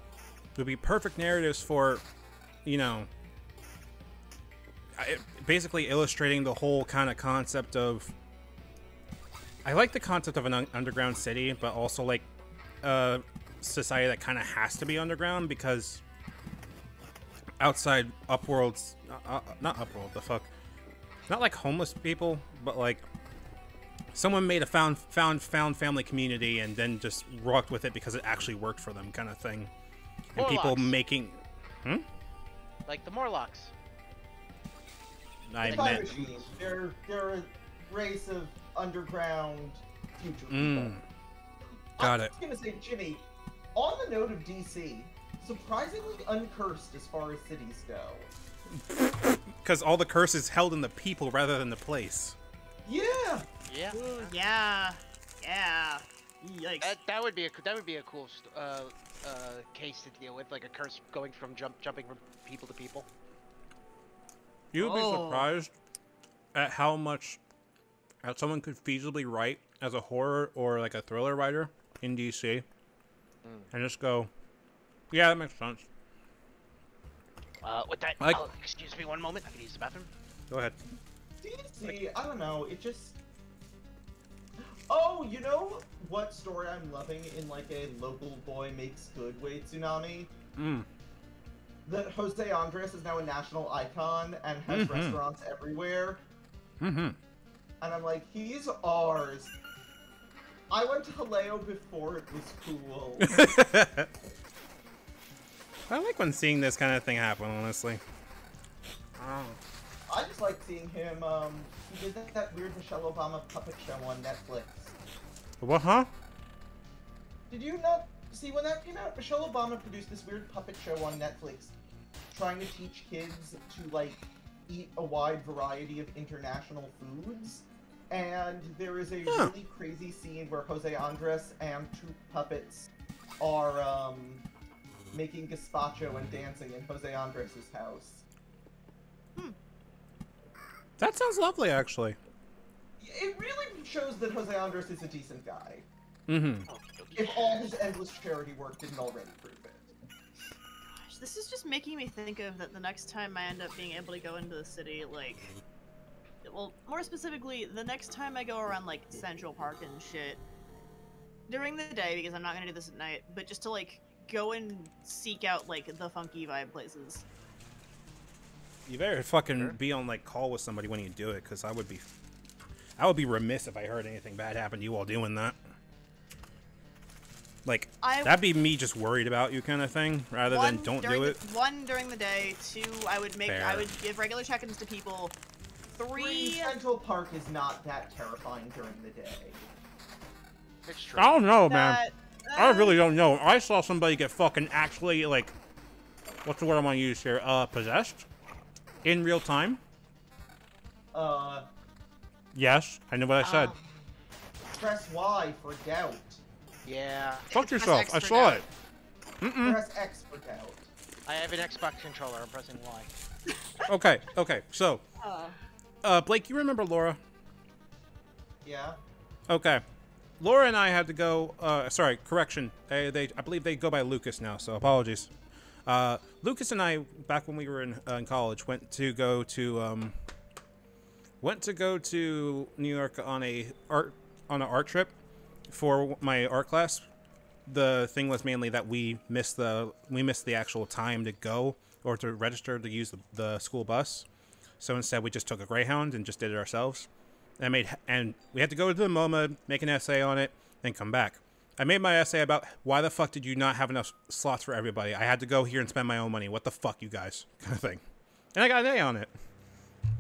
would be perfect narratives for, you know, basically illustrating the whole kind of concept of. I like the concept of an underground city, but also like a society that kind of has to be underground because outside Upworld's not Upworld, the fuck, not like homeless people, but like someone made a found family community and then just rocked with it because it actually worked for them, kind of thing. And people Morlocks. making, Like the Morlocks. I Time meant, machines. They're a race of underground future people. Got I it. was gonna say, Jimmy, on the note of DC, surprisingly uncursed as far as cities go. because all the curse is held in the people rather than the place. Yeah! Yeah. Ooh, yeah. Yeah. Yikes. That would be a cool case to deal with, like a curse going from jumping from people to people. You would be Oh. surprised at how much that someone could feasibly write as a horror or like a thriller writer in DC, and just go, yeah, that makes sense. With that, Like- excuse me one moment. I can use the bathroom. Go ahead. DC, I don't know, it just... Oh, you know what story I'm loving in like a local boy makes good way, Tsunami? That Jose Andres is now a national icon and has restaurants everywhere. And I'm like, he's ours. I went to Haleo before it was cool. I like when seeing this kind of thing happen, honestly. I just like seeing him, he did that weird Michelle Obama puppet show on Netflix. What, huh? Did you not see when that came out? Michelle Obama produced this weird puppet show on Netflix trying to teach kids to, like, eat a wide variety of international foods. And there is a really crazy scene where Jose Andres and two puppets are, making gazpacho and dancing in Jose Andres' house. That sounds lovely, actually. It really shows that Jose Andres is a decent guy. Mm-hmm. If all his endless charity work didn't already prove it. Gosh, this is just making me think of that the next time I end up being able to go into the city, like, well, more specifically, the next time I go around, like, Central Park and shit, during the day, because I'm not gonna do this at night, but just to, like, go and seek out, like, the funky vibe places. You better fucking be on like call with somebody when you do it, because I would be remiss if I heard anything bad happen to you while doing that. Like, that'd be me just worried about you kind of thing, rather than don't do it. One, during the day. Two, I would give regular check-ins to people. Three... Central Park is not that terrifying during the day. It's true. I don't know, man. I really don't know. I saw somebody get fucking actually, like, what's the word I want to use here? Possessed? In real time? Yes, I know what I said. Press Y for doubt. Yeah. Fuck yourself, I saw it. Press X for doubt. I have an Xbox controller. I'm pressing Y. Okay, so, Blake, you remember Laura? Yeah. Okay. Laura and I had to go, sorry, correction. I believe they go by Lucas now, so apologies. Lucas and I, back when we were in college, went to go to New York on an art trip for my art class. The thing was mainly that we missed the actual time to go or to register to use the school bus. So instead, we just took a Greyhound and just did it ourselves. And we had to go to the MoMA, make an essay on it, then come back. I made my essay about why the fuck did you not have enough slots for everybody? I had to go here and spend my own money. What the fuck, you guys? Kind of thing. And I got an A on it.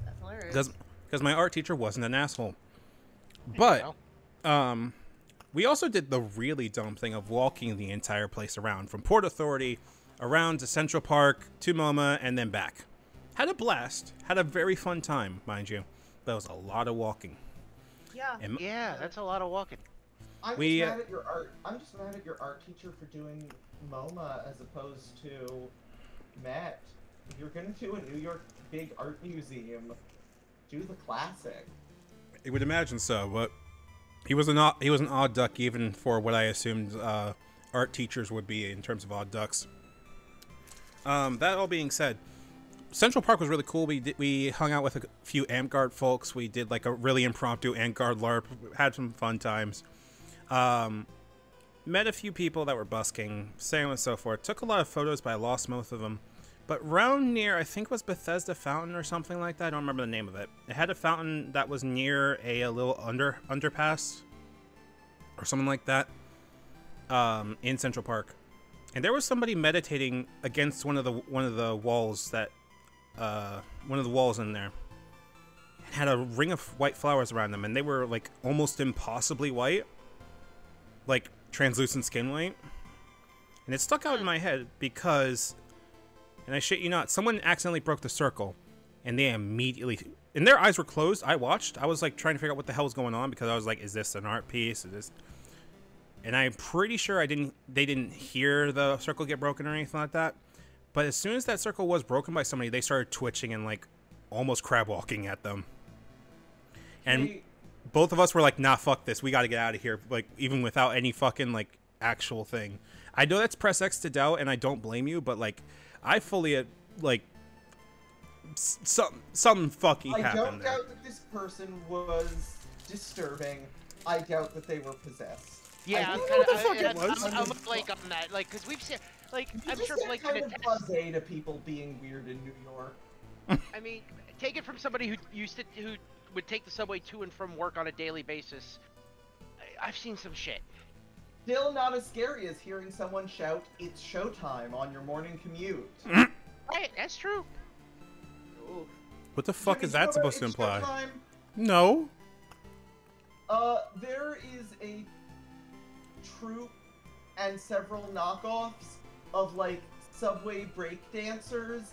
That's hilarious. Because my art teacher wasn't an asshole. But, we also did the really dumb thing of walking the entire place around. From Port Authority, around to Central Park, to MoMA, and then back. Had a blast. Had a very fun time, mind you. But it was a lot of walking. Yeah. Yeah, that's a lot of walking. I'm just mad at your art teacher for doing MoMA as opposed to Met. If you're gonna do a New York big art museum, do the classic. I would imagine so, but he was an odd duck even for what I assumed art teachers would be in terms of odd ducks. That all being said, Central Park was really cool. We hung out with a few Amtgard folks. We did like a really impromptu Amtgard LARP. Had some fun times. Met a few people that were busking, so on and so forth. Took a lot of photos, but I lost most of them. But round near, I think it was Bethesda Fountain or something like that. I don't remember the name of it. It had a fountain that was near a little underpass or something like that in Central Park. And there was somebody meditating against one of the walls that one of the walls in there. It had a ring of white flowers around them, and they were like almost impossibly white. Like translucent skin white. And it stuck out in my head because, and I shit you not, someone accidentally broke the circle, and they immediately, and their eyes were closed. I watched. I was like trying to figure out what the hell was going on because I was like, is this an art piece? Is this? And I'm pretty sure they didn't hear the circle get broken or anything like that. But as soon as that circle was broken by somebody, they started twitching and like almost crab walking at them. And both of us were like, nah, fuck this. We got to get out of here. Like, even without any fucking, like, actual thing. I know that's press X to doubt, and I don't blame you, but, like, I fully, like, something fucking happened there. I don't doubt that this person was disturbing. I doubt that they were possessed. Yeah, I'm like on that. Like, because we've seen, like, I'm sure Blake kind of blasé to people being weird in New York. I mean, take it from somebody who would take the subway to and from work on a daily basis. I've seen some shit. Still not as scary as hearing someone shout, "It's showtime" on your morning commute. Right, that's true. Ooh. What the fuck is that supposed to imply? Showtime? No. There is a troupe and several knockoffs of, like, subway breakdancers.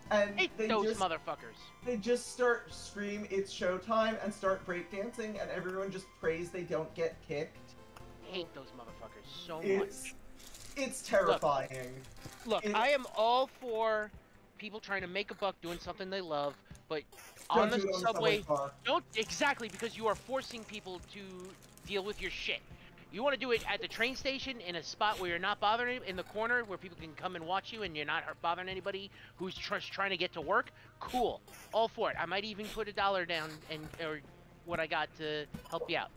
And those motherfuckers. They just start scream, "It's showtime," and start breakdancing, and everyone just prays they don't get kicked. I hate those motherfuckers so much. It's terrifying. Look, I am all for people trying to make a buck doing something they love, but on the subway, don't exactly, because you are forcing people to deal with your shit. You want to do it at the train station in a spot where you're not bothering in the corner where people can come and watch you and you're not bothering anybody who's just trying to get to work. Cool, all for it. I might even put $1 down or what I got to help you out.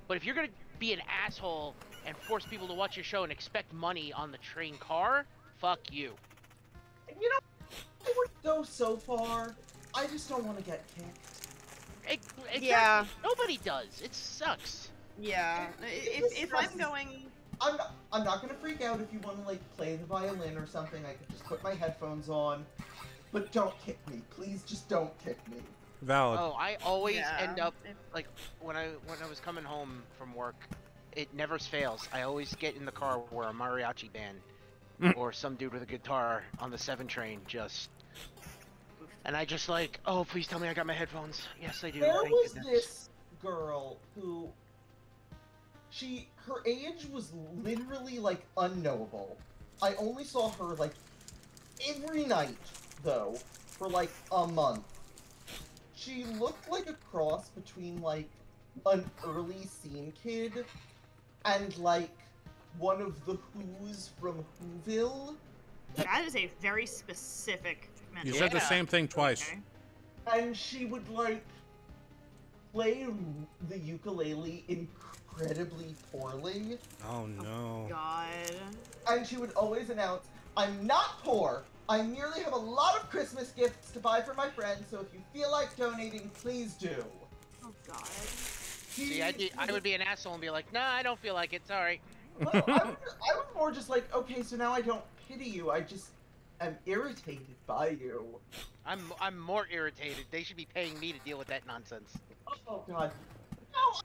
But if you're gonna be an asshole and force people to watch your show and expect money on the train car, fuck you. You know, I wouldn't go so far. I just don't want to get kicked. Exactly. Yeah. Nobody does. It sucks. Yeah, if I'm going... I'm not gonna freak out if you want to, like, play the violin or something. I could just put my headphones on. But don't kick me. Please just don't kick me. Valid. Oh, I always end up, like, when I was coming home from work, it never fails. I always get in the car where a mariachi band or some dude with a guitar on the 7 train just... And I just like, oh, please tell me I got my headphones. Yes, I do. There was this girl who... her age was literally, like, unknowable. I only saw her, like, every night, though, for, like, a month. She looked like a cross between, like, an early scene kid and, like, one of the Who's from Whoville. That is a very specific mental. You said the Yeah. same thing twice. Okay. And she would like play the ukulele incredibly poorly. Oh no. God. And she would always announce, I'm not poor. I merely have a lot of Christmas gifts to buy for my friends, so if you feel like donating, please do. Oh God. See, I would be an asshole and be like, nah, I don't feel like it. It's all right. Well, I was more just like, okay, so now I don't pity you. I just am irritated by you. I'm more irritated. They should be paying me to deal with that nonsense. Oh God. No.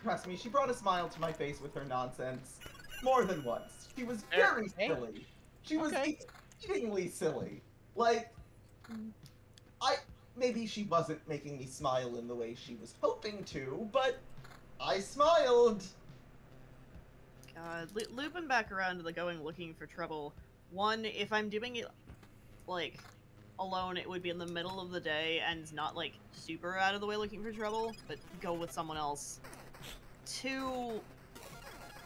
Trust me, she brought a smile to my face with her nonsense more than once. She was very Hey. silly. She was Okay. exceedingly silly. Like, maybe she wasn't making me smile in the way she was hoping to, but I smiled. God. Looping back around to the going looking for trouble. One, if I'm doing it, like, alone, it would be in the middle of the day and not, like, super out of the way looking for trouble, but go with someone else. Two,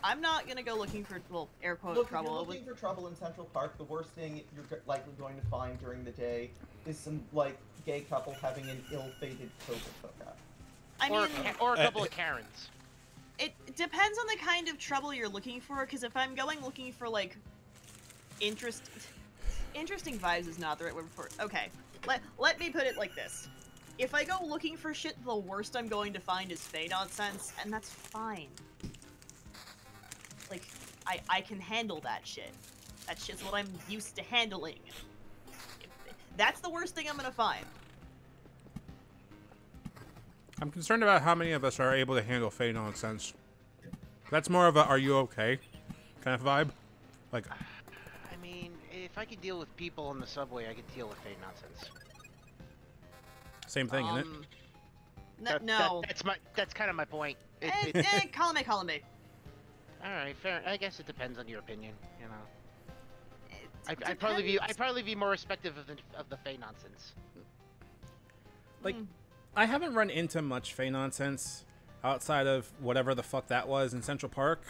I'm not gonna go looking for, well, air quote, Look, if trouble. you're looking for trouble in Central Park, the worst thing you're likely going to find during the day is some, like, gay couple having an ill-fated COVID hookup. I Or, mean, or a couple of Karens. it depends on the kind of trouble you're looking for, because if I'm going looking for, like, interesting vibes is not the right word for it. Okay, let me put it like this. If I go looking for shit, the worst I'm going to find is Fey nonsense, and that's fine. Like, I can handle that shit. That shit's what I'm used to handling. That's the worst thing I'm gonna find. I'm concerned about how many of us are able to handle Fey nonsense. That's more of a "Are you okay?" kind of vibe. Like, I mean, if I could deal with people on the subway, I could deal with fake nonsense. same thing, isn't it? No. That's kind of my point. Column A. All right, fair. I guess it depends on your opinion. You know, It I'd probably depends. be more respective of the fey nonsense. Like, Mm. I haven't run into much Fey nonsense outside of whatever the fuck that was in Central Park.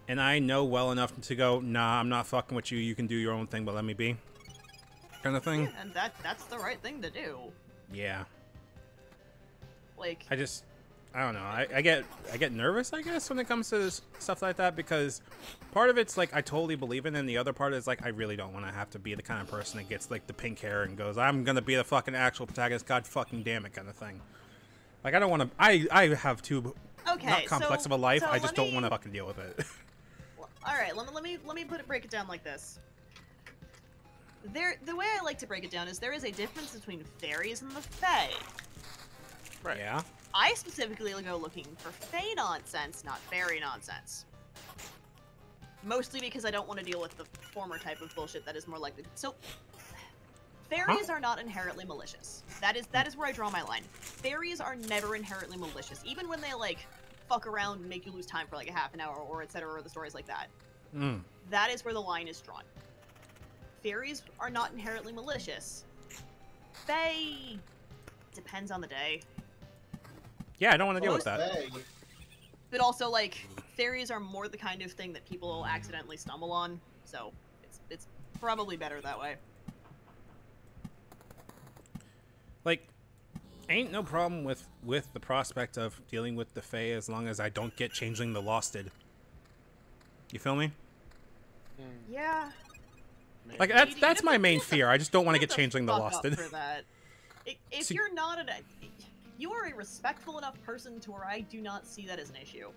And I know well enough to go, nah, I'm not fucking with you. You can do your own thing, but let me be. Kind of thing. Yeah, and that's the right thing to do. Yeah. Like, I don't know. I get nervous, I guess, when it comes to stuff like that, because part of it's like I totally believe in, and the other part is like I really don't want to have to be the kind of person that gets like the pink hair and goes, I'm gonna be the fucking actual protagonist, god fucking damn it, kind of thing. Like I don't want to. I have too okay, not complex of a life. so I just let don't want me- to fucking deal with it. All right, let me break it down like this. The way I like to break it down is there is a difference between fairies and the fae. Right. Yeah. I specifically go looking for fae nonsense, not fairy nonsense. Mostly because I don't want to deal with the former type of bullshit that is more likely. So, fairies are not inherently malicious. That is where I draw my line. Fairies are never inherently malicious, even when they like fuck around and make you lose time for like a half an hour or etc. or the stories like that. Mm. That is where the line is drawn. Fairies are not inherently malicious. Fae depends on the day. Yeah, I don't want to deal with that. Hey, But also, like, fairies are more the kind of thing that people will accidentally stumble on, so it's probably better that way. Like, ain't no problem with the prospect of dealing with the Fae as long as I don't get Changeling the Losted. You feel me? Yeah. Like that's my main fear. I just don't want to get Changeling the Losted. For that. If See- you're not you are a respectful enough person to where I do not see that as an issue.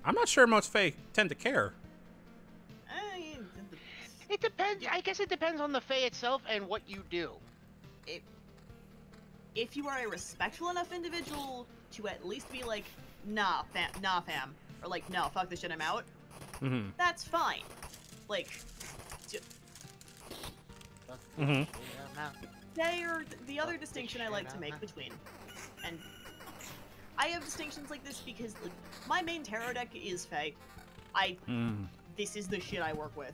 I'm not sure most Fae tend to care. Eh, It depends. I guess it depends on the fey itself and what you do. If you are a respectful enough individual to at least be like, nah, fam, or like, no, fuck this shit, I'm out, Mm-hmm. that's fine. Like, Mm-hmm. they are the other distinction I like to make between, and I have distinctions like this because like, my main tarot deck is Fae. Mm. This is the shit I work with.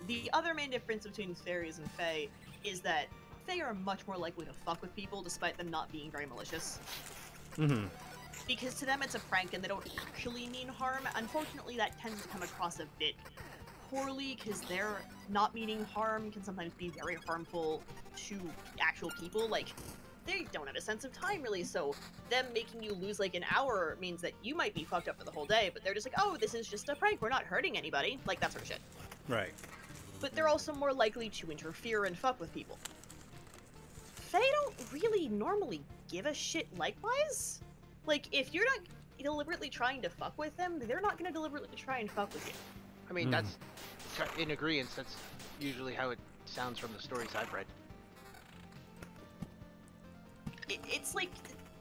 The other main difference between fairies and Fae is that Fae are much more likely to fuck with people despite them not being very malicious. Mm-hmm. Because to them it's a prank and they don't actually mean harm. Unfortunately, that tends to come across a bit poorly because they're not meaning harm can sometimes be very harmful to actual people. Like, they don't have a sense of time, really, so them making you lose, like, an hour means that you might be fucked up for the whole day, but they're just like, oh, this is just a prank, we're not hurting anybody. Like, that sort of shit. Right. But they're also more likely to interfere and fuck with people. They don't really normally give a shit likewise. Like, if you're not deliberately trying to fuck with them, they're not gonna deliberately try and fuck with you. I mean, that's in agreement. That's usually how it sounds from the stories I've read. It's like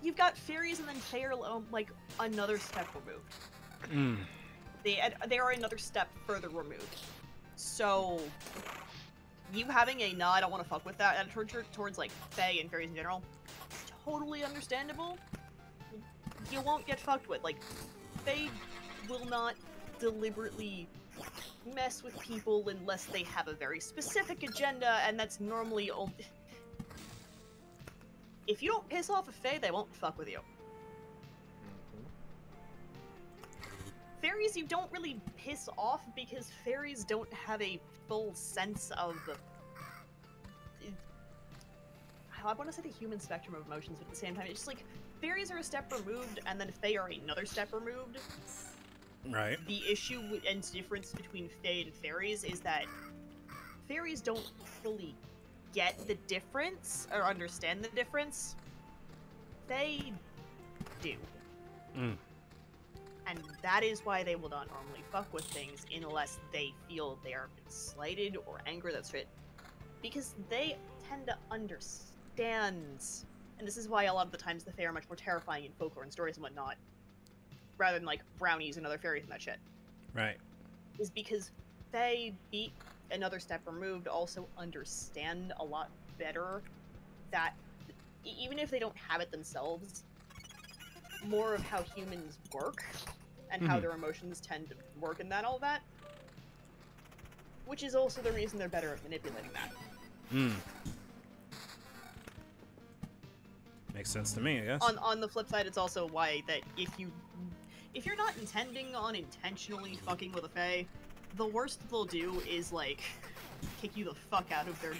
you've got fairies and then Fae are like another step removed. They are another step further removed. So you having a I don't want to fuck with that attitude towards like Fae and fairies in general, totally understandable. You won't get fucked with. Like, Fae will not deliberately mess with people unless they have a very specific agenda, and that's normally only... If you don't piss off a Fae, they won't fuck with you. Fairies you don't really piss off because fairies don't have a full sense of the... I want to say the human spectrum of emotions, but at the same time, it's just like, fairies are a step removed, and then Fae are another step removed. Right. The issue and difference between Fae and fairies is that fairies don't fully get the difference, or understand the difference. Fae do. And that is why they will not normally fuck with things unless they feel they are slighted or angry, that's it. Because they tend to understand. And this is why a lot of the times the Fae are much more terrifying in folklore and stories and whatnot, rather than like brownies and other fairies and that shit. Right. Is because Fae, be another step removed, also understand a lot better that even if they don't have it themselves, more of how humans work and how their emotions tend to work and all that. Which is also the reason they're better at manipulating that. Makes sense to me, I guess. On the flip side, it's also why that if you're not intending on intentionally fucking with a Fae, the worst they'll do is like kick you the fuck out of their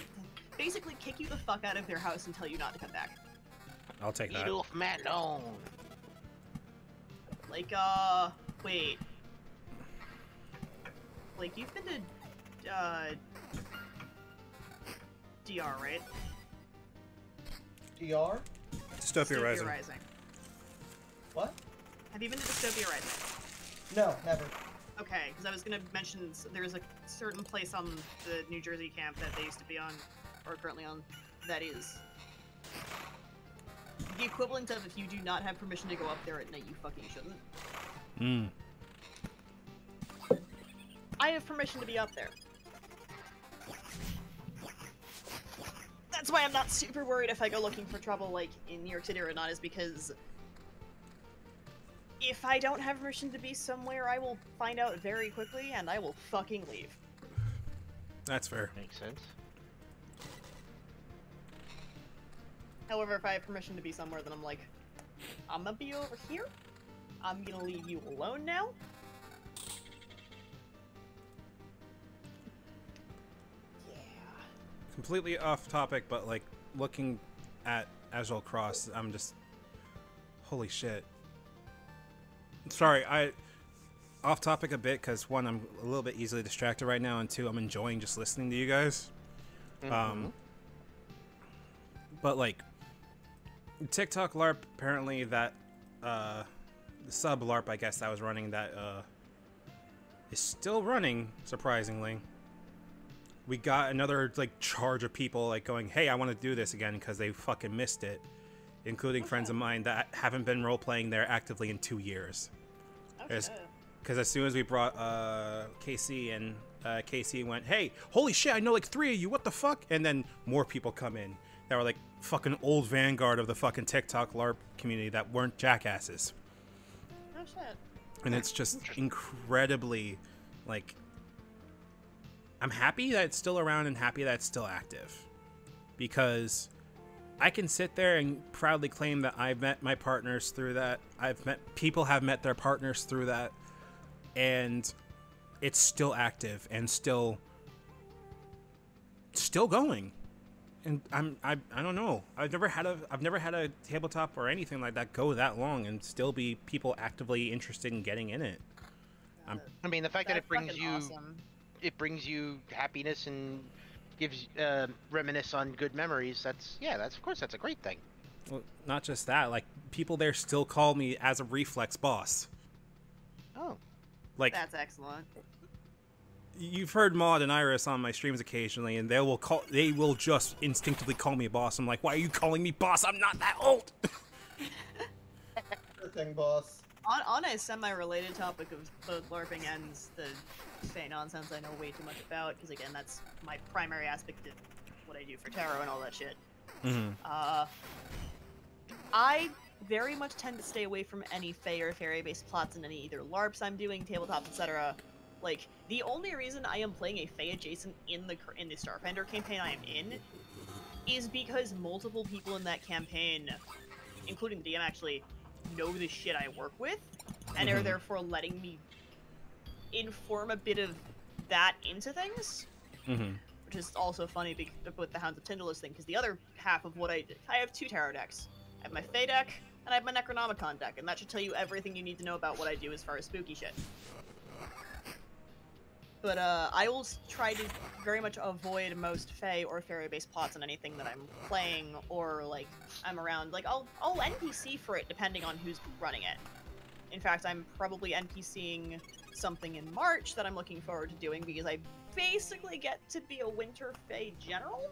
basically kick you the fuck out of their house and tell you not to come back. I'll take that. Eat off my lawn. Like wait. Like you've been to DR, right? DR? Dystopia Rising. What? Have you been to Dystopia Rising? No, never. Okay, because I was gonna mention there's a certain place on the New Jersey camp that they used to be on, or currently on, that is the equivalent of if you do not have permission to go up there at night, you fucking shouldn't. I have permission to be up there. That's why I'm not super worried if I go looking for trouble, like, in New York City or not, is because if I don't have permission to be somewhere, I will find out very quickly, and I will fucking leave. That's fair. Makes sense. However, if I have permission to be somewhere, then I'm like, I'm gonna be over here. I'm gonna leave you alone now. Yeah. Completely off topic, but like looking at Agile Cross, I'm just holy shit. Sorry, I off topic a bit because one, I'm a little bit easily distracted right now, and two, I'm enjoying just listening to you guys. But like TikTok LARP, apparently that the sub LARP, I guess that was running, that is still running, surprisingly. We got another like charge of people like going, hey, I want to do this again because they fucking missed it, including friends of mine that haven't been role playing there actively in 2 years. Because as soon as we brought KC and KC went, hey, holy shit, I know like 3 of you, what the fuck? And then more people come in that were like fucking old vanguard of the fucking TikTok LARP community that weren't jackasses. Oh shit. And it's just incredibly like, I'm happy that it's still around and happy that it's still active, because I can sit there and proudly claim that I've met my partners through that. People have met their partners through that, and it's still active and still going. And I don't know. I've never had a tabletop or anything like that go that long and still be people actively interested in getting in it. I mean, the fact that it brings fucking you awesome. it brings you happiness and gives reminisce on good memories. That's of course that's a great thing. Well, not just that, like people there still call me as a reflex boss. Oh, Like That's excellent. you've heard Maud and Iris on my streams occasionally, and they will just instinctively call me boss. I'm like, why are you calling me boss? I'm not that old. Sure thing, boss. On a semi-related topic of both LARPing and the Fey nonsense I know way too much about, because again, that's my primary aspect of what I do for tarot and all that shit. Mm-hmm. I very much tend to stay away from any Fey or fairy-based plots in any either LARPs I'm doing, tabletops, etc. Like, the only reason I am playing a Fey adjacent in the Starfinder campaign I am in is because multiple people in that campaign, including the DM actually, know the shit I work with, and are therefore letting me inform a bit of that into things. Mm-hmm. Which is also funny with the Hounds of Tyndalos thing, because the other half of what I have 2 tarot decks. I have my Fey deck, and I have my Necronomicon deck, and that should tell you everything you need to know about what I do as far as spooky shit. But I will try to very much avoid most Fey or fairy-based plots in anything that I'm playing, or like I'm around. Like I'll NPC for it depending on who's running it. In fact, I'm probably NPCing something in March that I'm looking forward to doing, because I basically get to be a Winter Fey general.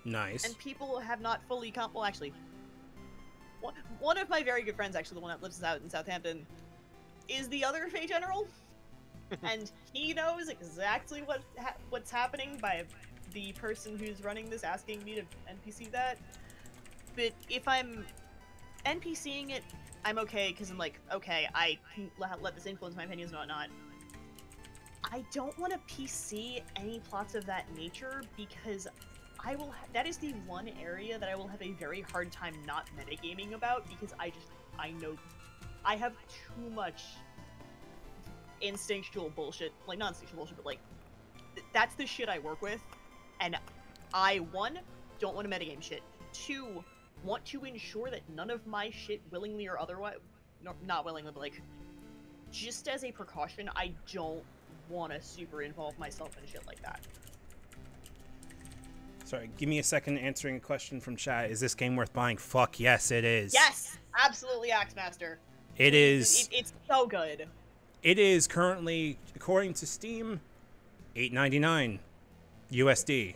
Nice. And people have not fully well, actually, one of my very good friends, actually the one that lives out in Southampton, is the other Fey general. And he knows exactly what's happening by the person who's running this asking me to NPC that. But if I'm NPCing it, I'm okay, because I'm like, okay, I can let this influence my opinions and whatnot. I don't want to PC any plots of that nature, because I will. That is the one area that I will have a very hard time not metagaming about, because I know I have too much instinctual bullshit, like not instinctual bullshit, but like that's the shit I work with, and I, 1, don't want to metagame shit, 2, want to ensure that none of my shit, willingly or otherwise, no, not willingly, but like just as a precaution, I don't want to super involve myself in shit like that. Sorry, give me a second answering a question from chat. Is this game worth buying? Fuck yes, it is. Yes, absolutely, Axemaster. It is. It's so good. It is currently, according to Steam, $8.99 USD.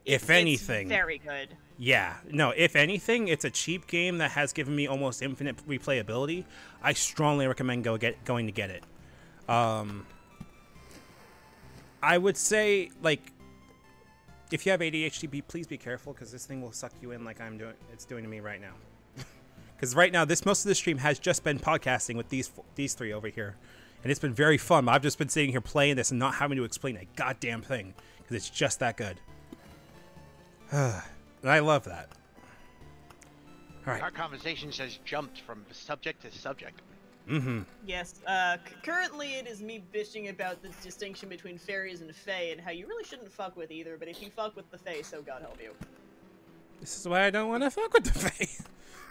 If anything, it's very good. Yeah, no. If anything, it's a cheap game that has given me almost infinite replayability. I strongly recommend going to get it. I would say, like, if you have ADHD, please be careful, because this thing will suck you in like it's doing to me right now. Because right now, most of the stream has just been podcasting with these 3 over here, and it's been very fun. I've just been sitting here playing this and not having to explain a goddamn thing, because it's just that good. And I love that. All right. Our conversation has jumped from subject to subject. Mm-hmm. Yes, currently it is me bitching about the distinction between fairies and fae, and how you really shouldn't fuck with either, but if you fuck with the fae, so God help you. This is why I don't want to fuck with the fae.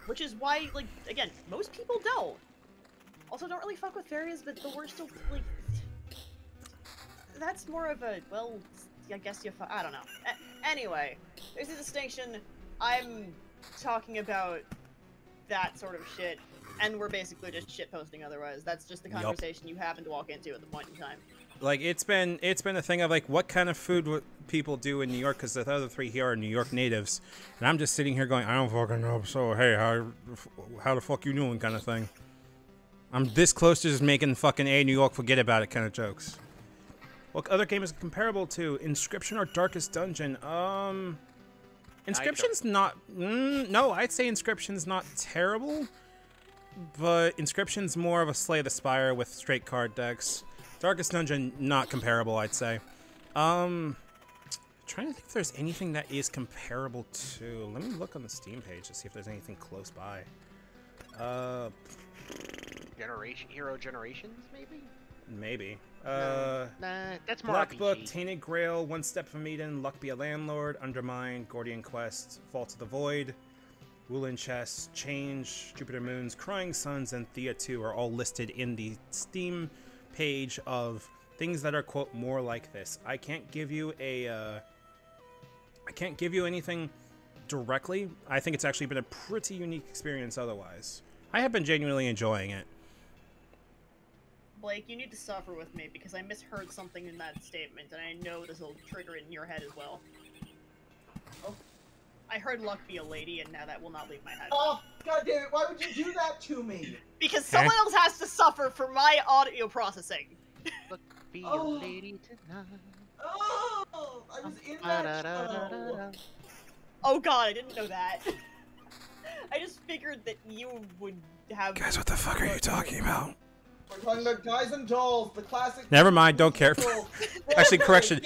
Which is why, like, again, most people don't. Also, don't really fuck with fairies, but we're still, like... That's more of a, well, I guess I don't know. Anyway, there's a distinction. I'm talking about that sort of shit, and we're basically just shitposting otherwise. That's just the conversation you happen to walk into at the point in time. Like, it's been a thing of, like, what kind of food would people do in New York, because the other 3 here are New York natives, and I'm just sitting here going, I don't fucking know, so hey, how the fuck you doing, kind of thing. I'm this close to just making fucking New York forget about it kind of jokes. What other game is comparable to Inscription or Darkest Dungeon? Inscription's not... no, I'd say Inscription's not terrible, but Inscription's more of a Slay the Spire with straight card decks. Darkest Dungeon, not comparable, I'd say. Trying to think if there's anything that is comparable to... Let me look on the Steam page to see if there's anything close by. Hero Generations, maybe? Maybe. That's more Black RPG. Book, Tainted Grail, One Step from Eden, Luck Be a Landlord, Undermine, Gordian Quest, Fall to the Void, Woolen Chess, Change, Jupiter Moons, Crying Suns, and Thea 2 are all listed in the Steam page of things that are, quote, more like this. I can't give you anything directly. I think it's actually been a pretty unique experience otherwise. I have been genuinely enjoying it. Blake, you need to suffer with me because I misheard something in that statement, and I know this will trigger it in your head as well. Oh. I heard luck be a lady, and now that will not leave my head. Oh, god damn it, why would you do that to me? Because someone else has to suffer for my audio processing. Look, be a lady tonight. Oh, I was in that show. Oh god, I didn't know that. I just figured that you would have... Guys, what the fuck are you talking about? We're talking about Guys and Dolls, the classic... Never mind, don't care. Actually, correction.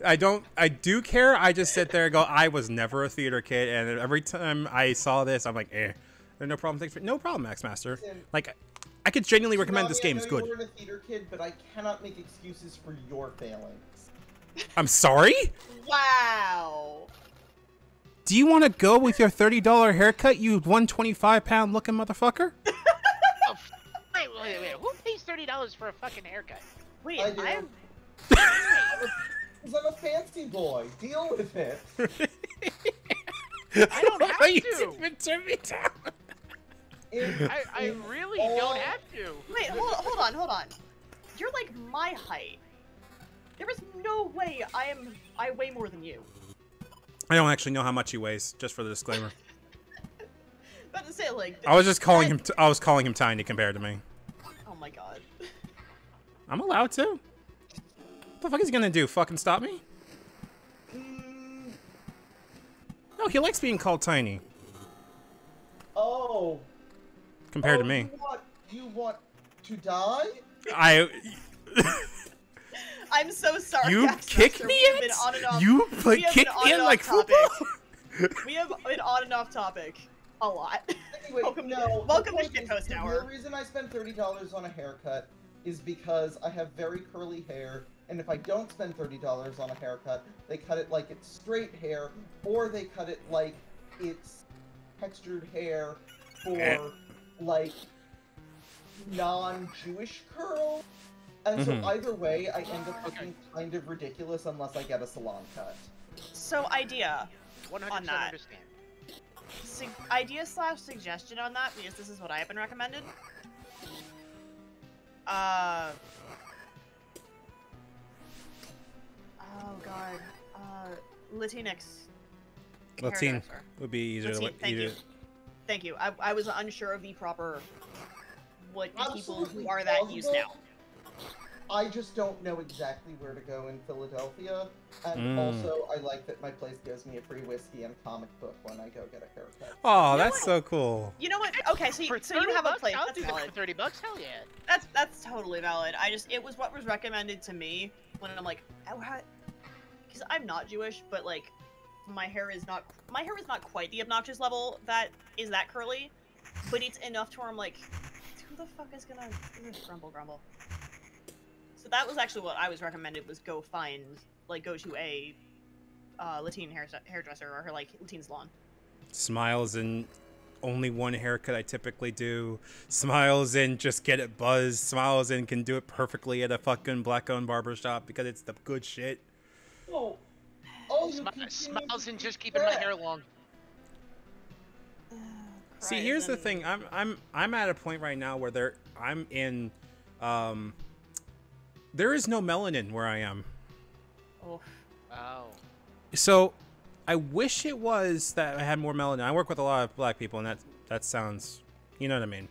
I do care. I just sit there and go, I was never a theater kid, and every time I saw this, I'm like, eh. There's no problem. No problem, Max Master. Like, I could genuinely recommend this game. It's good. You weren't a theater kid, but I cannot make excuses for your failings. I'm sorry? Wow. Do you want to go with your $30 haircut, you 125-pound looking motherfucker? Oh, wait. Who pays $30 for a fucking haircut? Wait, I do. I'm... Because I'm a fancy boy. Deal with it. I don't have You to. didn't even turn me down. I really don't have to. Wait, hold on. You're like my height. There is no way I weigh more than you. I don't actually know how much he weighs, just for the disclaimer. About to say, like... I was just calling him. I was calling him tiny compared to me. Oh my god. I'm allowed to. What the fuck is he gonna do? Fucking stop me? No, he likes being called tiny. Oh. Compared to me. You want to die? I'm so sorry. You kicked me in? You kicked me in like football? We have been on and off topic a lot. Anyway, welcome to Shitpost the Hour. real reason I spend $30 on a haircut is because I have very curly hair, and if I don't spend $30 on a haircut, they cut it like it's straight hair, or they cut it like it's textured hair for, like, non-Jewish curls. And so either way, I end up looking kind of ridiculous unless I get a salon cut. So idea 100% on that. understand. Idea/suggestion on that, because this is what I have been recommended. Oh god. Latinx. Latin hairdresser. would be easier to Latin, thank you. Thank you. I was unsure of the proper what people who are that use now. I just don't know exactly where to go in Philadelphia, and also I like that my place gives me a free whiskey and comic book when I go get a haircut. Oh, that's so cool. You know what? Okay, so you have a place. I'll That's do that valid. for $30. Hell yeah. That's totally valid. It was what was recommended to me when I'm like, because I'm not Jewish, but like, my hair is not quite the obnoxious level that is that curly, but it's enough to where I'm like, who the fuck is gonna grumble? So that was actually what I was recommended, was go to a Latin hairdresser or her like Latin salon. Smiles and only one haircut I typically do. Smiles and just get it buzzed. Smiles and can do it perfectly at a fucking black-owned barbershop because it's the good shit. Oh, Smiles and just keeping my hair long. See, here's the thing. I'm at a point right now where I'm in there is no melanin where I am. Oh. So I wish it was that I had more melanin. I work with a lot of black people, and that sounds, you know what I mean.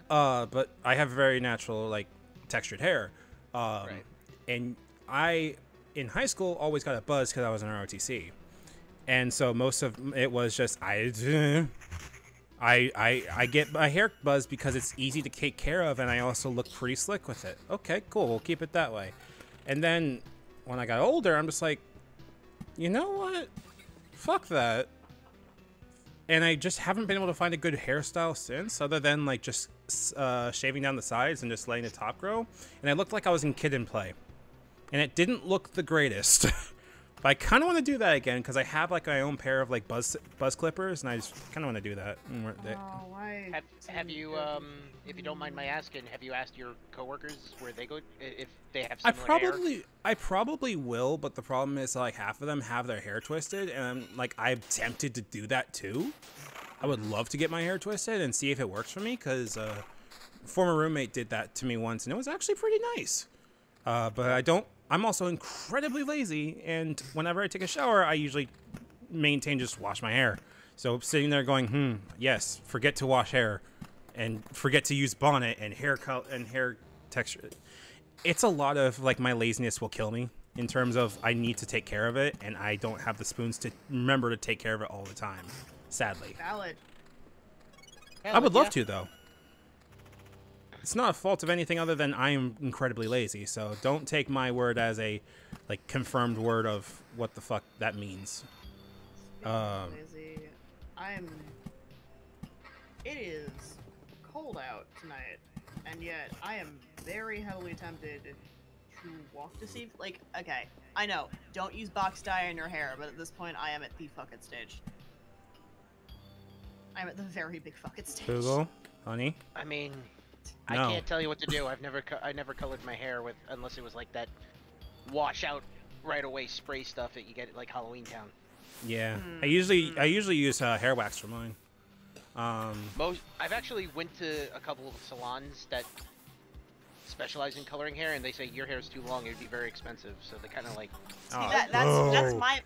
But I have very natural, like, textured hair. Right. And I, in high school, always got a buzz because I was in ROTC. And so most of it was just, I get my hair buzzed because it's easy to take care of, and I also look pretty slick with it. Okay, cool, we'll keep it that way. And then when I got older, I'm just like, you know what? Fuck that. And I just haven't been able to find a good hairstyle since, other than like just shaving down the sides and just letting the top grow, and I looked like I was in Kid and Play, and it didn't look the greatest. But I kind of want to do that again because I have like my own pair of like buzz clippers, and I just kind of want to do that. Oh, why? Have you, if you don't mind my asking, have you asked your coworkers where they go if they have I similar hair? probably will, but the problem is like half of them have their hair twisted, and like I'm tempted to do that too. I would love to get my hair twisted and see if it works for me, because former roommate did that to me once, and it was actually pretty nice. But I'm also incredibly lazy, and whenever I take a shower, I usually maintain just wash my hair. So sitting there going, yes, forget to wash hair, and forget to use bonnet and hair texture. It's a lot of like my laziness will kill me in terms of I need to take care of it, and I don't have the spoons to remember to take care of it all the time. Sadly. Valid. I would love to, though. It's not a fault of anything other than I am incredibly lazy, so don't take my word as a like confirmed word of what the fuck that means. Lazy. It is cold out tonight, and yet I am very heavily tempted to walk to see. Like, okay, I know, don't use box dye in your hair, but at this point, I am at the fucking stage. I'm at the very big fucking stage. Google, honey. I mean, No. I can't tell you what to do. I never colored my hair with unless it was like that wash out right away spray stuff that you get at like Halloween Town. Yeah, I usually use hair wax for mine. I've actually went to a couple of salons that specialize in coloring hair, and they say your hair is too long; it'd be very expensive. So they kind of like. Oh.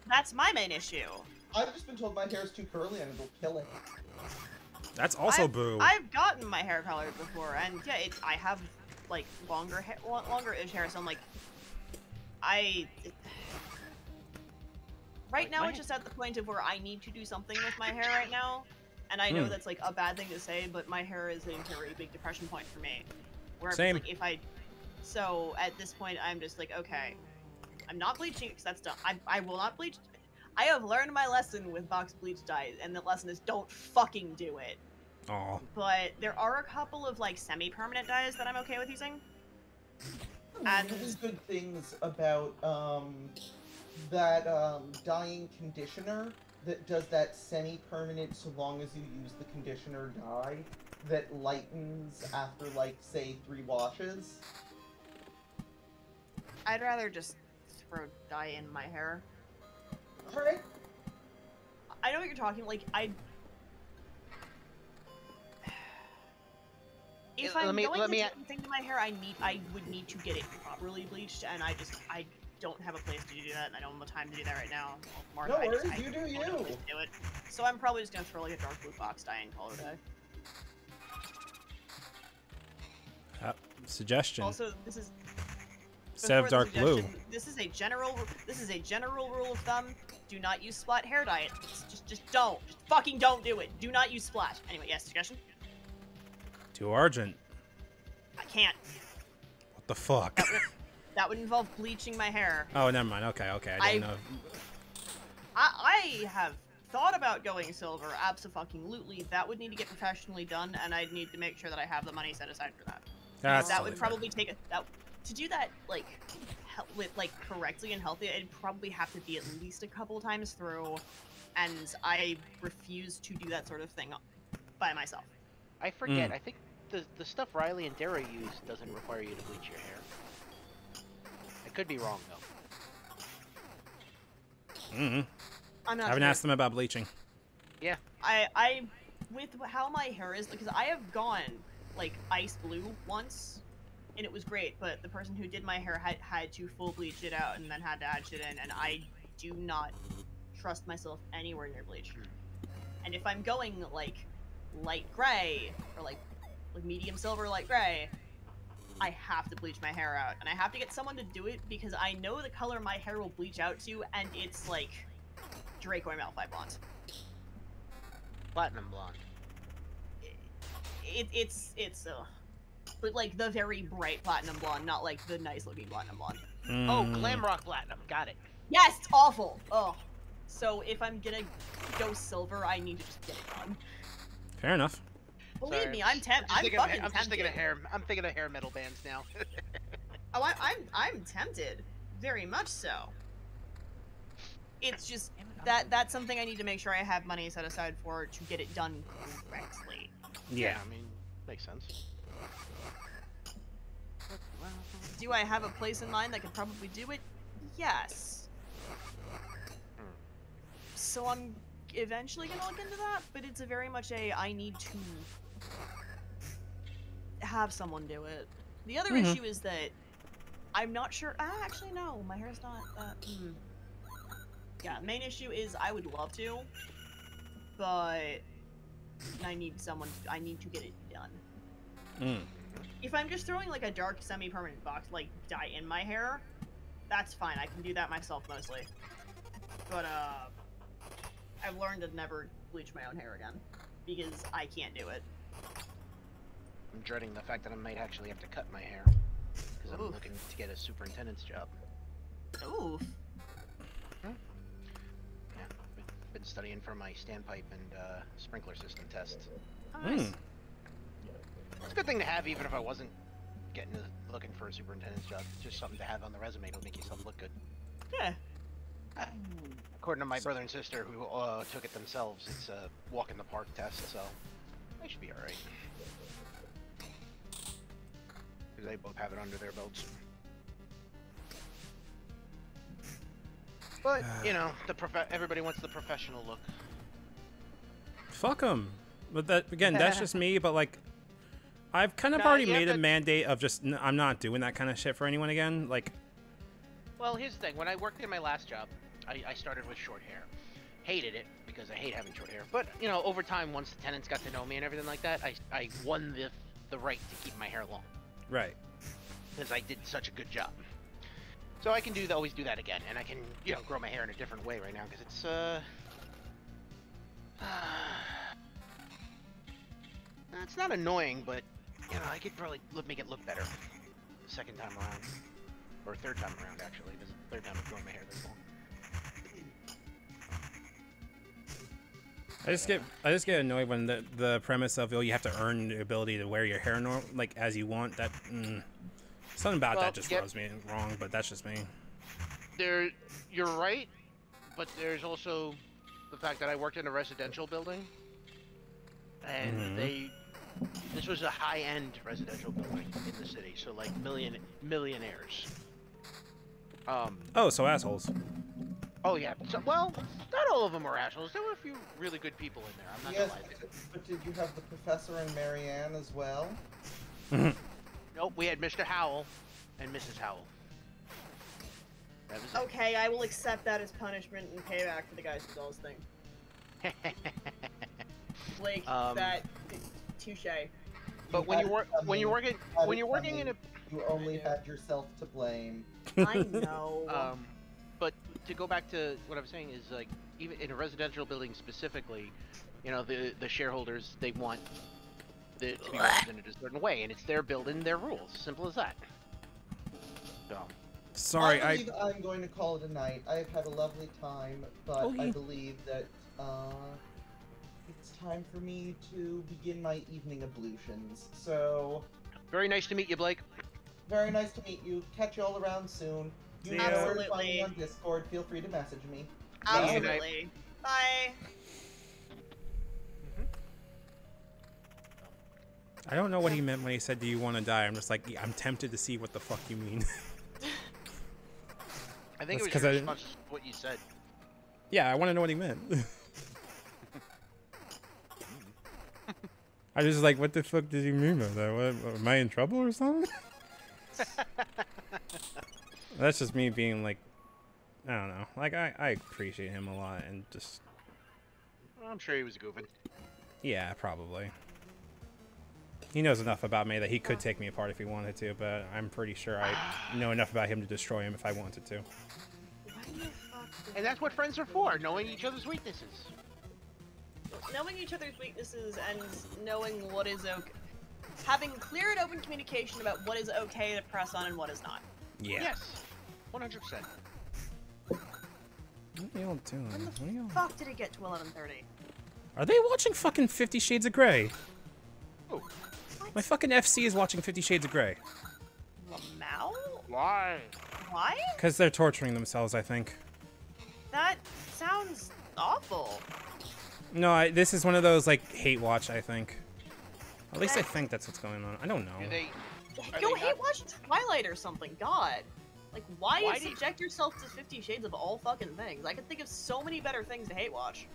That's my main issue. I've just been told my hair is too curly and it'll kill it. That's also boo. I've gotten my hair colored before, and yeah, I have like longer-ish hair, so I'm like, right now it's just at the point of where I need to do something with my hair right now, and I know that's like a bad thing to say, but my hair is a very big depression point for me. Where Same. Like, so at this point I'm just like, okay, I'm not bleaching because that's done. I will not bleach. I have learned my lesson with box bleach dye, and the lesson is don't fucking do it. Aw. But there are a couple of like semi-permanent dyes that I'm okay with using. And Really good things about that dyeing conditioner that does that semi-permanent so long as you use the conditioner dye that lightens after like say 3 washes. I'd rather just throw dye in my hair. Alright. I know what you're talking. Like if I'm going to do anything to my hair, I would need to get it properly bleached, and I don't have a place to do that, and I don't have the time to do that right now. No worries, you do you. Do it. So I'm probably just gonna throw like a dark blue box dye and call it a day. Suggestion. Also, this is Instead of dark blue. This is a general rule of thumb. Do not use splat hair dye. Just don't. Just fucking don't do it. Do not use splat. Anyway, yes, suggestion? Too urgent. I can't. What the fuck? That would involve bleaching my hair. Oh, never mind. Okay. I didn't know. I have thought about going silver, absolutely. That would need to get professionally done, and I'd need to make sure that I have the money set aside for that. That's that totally would probably take to do that correctly and healthy. It'd probably have to be at least a couple times through, and I refuse to do that sort of thing by myself. I forget. I think the stuff Riley and Dara use doesn't require you to bleach your hair. I could be wrong though. I'm not. I haven't asked them about bleaching. Yeah. I with how my hair is, because I have gone like ice blue once, and it was great, but the person who did my hair had to full bleach it out and then had to add shit in, and I do not trust myself anywhere near bleach. And if I'm going like light gray or like medium silver light gray, I have to bleach my hair out, and I have to get someone to do it because I know the color my hair will bleach out to, and it's like Draco Malfoy blonde. Platinum blonde. It's but like the very bright platinum blonde, not like the nice looking platinum blonde. Oh, Glamrock Platinum. Got it. Yes, it's awful. Oh, so if I'm gonna go silver, I need to just get it done. Fair enough. Believe Sorry, me, I'm just I'm thinking fucking I'm just thinking of tempted. hair. I'm thinking of hair metal bands now. Oh, I'm tempted, very much so. It's just that's something I need to make sure I have money set aside for to get it done correctly. Yeah. I mean, makes sense. Do I have a place in mind that could probably do it? Yes. So I'm eventually gonna look into that, but it's a very much I need to have someone do it. The other issue is that I'm not sure. Actually, no, my hair's not. Yeah, main issue is I would love to, but I need someone. I need to get it done. If I'm just throwing like a dark semi-permanent box like dye in my hair, that's fine. I can do that myself mostly. But I've learned to never bleach my own hair again because I can't do it. I'm dreading the fact that I might actually have to cut my hair because I'm looking to get a superintendent's job. Ooh. Yeah, been studying for my standpipe and sprinkler system tests. Oh, nice. It's a good thing to have, even if I wasn't looking for a superintendent's job. It's just something to have on the resume to make yourself look good. Yeah. According to my brother and sister who took it themselves, it's a walk in the park test, so they should be all right. Because they both have it under their belts. But you know, everybody wants the professional look. Fuck them. But that again, that's just me. But like, I've kind of Nah, already yeah, made a but- mandate of just I'm not doing that kind of shit for anyone again. Like, Well, here's the thing. When I worked in my last job, I started with short hair. Hated it because I hate having short hair. But, you know, over time, once the tenants got to know me and everything like that, I won the right to keep my hair long. right. Because I did such a good job. So I can always do that again. And I can, you know, grow my hair in a different way right now because it's, it's not annoying, but, you know, I could probably make it look better the second time around. Or third time around, actually. This is the third time I've grown my hair this long. I just get annoyed when the premise of you have to earn the ability to wear your hair like as you want. That something about that just rubs me wrong, but that's just me. You're right, but there's also the fact that I worked in a residential building, and this was a high-end residential building in the city, so like millionaires. Oh, so assholes. Oh yeah. So, well, not all of them were assholes. There were a few really good people in there. I'm not Yes, gonna lie to you. but did you have the professor and Marianne as well? Nope, we had Mr. Howell and Mrs. Howell. That was it. Okay, I will accept that as punishment and payback for the guys who dolls thing. Like that. Touche. But when you're working in a You only had yourself to blame. I know. But to go back to what I was saying is like even in a residential building specifically, you know the shareholders they want it to be represented a certain way, and it's their building, their rules. Simple as that. So. Sorry, I believe I'm going to call it a night. I've had a lovely time, but I believe that it's time for me to begin my evening ablutions. So, Very nice to meet you, Blake. very nice to meet you. Catch you all around soon. You know where to find me on Discord. Feel free to message me. Absolutely. Bye. I don't know what he meant when he said, "Do you want to die?" I'm just like, I'm tempted to see what the fuck you mean. I think That's it was 'cause your I- response to what you said. Yeah, I want to know what he meant. I was just like, what the fuck did he mean by that? What, am I in trouble or something? That's just me being like, I don't know. Like, I appreciate him a lot and just... I'm sure he was goofing. Yeah, probably. He knows enough about me that he could take me apart if he wanted to, but I'm pretty sure I know enough about him to destroy him if I wanted to. And that's what friends are for, knowing each other's weaknesses. Knowing each other's weaknesses and knowing what is okay. Having clear and open communication about what is okay to press on and what is not. Yeah. Yes, 100%. What are y'all doing? When What are y'all... the fuck did it get to 11:30? Are they watching fucking 50 Shades of Grey? My fucking FC is watching 50 Shades of Grey. Lamau? Why? Why? Because they're torturing themselves, I think. That sounds awful. No, this is one of those, like, hate watch, I think. At least I think that's what's going on. I don't know. Do they? Go hate watch Twilight or something. God. Like, why Why do- subject yourself to 50 Shades of all fucking things? I can think of so many better things to hate watch.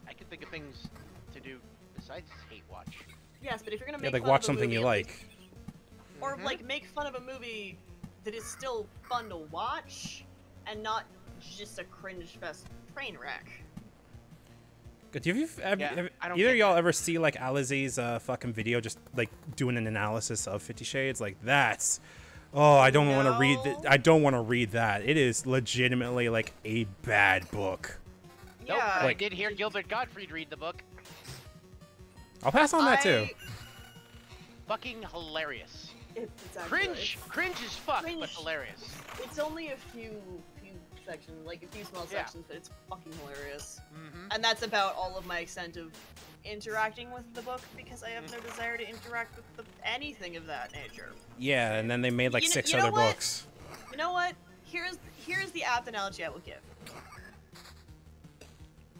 I could think of things to do besides hate watch. Yes, but if you're gonna Yeah, make like, fun watch of a something movie, you at like. least- or Mhm. like make fun of a movie that is still fun to watch and not just a cringe fest train wreck. Good. Have you Yeah, I don't either get y'all ever see like Alizé's fucking video just like doing an analysis of 50 Shades? Like that's I don't want to read No. I don't want to read that. It is legitimately like a bad book. Nope, Yeah, I Like- did hear Gilbert Gottfried read the book. I'll pass on that too. Fucking hilarious. It's actually- Cringe as fuck, but Cringe. hilarious. It's only a few sections, like a few small Yeah. sections, but it's fucking hilarious. Mm-hmm. And that's about all of my extent of interacting with the book because I have no desire to interact with anything of that nature. Yeah, and then they made like You kn- 6 you know other what? books. You know what? Here's the apt analogy I will give.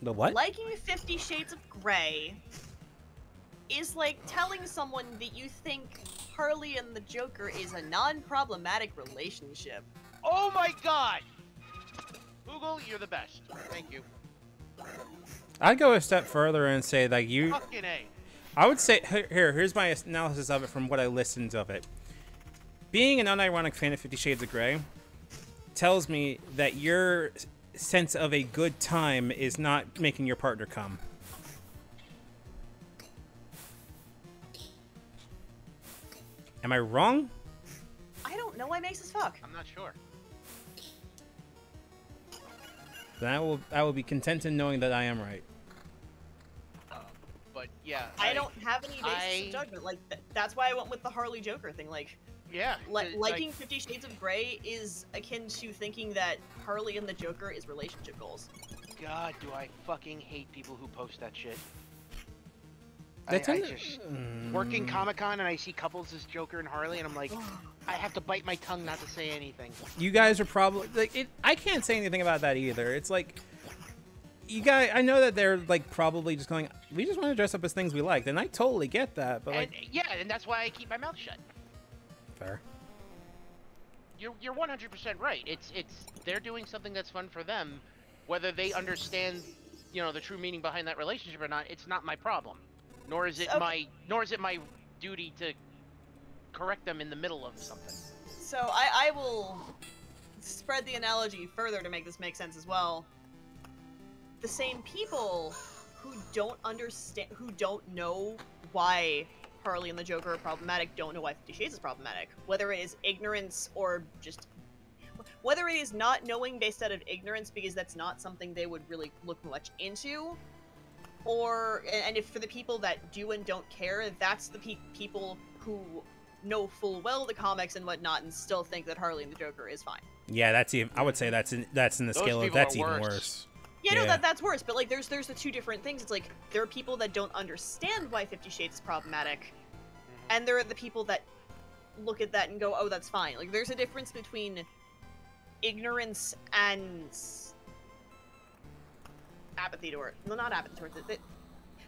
The what? Liking 50 Shades of Grey is like telling someone that you think Harley and the Joker is a non-problematic relationship. Oh my god! Google, you're the best. Thank you. I'd go a step further and say that you Fucking A. I would say here's my analysis of it from what I listened of it. Being an unironic fan of 50 Shades of Grey tells me that your sense of a good time is not making your partner come. Am I wrong? I don't know why makes as fuck. I'm not sure. Then I will be content in knowing that I am right. But yeah. I don't have any basis I- of judgment. Like that's why I went with the Harley Joker thing. Like Yeah. liking 50 Shades of Grey is akin to thinking that Harley and the Joker is relationship goals. God, do I fucking hate people who post that shit. They I tend to- just working Comic-Con and I see couples as Joker and Harley and I'm like, I have to bite my tongue not to say anything. You guys are probably like it. I can't say anything about that either. It's like you guys. I know that they're like probably just going. We just want to dress up as things we liked, and I totally get that. But And like, yeah, and that's why I keep my mouth shut. fair. You're 100% right. It's they're doing something that's fun for them, whether they understand, the true meaning behind that relationship or not. It's not my problem, nor is it Okay. my duty to correct them in the middle of something. So I will spread the analogy further to make this make sense as well. The same people who don't understand, who don't know why Harley and the Joker are problematic, don't know why 50 Shades is problematic. Whether it is ignorance or just... Whether it is not knowing based out of ignorance because that's not something they would really look much into, or... And if for the people that do and don't care, that's the people who know full well the comics and whatnot and still think that Harley and the Joker is fine. Yeah, that's even. I would say that's in the Those scale of people that's are even worse. worse. Yeah, no, Yeah. that's worse. But like, there's the two different things. It's like there are people that don't understand why 50 Shades is problematic, and there are the people that look at that and go, "Oh, that's fine." Like, there's a difference between ignorance and apathy toward. No, not apathy towards it.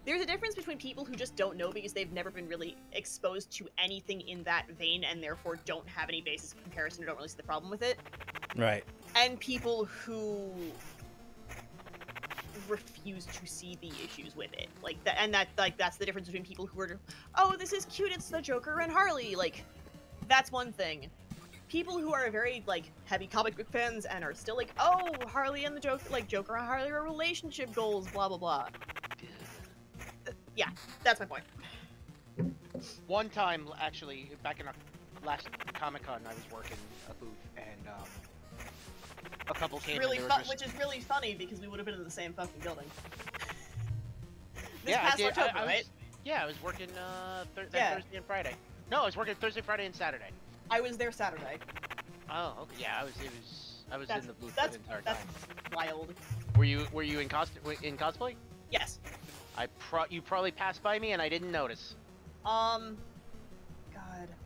There's a difference between people who just don't know because they've never been really exposed to anything in that vein and therefore don't have any basis of comparison or don't really see the problem with it, Right. and people who refuse to see the issues with it. Like that, and that's the difference between people who are, oh, this is cute, it's the Joker and Harley. Like, that's one thing. People who are very like heavy comic book fans and are still like, oh, Harley and the Joker, like Joker and Harley are relationship goals, blah blah blah. Yeah, that's my point. One time, actually, back in our last Comic-Con, I was working a booth, and a couple came Really and they fun, were just... which is really funny because we would have been in the same fucking building. This Yeah, I past did. October, I was, right? Yeah, I was working that Yeah. Thursday and Friday. No, I was working Thursday, Friday, and Saturday. I was there Saturday. Oh, okay. Yeah, I was That's in the booth that's the entire that's time. wild. Were you in cosplay? Yes. You probably passed by me and I didn't notice. God,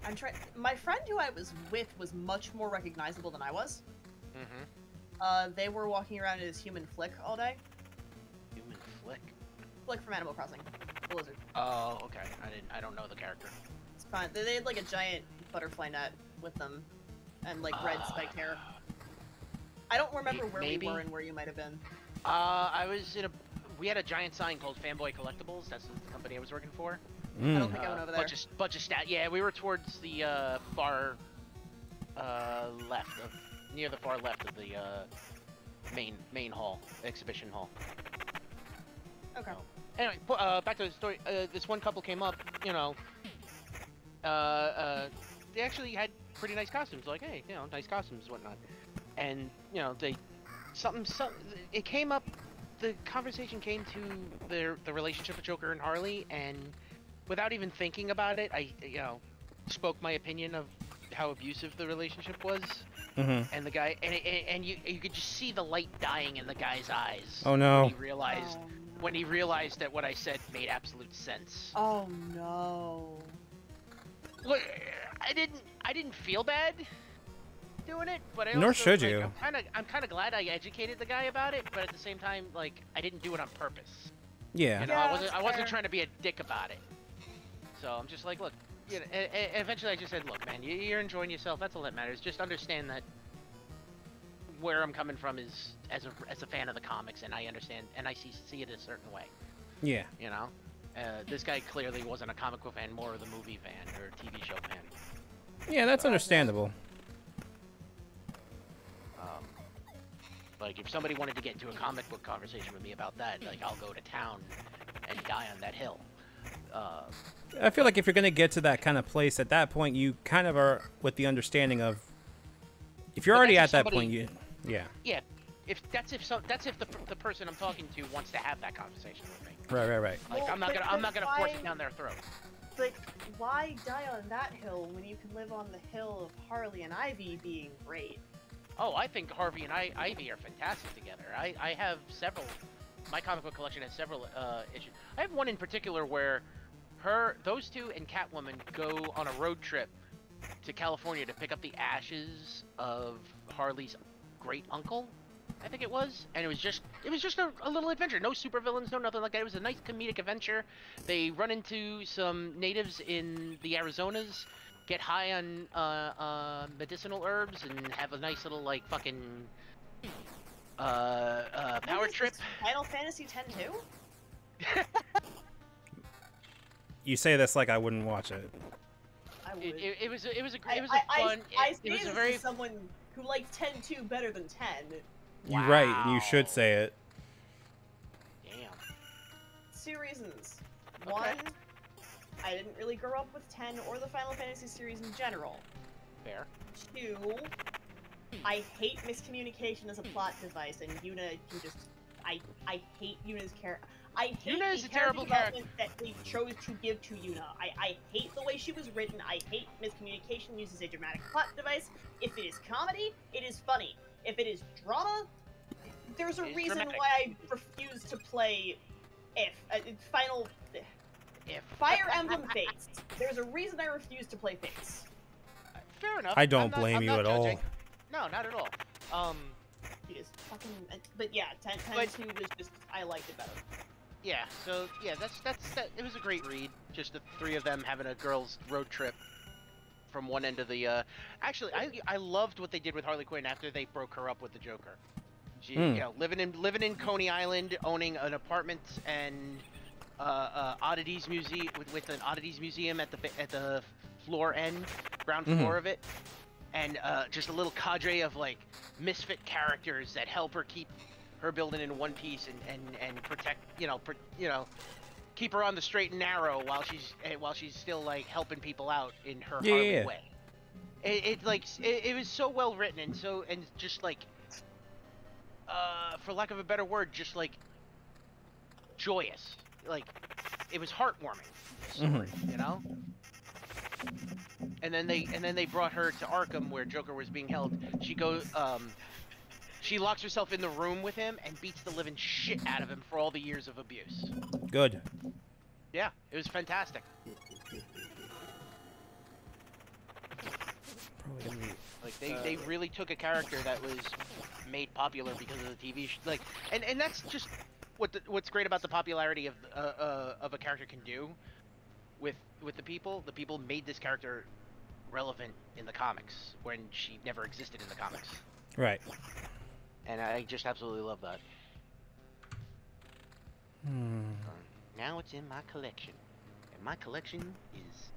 I'm trying. My friend who I was with was much more recognizable than I was. They were walking around as Human Flick all day. Human Flick? Flick from Animal Crossing, the lizard. Oh, okay. I don't know the character. It's fine. They had like a giant butterfly net with them, and like red spiked hair. I don't remember where we were and where you might have been. I was in a. We had a giant sign called Fanboy Collectibles. That's the company I was working for. I don't think I went over there. Bunch of stat. Yeah, we were towards the far left of, near the far left of the main hall, exhibition hall. Okay. Anyway, back to the story. This one couple came up. You know, they actually had pretty nice costumes. Like, hey, you know, nice costumes and whatnot. And you know, it came up. The conversation came to the relationship with Joker and Harley, and without even thinking about it, I spoke my opinion of how abusive the relationship was. And the guy, and you could just see the light dying in the guy's eyes. Oh no! When he realized that what I said made absolute sense. Oh no! Look, I didn't feel bad doing it, but Nor should you. I'm kind of glad I educated the guy about it, but at the same time, like, I didn't do it on purpose. Yeah. You know, I wasn't trying to be a dick about it. So I'm just like, look, you know, eventually I just said, look, man, you're enjoying yourself. That's all that matters. Just understand that where I'm coming from is as a fan of the comics, and I understand, and I see it a certain way. Yeah. You know, this guy clearly wasn't a comic book fan, more of the movie fan or TV show fan. Yeah, that's understandable. Like, if somebody wanted to get into a comic book conversation with me about that, like, I'll go to town and die on that hill. I feel like if you're going to get to that kind of place, at that point, you kind of are with the understanding of... If you're already at that point, you... Yeah. Yeah. If the person I'm talking to wants to have that conversation with me. Right. Like, Well, I'm not gonna force it down their throat. Like, why die on that hill when you can live on the hill of Harley and Ivy being great? Oh, I think Harvey and Ivy are fantastic together. I have several. My comic book collection has several issues. I have one in particular where those two and Catwoman go on a road trip to California to pick up the ashes of Harley's great uncle, I think it was, and it was just a little adventure. No supervillains, no nothing like that. It was a nice comedic adventure. They run into some natives in the Arizonas, get high on medicinal herbs, and have a nice little like fucking power trip. Final Fantasy X too? You say this like I wouldn't watch it. I would. It was a fun. I It was say a this very. as someone who likes 10-2 better than 10. You're right, and you should say it. Damn. 2 reasons. Okay. 1, I didn't really grow up with 10 or the Final Fantasy series in general. Fair. 2, I hate miscommunication as a plot device, and Yuna can just... I hate Yuna's character. I hate Yuna is the a terrible development that they chose to give to Yuna. I hate the way she was written. I hate miscommunication used as a dramatic plot device. If it is comedy, it is funny. If it is drama, there's a reason dramatic. why I refuse to play Fire Emblem Fates. There's a reason I refuse to play Fates. Fair enough. I don't I'm blame you not at all. judging. No, not at all. It is fucking... But yeah, 10-2 was just... I liked it better. Yeah. So yeah, that. It was a great read. Just the 3 of them having a girls' road trip from one end of the. Actually, I loved what they did with Harley Quinn after they broke her up with the Joker. She, you know, living in Coney Island, owning an apartment and oddities museum with an oddities museum at the ground floor of it, and just a little cadre of like misfit characters that help her keep her building in one piece and protect, keep her on the straight and narrow while she's still like helping people out in her Harley way. It was so well written and just like for lack of a better word, just like joyous. Like it was heartwarming story, you know. And then they brought her to Arkham where Joker was being held. She locks herself in the room with him and beats the living shit out of him for all the years of abuse. Good. Yeah, it was fantastic. Probably gonna be. Like they really took a character that was made popular because of the TV like, and that's just what's great about the popularity of a character can do with the people. The people made this character relevant in the comics when she never existed in the comics. Right. And I just absolutely love that. Now it's in my collection, and my collection is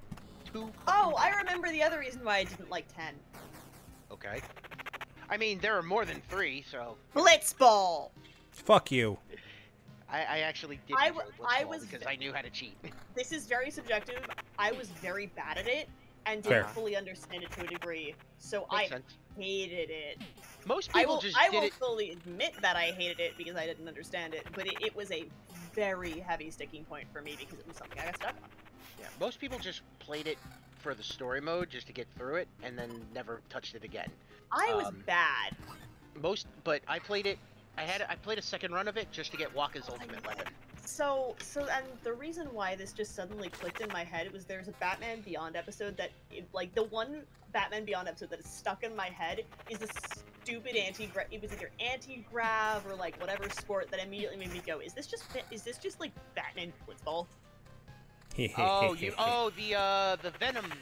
2. Oh, I remember the other reason why I didn't like 10. Okay. I mean, there are more than 3, so. Blitzball! Fuck you. I actually did I enjoy I Blitzball was because I knew how to cheat. This is very subjective. I was very bad at it and Fair. didn't fully understand it to a degree, so Makes I sense. hated it. Most I people will, just I did will it. fully admit that I hated it because I didn't understand it, but it was a very heavy sticking point for me because it was something I got stuck on. Yeah, most people just played it for the story mode just to get through it, and then never touched it again. I was bad. But I played it. I played a second run of it just to get Waka's ultimate weapon. So, and the reason why this just suddenly clicked in my head was there's a Batman Beyond episode that, like, the one Batman Beyond episode that is stuck in my head is this stupid it was either anti-grav or, like, whatever sport that immediately made me go, is this just like Batman Blitzball? The Venom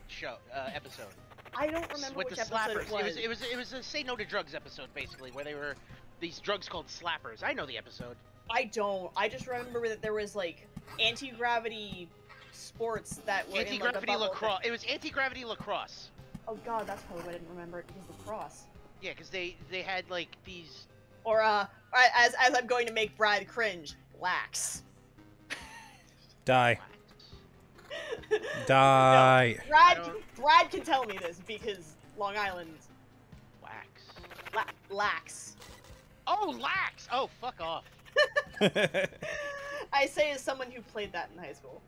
show episode. I don't remember With which the episode slappers. it was. It was a Say No to Drugs episode, basically, where they were these drugs called slappers. I know the episode. I don't. I just remember that there was, like, anti-gravity sports that were Anti-gravity in, like, a bubble lacrosse. It was anti-gravity lacrosse. Oh god, that's probably why I didn't remember it, because lacrosse. Yeah, because they had like these. Or as I'm going to make Brad cringe, lax. Die. Die. No, Brad can tell me this because Long Island. Wax. Lax. Oh, lax! Oh, fuck off. I say as someone who played that in high school.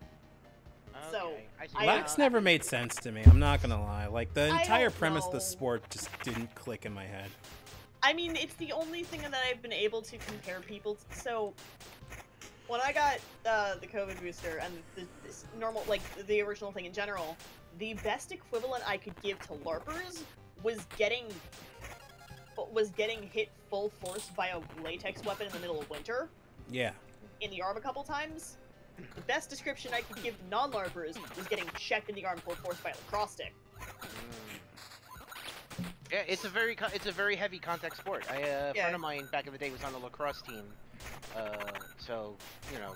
So, Lax never made sense to me, I'm not gonna lie. Like, the entire premise of the know. sport just didn't click in my head. I mean, it's the only thing that I've been able to compare people to. So, when I got the COVID booster and this normal, like, the original thing in general, the best equivalent I could give to LARPers was getting hit full force by a latex weapon in the middle of winter. Yeah. In the arm a couple times. The best description I could give to non-LARPers was getting checked in the arm full force by a lacrosse stick. Yeah, it's a very heavy contact sport. A friend of mine back in the day was on the lacrosse team, so you know.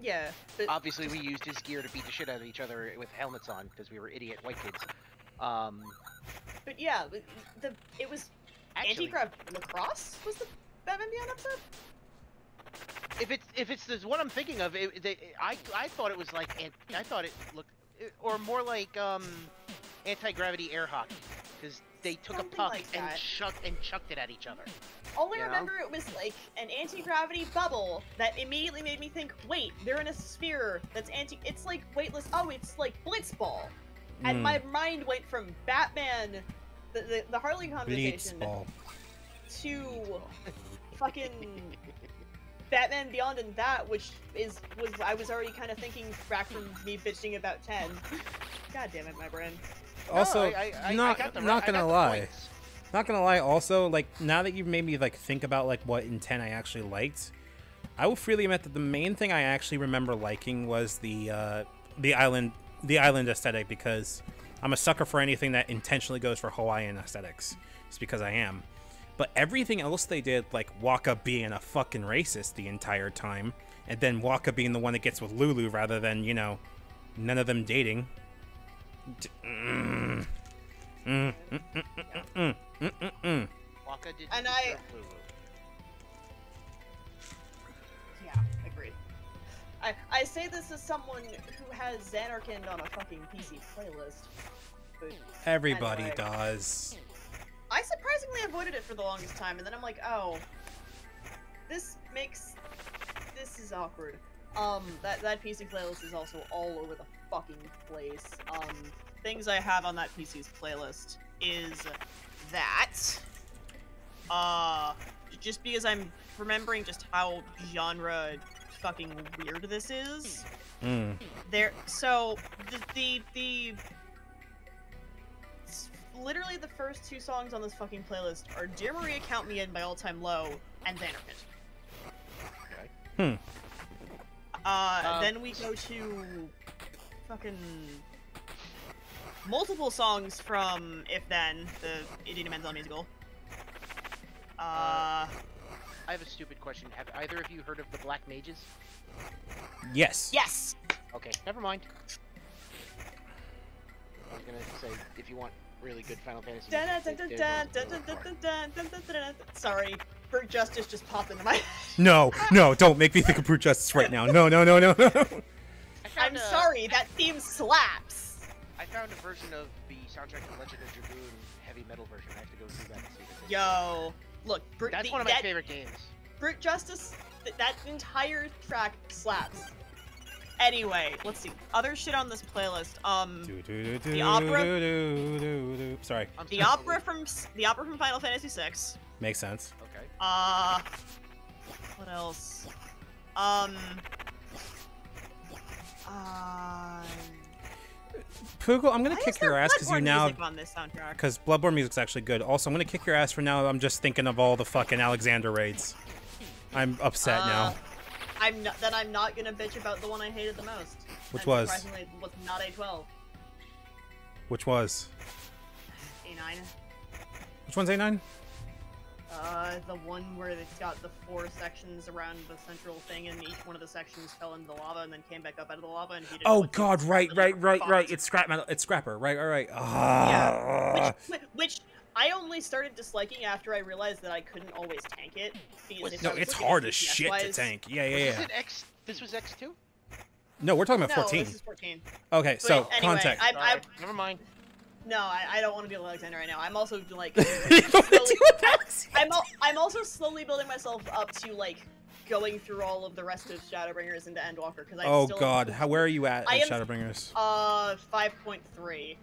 Yeah. But obviously, we used his gear to beat the shit out of each other with helmets on because we were idiot white kids. But yeah, it was anti-grav lacrosse was the Batman Beyond episode. If it's the one I'm thinking of, I thought it was like I thought it looked or more like anti-gravity air hockey because they took Something a puck like and that. chucked it at each other. All I remember it was like an anti-gravity bubble that immediately made me think, wait, they're in a sphere that's it's like weightless. Oh, it's like Blitzball, and my mind went from Batman, the Harley conversation, Blitzball. to fucking Batman Beyond and that, which was I was already kind of thinking back from me bitching about 10. God damn it, my brain. Also, I not got the gonna lie. points. Not gonna lie, also, like, now that you've made me, like, think about, like, what in 10 I actually liked, I will freely admit that the main thing I actually remember liking was the island aesthetic, because I'm a sucker for anything that intentionally goes for Hawaiian aesthetics. It's because I am. But everything else they did, like Waka being a fucking racist the entire time, and then Waka being the one that gets with Lulu rather than, you know, none of them dating. Waka did And yeah, agreed. I say this as someone who has Xanarkand on a fucking PC playlist. But Everybody anyway. does. I surprisingly avoided it for the longest time, and then I'm like, oh, this is awkward. That PC playlist is also all over the fucking place. Things I have on that PC's playlist is that, just because I'm remembering just how genre fucking weird this is. So, the literally the first 2 songs on this fucking playlist are Dear Maria Count Me In by All Time Low and Xanarkand. Okay. Then we go to fucking multiple songs from If Then, the Idina Menzel musical. I have a stupid question. Have either of you heard of the Black Mages? Yes. Yes! Okay, never mind. I was gonna say, if you want really good Final Fantasy music, Sorry, Brute Justice just popped into my head. No, no, don't make me think of Brute Justice right now. No, no, no, no, no. I'm sorry, that theme slaps! I found a version of the soundtrack to Legend of Dragoon heavy metal version. I have to go through that and see if it's Yo, look, That's one of my favorite games. Brute Justice, that entire track slaps. Anyway, let's see. Other shit on this playlist. The opera. Sorry. The opera from Final Fantasy VI. Makes sense. Okay. What else? Poogle, I'm gonna Why kick is there your ass because you Bloodborne now. music on this soundtrack? Because Bloodborne music's actually good. Also, I'm gonna kick your ass for now. I'm just thinking of all the fucking Alexander raids. I'm upset now. I'm not gonna bitch about the one I hated the most. Which and was? Surprisingly, was not A12. Which was? A9. Which one's A9? The one where it's got the 4 sections around the central thing, and each one of the sections fell into the lava and then came back up out of the lava, and he didn't. Oh look God! at Right. fucked. It's scrap metal. It's scrapper. Right. All right. Yeah. Which I only started disliking after I realized that I couldn't always tank it. Because No, it's hard as shit to tank. Yeah. This was X2? No, we're talking about 14. This is 14. Okay, But so anyway, context. Never mind. No, I don't want to be Alexander right now. I'm also like You don't wanna do it. I'm also slowly building myself up to like going through all of the rest of Shadowbringers into Endwalker because I Oh still God, where are you at I in am- Shadowbringers? 5.3.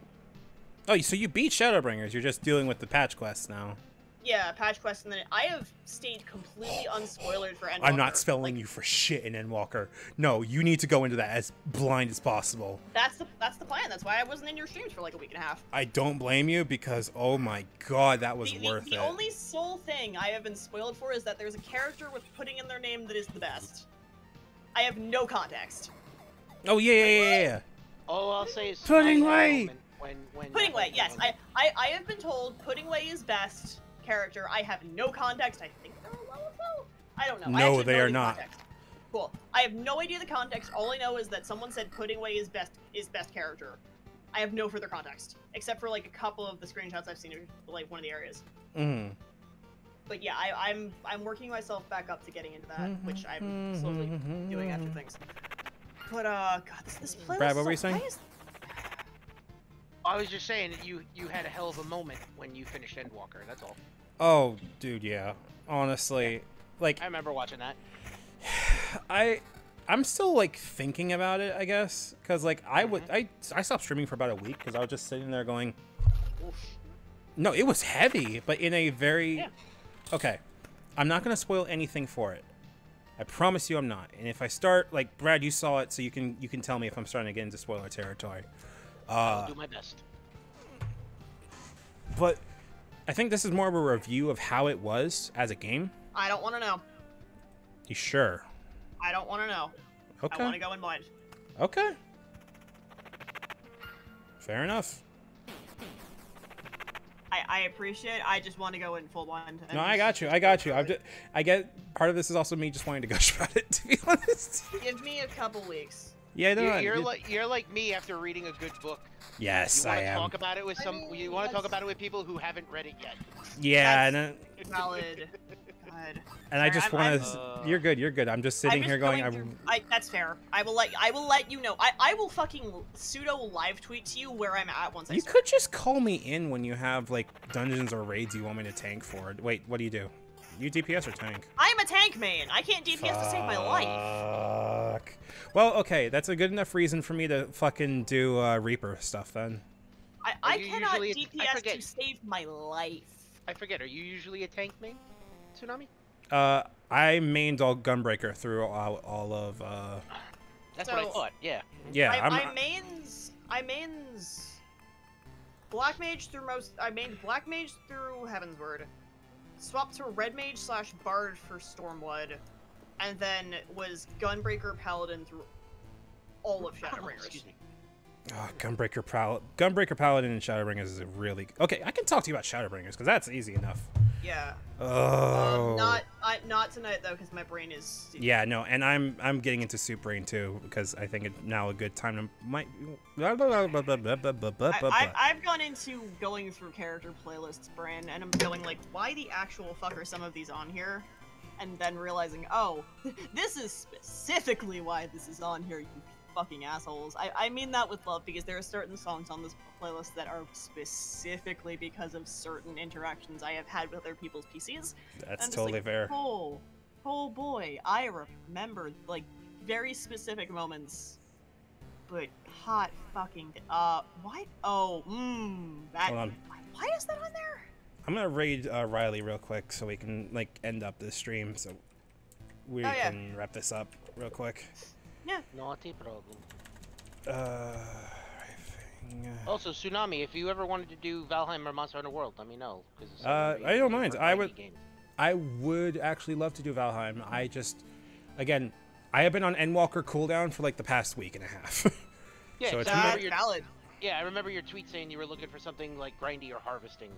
Oh, so you beat Shadowbringers. You're just dealing with the patch quests now. Yeah, patch quest, and then I have stayed completely unspoilered for Endwalker. I'm not spelling you for shit in Endwalker. No, you need to go into that as blind as possible. That's the plan. That's why I wasn't in your streams for like a week and a half. I don't blame you because, oh my God, that was worth the it. only sole thing I have been spoiled for is that there's a character with pudding in their name that is the best. I have no context. Oh yeah. All I'll say is Pudding Way! When Pudding Way, yes. I have been told Pudding Way is best character. I have no context. I think they're a Lawful? I don't know. I No, actually they don't are know the not. context. Cool. I have no idea the context. All I know is that someone said Pudding Way is best character. I have no further context except for like a couple of the screenshots I've seen of like one of the areas. Mm. But yeah, I'm working myself back up to getting into that, which I'm slowly doing after things. But God, this playlist. Brad, what were you saying? I was just saying that you had a hell of a moment when you finished Endwalker. That's all. Oh, dude, yeah. Honestly, like I remember watching that. I'm still like thinking about it, I guess, because like I stopped streaming for about a week because I was just sitting there going, Oof. no, it was heavy, but in a very Yeah. Okay, I'm not gonna spoil anything for it. I promise you, I'm not. And if I start, like Brad, you saw it, so you can tell me if I'm starting to get into spoiler territory. I'll do my best. But I think this is more of a review of how it was as a game. I don't want to know. You sure? I don't want to know. Okay. I want to go in blind. Okay. Fair enough. I appreciate it. I just want to go in full blind. and No, I just- got you. I get part of this is also me just wanting to gush about it, to be honest. Give me a couple weeks. Yeah, no, You're like me after reading a good book. yes, You I want to am. talk about it with some. mean, You want to talk that's- about it with people who haven't read it yet. Yeah, That's- and, Valid. God. and I Sorry, just I'm- want I'm- to. You're good. You're good. I'm just sitting I'm here just going. through- that's fair. I will let you know. I will fucking pseudo live tweet to you where I'm at once I You start. could just call me in when you have like dungeons or raids you want me to tank for. Wait, what do? You DPS or tank? I'm a tank main. I can't DPS to save my life. Fuck. Well, okay, that's a good enough reason for me to fucking do Reaper stuff then. I you cannot usually- I DPS forget. to save my life. I forget. Are you usually a tank main, Tsunami? I mained all Gunbreaker through all of. That's what I So- thought. Yeah. Yeah, I mains Black Mage through I mained Black Mage through Heavensward. Swapped to Red Mage / Bard for Stormwood. And then was Gunbreaker Paladin through all of Shadowbringers. Excuse me. Oh, Gunbreaker Paladin and Shadowbringers is a really... Okay, I can talk to you about Shadowbringers, because that's easy enough. Yeah. Oh. Not tonight though, because my brain is. Yeah, no, and I'm getting into Soup Brain too, because I think it's now a good time to I've gone into going through character playlists, Brain, and I'm going like, why the actual fuck are some of these on here? And then realizing, oh, this is specifically why this is on here, you fucking assholes. I mean that with love, because there are certain songs on this playlist that are specifically because of certain interactions I have had with other people's PCs. That's totally like, fair. Oh boy, I remember, like, very specific moments. But hot fucking, why? Oh, that, Hold on. why is that on there? I'm gonna raid Riley real quick so we can, like, end up this stream, so we can wrap this up real quick. Yeah. Not a problem. Also, Tsunami, if you ever wanted to do Valheim or Monster Hunter World, let me know. I don't mind. I would actually love to do Valheim. I just, again, I have been on Endwalker cooldown for like the past week and a half. Yeah, so it's valid. Yeah, I remember your tweet saying you were looking for something like grindy or harvesting.